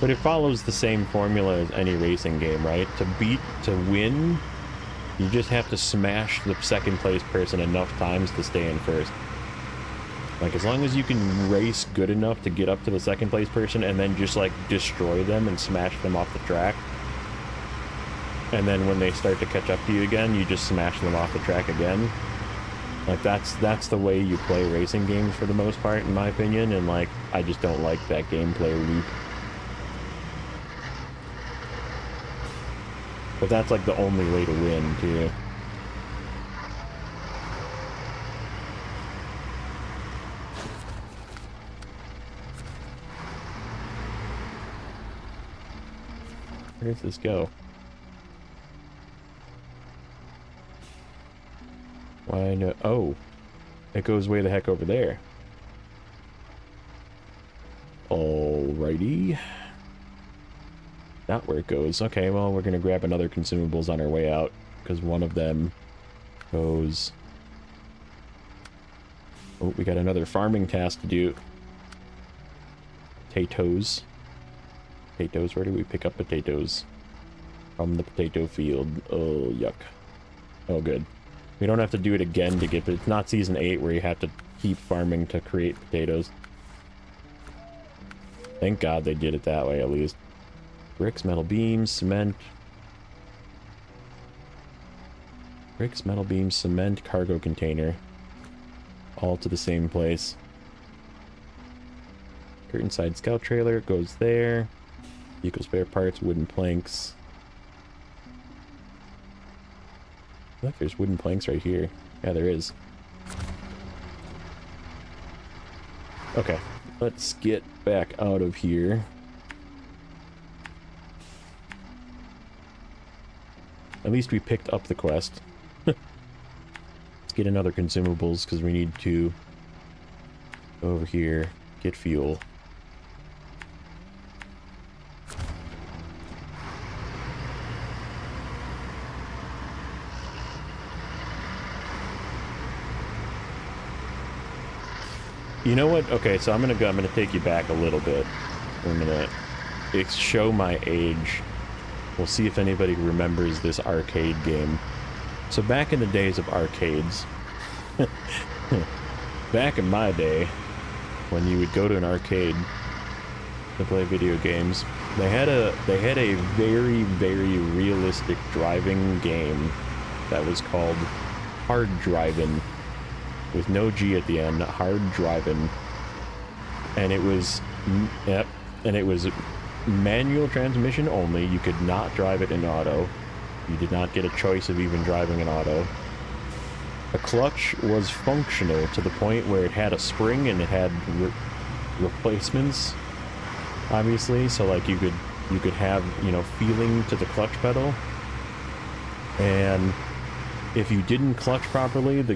But it follows the same formula as any racing game, right? To win, you just have to smash the second place person enough times to stay in first. Like, as long as you can race good enough to get up to the second place person and then just, like, destroy them and smash them off the track. And then when they start to catch up to you again, you just smash them off the track again. Like, that's the way you play racing games for the most part, in my opinion, and, like, I just don't like that gameplay loop. But that's, like, the only way to win, too. Where does this go? Why no? Oh, it goes way the heck over there. Alrighty. Not where it goes. Okay, well, we're gonna grab another consumables on our way out, because one of them goes... Oh, we got another farming task to do. Potatoes. Potatoes, where do we pick up potatoes? From the potato field. Oh, yuck. Oh, good. We don't have to do it again to get... But it's not Season 8 where you have to keep farming to create potatoes. Thank God they did it that way, at least. Bricks, metal beams, cement. Bricks, metal beams, cement, cargo container. All to the same place. Curtain side scout trailer goes there. Vehicle spare parts, wooden planks. I feel like there's wooden planks right here. Yeah, there is. Okay, let's get back out of here. At least we picked up the quest. Let's get another consumables, because we need to go over here, get fuel. You know what? Okay, so I'm gonna take you back a little bit. I'm gonna show my age. We'll see if anybody remembers this arcade game. So back in the days of arcades, back in my day, when you would go to an arcade to play video games, they had a very, very realistic driving game that was called Hard Drivin', with no G at the end, Hard Drivin'. And it was, yep, and it was manual transmission only. You could not drive it in auto. You did not get a choice of even driving an auto. The clutch was functional to the point where it had a spring and it had replacements, obviously, so like you could have, you know, feeling to the clutch pedal. And if you didn't clutch properly, the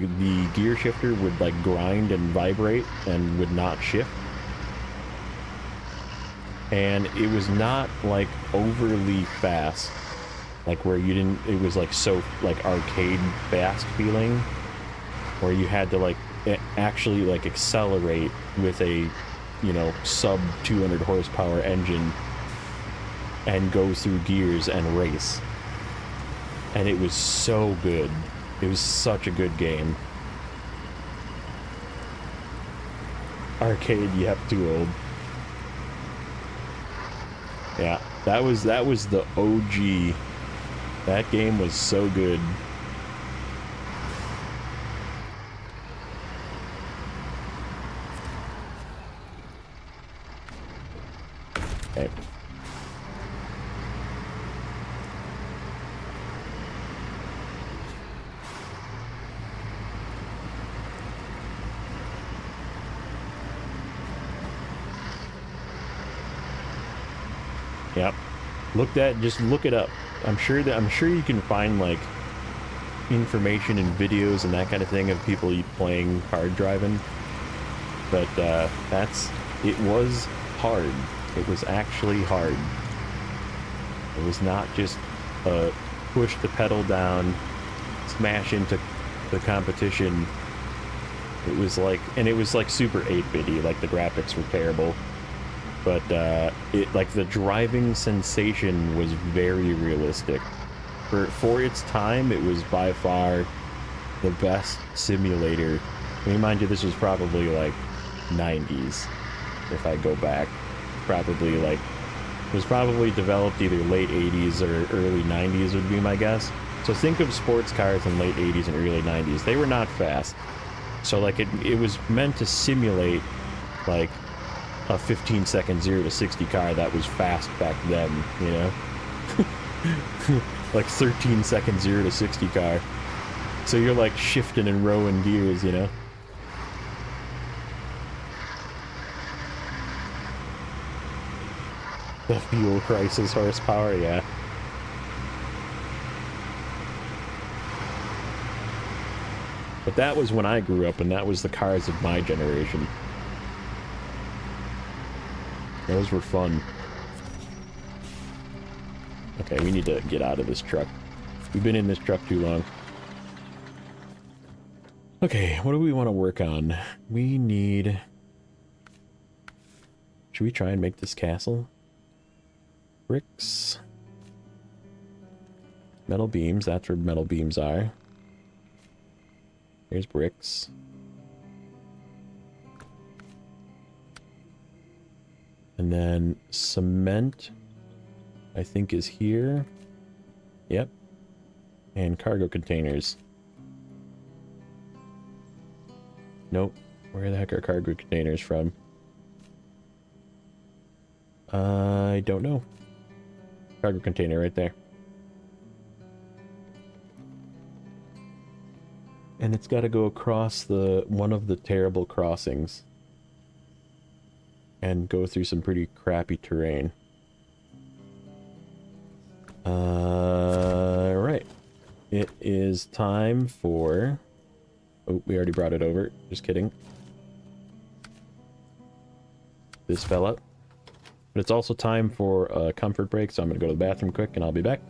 gear shifter would like grind and vibrate and would not shift. And it was not like overly fast, like where you didn't, it was like so like arcade fast feeling, where you had to like actually like accelerate with a, you know, sub 200 horsepower engine and go through gears and race. And it was so good. It was such a good game. Arcade, yep, too old. Yeah, that was the OG. That game was so good. Okay. Yep. Just look it up. I'm sure you can find like information and videos and that kind of thing of people playing hard driving. But it was hard. It was actually hard. It was not just push the pedal down, smash into the competition. It was like super 8-bitty, like the graphics were terrible. But like the driving sensation was very realistic. For its time, it was by far the best simulator. I mean, mind you, this was probably like 90s, if I go back. Probably like, it was probably developed either late 80s or early 90s would be my guess. So think of sports cars in late 80s and early 90s. They were not fast. So like it was meant to simulate like a 15-second 0 to 60 car that was fast back then, you know? Like 13-second 0 to 60 car. So you're like shifting and rowing gears, you know? The fuel crisis horsepower, yeah. But that was when I grew up, and that was the cars of my generation. Those were fun. Okay, we need to get out of this truck. We've been in this truck too long. Okay, what do we want to work on? We need... Should we try and make this castle? Bricks. Metal beams, that's where metal beams are. Here's bricks. And then cement, I think, is here. Yep. And cargo containers. Nope. Where the heck are cargo containers from? I don't know. Cargo container right there. And it's got to go across one of the terrible crossings. And go through some pretty crappy terrain. Right. It is time for... Oh, we already brought it over. Just kidding. This fell up. But it's also time for a comfort break, so I'm going to go to the bathroom quick and I'll be back.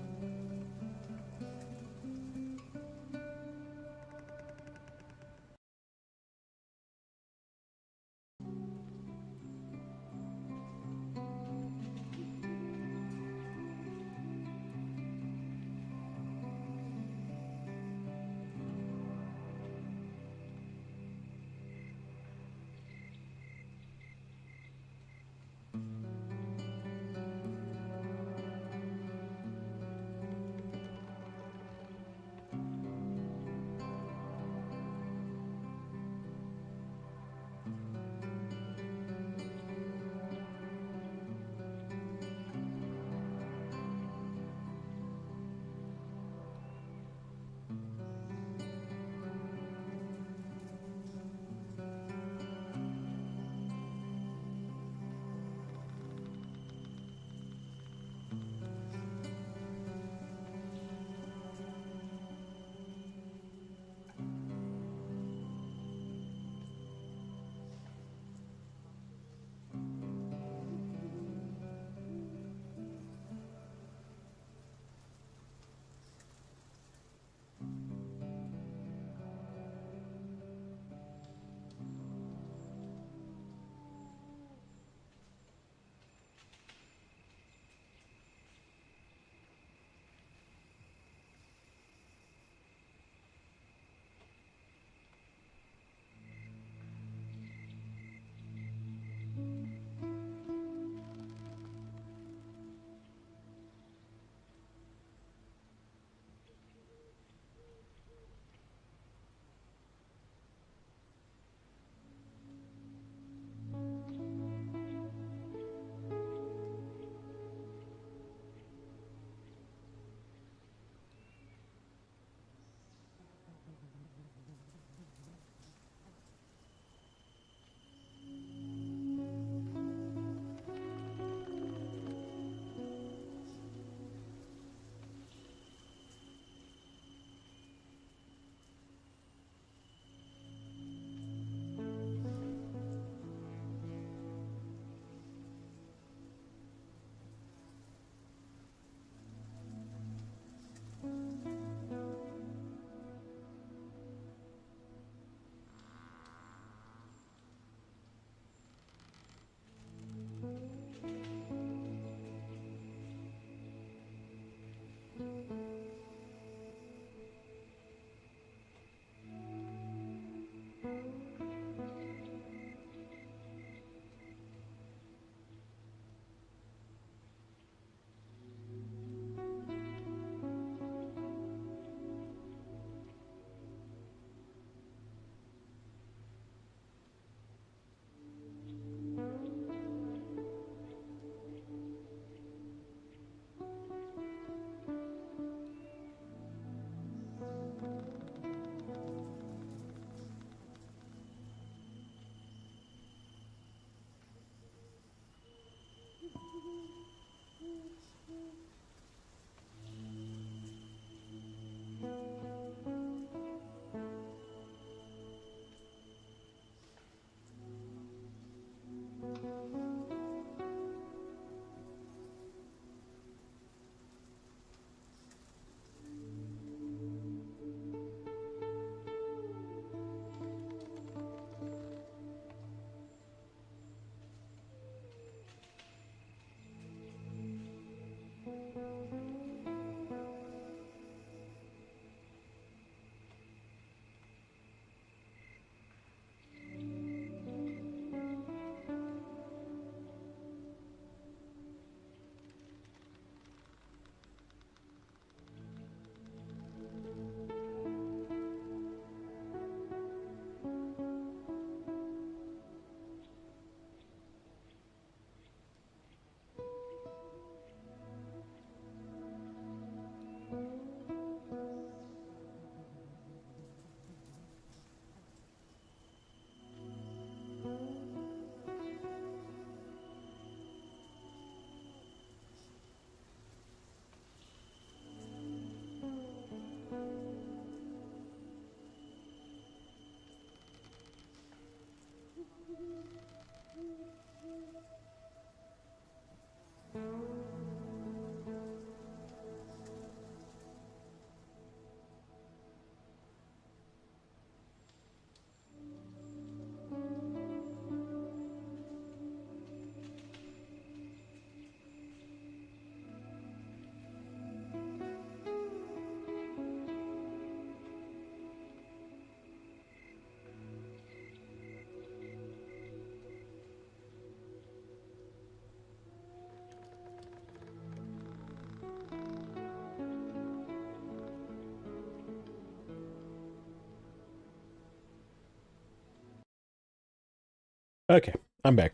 Okay, I'm back.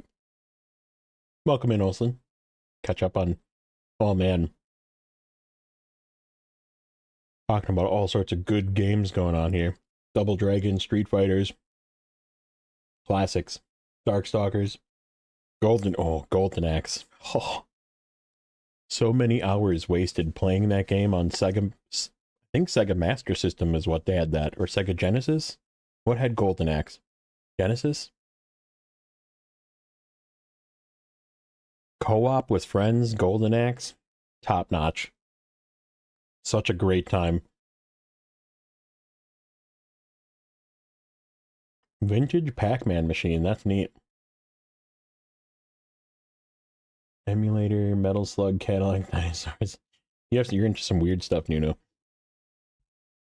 Welcome in, Olsen. Catch up on, oh man, talking about all sorts of good games going on here. Double Dragon, Street Fighters, classics, Darkstalkers, Golden Axe. Oh, so many hours wasted playing that game on Sega. I think Sega Master System is what they had that, or Sega Genesis. What had Golden Axe? Genesis? Co-op with friends, Golden Axe, top notch. Such a great time. Vintage Pac-Man machine, that's neat. Emulator, Metal Slug, Cadillac Dinosaurs. You're into some weird stuff, Nuno.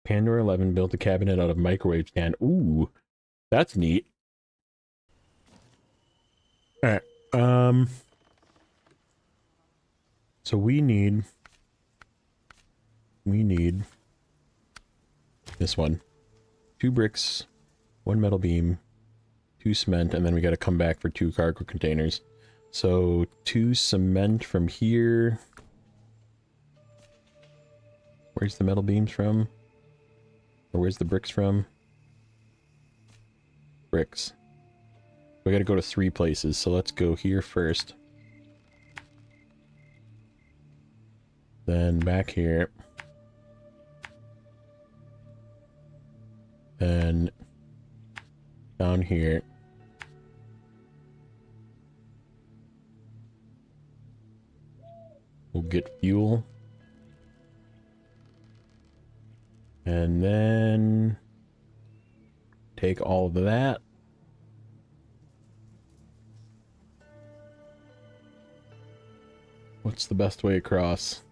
Pandora 11 built a cabinet out of microwave stand. Ooh, that's neat. Alright, so we need this one. 2 bricks, 1 metal beam, 2 cement, and then we gotta come back for 2 cargo containers. So 2 cement from here. Where's the metal beams from? Or where's the bricks from? Bricks. We gotta go to 3 places, so let's go here first. Then back here. Then down here. We'll get fuel. And then take all of that. What's the best way across?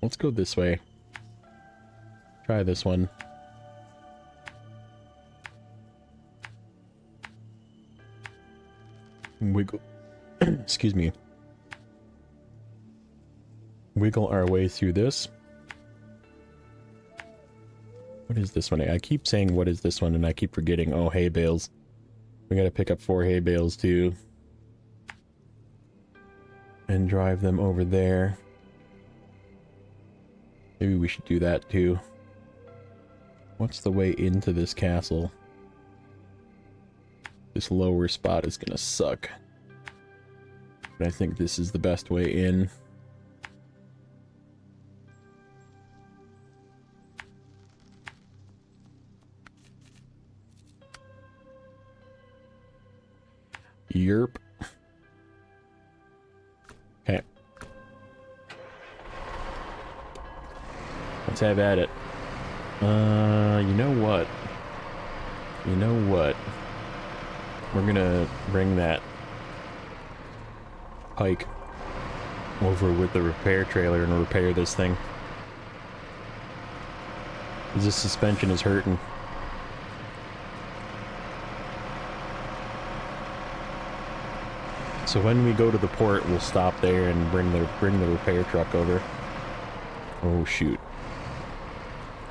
Let's go this way. Try this one. Wiggle. Excuse me. Wiggle our way through this. What is this one? I keep saying what is this one and I keep forgetting. Oh, hay bales. We gotta pick up 4 hay bales too. And drive them over there. Maybe we should do that too. What's the way into this castle? This lower spot is gonna suck. But I think this is the best way in. Yerp. Okay. Let's have at it. You know what? You know what? We're gonna bring that pike over with the repair trailer and repair this thing. This suspension is hurting. So when we go to the port, we'll stop there and bring the repair truck over. Oh shoot.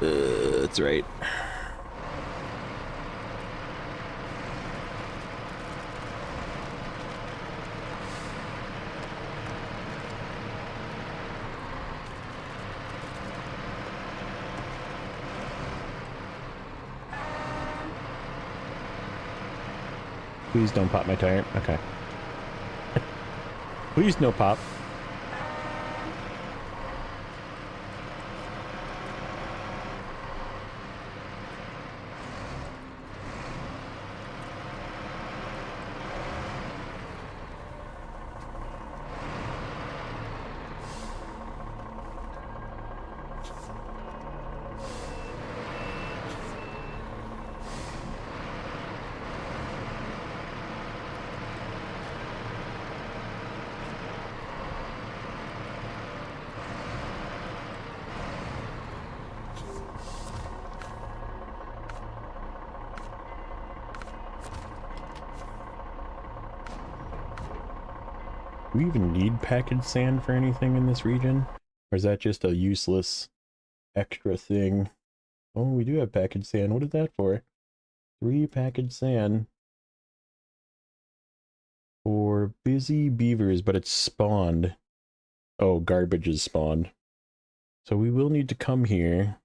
That's right. Please don't pop my tire. Okay. Please no pop. we even need packaged sand for anything in this region? Or is that just a useless extra thing? Oh, we do have packaged sand. What is that for? 3 packaged sand. For busy beavers, but it's spawned. Oh, garbage is spawned. So we will need to come here.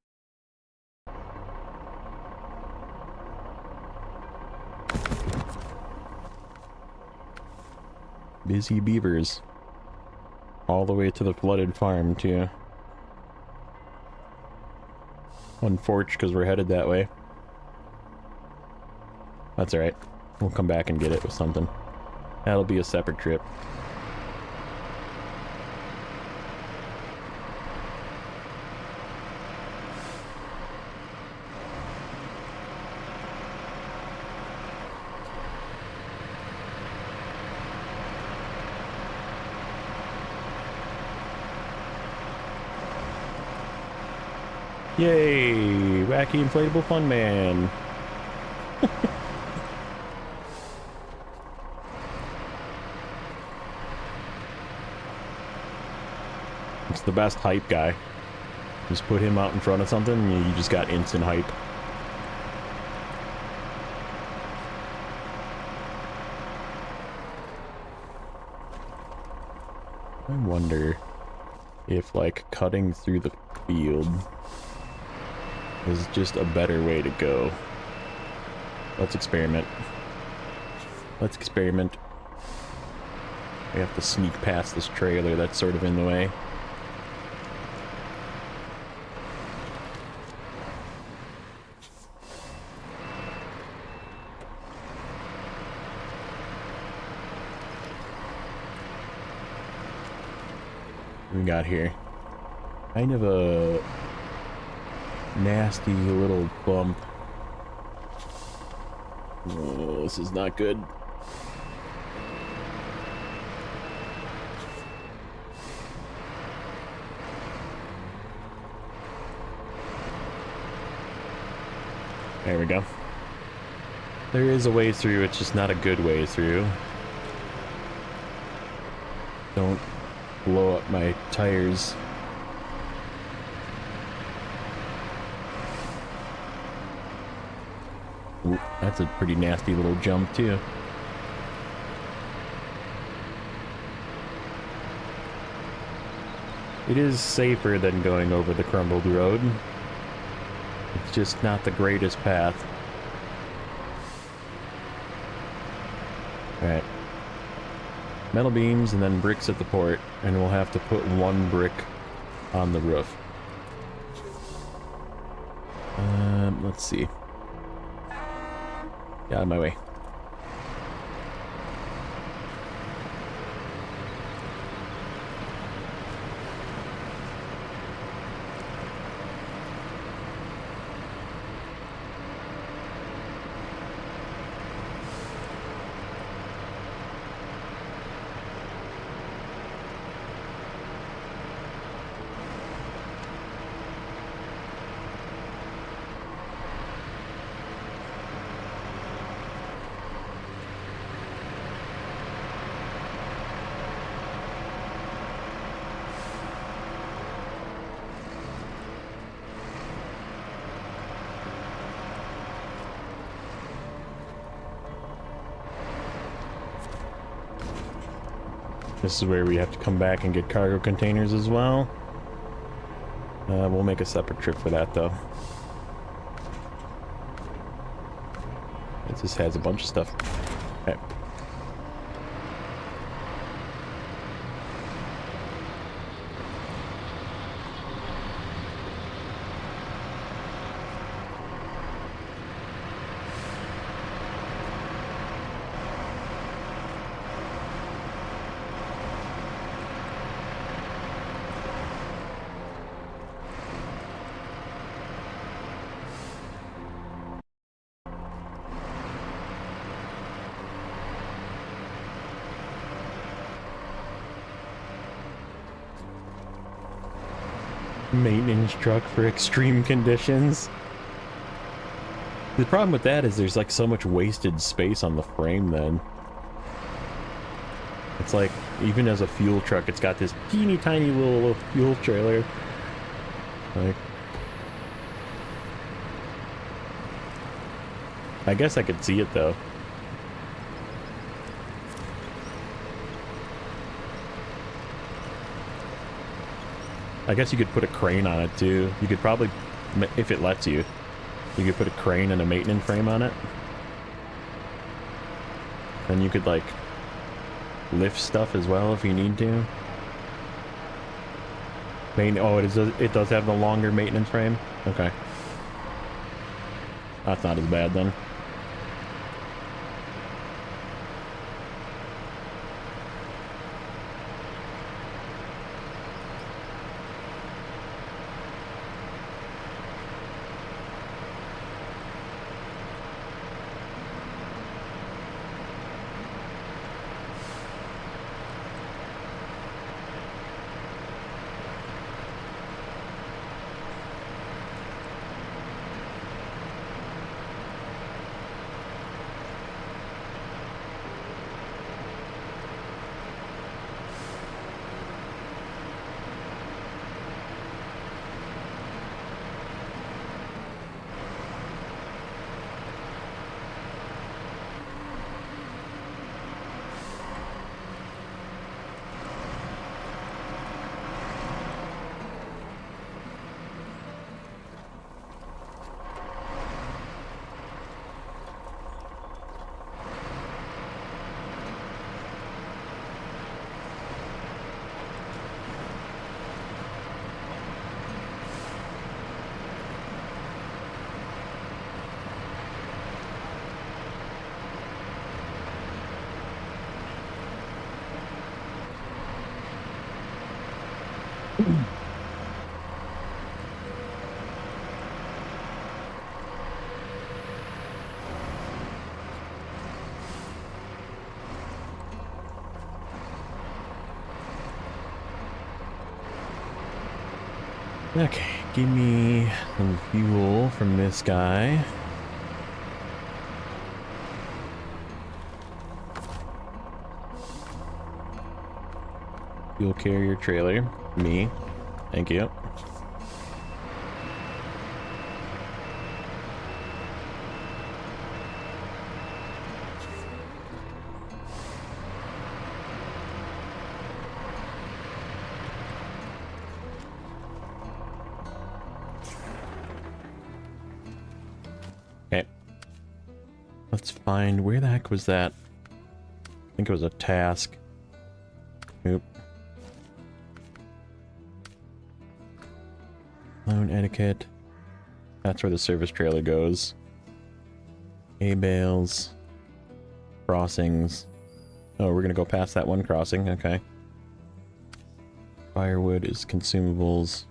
Busy beavers. All the way to the flooded farm, too. Unfortunate, because we're headed that way. That's alright. We'll come back and get it with something. That'll be a separate trip. Yay! Wacky inflatable fun man! It's the best hype guy. Just put him out in front of something and you just got instant hype. I wonder if, like, cutting through the field is just a better way to go. Let's experiment. Let's experiment. We have to sneak past this trailer that's sort of in the way. We got here kind of a nasty little bump. Oh, this is not good. There we go. There is a way through, it's just not a good way through. Don't blow up my tires. Ooh, that's a pretty nasty little jump too. It is safer than going over the crumbled road. It's just not the greatest path. Alright. Metal beams and then bricks at the port, and we'll have to put 1 brick on the roof. Let's see. Get out of my way. This is where we have to come back and get cargo containers as well. We'll make a separate trip for that though. It just has a bunch of stuff. Okay. Maintenance truck for extreme conditions. The problem with that is there's like so much wasted space on the frame then. It's like, even as a fuel truck, it's got this teeny tiny little fuel trailer. Like, I guess I could see it though. I guess you could put a crane on it too. You could probably, if it lets you, you could put a crane and a maintenance frame on it. And you could like lift stuff as well if you need to. Oh, it does have the longer maintenance frame? Okay. That's not as bad then. Okay, give me some fuel from this guy. Fuel carrier trailer. Me. Thank you. Okay. Let's find, where the heck was that? I think it was a task. Oop. Loan etiquette. That's where the service trailer goes. Hay bales. Crossings. Oh, we're gonna go past that one crossing, okay. Firewood is consumables.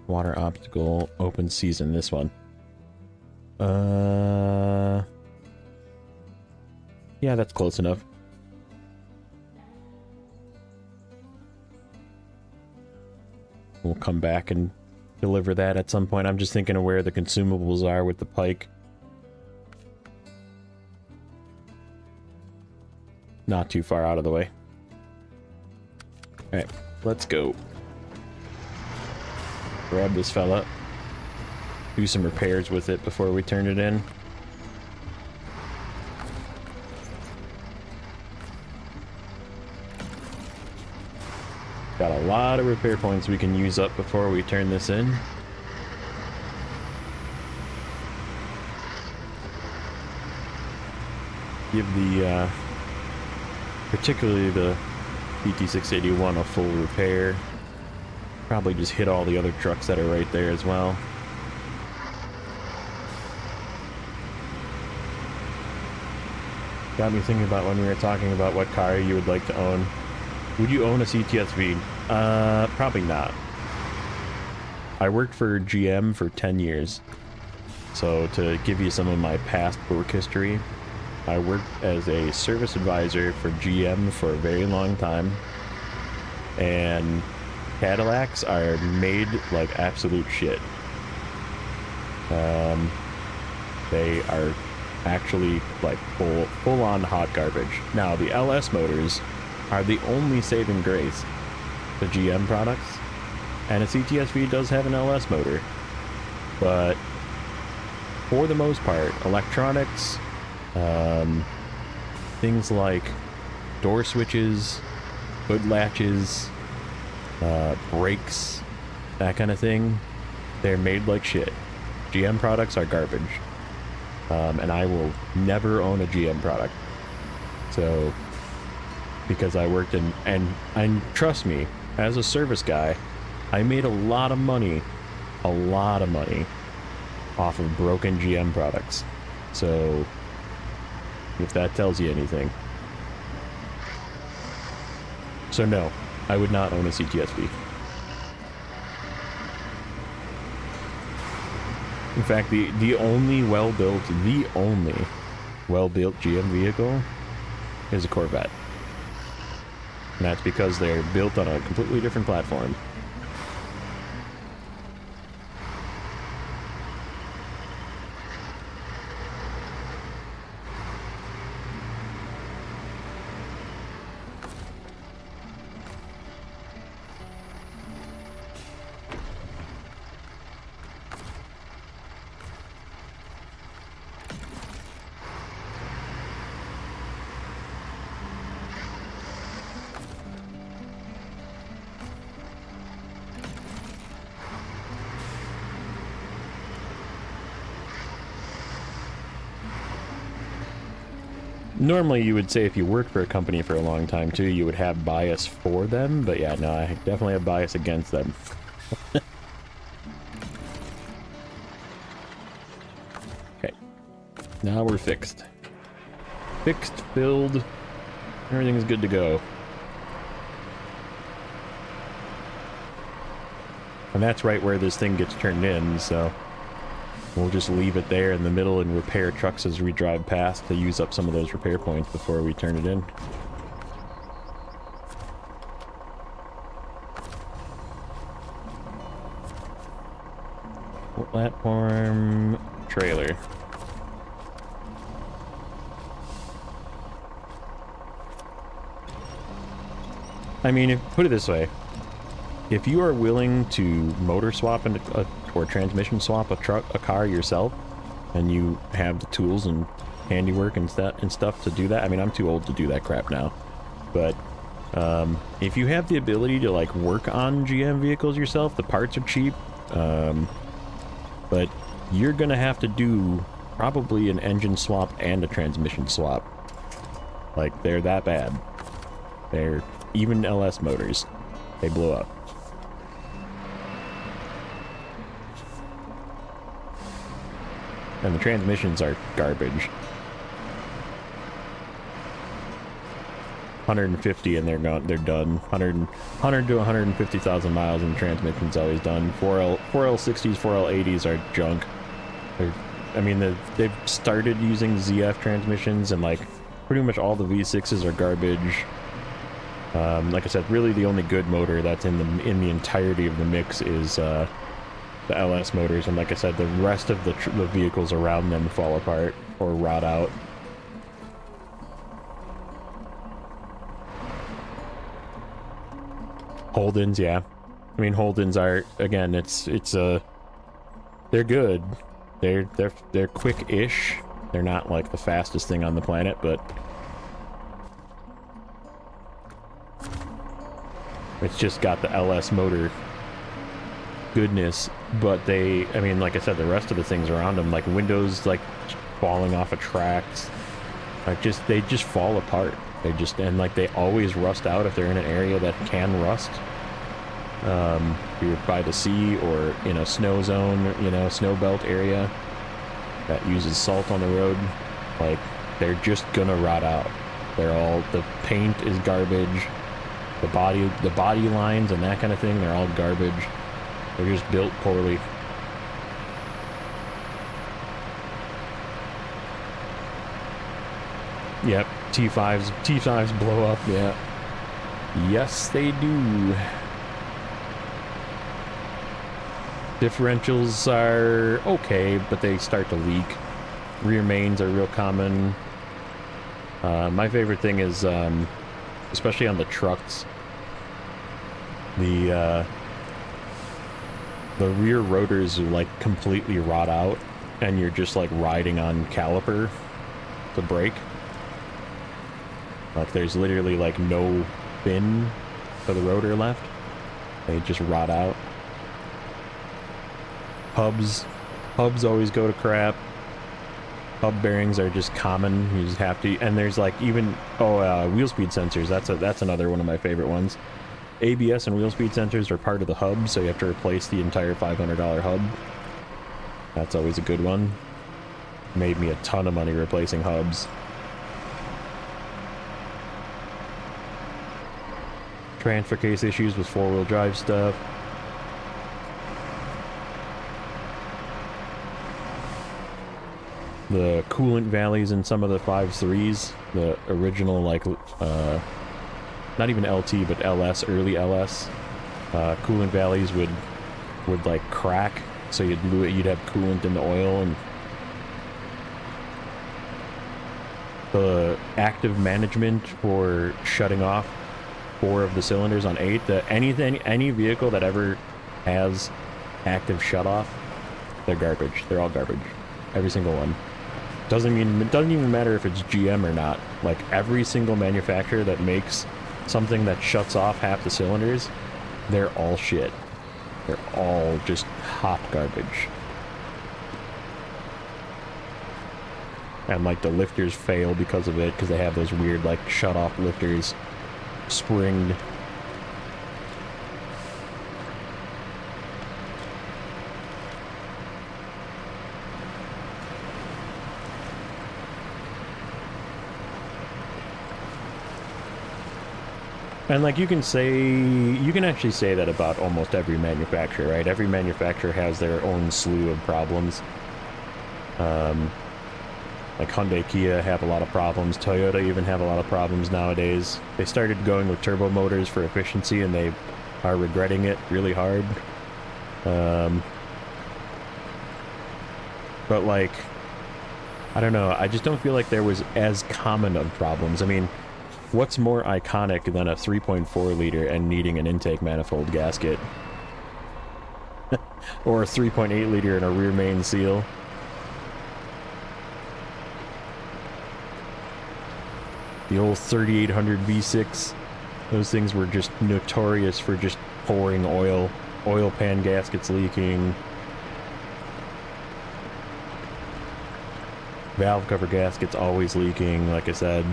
Water obstacle. Open season, this one. Yeah, that's close enough. We'll come back and deliver that at some point. I'm just thinking of where the consumables are with the pike. Not too far out of the way. Alright, let's go. Grab this fella. Do some repairs with it before we turn it in. Got a lot of repair points we can use up before we turn this in. Give the, particularly the PT681 a full repair. Probably just hit all the other trucks that are right there as well. Got me thinking about when we were talking about what car you would like to own. Would you own a CTSV? Probably not. I worked for GM for 10 years. So to give you some of my past work history, I worked as a service advisor for GM for a very long time. And Cadillacs are made like absolute shit. They are actually like full on hot garbage. Now the LS motors are the only saving grace to GM products. And a CTSV does have an LS motor. But for the most part, electronics, things like door switches, hood latches, brakes, that kind of thing, they're made like shit. GM products are garbage. And I will never own a GM product. So, because I worked in, and trust me, as a service guy, I made a lot of money off of broken GM products. So, if that tells you anything. So no, I would not own a CTSV. In fact, the only well-built GM vehicle is a Corvette. And that's because they're built on a completely different platform. Normally, you would say if you work for a company for a long time, too, you would have bias for them. But yeah, no, I definitely have bias against them. Okay. Now we're fixed. Fixed, filled. Everything's good to go. And that's right where this thing gets turned in, so... we'll just leave it there in the middle and repair trucks as we drive past to use up some of those repair points before we turn it in. Platform trailer. I mean, put it this way. If you are willing to motor swap or transmission swap a car yourself, and you have the tools and handiwork and stuff to do that, I mean, I'm too old to do that crap now. But if you have the ability to like work on GM vehicles yourself, the parts are cheap. But you're gonna have to do probably an engine swap and a transmission swap. Like, they're that bad. They're even LS motors. They blow up. And the transmissions are garbage. 150 and they're gone. They're done. 100 to 150,000 miles and the transmission's always done. 4L60s, 4L80s are junk. I mean, they've started using ZF transmissions, and like pretty much all the V6s are garbage. Like I said, really the only good motor that's in the entirety of the mix is the LS motors, and like I said, the rest of the vehicles around them fall apart or rot out. Holdens, yeah. I mean, Holdens are, again, they're good. They're quick-ish. They're not like the fastest thing on the planet, but it's just got the LS motor goodness. But I mean, like I said, the rest of the things around them, like windows, like falling off of tracks, like they just fall apart. And like they always rust out if they're in an area that can rust. If you're by the sea or in a snow zone, snow belt area that uses salt on the road, like they're just gonna rot out. The paint is garbage. The body lines and that kind of thing, they're all garbage. They're just built poorly. Yep, T5s blow up, yeah. Yes, they do. Differentials are okay, but they start to leak. Rear mains are real common. My favorite thing is especially on the trucks. The rear rotors like completely rot out, and you're just like riding on caliper to brake. Like there's literally like no fin for the rotor left. They just rot out. Hubs always go to crap. Hub bearings are just common. You just have to, and there's like even wheel speed sensors. That's another one of my favorite ones. ABS and wheel speed sensors are part of the hub, so you have to replace the entire $500 hub. That's always a good one. Made me a ton of money replacing hubs. Transfer case issues with four-wheel drive stuff. The coolant valleys in some of the 5.3s, the original like not even LT, but LS, early LS. Coolant valleys would like crack, so you'd have coolant in the oil, and the active management for shutting off 4 of the cylinders on 8. Any vehicle that ever has active shut off, they're garbage. They're all garbage. Every single one. It doesn't even matter if it's GM or not. Like every single manufacturer that makes something that shuts off half the cylinders, they're all shit. They're all just hot garbage. And like the lifters fail because of it, because they have those weird like shut off lifters springed. And like you can actually say that about almost every manufacturer, right? Every manufacturer has their own slew of problems. Like Hyundai, Kia have a lot of problems. Toyota even have a lot of problems nowadays. They started going with turbo motors for efficiency, and they are regretting it really hard. But like, I don't know. I just don't feel like there was as common of problems. I mean, what's more iconic than a 3.4 liter and needing an intake manifold gasket? Or a 3.8 liter and a rear main seal? The old 3800 V6. Those things were just notorious for just pouring oil. Oil pan gaskets leaking. Valve cover gaskets always leaking, like I said.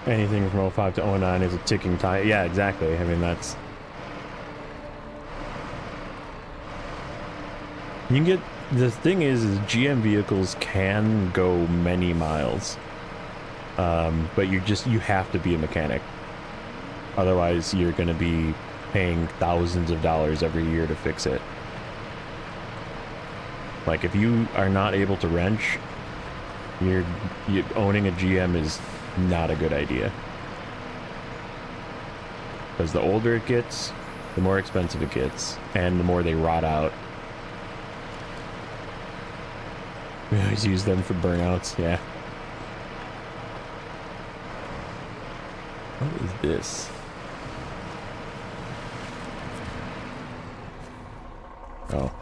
Anything from 05 to 09 is a ticking time. Yeah, exactly. I mean, that's... You can get... The thing is GM vehicles can go many miles. But you have to be a mechanic. Otherwise, you're going to be paying thousands of dollars every year to fix it. Like, if you are not able to wrench, owning a GM is not a good idea. Because the older it gets, the more expensive it gets, and the more they rot out. We always use them for burnouts, yeah. What is this? Oh.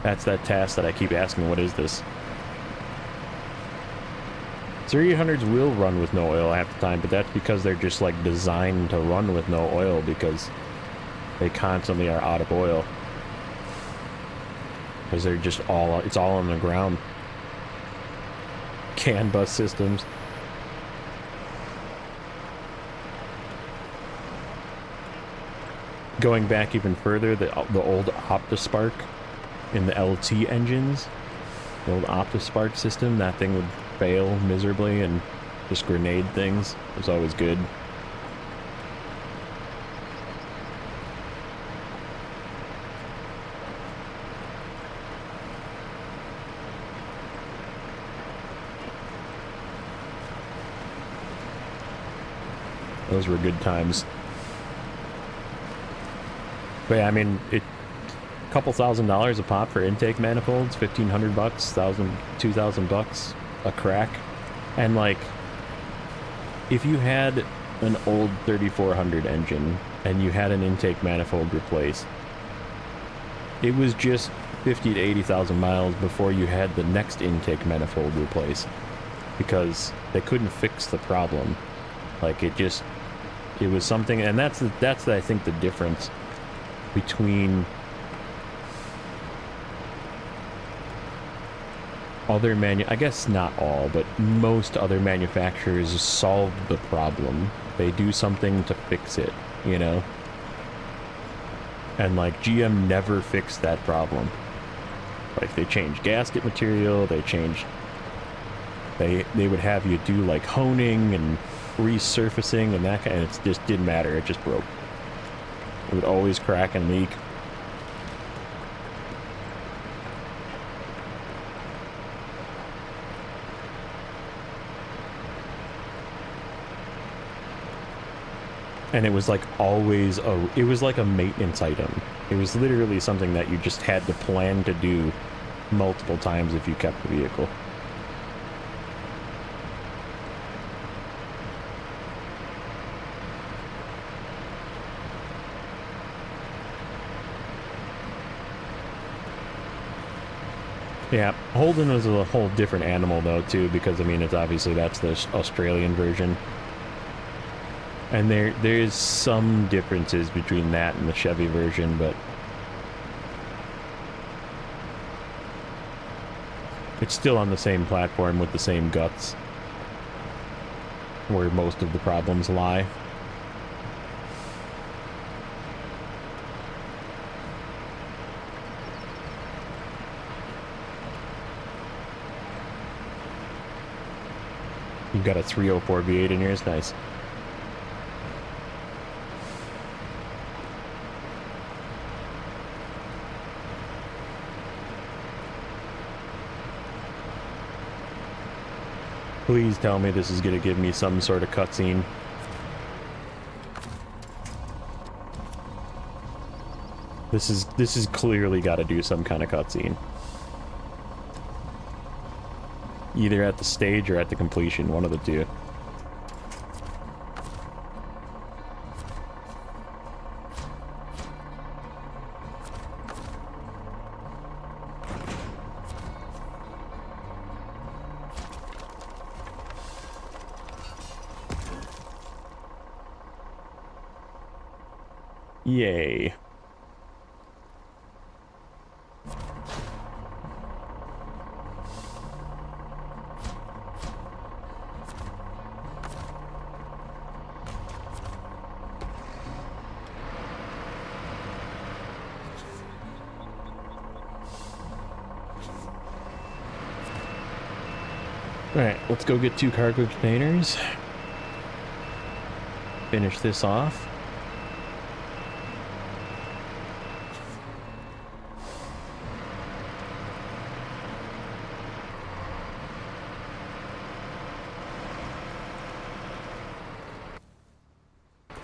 That's that task that I keep asking, what is this? 300s will run with no oil half the time, but that's because they're just like designed to run with no oil because they constantly are out of oil. Because they're just it's all on the ground. CAN bus systems. Going back even further, the old OptiSpark in the LT engines, the old OptiSpark system, that thing would fail miserably and just grenade things. It was always good. Those were good times. But yeah, I mean, couple $1,000s a pop for intake manifolds, 1,500 bucks, 2,000 bucks a crack. And like, if you had an old 3400 engine and you had an intake manifold replaced, it was just 50 to 80,000 miles before you had the next intake manifold replaced, because they couldn't fix the problem. Like, it was something, and that's I think the difference between other I guess not all, but most other manufacturers solve the problem. They do something to fix it, you know? And like, GM never fixed that problem. Like, they changed gasket material, they would have you do like honing and resurfacing and that kind, and it just didn't matter, it just broke. It would always crack and leak. And it was like always it was like a maintenance item. It was literally something that you just had to plan to do multiple times if you kept the vehicle. Yeah, Holden was a whole different animal though too, because I mean, it's obviously that's the Australian version. And there's some differences between that and the Chevy version, but it's still on the same platform with the same guts, where most of the problems lie. You've got a 304 V8 in yours, nice. Please tell me this is going to give me some sort of cutscene. This is clearly got to do some kind of cutscene. Either at the stage or at the completion, one of the two. Yay. Alright, let's go get 2 cargo containers. Finish this off.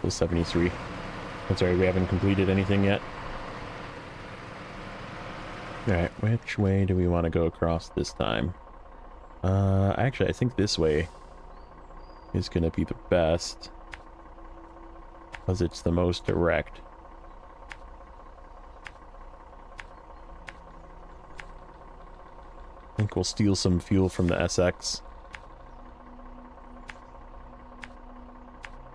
The 73. I'm sorry, we haven't completed anything yet. Alright, which way do we want to go across this time? Actually, I think this way is gonna be the best, because it's the most direct. I think we'll steal some fuel from the SX.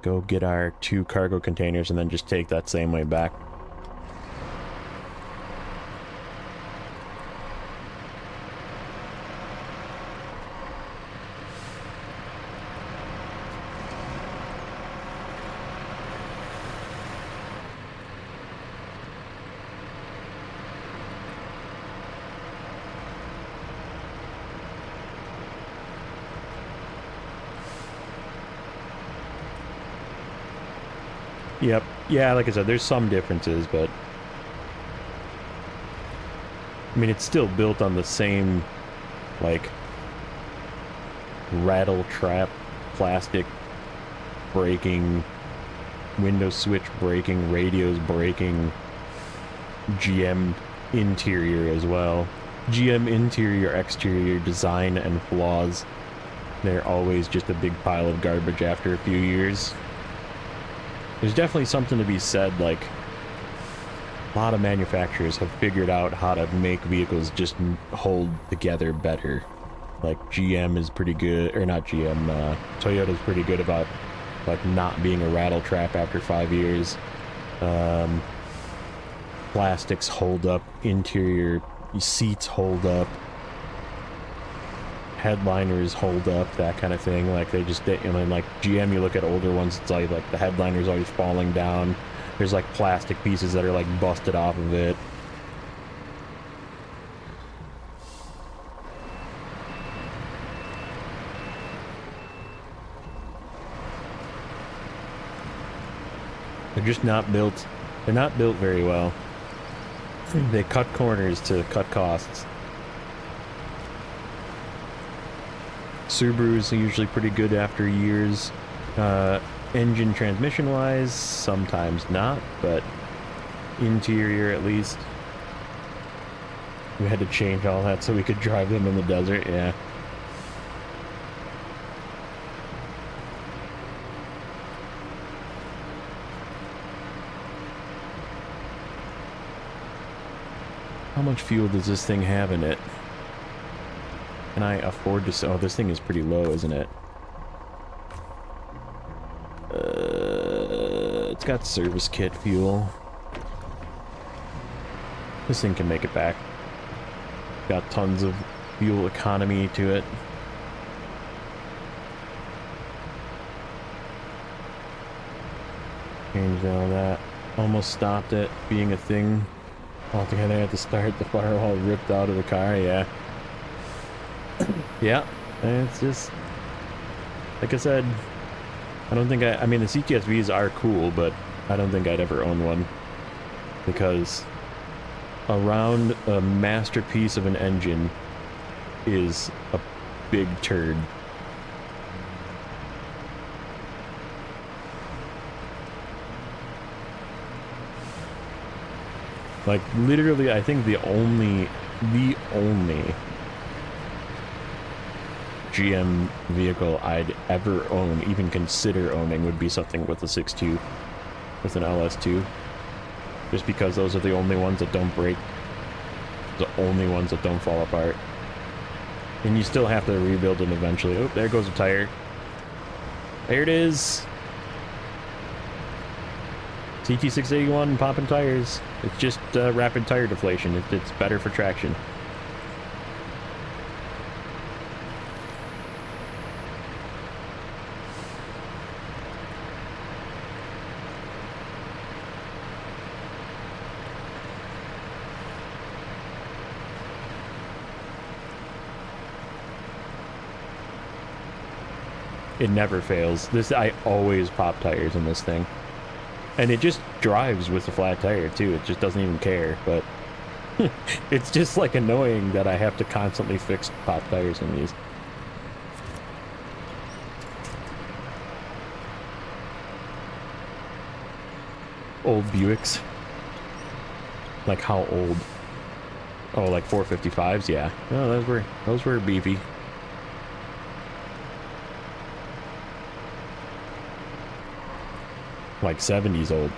Go get our 2 cargo containers and then just take that same way back. Yep. Yeah, like I said, there's some differences, but I mean, it's still built on the same, like, rattle trap, plastic braking, window switch braking, radios braking, GM interior as well. GM interior, exterior design and flaws. They're always just a big pile of garbage after a few years. There's definitely something to be said, like, a lot of manufacturers have figured out how to make vehicles just hold together better. Like, GM is pretty good, or not GM, Toyota's pretty good about, like, not being a rattle trap after 5 years. Plastics hold up, interior seats hold up, headliners hold up, that kind of thing. Like, they just, you know, like GM, you look at older ones, it's like the headliner's always falling down. There's like plastic pieces that are like busted off of it. They're just not built, they're not built very well. They cut corners to cut costs. Subarus are usually pretty good after years. Engine transmission wise, sometimes not, but interior at least. We had to change all that so we could drive them in the desert, yeah. How much fuel does this thing have in it? Can I afford to... Oh, this thing is pretty low, isn't it? It's got service kit fuel. This thing can make it back. Got tons of fuel economy to it. Changed all that. Almost stopped it being a thing. Altogether, I had to start the firewall ripped out of the car, yeah. Yeah, and it's just... Like I said, I don't think I mean, the CTSVs are cool, but I don't think I'd ever own one. Because around a masterpiece of an engine is a big turd. Like, literally, I think the only GM vehicle I'd ever own, even consider owning, would be something with a 6.2, with an LS2. Just because those are the only ones that don't break. The only ones that don't fall apart. And you still have to rebuild them eventually. Oh, there goes a tire. There it is. CT681 popping tires. It's just rapid tire deflation. It's better for traction. It never fails. I always pop tires in this thing. And it just drives with a flat tire too. It just doesn't even care, but it's just like annoying that I have to constantly fix pop tires in these. Old Buicks. Like how old? Oh, like 455s, yeah. No, those were beefy. Like 70s old.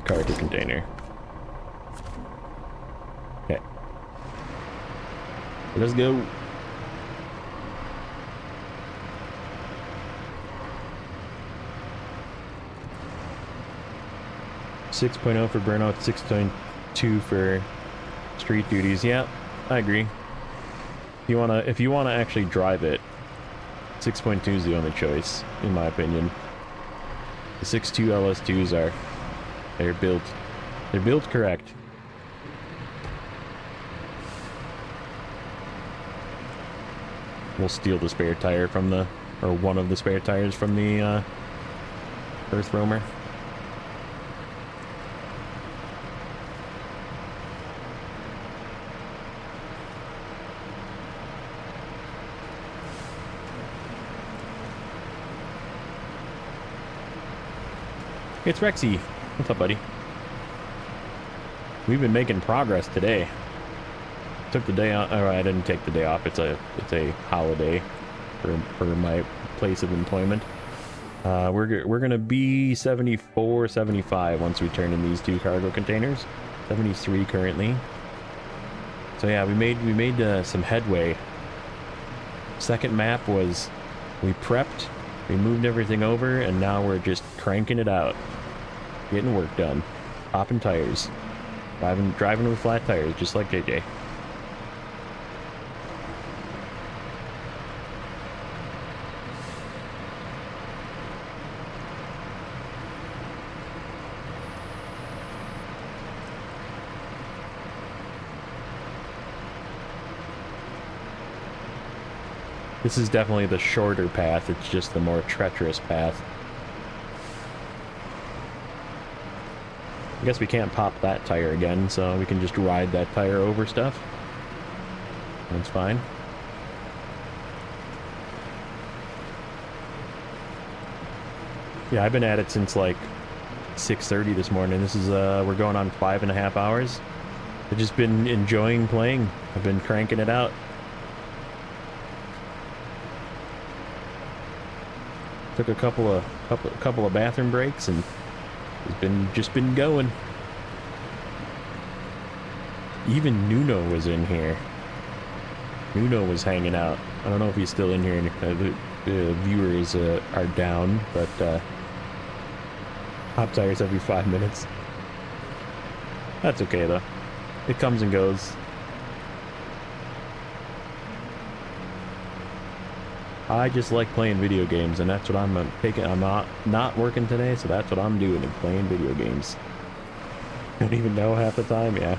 Cargo container. Okay. Let's go. .6.0 for burnout, 6.2 for street duties. Yeah, I agree. If you wanna actually drive it, 6.2 is the only choice, in my opinion. The 6.2 LS2s they're built correct. We'll steal the spare tire from or one of the spare tires from the Earth Roamer. It's Rexy. What's up, buddy? We've been making progress today. Took the day off. Oh, I didn't take the day off. It's a holiday for my place of employment. We're gonna be 74, 75 once we turn in these 2 cargo containers. 73 currently. So yeah, we made some headway. Second map was we prepped, we moved everything over, and now we're just cranking it out, getting work done, popping tires, driving with flat tires, just like JJ. This is definitely the shorter path, it's just the more treacherous path. I guess we can't pop that tire again, so we can just ride that tire over stuff. That's fine. Yeah, I've been at it since like 6:30 this morning. This is, we're going on 5.5 hours. I've just been enjoying playing. I've been cranking it out. Took a couple of bathroom breaks and it's just been going. Even Nuno was in here. Nuno was hanging out. I don't know if he's still in here. The viewers are down, but hot tires every 5 minutes. That's okay though. It comes and goes. I just like playing video games, and that's what I'm taking. I'm not working today, so that's what I'm doing, and playing video games. Don't even know half the time, yeah.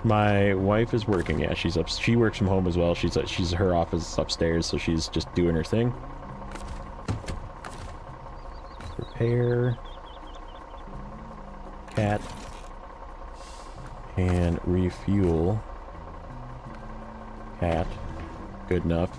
My wife is working, yeah. She works from home as well. She's her office is upstairs, so she's just doing her thing. Repair. Cat. And refuel. Cat. Good enough.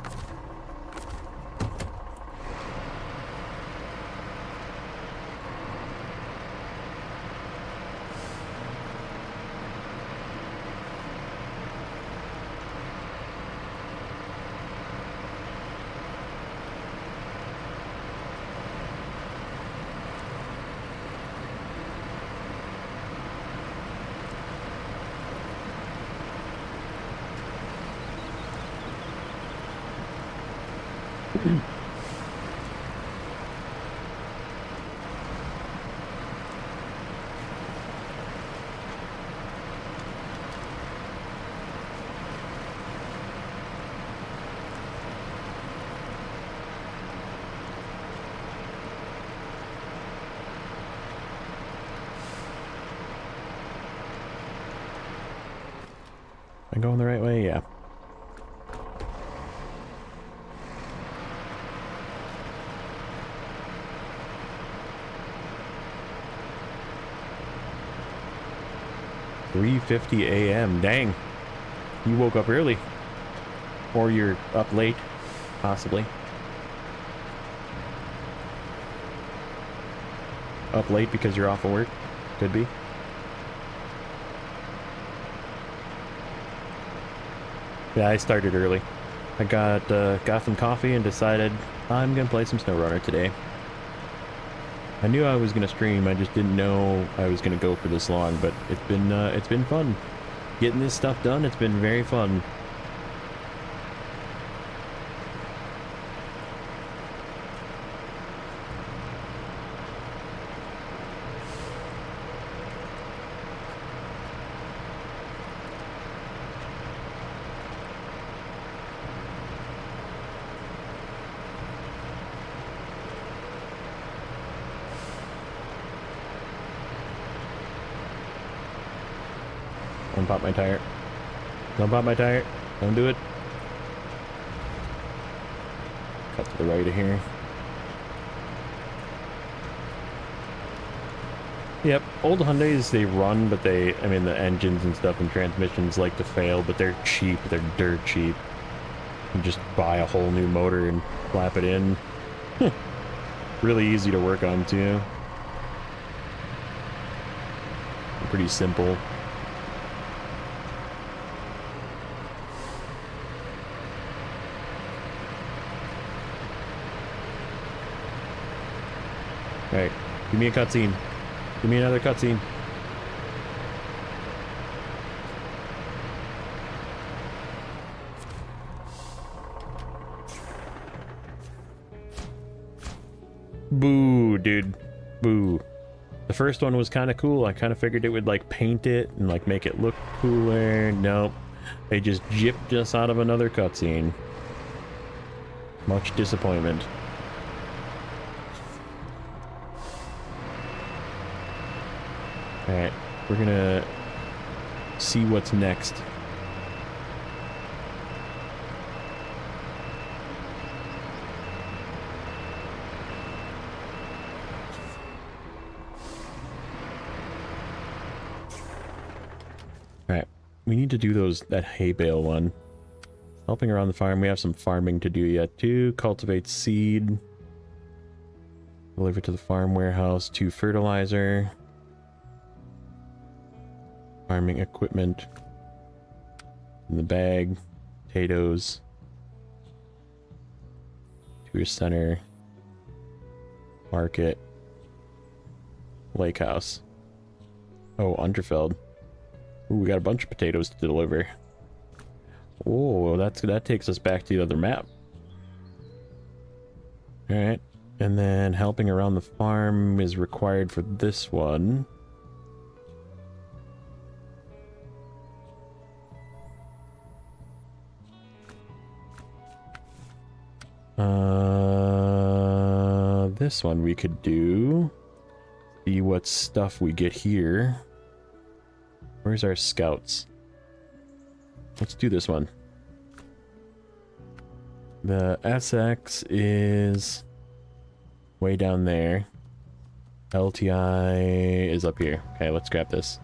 Am I going the right way? Yeah. "3:50 a.m. Dang. You woke up early. Or you're up late, possibly. Up late because you're off of work? Could be. Yeah, I started early. I got some coffee and decided I'm gonna play some Snowrunner today. I knew I was gonna stream, I just didn't know I was gonna go for this long, but it's been fun. Getting this stuff done, it's been very fun. Don't pop my tire. Don't pop my tire. Don't do it. Cut to the right of here. Yep, old Hyundais, they run, but I mean, the engines and stuff and transmissions like to fail, but they're cheap. They're dirt cheap. You just buy a whole new motor and slap it in. Really easy to work on too. Pretty simple. Alright, give me a cutscene. Give me another cutscene. Boo, dude. Boo. The first one was kind of cool. I kind of figured it would like paint it and like make it look cooler. Nope. They just gypped us out of another cutscene. Much disappointment. Alright, we're gonna see what's next. Alright, we need to do that hay bale one. Helping around the farm, we have some farming to do yet too. Cultivate seed. Deliver to the farm warehouse. 2 fertilizer. Farming equipment. In the bag. Potatoes. Tourist center. Market. Lake house. Oh, Underfeld. Ooh, we got a bunch of potatoes to deliver. Oh, that takes us back to the other map. Alright. And then helping around the farm is required for this one. This one we could do. See what stuff we get here. Where's our scouts? Let's do this one. The SX is way down there. LTI is up here. Okay, let's grab this.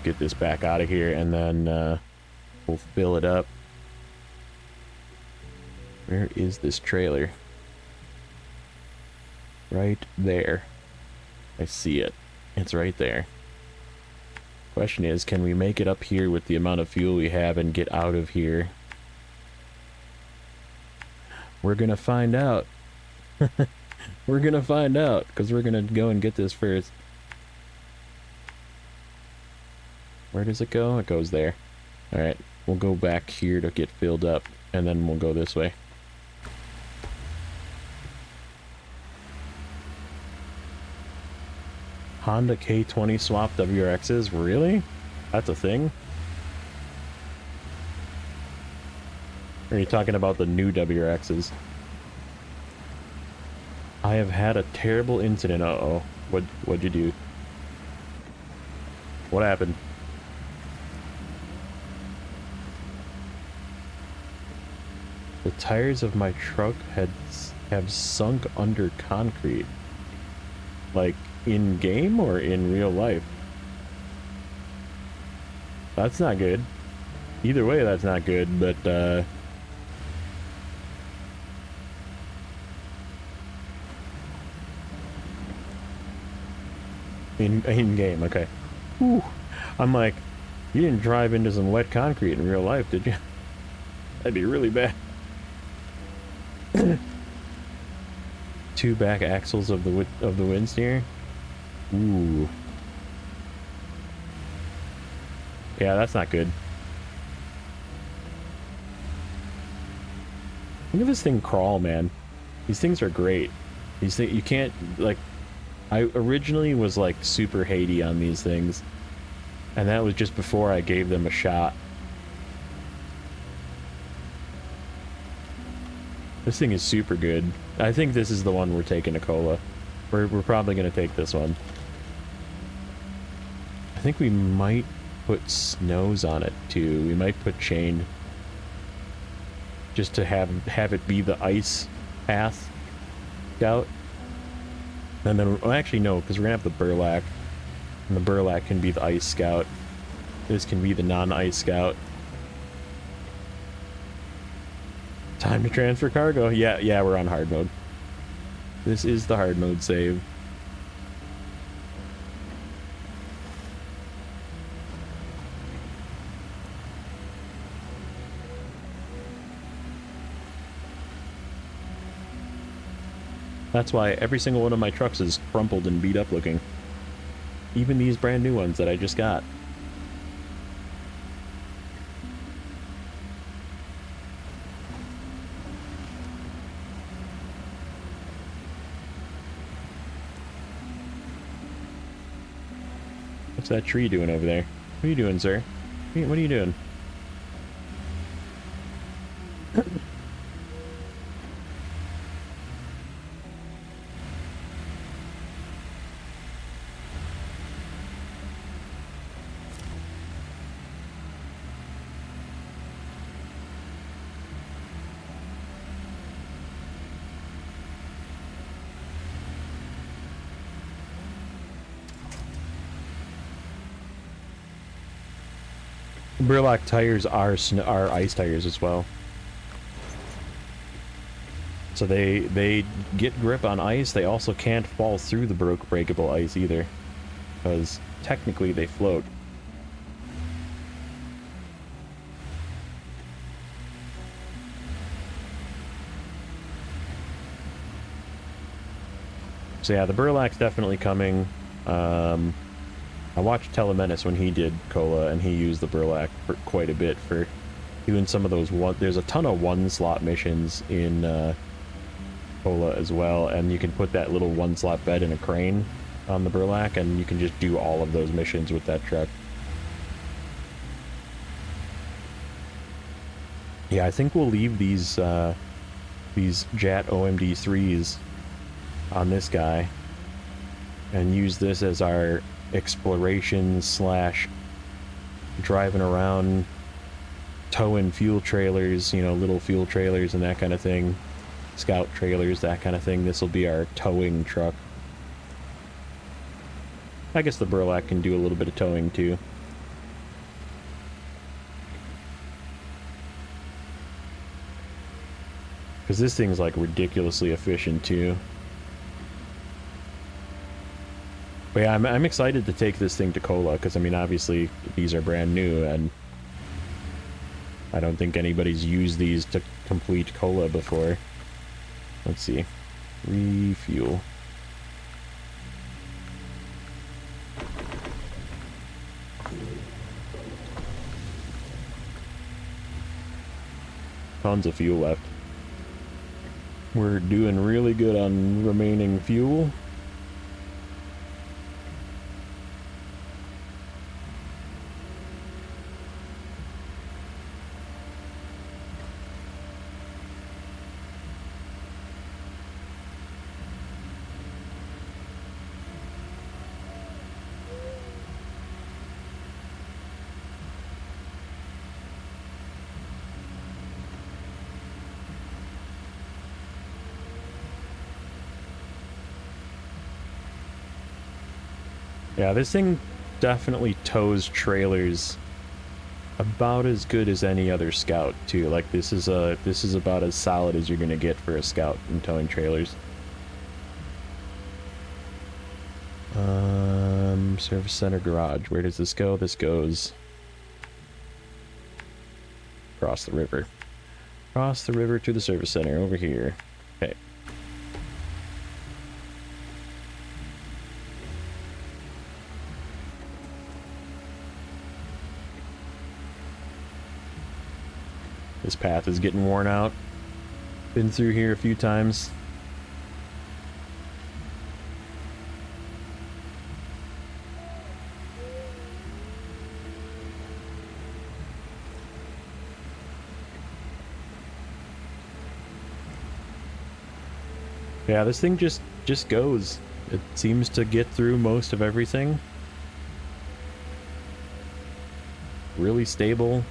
Get this back out of here and then we'll fill it up. Where is this trailer? Right there. I see it. It's right there. Question is, can we make it up here with the amount of fuel we have and get out of here? We're gonna find out. We're gonna find out, because we're gonna go and get this first. Where does it go? It goes there. Alright, we'll go back here to get filled up, and then we'll go this way. Honda K20 swap WRXs? Really? That's a thing? Or are you talking about the new WRXs? I have had a terrible incident. Uh-oh. What'd you do? What happened? The tires of my truck have sunk under concrete. Like, in game or in real life? That's not good. Either way, that's not good, but in game, okay. Whew. I'm like, you didn't drive into some wet concrete in real life, did you? That'd be really bad. 2 back axles of the wind steer. Ooh. Yeah, that's not good. Look at this thing crawl, man. These things are great. These things, you can't, like, I originally was like super hatey on these things, and that was just before I gave them a shot. This thing is super good. I think this is the one we're taking to Cola. We're probably going to take this one. I think we might put snows on it too. We might put chain, just to have it be the ice path scout. And then, well, actually no, because we're gonna have the burlap, and the burlap can be the ice scout. This can be the non-ice scout. Time to transfer cargo. Yeah, we're on hard mode. This is the hard mode save. That's why every single one of my trucks is crumpled and beat up looking. Even these brand new ones that I just got. What's that tree doing over there? What are you doing, sir? What are you doing? Burlap tires are ice tires as well. So they get grip on ice. They also can't fall through the breakable ice either, because technically they float. So yeah, the Burlap's definitely coming. I watched Telemenace when he did Cola, and he used the Burlap for quite a bit for doing some of those there's a ton of one-slot missions in Cola as well, and you can put that little one-slot bed in a crane on the Burlap, and you can just do all of those missions with that truck. Yeah, I think we'll leave these JAT OMD3s on this guy and use this as our exploration / driving around, towing fuel trailers, you know, little fuel trailers and that kind of thing, scout trailers, that kind of thing. This will be our towing truck. I guess the Burlap can do a little bit of towing too. Because this thing's like ridiculously efficient too. But yeah, I'm excited to take this thing to Cola, because I mean, obviously these are brand new, and I don't think anybody's used these to complete Cola before. Let's see. Refuel. Tons of fuel left. We're doing really good on remaining fuel. Yeah, this thing definitely tows trailers about as good as any other Scout too. Like this is about as solid as you're gonna get for a Scout in towing trailers. Service center garage. Where does this go? This goes across the river. Across the river to the service center over here. Okay. This path is getting worn out. Been through here a few times. Yeah, this thing just goes. It seems to get through most of everything. Really stable.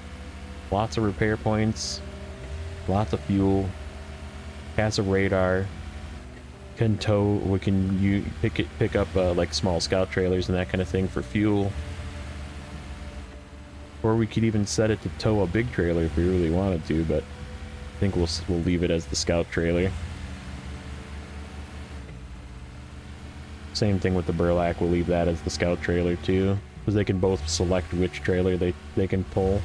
Lots of repair points, lots of fuel, has a radar, can tow. We can pick up like small scout trailers and that kind of thing for fuel, or we could even set it to tow a big trailer if we really wanted to. But think we'll leave it as the scout trailer. Same thing with the burlap, we'll leave that as the scout trailer too, because they can both select which trailer they can pull.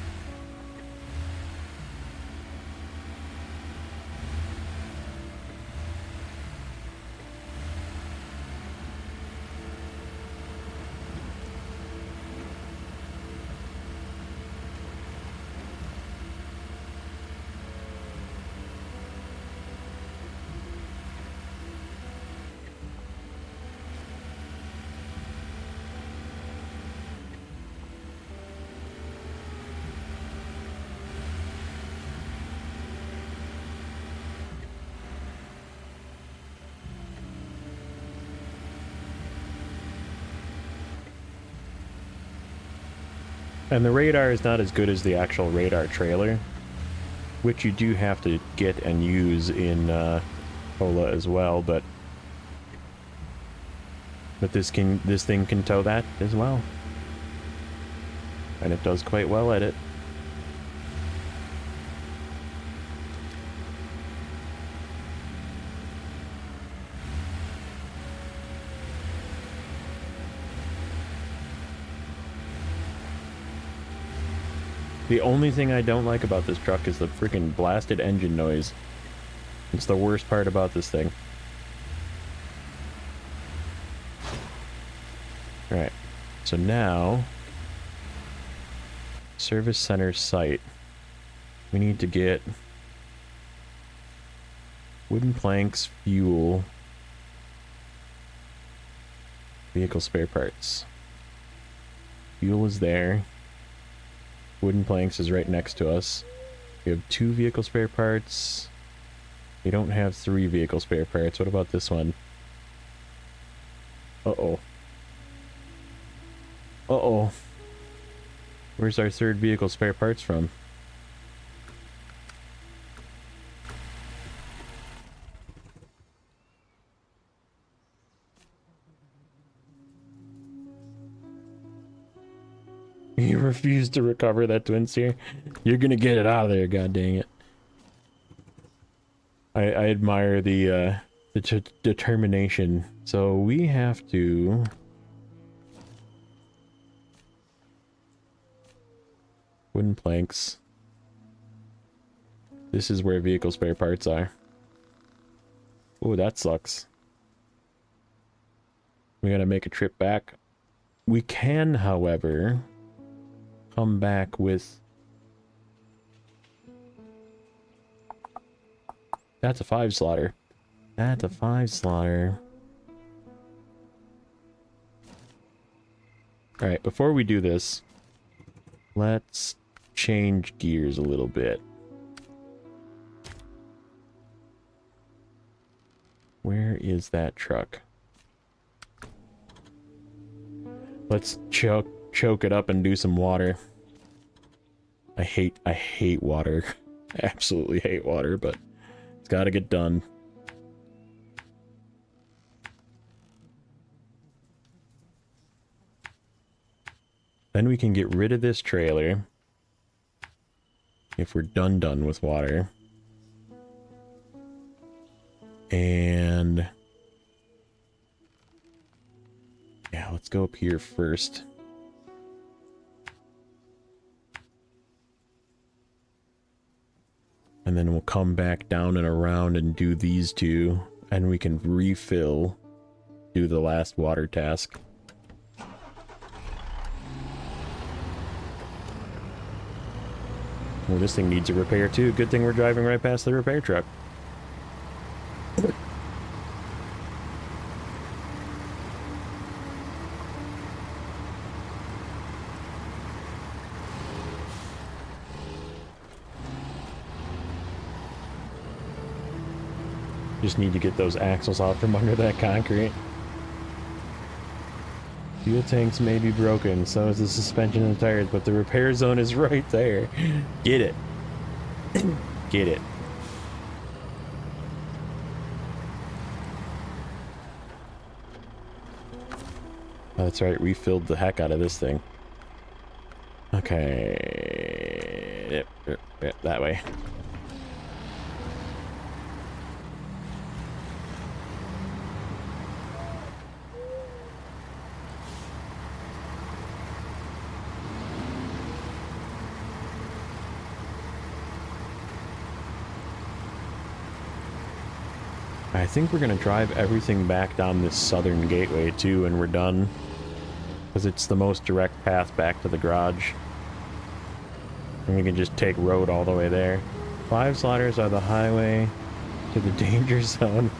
And the radar is not as good as the actual radar trailer, which you do have to get and use in Cola as well, but this thing can tow that as well. And it does quite well at it. The only thing I don't like about this truck is the freaking blasted engine noise. It's the worst part about this thing. Alright, so now, service center site. We need to get wooden planks, fuel, vehicle spare parts. Fuel is there. Wooden planks is right next to us. We have 2 vehicle spare parts. We don't have 3 vehicle spare parts. What about this one? Uh-oh. Uh-oh. Where's our 3rd vehicle spare parts from? You refuse to recover that twin steer? You're gonna get it out of there, god dang it. I admire the determination. So we have to... Wooden planks. This is where vehicle spare parts are. Oh, that sucks. We gotta make a trip back. We can, however... come back with... That's a 5 slaughter. That's a 5 slaughter. Alright, before we do this, let's change gears a little bit. Where is that truck? Let's choke it up and do some water. I hate water. I absolutely hate water, but it's gotta get done. Then we can get rid of this trailer. If we're done with water. And... yeah, let's go up here first. And then we'll come back down and around and do these 2. And we can refill, do the last water task. Well, this thing needs a repair too. Good thing we're driving right past the repair truck. Just need to get those axles out from under that concrete. Fuel tanks may be broken, so is the suspension and the tires, but the repair zone is right there. Get it. Get it. Oh, that's right, refilled the heck out of this thing. Okay. Yep, that way. I think we're gonna drive everything back down this southern gateway too, and we're done. Because it's the most direct path back to the garage. And we can just take road all the way there. 5 slaughters are the highway to the danger zone.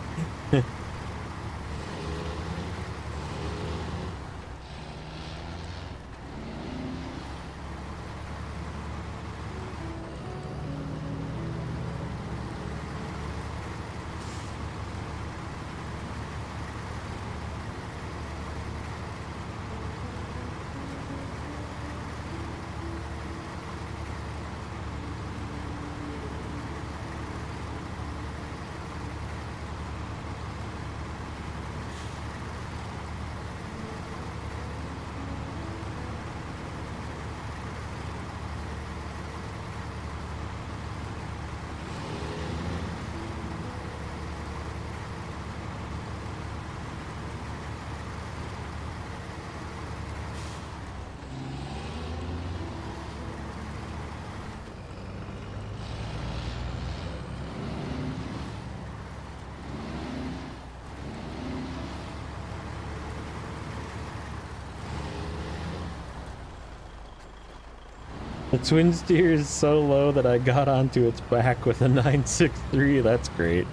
The twin steer is so low that I got onto its back with a 963. That's great.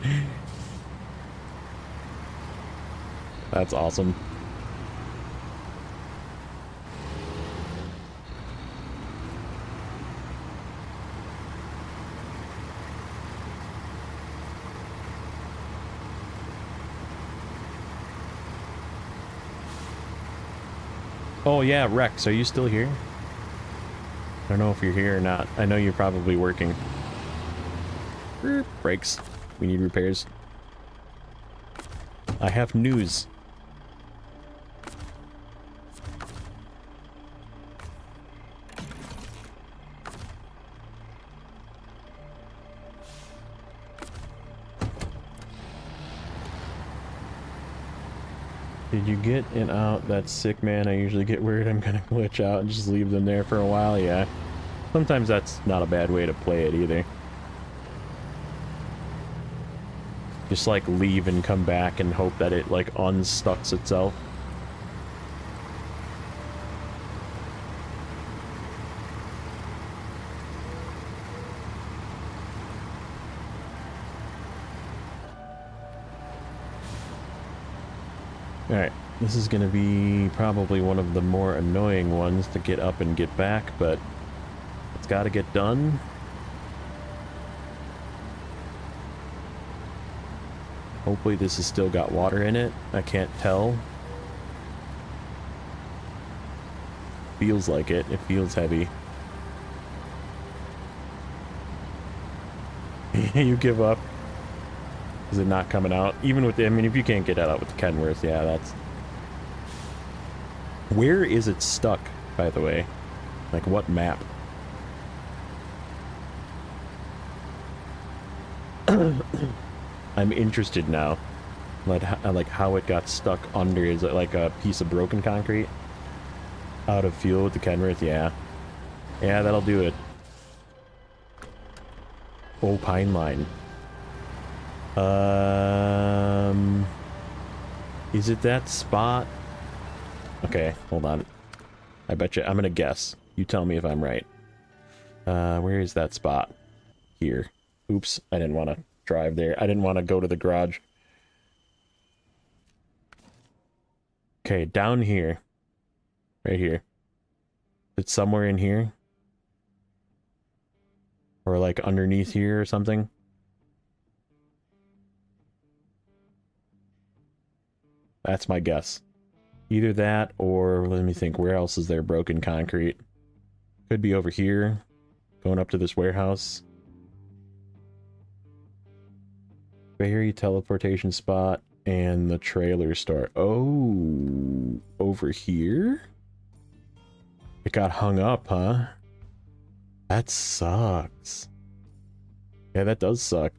That's awesome. Oh yeah, Rex, are you still here? I don't know if you're here or not. I know you're probably working. Brakes. We need repairs. I have news. Did you get it out? That's sick, man. I usually get worried I'm gonna glitch out and just leave them there for a while. Yeah. Sometimes that's not a bad way to play it either. Just like leave and come back and hope that it like unstucks itself. Alright, this is gonna be probably one of the more annoying ones to get up and get back, but it's gotta get done. Hopefully this has still got water in it. I can't tell. Feels like it. It feels heavy. You give up? Is it not coming out? Even with the, I mean, if you can't get that out with the Kenworth, yeah, that's... Where is it stuck, by the way? Like, what map? I'm interested now. Like how it got stuck under. Is it like a piece of broken concrete? Out of fuel with the Kenworth? Yeah. Yeah, that'll do it. Oh, Pine Line. Is it that spot? Okay, hold on. I bet you, I'm gonna guess. You tell me if I'm right. Where is that spot? Here. Oops, I didn't want to drive there. I didn't want to go to the garage. Okay, down here. Right here. It's somewhere in here. Or like underneath here or something. That's my guess. Either that or, let me think, where else is there broken concrete? Could be over here. Going up to this warehouse. Ferry teleportation spot and the trailer store. Oh, over here? It got hung up, huh? That sucks. Yeah, that does suck.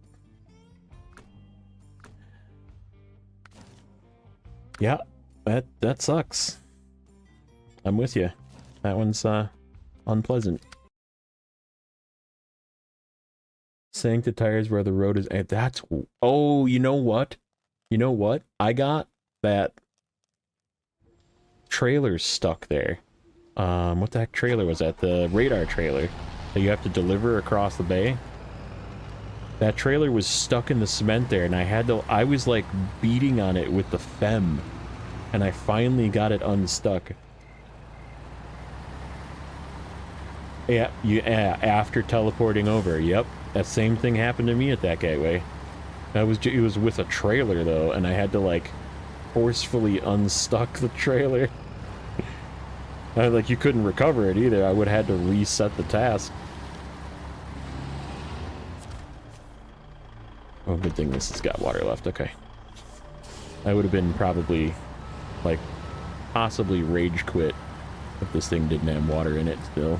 Yeah, that sucks. I'm with you. That one's unpleasant. Saying to tires where the road is at. That's... Oh, you know what? You know what? I got that trailer stuck there. What the heck trailer was that? The radar trailer that you have to deliver across the bay. That trailer was stuck in the cement there, and I was like beating on it with the fem, and I finally got it unstuck. Yeah, after teleporting over. Yep, that same thing happened to me at that gateway. It was with a trailer though, and I had to like forcefully unstuck the trailer. Like you couldn't recover it either. I would have had to reset the task. Oh, good thing this has got water left. Okay. I would have been probably like possibly rage quit if this thing didn't have water in it still.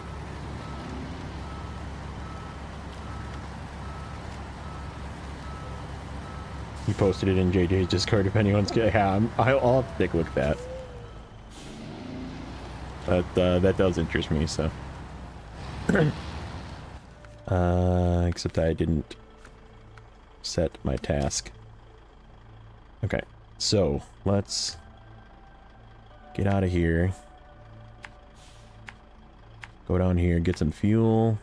You posted it in JJ's Discord if anyone's... Yeah, I'll have to take a look at that. That does interest me, so... except I didn't set my task. Okay, so let's get out of here. Go down here, get some fuel.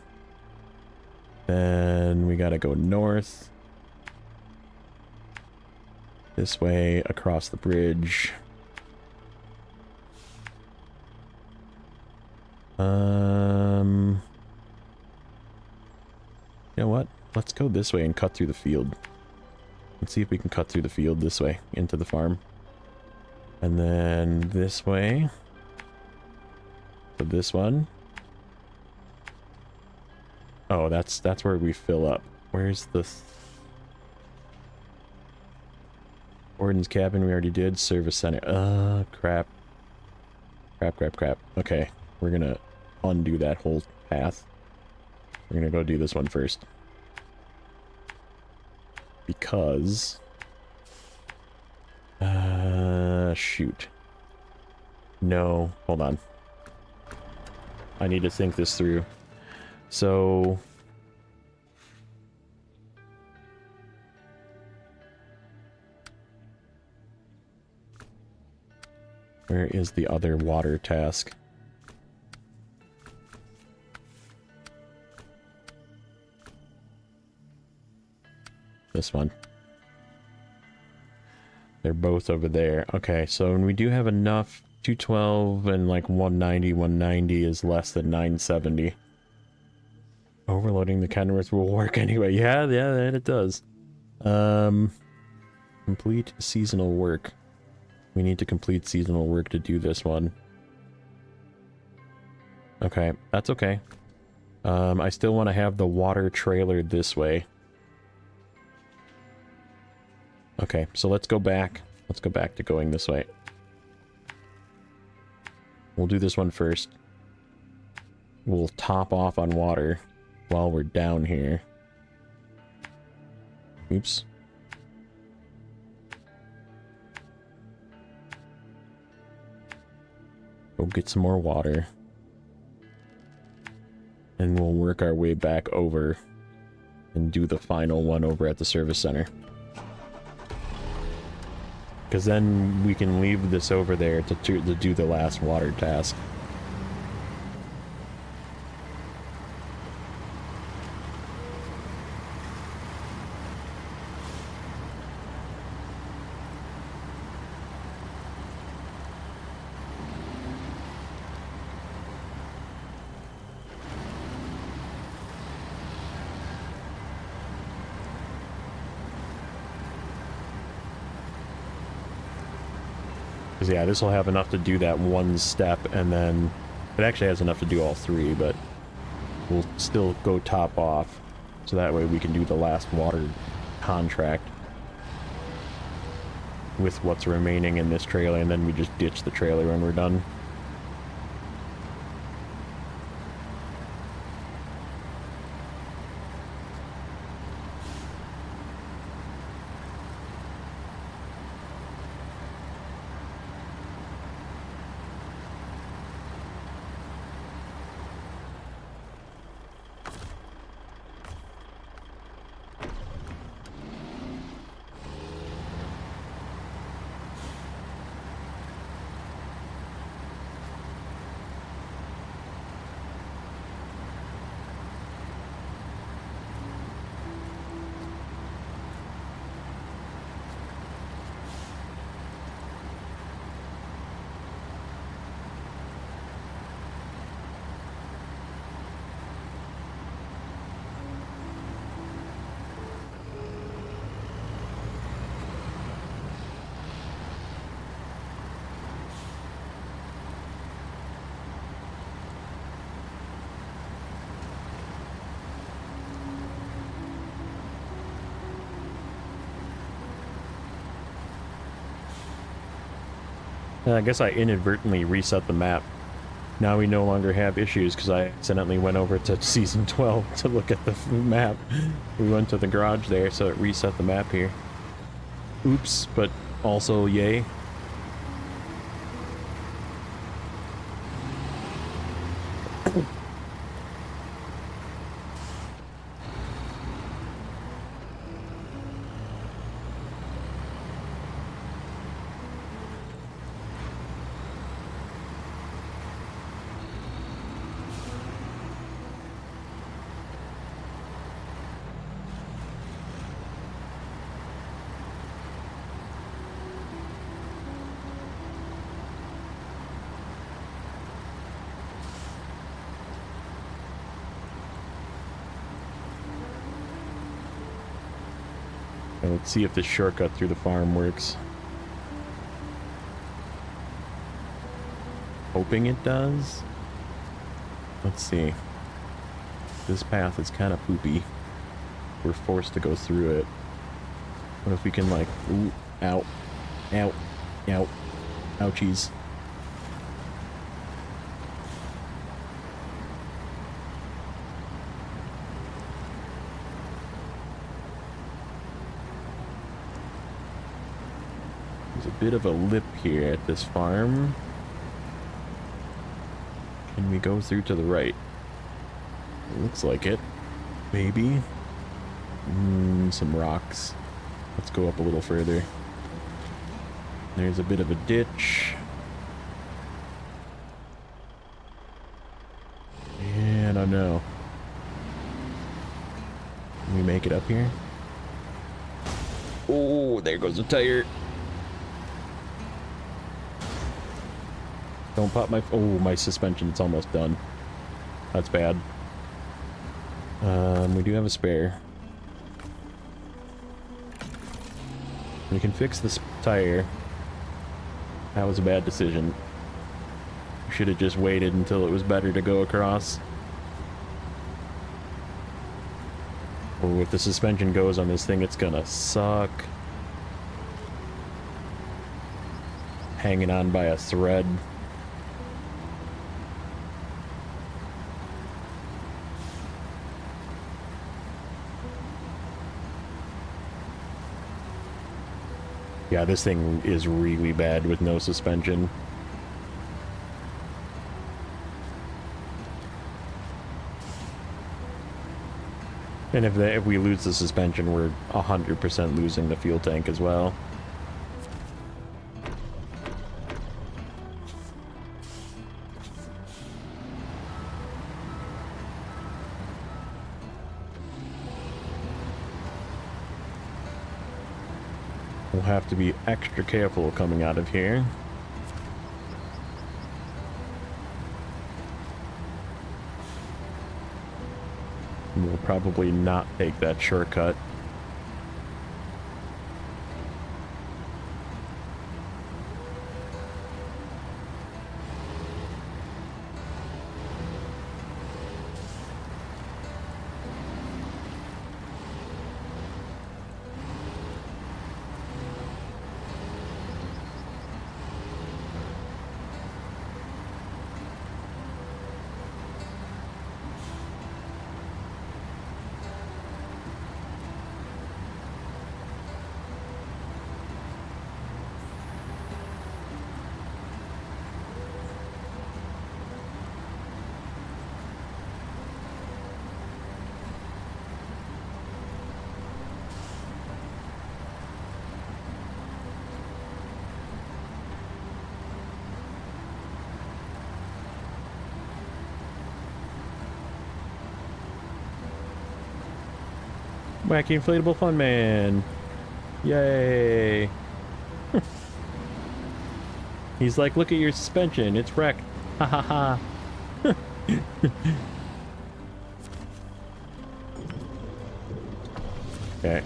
Then we gotta go north. This way, across the bridge. You know what? Let's go this way and cut through the field. Let's see if we can cut through the field this way into the farm. And then this way. So this one. Oh, that's where we fill up. Where's the... Warden's cabin we already did. Service center. Crap. Crap. Okay, we're gonna undo that whole path. We're gonna go do this one first. Because... shoot. No, hold on. I need to think this through. So... where is the other water task? This one. They're both over there. Okay, so when we do have enough, 212 and like 190 is less than 970. Overloading the Kenworth will work anyway. Yeah, it does. Complete seasonal work. We need to complete seasonal work to do this one. Okay, that's okay. I still want to have the water trailer this way. Okay, so let's go back. Let's go back to going this way. We'll do this one first. We'll top off on water while we're down here. Oops. Go get some more water. And we'll work our way back over and do the final one over at the service center. Because then we can leave this over there to do the last water task. Yeah, this will have enough to do that one step, and then it actually has enough to do all three, but we'll still go top off, so that way we can do the last water contract with what's remaining in this trailer, and then we just ditch the trailer when we're done. I guess I inadvertently reset the map. Now we no longer have issues because I accidentally went over to Season 12 to look at the map. We went to the garage there, so it reset the map here. Oops, but also yay. Let's see if this shortcut through the farm works. Hoping it does. Let's see. This path is kind of poopy. We're forced to go through it. What if we can, like, ooh, ow, ow, ow, ouchies. There's a bit of a lip here at this farm. Can we go through to the right? It looks like it. Maybe. Some rocks. Let's go up a little further. There's a bit of a ditch. Yeah, I don't know. Can we make it up here? Oh, there goes the tire. Don't pop my... Oh, my suspension, it's almost done. That's bad. We do have a spare. We can fix this tire. That was a bad decision. Should have just waited until it was better to go across. Oh, if the suspension goes on this thing, it's gonna suck. Hanging on by a thread. Yeah, this thing is really bad with no suspension. And if we lose the suspension, we're 100% losing the fuel tank as well. We'll have to be extra careful coming out of here. And we'll probably not take that shortcut. Wacky inflatable fun man. Yay. He's like, look at your suspension, it's wrecked. Ha ha ha. Okay.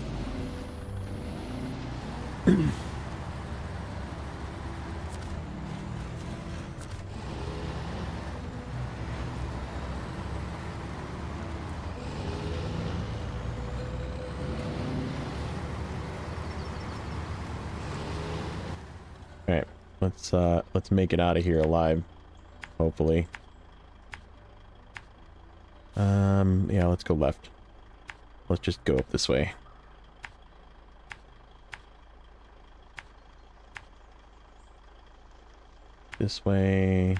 Alright, Let's make it out of here alive, hopefully. Yeah, let's go left. Let's just go up this way. This way.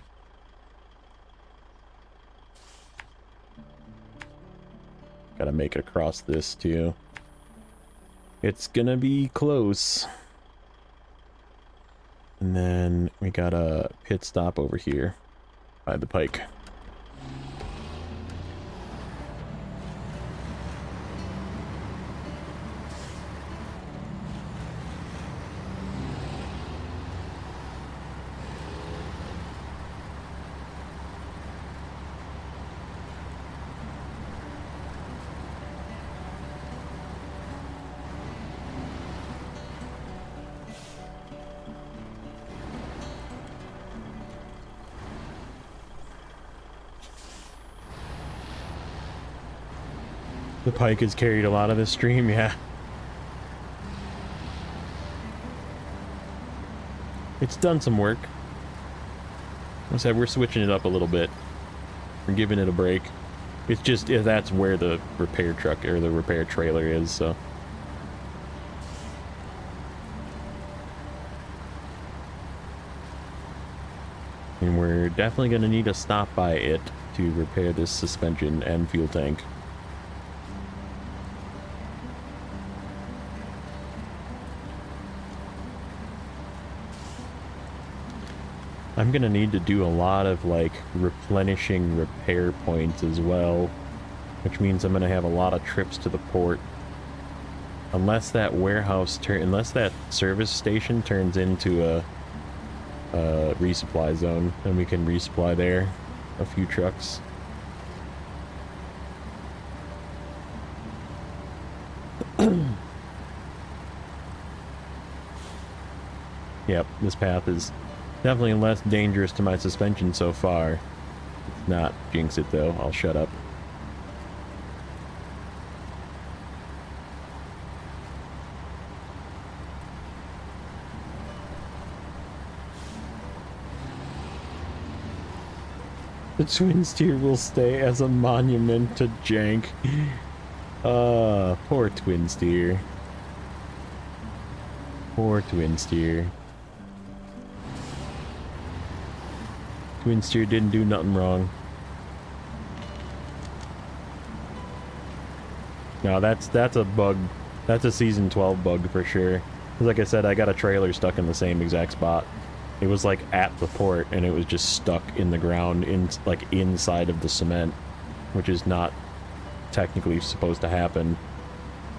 Gotta make it across this too. It's gonna be close. And then we got a pit stop over here by the pike. The pike has carried a lot of this stream, yeah. It's done some work. Like I said, we're switching it up a little bit. We're giving it a break. It's just, that's where the repair truck, or the repair trailer is, so. And we're definitely going to need to stop by it to repair this suspension and fuel tank. I'm gonna need to do a lot of like replenishing repair points as well, which means I'm gonna have a lot of trips to the port. Unless that unless that service station turns into a resupply zone, then we can resupply there a few trucks. Yep, this path is definitely less dangerous to my suspension so far. It's not. Jinx it though, I'll shut up. The twin steer will stay as a monument to jank. Poor twin steer. Poor twin steer. Twin steer didn't do nothing wrong. No, that's a bug. That's a season 12 bug for sure. 'Cause like I said, I got a trailer stuck in the same exact spot. It was like at the port, and it was just stuck in the ground, like inside of the cement, which is not technically supposed to happen.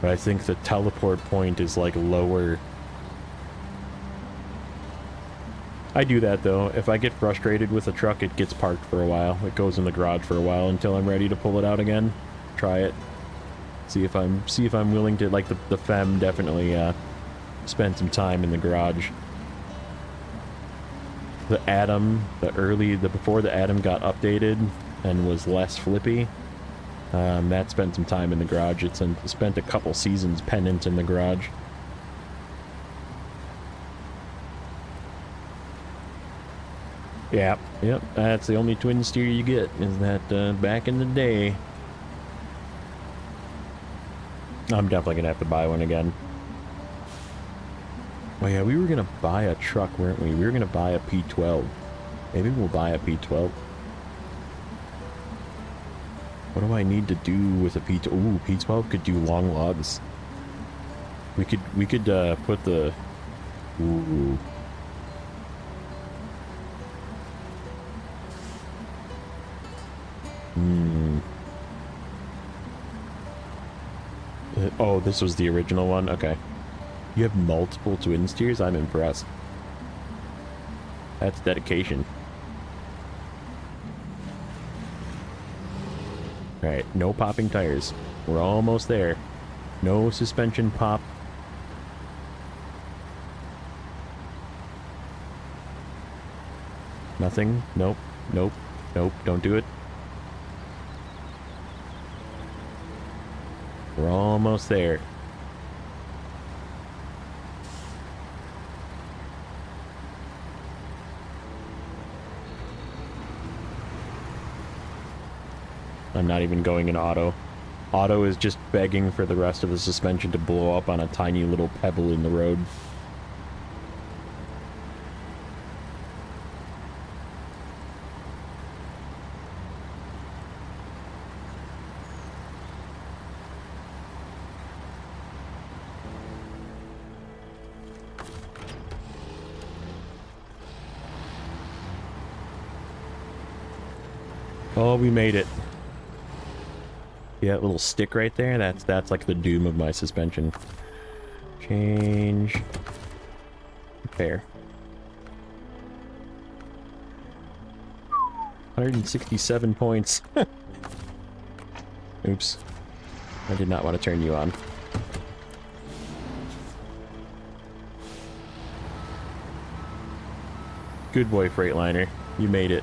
But I think the teleport point is like lower. I do that though. If I get frustrated with a truck, it gets parked for a while. It goes in the garage for a while until I'm ready to pull it out again. Try it. See if I'm willing to, like the Fem definitely spend some time in the garage. The Atom, before the Atom got updated and was less flippy, that spent some time in the garage. It's spent a couple seasons pennant in the garage. Yep, that's the only twin steer you get, is that back in the day. I'm definitely gonna have to buy one again. Oh yeah, we were gonna buy a truck, weren't we? We were gonna buy a P12. Maybe we'll buy a P12. What do I need to do with a P12? Ooh, P12 could do long logs. We could put the... Ooh. Oh, this was the original one? Okay. You have multiple twin steers? I'm impressed. That's dedication. Alright, no popping tires. We're almost there. No suspension pop. Nothing? Nope. Nope. Nope. Don't do it. We're almost there. I'm not even going in auto. Auto is just begging for the rest of the suspension to blow up on a tiny little pebble in the road. Oh, we made it. Yeah, that little stick right there, that's like the doom of my suspension. Change. Repair. 167 points. Oops. I did not want to turn you on. Good boy, Freightliner. You made it.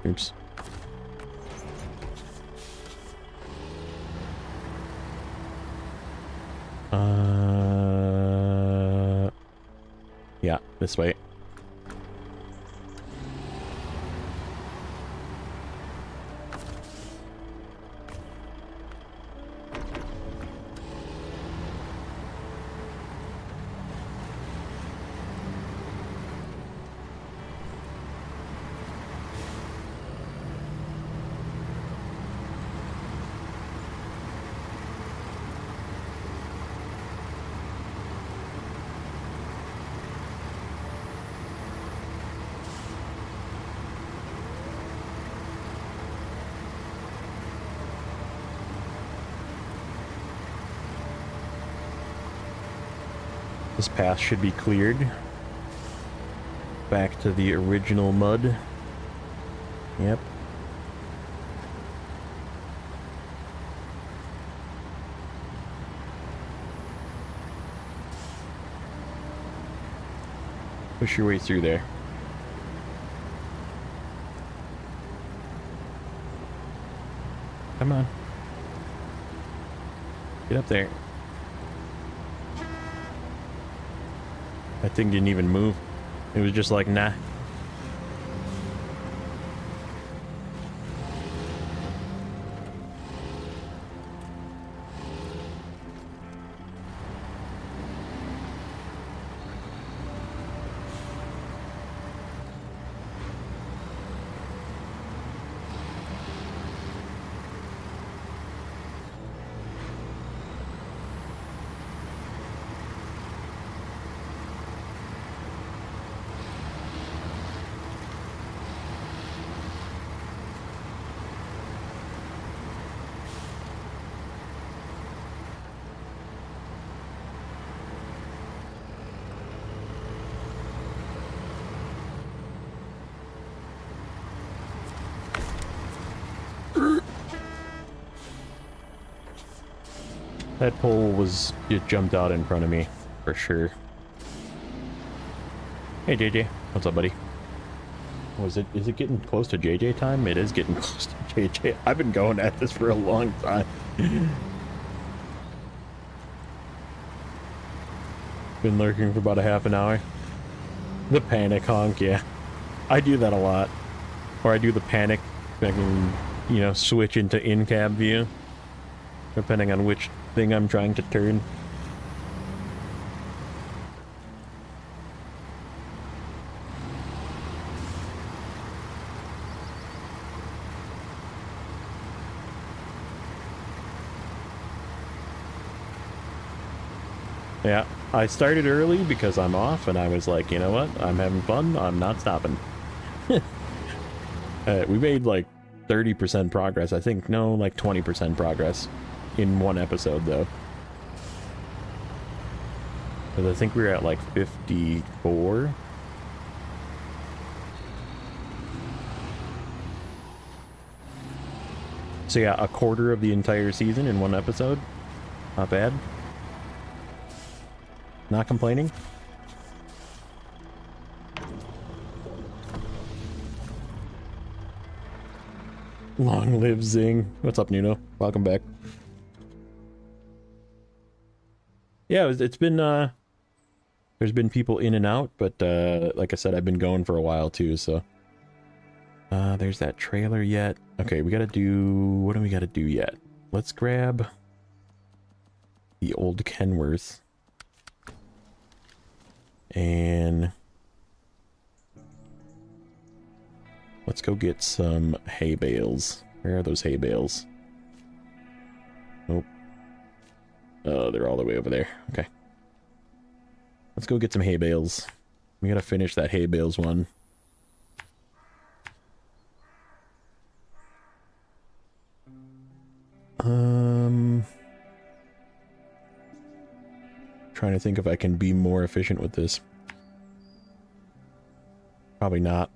Oops. Yeah, this way. This path should be cleared. Back to the original mud. Yep. Push your way through there. Come on. Get up there. That thing didn't even move. It was just like, nah. That pole was, it jumped out in front of me, for sure. Hey JJ, what's up buddy? Is it getting close to JJ time? It is getting close to JJ. I've been going at this for a long time. Been lurking for about a half an hour. The panic honk, yeah. I do that a lot. Or I do the panic, I can, you know, switch into in-cab view. Depending on which thing I'm trying to turn. Yeah, I started early because I'm off and I was like, you know what? I'm having fun. I'm not stopping. We made like 30% progress. I think, no, like 20% progress in one episode though. Because I think we were at like 54. So yeah, a quarter of the entire season in one episode. Not bad. Not complaining. Long live Zing. What's up, Nuno? Welcome back. Yeah, it's been there's been people in and out, but like I said, I've been going for a while too, so there's that trailer yet. Okay, we gotta do, what do we gotta do yet? Let's grab the old Kenworth and let's go get some hay bales. Where are those hay bales? Nope. Oh, they're all the way over there. Okay. Let's go get some hay bales. We gotta finish that hay bales one. Trying to think if I can be more efficient with this. Probably not.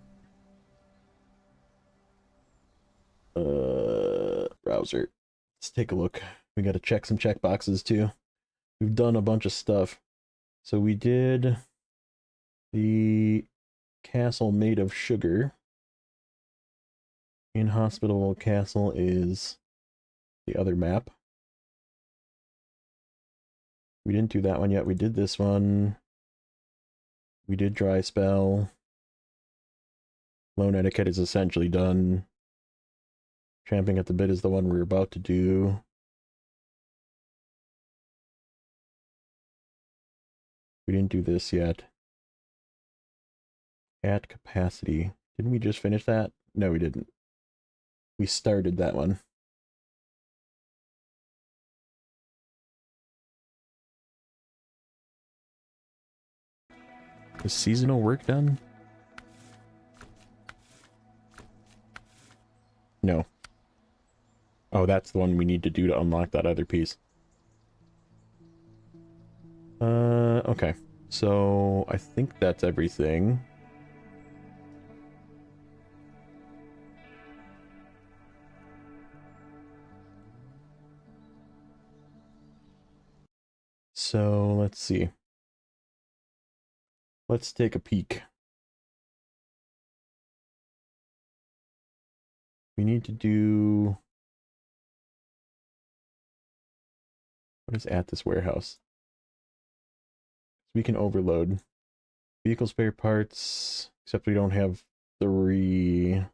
Browser. Let's take a look. We gotta check some checkboxes too. We've done a bunch of stuff. So we did the castle made of sugar. Inhospitable castle is the other map. We didn't do that one yet. We did this one. We did dry spell. Loan etiquette is essentially done. Tramping at the bit is the one we're about to do. We didn't do this yet. At capacity. Didn't we just finish that? No, we didn't. We started that one. Is seasonal work done? No. Oh, that's the one we need to do to unlock that other piece. Okay. So, I think that's everything. So, let's see. Let's take a peek. We need to do... What is at this warehouse? We can overload. Vehicle spare parts, except we don't have 3.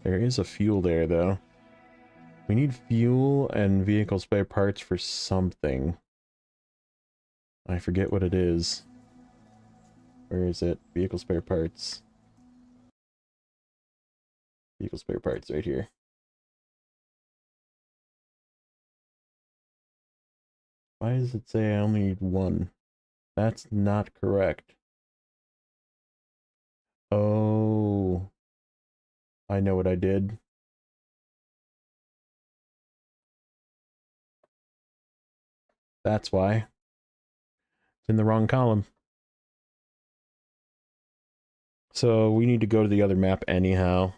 There is a fuel there, though. We need fuel and vehicle spare parts for something. I forget what it is. Where is it? Vehicle spare parts. Vehicle spare parts right here. Why does it say I only need 1? That's not correct. Oh. I know what I did. That's why. It's in the wrong column. So we need to go to the other map anyhow.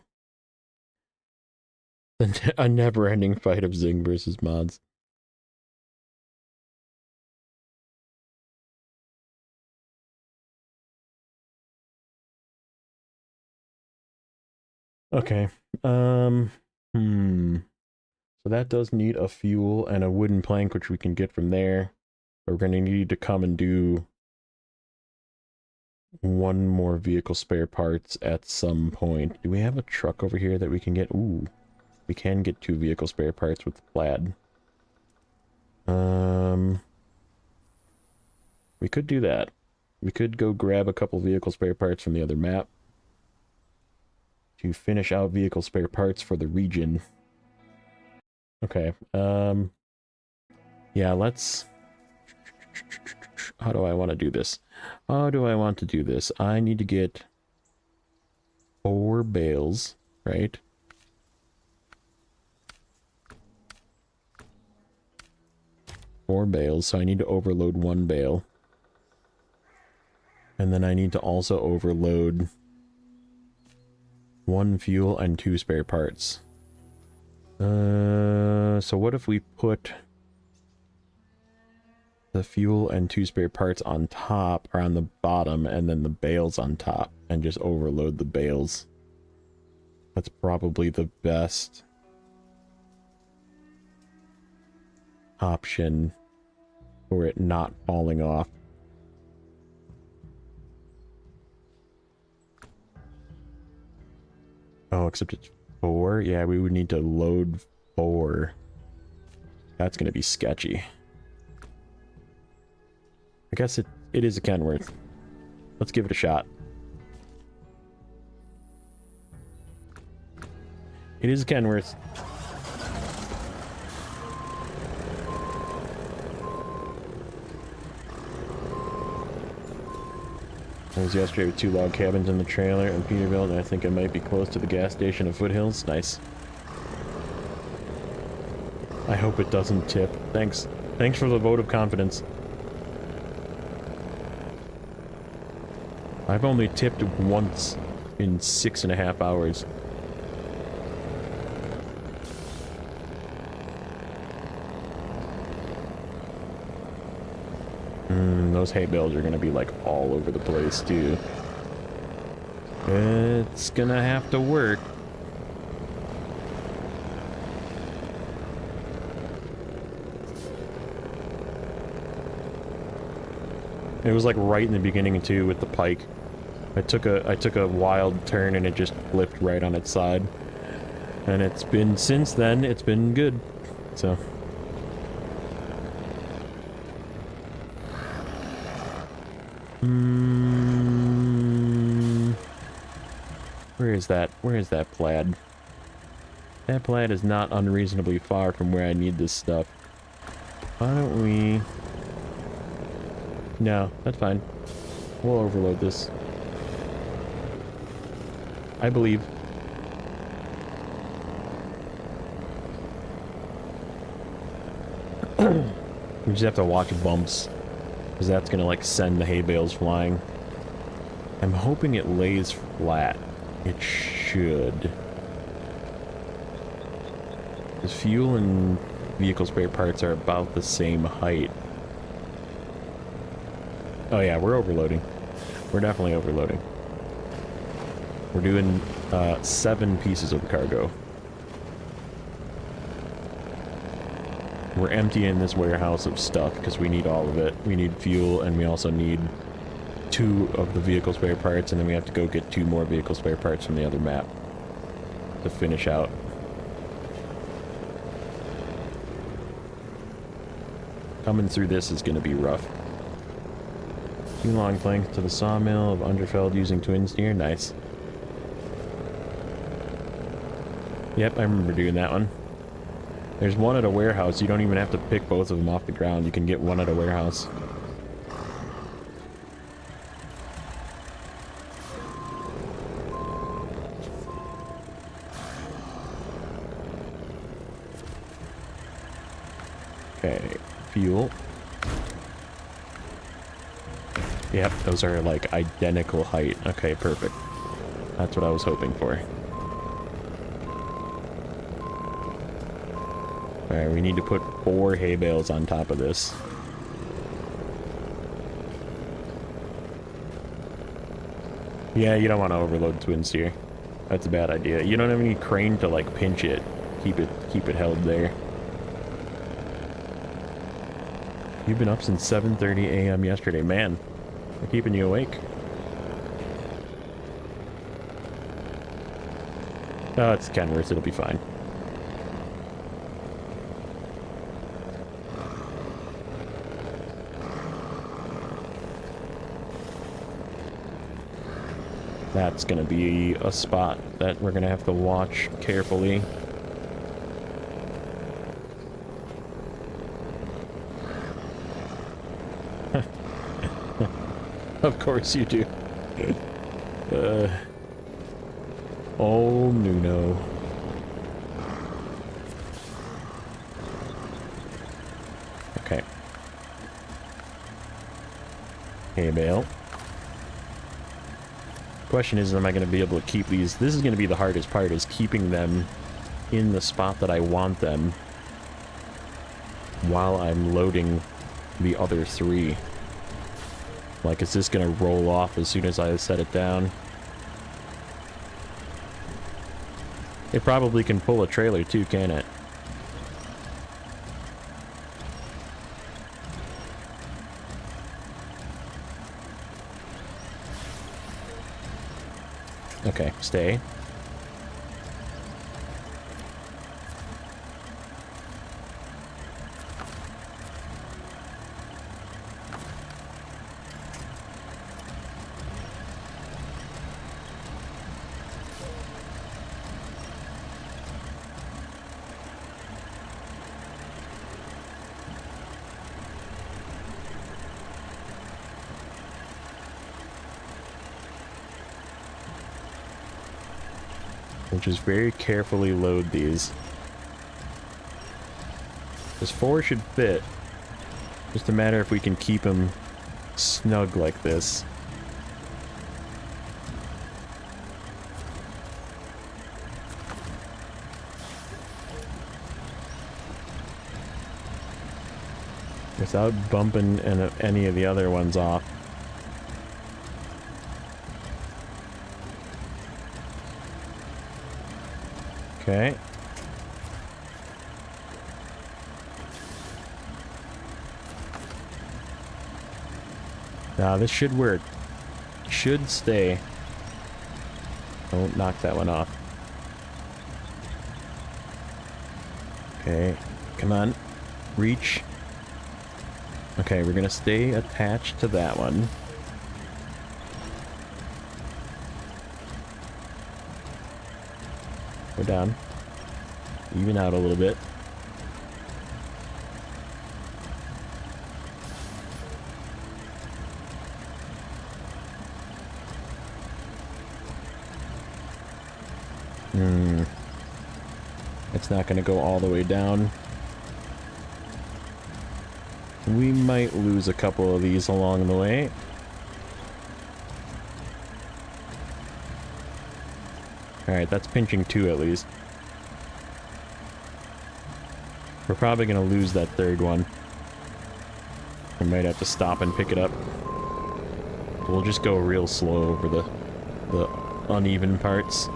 A never-ending fight of Zing versus mods. Okay. So that does need a fuel and a wooden plank, which we can get from there. But we're gonna need to come and do 1 more vehicle spare parts at some point. Do we have a truck over here that we can get? Ooh, we can get 2 vehicle spare parts with the plaid. We could do that. We could go grab a couple vehicle spare parts from the other map to finish out vehicle spare parts for the region. Okay, yeah, let's... How do I want to do this? How do I want to do this? I need to get 4 bales, right? Four bales, so I need to overload 1 bale. And then I need to also overload 1 fuel and 2 spare parts. So what if we put the fuel and 2 spare parts on top, or on the bottom, and then the bales on top, and just overload the bales? That's probably the best. option for it not falling off. Oh, except it's 4? Yeah, we would need to load 4. That's going to be sketchy. I guess it is a Kenworth. Let's give it a shot. It is a Kenworth. I was yesterday with 2 log cabins in the trailer in Peterbilt, and I think I might be close to the gas station of Foothills. Nice. I hope it doesn't tip. Thanks. Thanks for the vote of confidence. I've only tipped once in 6.5 hours. Those hay bales are gonna be like all over the place too. It's gonna have to work. It was like right in the beginning too with the pike. I took a wild turn and it just flipped right on its side. And it's been, since then, it's been good. So. Where is that? Where is that plaid? That plaid is not unreasonably far from where I need this stuff. Why don't we... No, that's fine. We'll overload this. I believe. We just have to watch bumps, because that's gonna like send the hay bales flying. I'm hoping it lays flat. It should. Because fuel and vehicle spare parts are about the same height. Oh yeah, we're overloading. We're definitely overloading. We're doing 7 pieces of cargo. We're emptying this warehouse of stuff because we need all of it. We need fuel, and we also need 2 of the vehicle spare parts, and then we have to go get 2 more vehicle spare parts from the other map to finish out. Coming through this is going to be rough. 2 long planks to the sawmill of Underfeld using twin steer. Nice. Yep, I remember doing that one. There's one at a warehouse. You don't even have to pick both of them off the ground. You can get one at a warehouse. Okay, fuel. Yep, those are like identical height. Okay, perfect. That's what I was hoping for. Alright, we need to put 4 hay bales on top of this. Yeah, you don't want to overload twin steer. That's a bad idea. You don't have any crane to like pinch it. Keep it held there. You've been up since 7:30 a.m. yesterday. Man, we're keeping you awake. Oh, it's Kenworth. It'll be fine. That's gonna be a spot that we're gonna have to watch carefully. Of course you do. Oh, no. Okay. Hay bale. Question is, am I going to be able to keep these? This is going to be the hardest part, is keeping them in the spot that I want them while I'm loading the other 3. Like, is this going to roll off as soon as I set it down? It probably can pull a trailer too, can it? Okay, stay. We'll just very carefully load these. This 4 should fit. Just a matter if we can keep them snug like this. Without bumping any of the other ones off. Okay. Now this should work. Should stay. Don't knock that one off. Okay. Come on. Reach. Okay, we're gonna stay attached to that one. Go down. Even out a little bit. It's not gonna go all the way down. We might lose a couple of these along the way. Alright, that's pinching 2 at least. We're probably gonna lose that third one. We might have to stop and pick it up. We'll just go real slow over the uneven parts.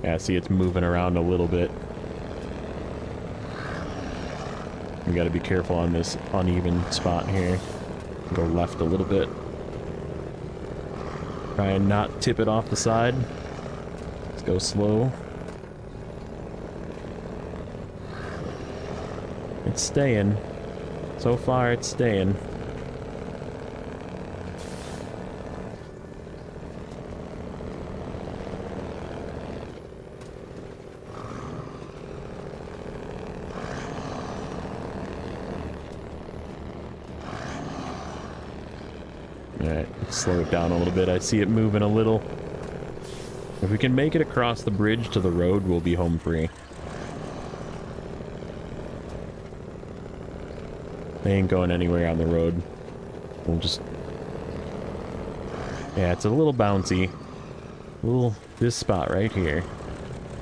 Yeah, see, it's moving around a little bit. We gotta be careful on this uneven spot here. Go left a little bit. Try and not tip it off the side. Let's go slow. It's staying. So far, it's staying. Alright, let's slow it down a little bit. I see it moving a little. If we can make it across the bridge to the road, we'll be home free. They ain't going anywhere on the road. We'll just... Yeah, it's a little bouncy. This spot right here.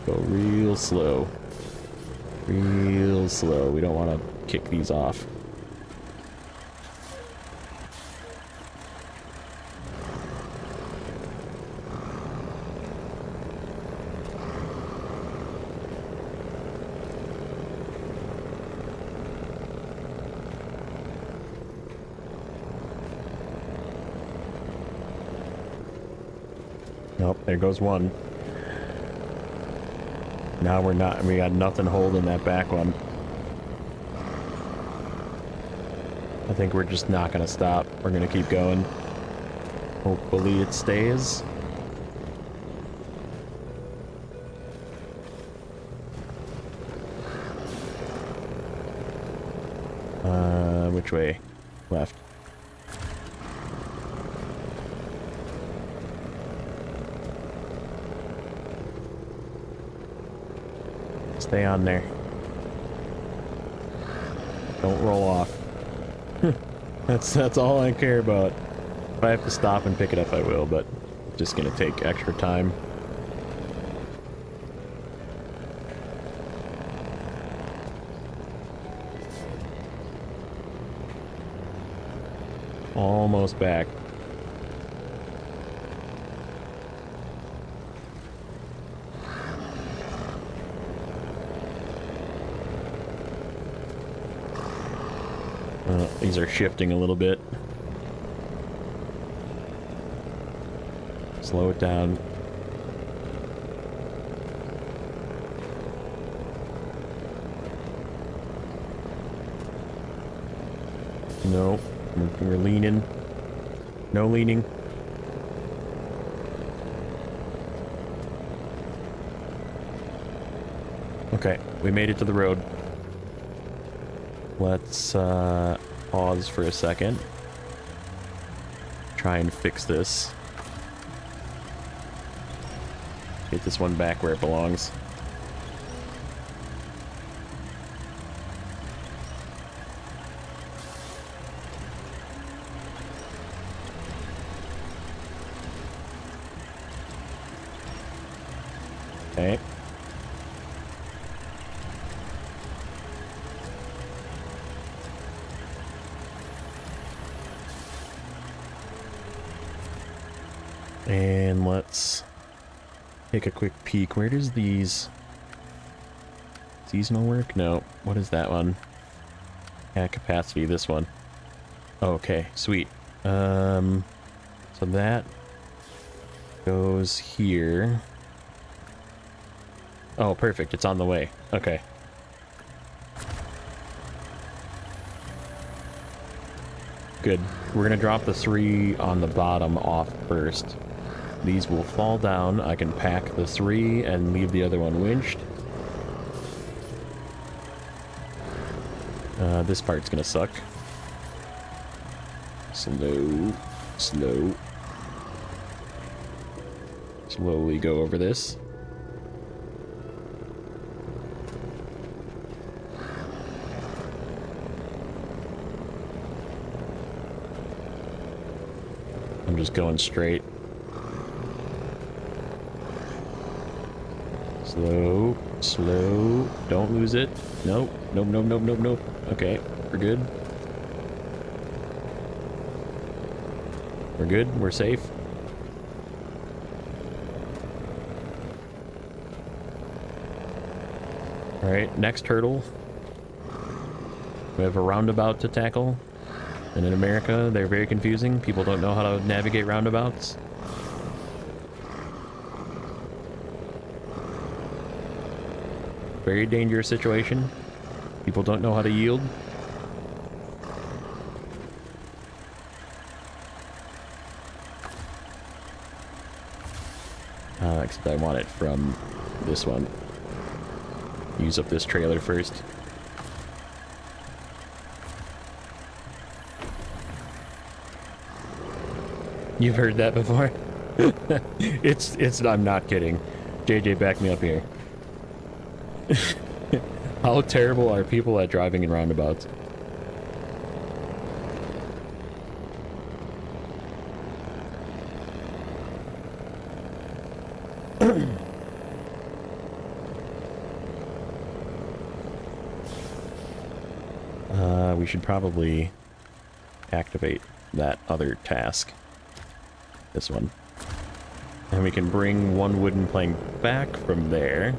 Go real slow. Real slow. We don't want to kick these off. Nope, there goes one. Now we got nothing holding that back one. I think we're just not gonna stop. We're gonna keep going. Hopefully it stays. Which way? Left. Stay on there. Don't roll off. That's all I care about. If I have to stop and pick it up, I will, but it's just gonna take extra time. Almost back. These are shifting a little bit. Slow it down. No, we're leaning. No leaning. Okay, we made it to the road. Let's pause for a second. Try and fix this. Get this one back where it belongs. Okay. And let's take a quick peek. Where does these seasonal work? No. What is that one? At capacity, this one. Okay, sweet. So that goes here. Oh, perfect. It's on the way. Okay. Good. We're gonna drop the 3 on the bottom off first. These will fall down. I can pack the 3 and leave the other one winched. This part's gonna suck. Slow. Slow. Slowly go over this. I'm just going straight. Slow, slow. Don't lose it. Nope, nope, nope, nope, nope, nope. Okay, we're good. We're good, we're safe. Alright, next hurdle. We have a roundabout to tackle. And in America, they're very confusing. People don't know how to navigate roundabouts. Very dangerous situation. People don't know how to yield. Except I want it from this one. Use up this trailer first. You've heard that before? I'm not kidding. JJ, back me up here. How terrible are people at driving in roundabouts? We should probably activate that other task. This one. And we can bring one wooden plank back from there.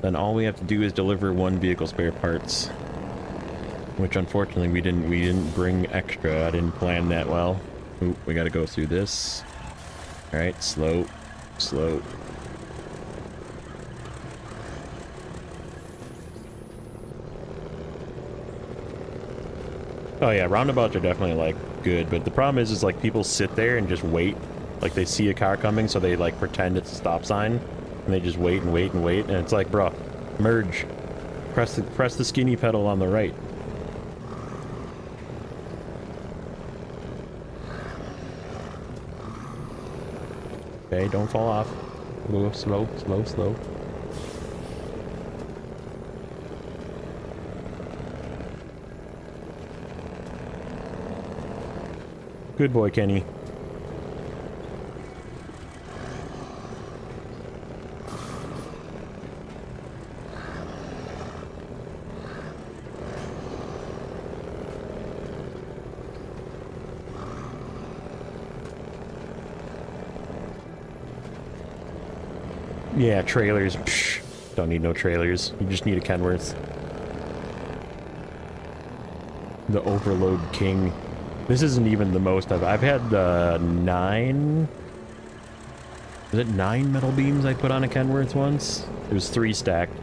Then all we have to do is deliver 1 vehicle spare parts. Which unfortunately we didn't bring extra. I didn't plan that well. Oop, we gotta go through this. Alright, slow. Slow. Oh yeah, roundabouts are definitely like good, but the problem is like people sit there and just wait. Like they see a car coming, so they like pretend it's a stop sign, and they just wait and wait and wait, and it's like, bro, merge. Press the skinny pedal on the right. Okay, don't fall off. Slow, slow, slow, slow. Good boy, Kenny. Yeah, trailers. Psh, don't need no trailers. You just need a Kenworth. The Overload King. This isn't even the most I've had 9... Was it 9 metal beams I put on a Kenworth once? It was 3 stacked.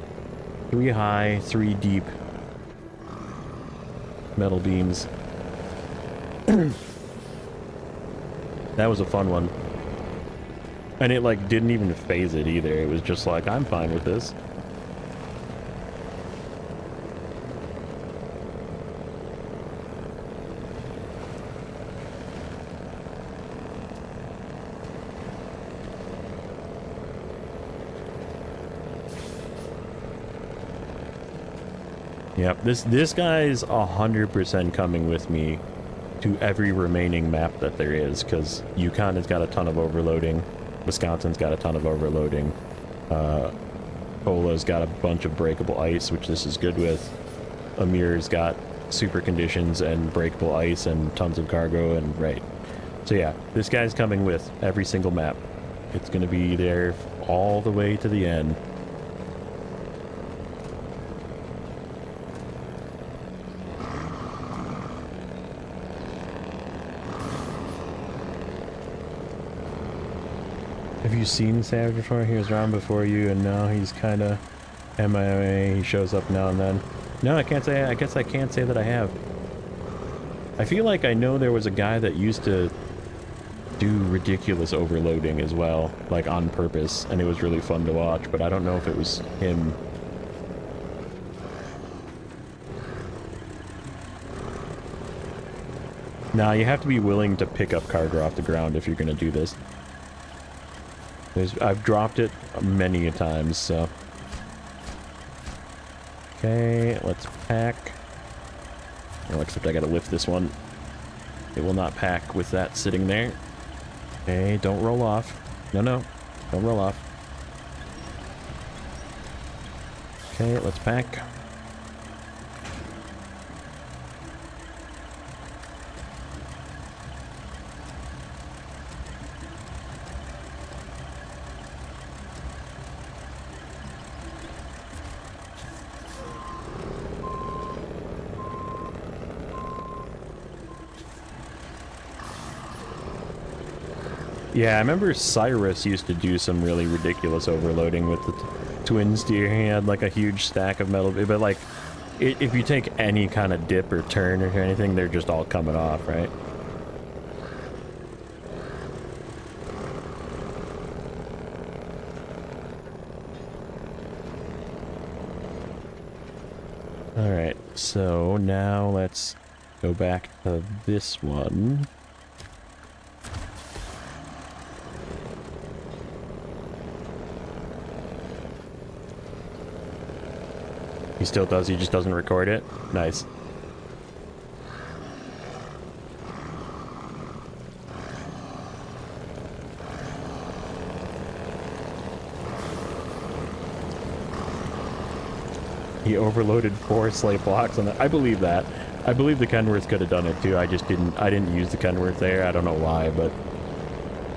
3 high, 3 deep metal beams. That was a fun one. And it like didn't even phase it either. It was just like, I'm fine with this. Yep, this guy's 100% coming with me to every remaining map that there is, because Yukon has got a ton of overloading, Wisconsin's got a ton of overloading, Pola's got a bunch of breakable ice, which this is good with, Amir's got super conditions and breakable ice and tons of cargo, and right. So yeah, this guy's coming with every single map. It's going to be there all the way to the end. Have you seen Savage before? He was around before you, and now he's kind of MIA. He shows up now and then. No, I can't say. I guess I can't say that I have. I feel like I know there was a guy that used to do ridiculous overloading as well, like on purpose, and it was really fun to watch, but I don't know if it was him. Nah, you have to be willing to pick up cargo off the ground if you're going to do this. I've dropped it many a times, so... Okay, let's pack. Oh, except I gotta lift this one. It will not pack with that sitting there. Okay, don't roll off. No, no, don't roll off. Okay, let's pack. Yeah, I remember Cyrus used to do some really ridiculous overloading with the twin steer. He had like a huge stack of metal, but like, if you take any kind of dip or turn or anything, they're just all coming off, right? Alright, so now let's go back to this one. He still does, he just doesn't record it? Nice. He overloaded 4 slate blocks on that. I believe that. I believe the Kenworth could have done it too. I didn't use the Kenworth there. I don't know why, but...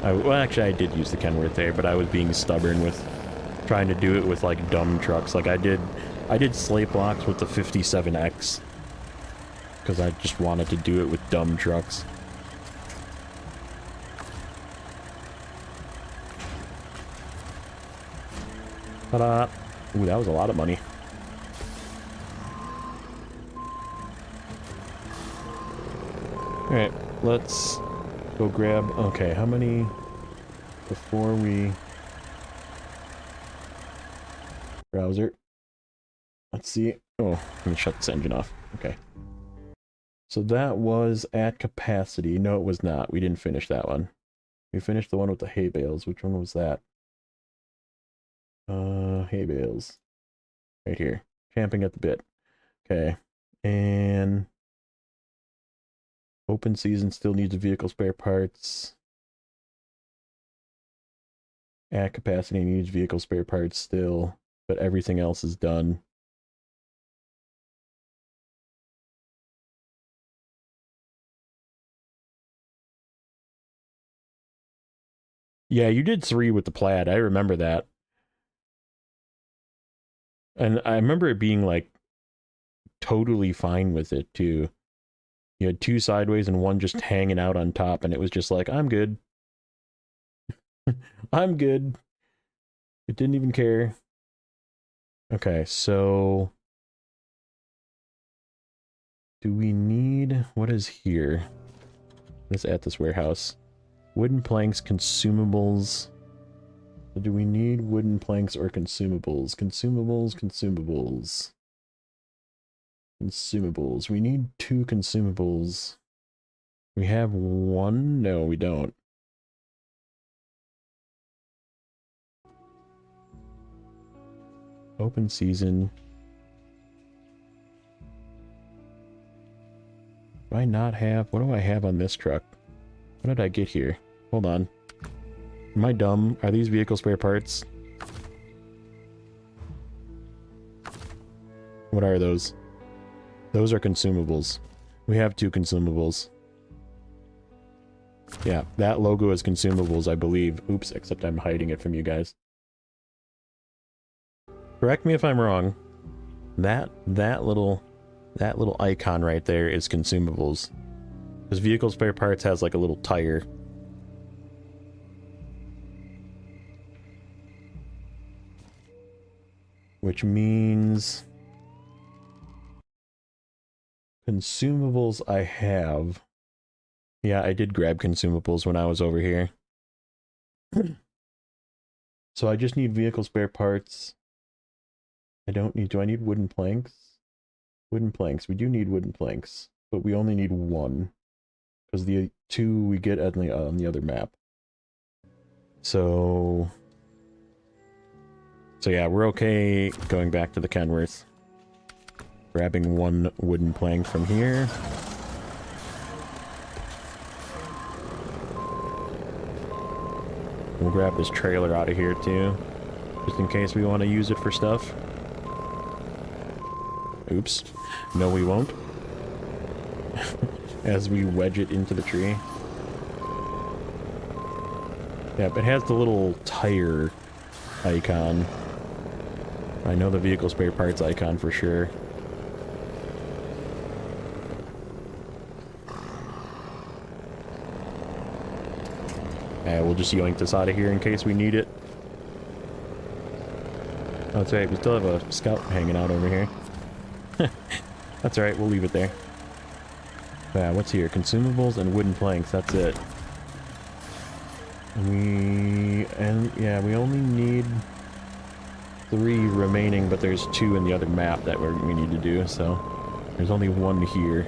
well, actually, I did use the Kenworth there, but I was being stubborn with trying to do it with, like, dumb trucks. Like, I did slate blocks with the 57X. Because I just wanted to do it with dumb trucks. Ta-da! Ooh, that was a lot of money. Alright, let's go grab... Okay, how many... Before we... Browser. Let's see. Oh, let me shut this engine off. Okay. So that was at capacity. No, it was not. We didn't finish that one. We finished the one with the hay bales. Which one was that? Hay bales. Right here. Champing at the bit. Okay. And... Open season still needs vehicle spare parts. At capacity needs vehicle spare parts still. But everything else is done. Yeah, you did 3 with the plaid. I remember that. And I remember it being, like, totally fine with it, too. You had two sideways and one just hanging out on top, and it was just like, I'm good. I'm good. It didn't even care. Okay, so... do we need... what is here? What's at this warehouse? Wooden planks, consumables... do we need wooden planks or consumables? Consumables. Consumables. We need 2 consumables. We have 1? No, we don't. Open season. Do I not have... what do I have on this truck? What did I get here? Hold on. Am I dumb? Are these vehicle spare parts? What are those? Those are consumables. We have 2 consumables. Yeah, that logo is consumables, I believe. Oops, except I'm hiding it from you guys. Correct me if I'm wrong. That little icon right there is consumables. Because vehicle spare parts has like a little tire. Which means... consumables I have. Yeah, I did grab consumables when I was over here. So I just need vehicle spare parts. I don't need... do I need wooden planks? Wooden planks. We do need wooden planks. But we only need 1. Because the 2 we get on the other map. So yeah, we're okay going back to the Kenworth. Grabbing 1 wooden plank from here. We'll grab this trailer out of here too, just in case we want to use it for stuff. Oops. No, we won't. As we wedge it into the tree. Yep, it has the little tire icon. I know the vehicle spare parts icon for sure. We'll just yoink this out of here in case we need it. Oh, that's right, we still have a scout hanging out over here. That's alright, we'll leave it there. Yeah, what's here? Consumables and wooden planks, that's it. Yeah, we only need 3 remaining, but there's 2 in the other map that we need to do, so there's only 1 here.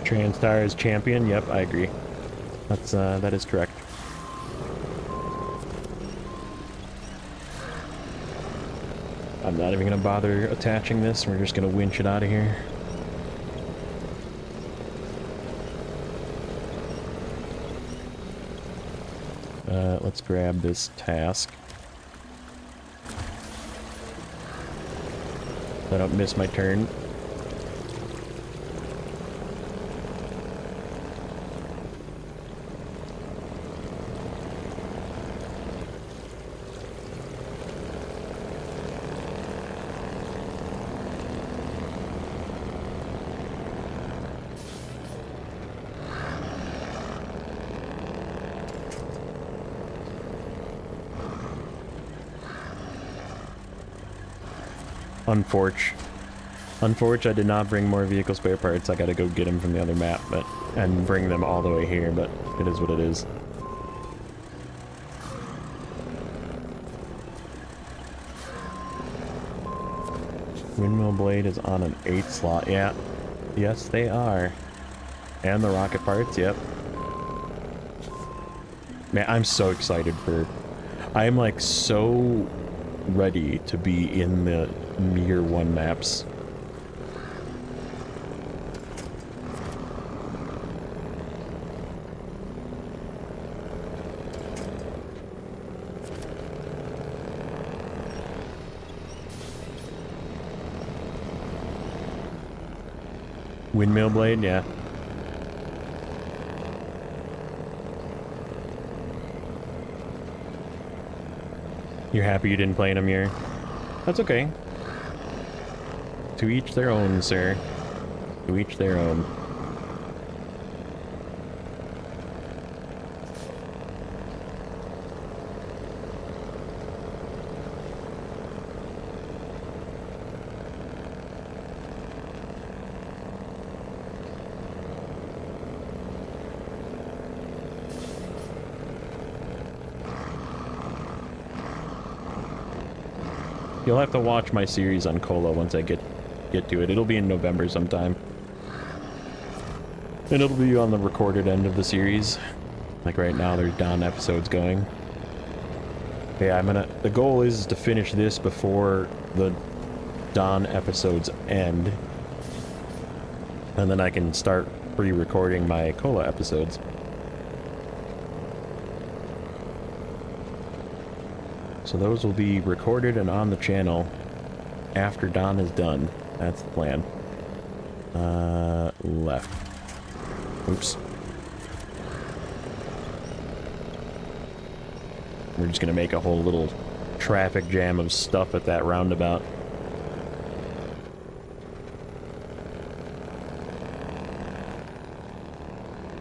Transtar is champion. Yep, I agree. That is correct. I'm not even gonna bother attaching this. We're just gonna winch it out of here. Let's grab this task. So I don't miss my turn. Unfortunately, I did not bring more vehicle spare parts. I gotta go get them from the other map, and bring them all the way here, but it is what it is. Windmill blade is on an 8 slot. Yeah. Yes, they are. And the rocket parts, yep. Man, I'm so excited for... I'm like so ready to be in the Year 1 maps. Windmill blade, yeah. You're happy you didn't play in a mirror? That's okay. To each their own, sir. To each their own. You'll have to watch my series on Cola once I get to it. It'll be in November sometime. And it'll be on the recorded end of the series. Like right now, there's Dawn episodes going. Yeah, the goal is to finish this before the Dawn episodes end. And then I can start pre-recording my Cola episodes. So those will be recorded and on the channel after Dawn is done. That's the plan. Left. Oops. We're just gonna make a whole little traffic jam of stuff at that roundabout.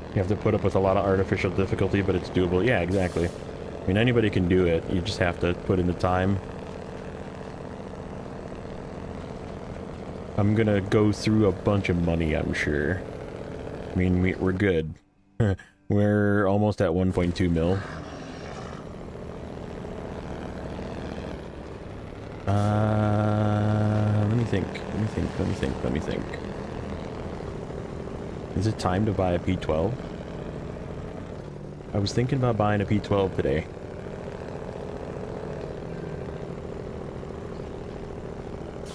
You have to put up with a lot of artificial difficulty, but it's doable. Yeah, exactly. I mean, anybody can do it. You just have to put in the time. I'm gonna go through a bunch of money, I'm sure. I mean, we're good. We're almost at 1.2 mil. Let me think. Is it time to buy a P12? I was thinking about buying a P12 today.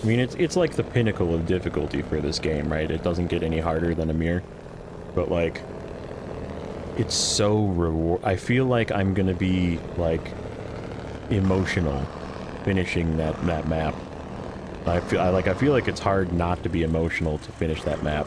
I mean, it's like the pinnacle of difficulty for this game, right? It doesn't get any harder than a mirror. But, like, it's so I feel like I'm gonna be, like, emotional finishing that map. I feel like it's hard not to be emotional to finish that map.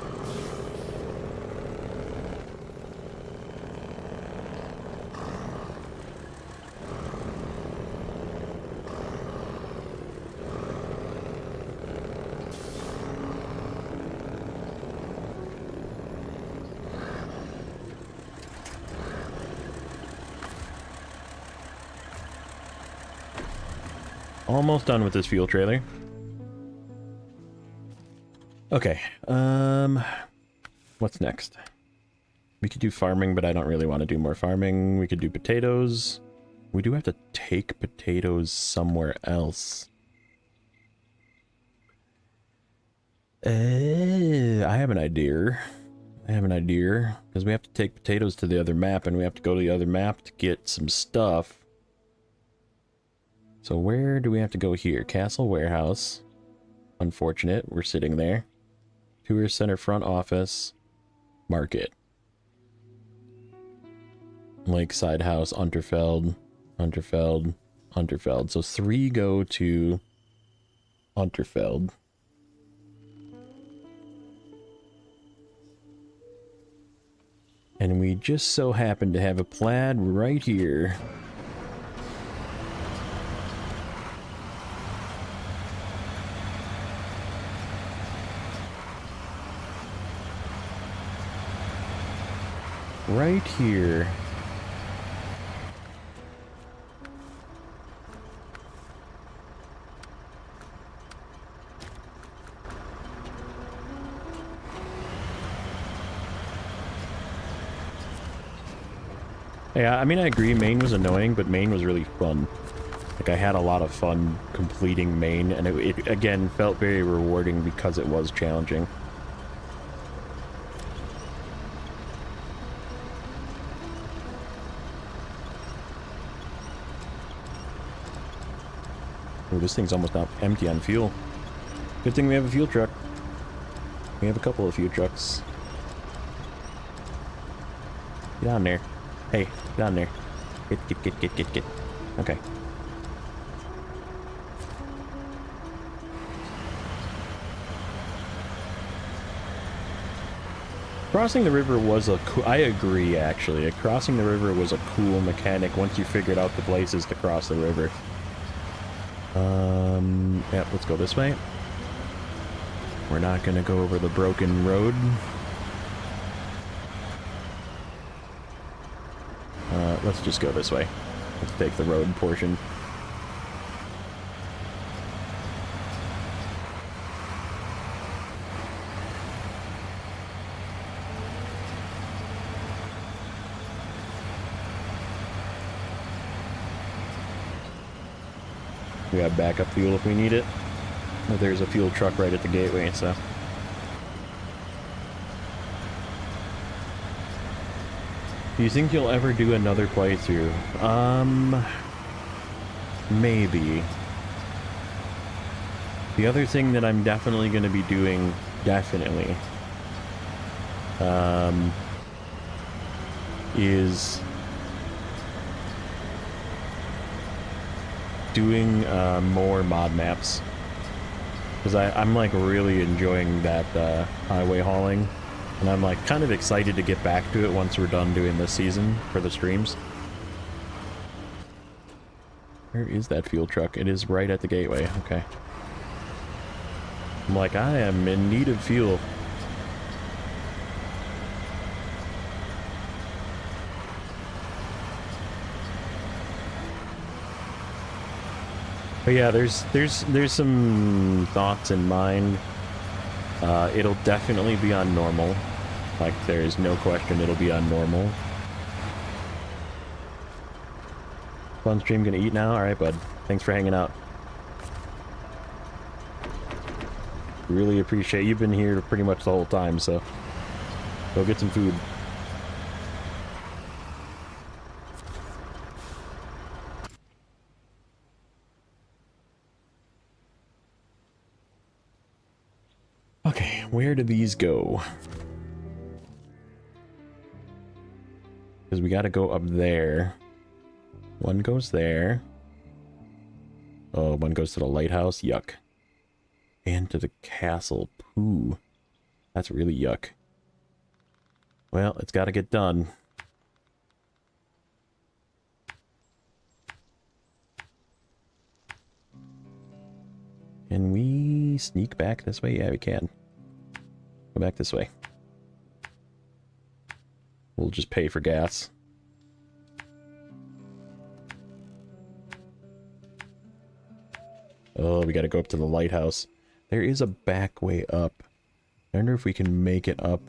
Almost done with this fuel trailer. Okay, what's next? We could do farming, but I don't really want to do more farming. We could do potatoes. We do have to take potatoes somewhere else. I have an idea. Because we have to take potatoes to the other map, and we have to go to the other map to get some stuff. So where do we have to go here? Castle Warehouse. Unfortunate, we're sitting there. Tourist Center front office. Market. Lakeside House, Unterfeld, Unterfeld, Unterfeld. So 3 go to Unterfeld. And we just so happen to have a plaid right here. Right here. Yeah, I mean, I agree, Maine was annoying, but Maine was really fun. Like, I had a lot of fun completing Maine, and it again, felt very rewarding because it was challenging. Ooh, this thing's almost not empty on fuel. Good thing we have a fuel truck. We have a couple of fuel trucks. Get on there. Hey, get on there. Get. Okay. Crossing the river was a cool... I agree, actually. Crossing the river was a cool mechanic once you figured out the places to cross the river. Yeah, let's go this way. We're not gonna go over the broken road. Let's just go this way. Let's take the road portion. We got backup fuel if we need it. There's a fuel truck right at the gateway, so... Do you think you'll ever do another playthrough? Maybe. The other thing that I'm definitely going to be doing, is doing more mod maps. Because I'm like really enjoying that highway hauling. And I'm like kind of excited to get back to it once we're done doing this season for the streams. Where is that fuel truck? It is right at the gateway. Okay. I'm like, I am in need of fuel. But yeah, there's some thoughts in mind. It'll definitely be on normal. Like, there's no question it'll be on normal. Fun stream, gonna eat now? Alright, bud. Thanks for hanging out. Really appreciate you've been here pretty much the whole time, so go get some food. Okay, where do these go? Because we gotta go up there. One goes there. Oh, one goes to the lighthouse. Yuck. And to the castle. Poo. That's really yuck. Well, it's gotta get done. Can we sneak back this way? Yeah, we can. Go back this way. We'll just pay for gas. Oh, we gotta go up to the lighthouse. There is a back way up. I wonder if we can make it up.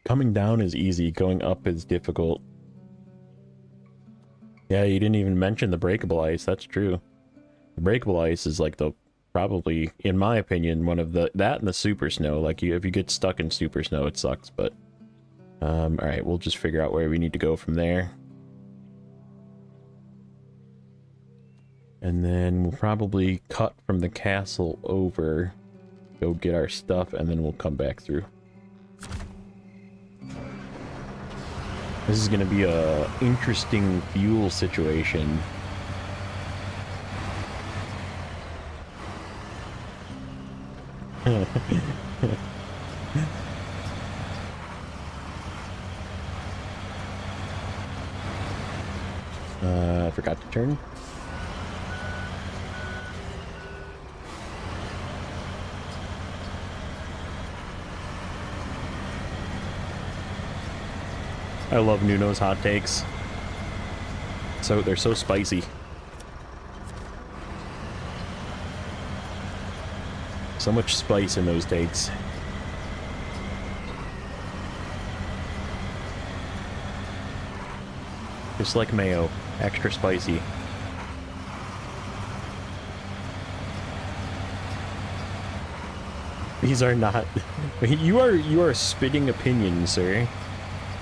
Coming down is easy, going up is difficult. Yeah, you didn't even mention the breakable ice, that's true. The breakable ice is like the, probably, in my opinion, one of the, that and the super snow. Like, if you get stuck in super snow, it sucks, but... alright, we'll just figure out where we need to go from there. And then we'll probably cut from the castle over, go get our stuff, and then we'll come back through. This is gonna be a interesting fuel situation. I forgot to turn. I love Nuno's hot takes. So they're so spicy. So much spice in those takes. Just like mayo, extra spicy. These are not... You are spitting opinion, sir.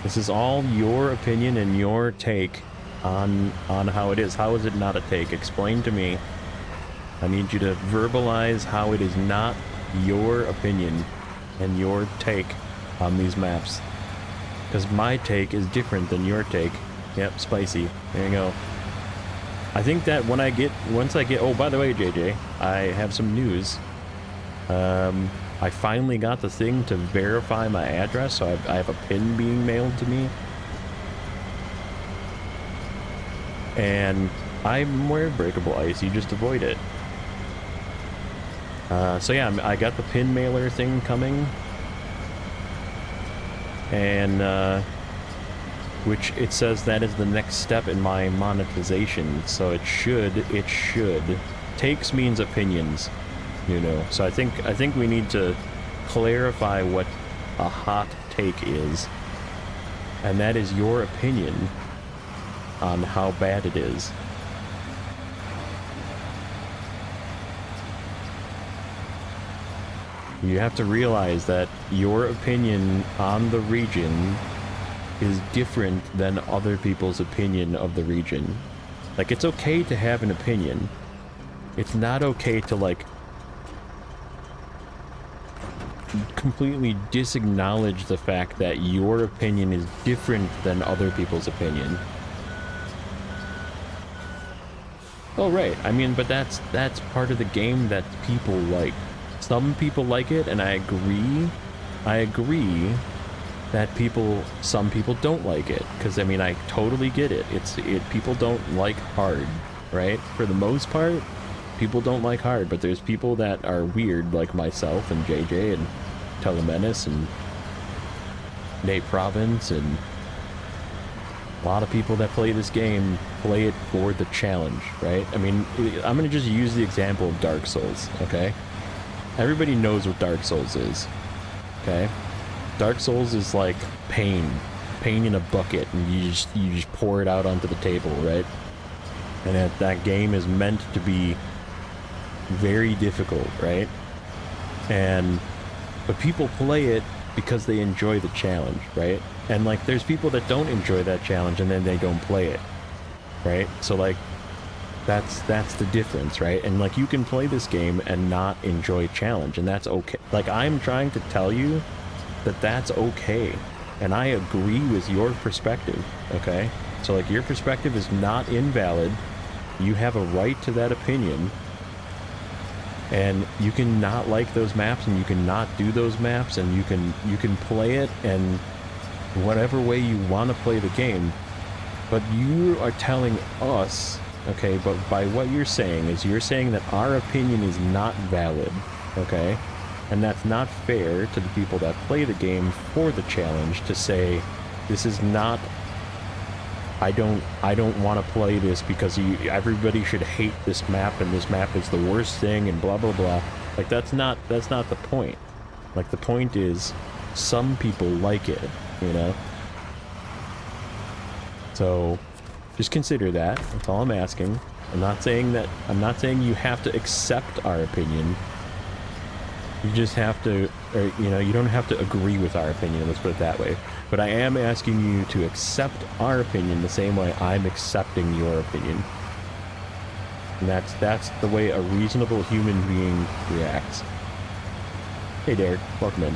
This is all your opinion and your take on how it is. How is it not a take? Explain to me. I need you to verbalize how it is not your opinion and your take on these maps. Because my take is different than your take. Yep, spicy. There you go. I think that once I get, oh, by the way, JJ, I have some news. I finally got the thing to verify my address, so I have a pin being mailed to me. And I'm wearing breakable ice, you just avoid it. So yeah, I got the pin mailer thing coming. And, which it says that is the next step in my monetization, so it should. Takes means opinions, you know. So I think we need to clarify what a hot take is. And that is your opinion on how bad it is. You have to realize that your opinion on the region is different than other people's opinion of the region. Like, it's okay to have an opinion. It's not okay to, like, completely disacknowledge the fact that your opinion is different than other people's opinion. Oh, right. I mean, but that's part of the game that people like. Some people like it, and I agree that some people don't like it, because I mean, I totally get it. People don't like hard, right? For the most part, people don't like hard, but there's people that are weird, like myself and JJ and Telemenace and Nate Province, and a lot of people that play this game play it for the challenge, right? I mean, I'm gonna just use the example of Dark Souls, okay? Everybody knows what Dark Souls is, okay? Dark Souls is like pain in a bucket, and you just pour it out onto the table, right? And that game is meant to be very difficult, right? But people play it because they enjoy the challenge, right? And like, there's people that don't enjoy that challenge, and then they don't play it, right? So like, that's the difference, right? And like, you can play this game and not enjoy challenge, and that's okay. Like, I'm trying to tell you that that's okay, and I agree with your perspective, okay? So like, your perspective is not invalid. You have a right to that opinion, and you can not like those maps, and you can not do those maps, and you can play it and whatever way you want to play the game. But you are telling us, okay, but by what you're saying that our opinion is not valid, okay? And that's not fair to the people that play the game for the challenge to say, this is not, I don't want to play this because everybody should hate this map, and this map is the worst thing, and blah blah blah. Like, that's not the point. Like, the point is, some people like it, you know? So just consider that. That's all I'm asking. I'm not saying you have to accept our opinion. You just have to, or, you know, you don't have to agree with our opinion, let's put it that way. But I am asking you to accept our opinion the same way I'm accepting your opinion. And that's the way a reasonable human being reacts. Hey Derek, welcome in.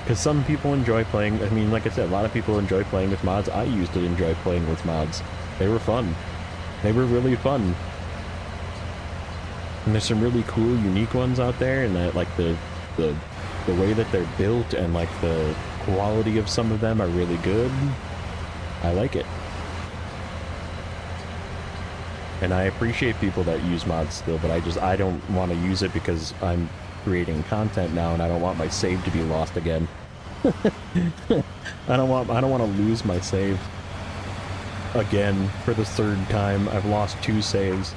Because some people enjoy playing, I mean, like I said, a lot of people enjoy playing with mods. I used to enjoy playing with mods. They were fun. They were really fun. And there's some really cool, unique ones out there, and I like the way that they're built, and like the quality of some of them are really good. I like it. And I appreciate people that use mods still, but I don't want to use it because I'm creating content now, and I don't want my save to be lost again. I don't want to lose my save again for the third time. I've lost 2 saves.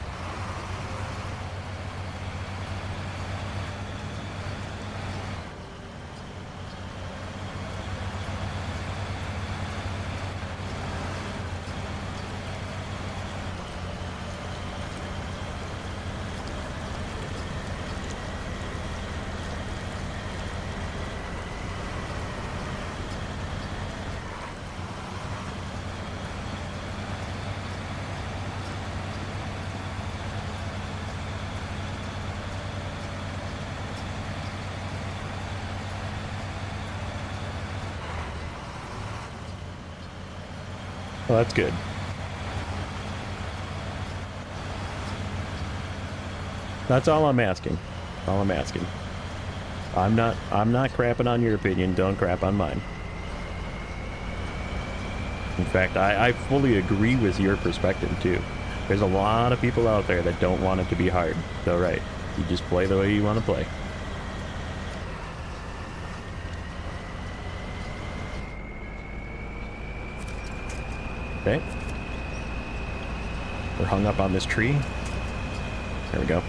Well, that's good. That's all I'm asking. All I'm asking. I'm not crapping on your opinion. Don't crap on mine. In fact, I fully agree with your perspective too. There's a lot of people out there that don't want it to be hard. So right, you just play the way you want to play. Okay. We're hung up on this tree. There we go.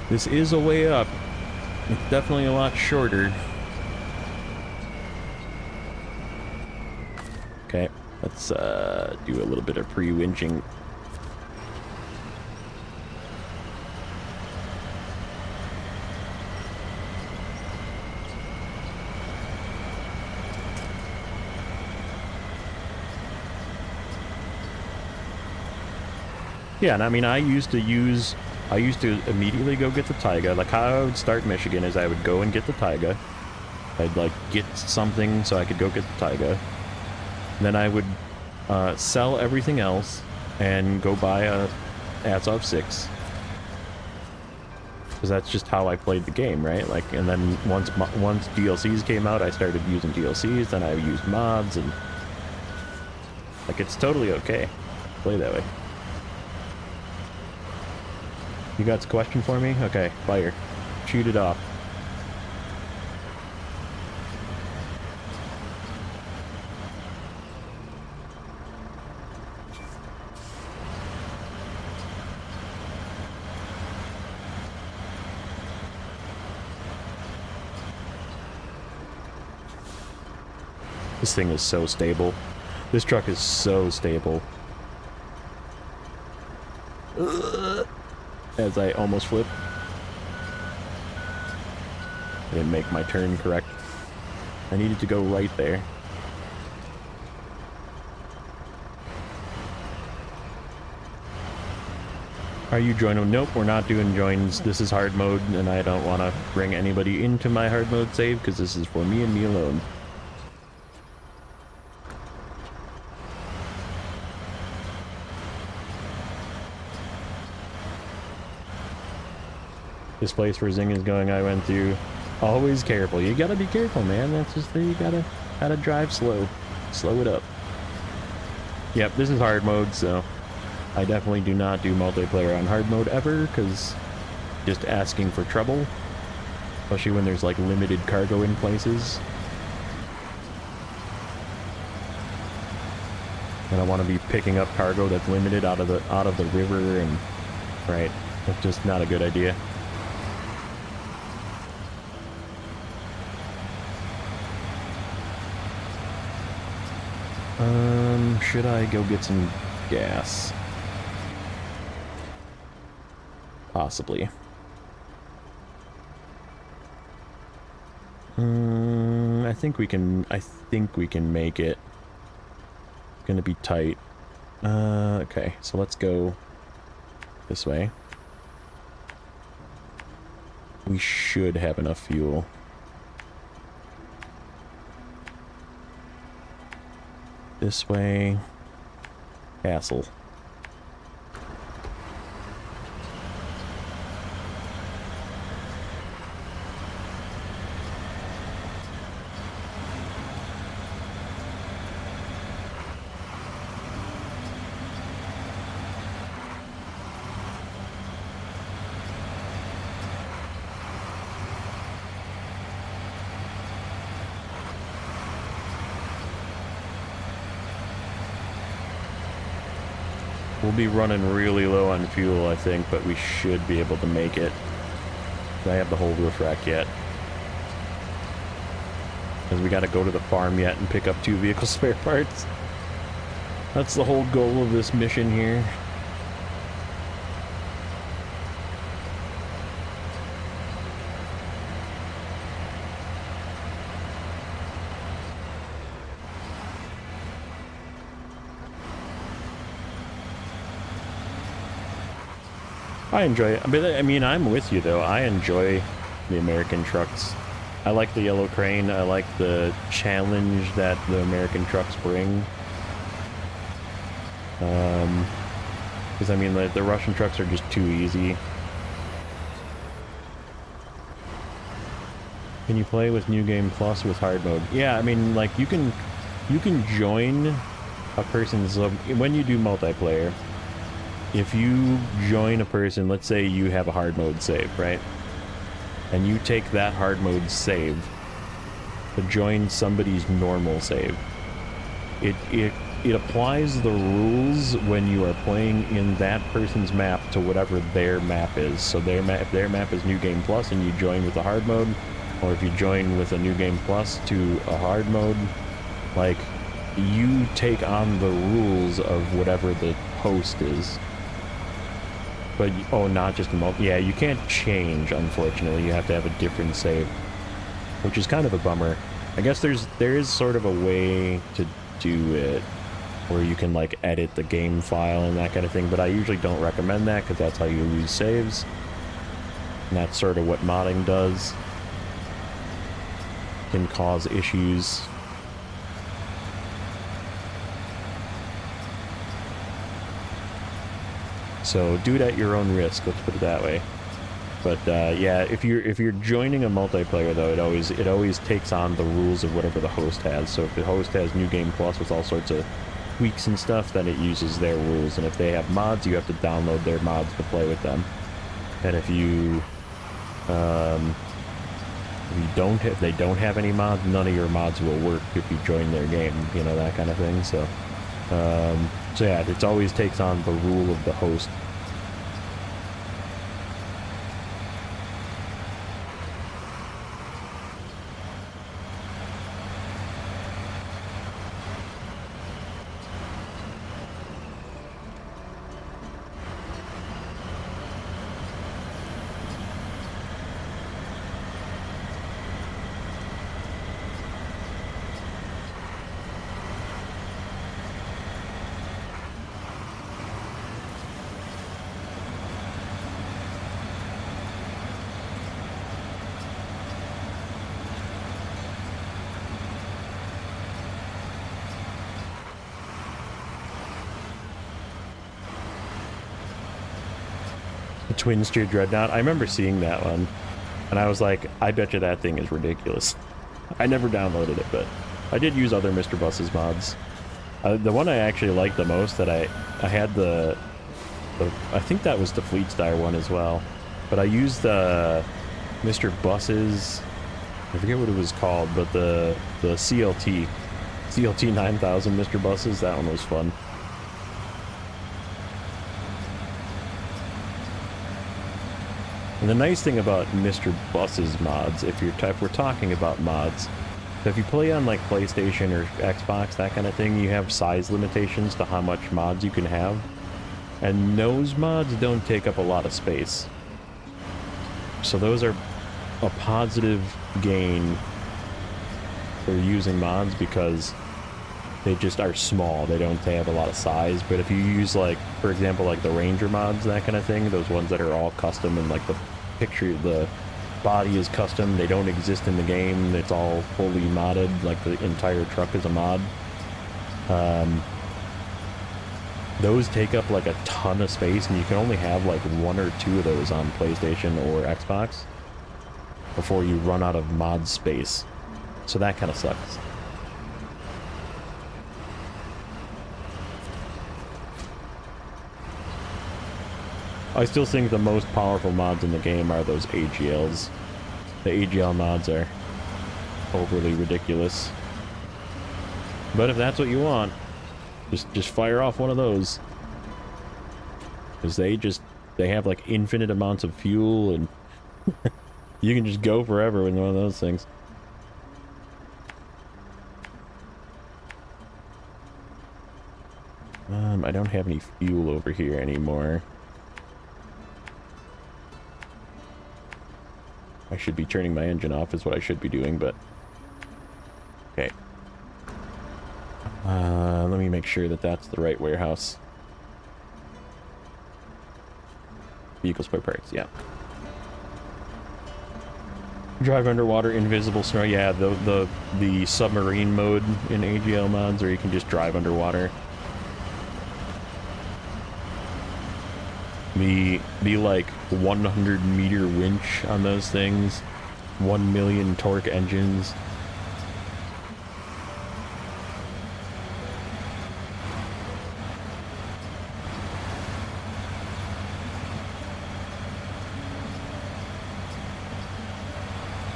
This is a way up. It's definitely a lot shorter. Okay, let's do a little bit of pre-winching. Yeah, and I mean, I used to immediately go get the taiga. Like how I would start Michigan is I would go and get the taiga. I'd like get something so I could go get the taiga. Then I would sell everything else and go buy a Azov 6. Because that's just how I played the game, right? Like, and then once DLCs came out, I started using DLCs. Then I used mods, and like it's totally okay. Play that way. You got a question for me? Okay, fire. Shoot it off. This thing is so stable. This truck is so stable. As I almost flip. I didn't make my turn correct. I needed to go right there. Are you joining? Nope, we're not doing joins. This is hard mode, and I don't want to bring anybody into my hard mode save, because this is for me and me alone. This place where Zing is going, I went through. Always careful. You gotta be careful, man. That's just you gotta drive slow. Slow it up. Yep, this is hard mode, so I definitely do not do multiplayer on hard mode ever, because just asking for trouble. Especially when there's like limited cargo in places. I don't want to be picking up cargo that's limited out of the river, and right. That's just not a good idea. Should I go get some gas? Possibly. I think we can make it. It's gonna be tight. Okay, so let's go this way. We should have enough fuel. This way. Castle. We'll be running really low on fuel, I think, but we should be able to make it. I have the whole roof rack yet. Because we gotta go to the farm yet and pick up 2 vehicle spare parts. That's the whole goal of this mission here. I enjoy it. I mean, I'm with you, though. I enjoy the American trucks. I like the yellow crane. I like the challenge that the American trucks bring. Because I mean, the Russian trucks are just too easy. Can you play with New Game Plus with hard mode? Yeah, I mean, like, you can join a person's... when you do multiplayer, if you join a person, let's say you have a hard mode save, right? And you take that hard mode save to join somebody's normal save. It applies the rules when you are playing in that person's map to whatever their map is. So if their map is New Game Plus and you join with the hard mode, or if you join with a New Game Plus to a hard mode, like, you take on the rules of whatever the host is. But, oh, not just yeah, you can't change, unfortunately. You have to have a different save, which is kind of a bummer. I guess there is sort of a way to do it where you can, like, edit the game file and that kind of thing, but I usually don't recommend that because that's how you lose saves. And that's sort of what modding does. Can cause issues. So do it at your own risk, let's put it that way. But yeah, if you're joining a multiplayer though, it always takes on the rules of whatever the host has. So if the host has New Game Plus with all sorts of tweaks and stuff, then it uses their rules. And if they have mods, you have to download their mods to play with them. And if you they don't have any mods, none of your mods will work if you join their game, you know, that kind of thing. So so yeah, it always takes on the rule of the host. Twin Steer Dreadnought. I remember seeing that one, and I was like, I bet you that thing is ridiculous. I never downloaded it, but I did use other Mr. Bus's mods. The one I actually liked the most that I had the I think that was the Fleet Star one as well, but I used the Mr. Bus's, I forget what it was called, but the CLT 9000 Mr. Bus's. That one was fun. And the nice thing about Mr. Bus's mods, if we're talking about mods, so if you play on like PlayStation or Xbox, that kind of thing, you have size limitations to how much mods you can have. And those mods don't take up a lot of space. So those are a positive gain for using mods because they just are small. They don't have a lot of size. But if you use, like, for example, like the Ranger mods, that kind of thing, those ones that are all custom and like the body is custom, they don't exist in the game, it's all fully modded, like the entire truck is a mod. Those take up like a ton of space, and you can only have like 1 or 2 of those on PlayStation or Xbox before you run out of mod space. So that kind of sucks. I still think the most powerful mods in the game are those AGLs. The AGL mods are overly ridiculous. But if that's what you want, just fire off one of those. Because they have like infinite amounts of fuel, and you can just go forever with one of those things. I don't have any fuel over here anymore. I should be turning my engine off is what I should be doing, but... Okay. Let me make sure that that's the right warehouse. Vehicle spare parts, yeah. Drive underwater, invisible snow. Yeah, the submarine mode in AGL mods, or you can just drive underwater. The like 100-meter winch on those things, 1 million torque engines.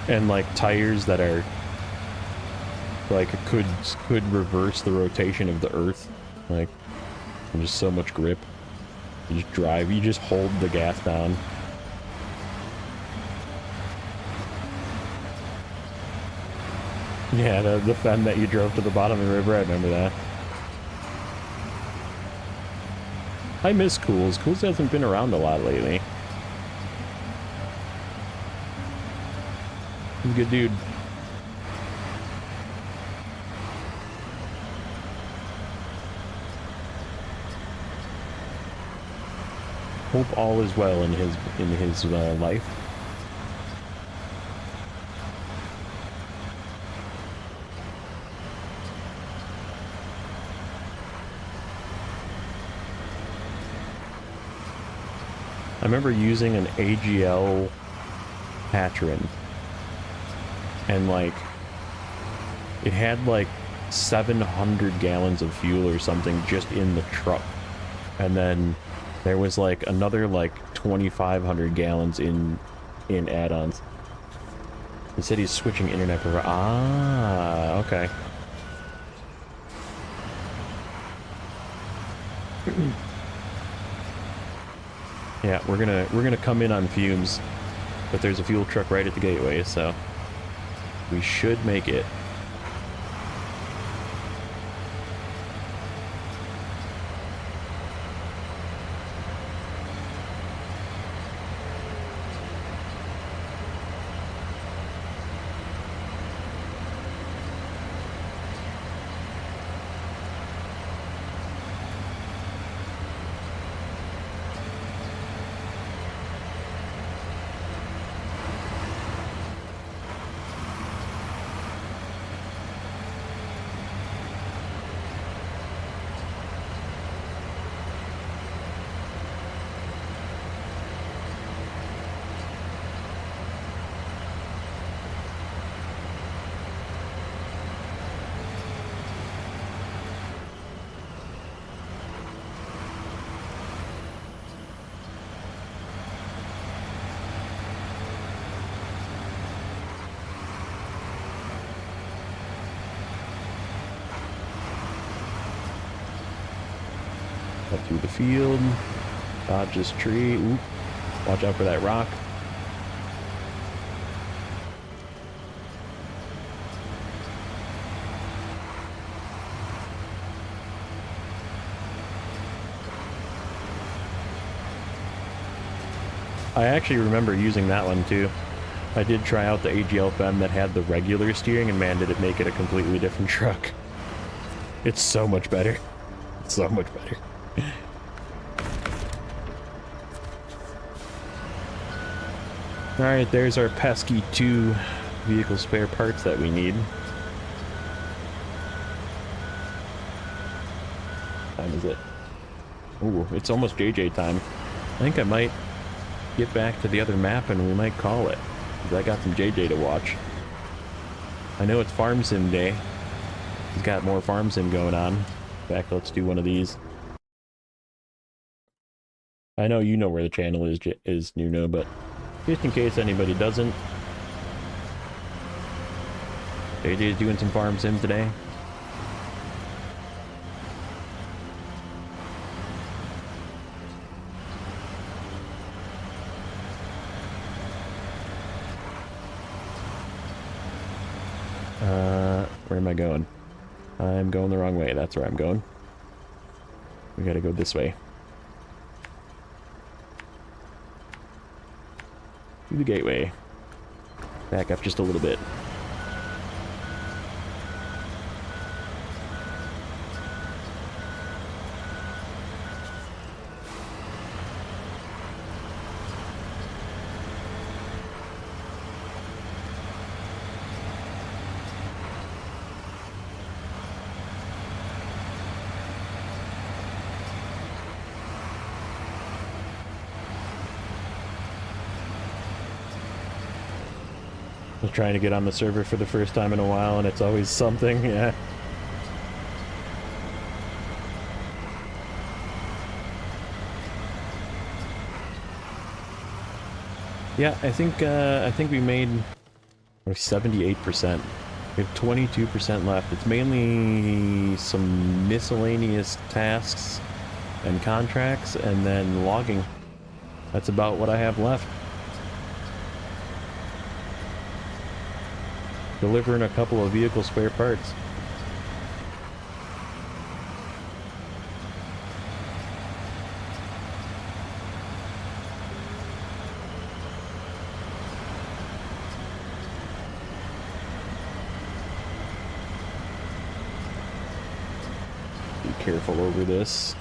And like tires that are like could reverse the rotation of the earth, like just so much grip. You just drive, you just hold the gas down. Yeah, the fen that you drove to the bottom of the river, I remember that. I miss Cools. Cools hasn't been around a lot lately. He's a good dude. Hope all is well in his life. I remember using an AGL Patron, and like it had like 700 gallons of fuel or something just in the truck, and then there was like another like 2,500 gallons in add-ons. He said he's switching internet provider. Ah, okay. Yeah, we're gonna come in on fumes, but there's a fuel truck right at the gateway, so we should make it. Up through the field, dodge this tree. Oop. Watch out for that rock. I actually remember using that one too. I did try out the AGL Fem that had the regular steering, and man, did it make it a completely different truck. It's so much better. It's so much better. Alright, there's our pesky 2 vehicle spare parts that we need. What time is it? Ooh, it's almost JJ time. I think I might get back to the other map and we might call it, because I got some JJ to watch. I know it's Farm Sim Day. He's got more Farm Sim going on. In fact, let's do one of these. I know you know where the channel is Nuno, but just in case anybody doesn't, JJ's doing some Farm Sim today. Where am I going? I'm going the wrong way. That's where I'm going. We gotta go this way. Through the gateway. Back up just a little bit. I'm trying to get on the server for the first time in a while, and it's always something, yeah. Yeah, I think we made 78%. We have 22% left. It's mainly some miscellaneous tasks and contracts, and then logging. That's about what I have left. Delivering a couple of vehicle spare parts. Be careful over this.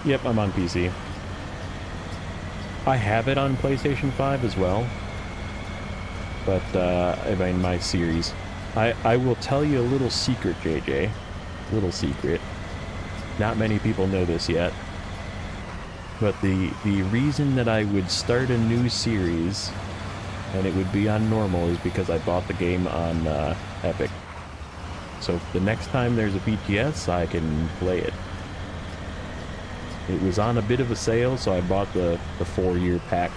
Yep, I'm on PC. I have it on PlayStation 5 as well. But, I mean, my series. I will tell you a little secret, JJ. Little secret. Not many people know this yet. But the reason that I would start a new series, and it would be on normal, is because I bought the game on Epic. So the next time there's a PTS, I can play it. It was on a bit of a sale, so I bought the 4-year pack.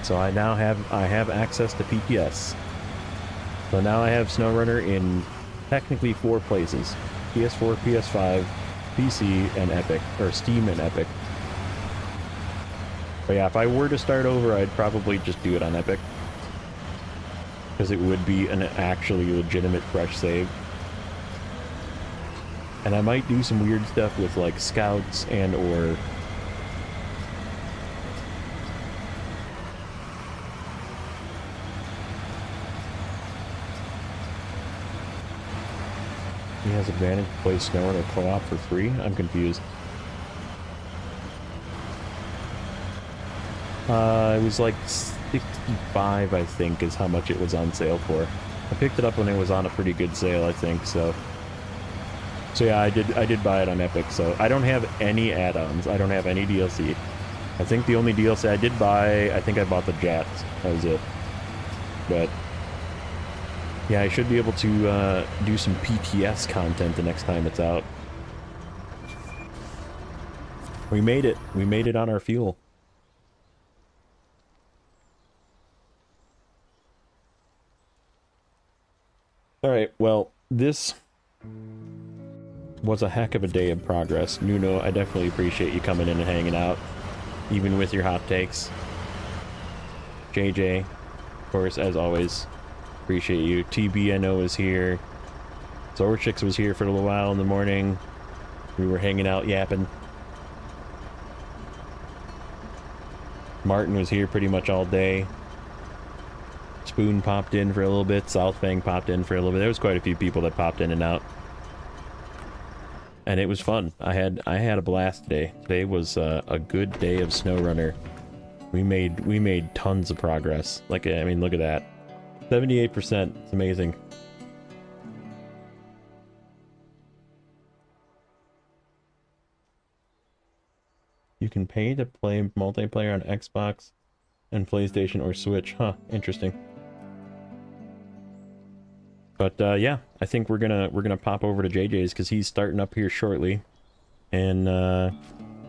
So I now have access to PTS. So now I have Snowrunner in technically 4 places: PS4, PS5, PC, and Epic, or Steam and Epic. But yeah, if I were to start over, I'd probably just do it on Epic, because it would be an actually legitimate fresh save. And I might do some weird stuff with, like, scouts and or... He has advantage to play Snowrunner co-op for free? I'm confused. It was like 65, I think, is how much it was on sale for. I picked it up when it was on a pretty good sale, I think, so... So yeah, I did buy it on Epic, so I don't have any add-ons. I don't have any DLC. I think the only DLC I did buy, I think I bought the Jats. That was it. But yeah, I should be able to do some PTS content the next time it's out. We made it. We made it on our fuel. Alright, well, this was a heck of a day of progress. Nuno, I definitely appreciate you coming in and hanging out, even with your hot takes. JJ, of course, as always, appreciate you. TBNO is here. Zorchix was here for a little while in the morning. We were hanging out, yapping. Martin was here pretty much all day. Spoon popped in for a little bit. Southfang popped in for a little bit. There was quite a few people that popped in and out. And it was fun. I had a blast today. Today was a good day of Snowrunner. We made tons of progress. Like, I mean, look at that. 78%. It's amazing. You can pay to play multiplayer on Xbox and PlayStation or Switch. Huh, interesting. But yeah, I think we're gonna pop over to JJ's because he's starting up here shortly, and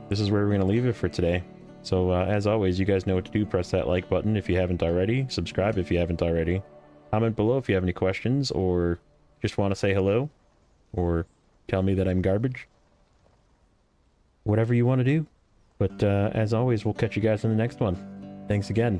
this is where we're gonna leave it for today. So as always, you guys know what to do. Press that like button if you haven't already. Subscribe if you haven't already. Comment below if you have any questions or just want to say hello, or tell me that I'm garbage. Whatever you want to do. But as always, we'll catch you guys in the next one. Thanks again.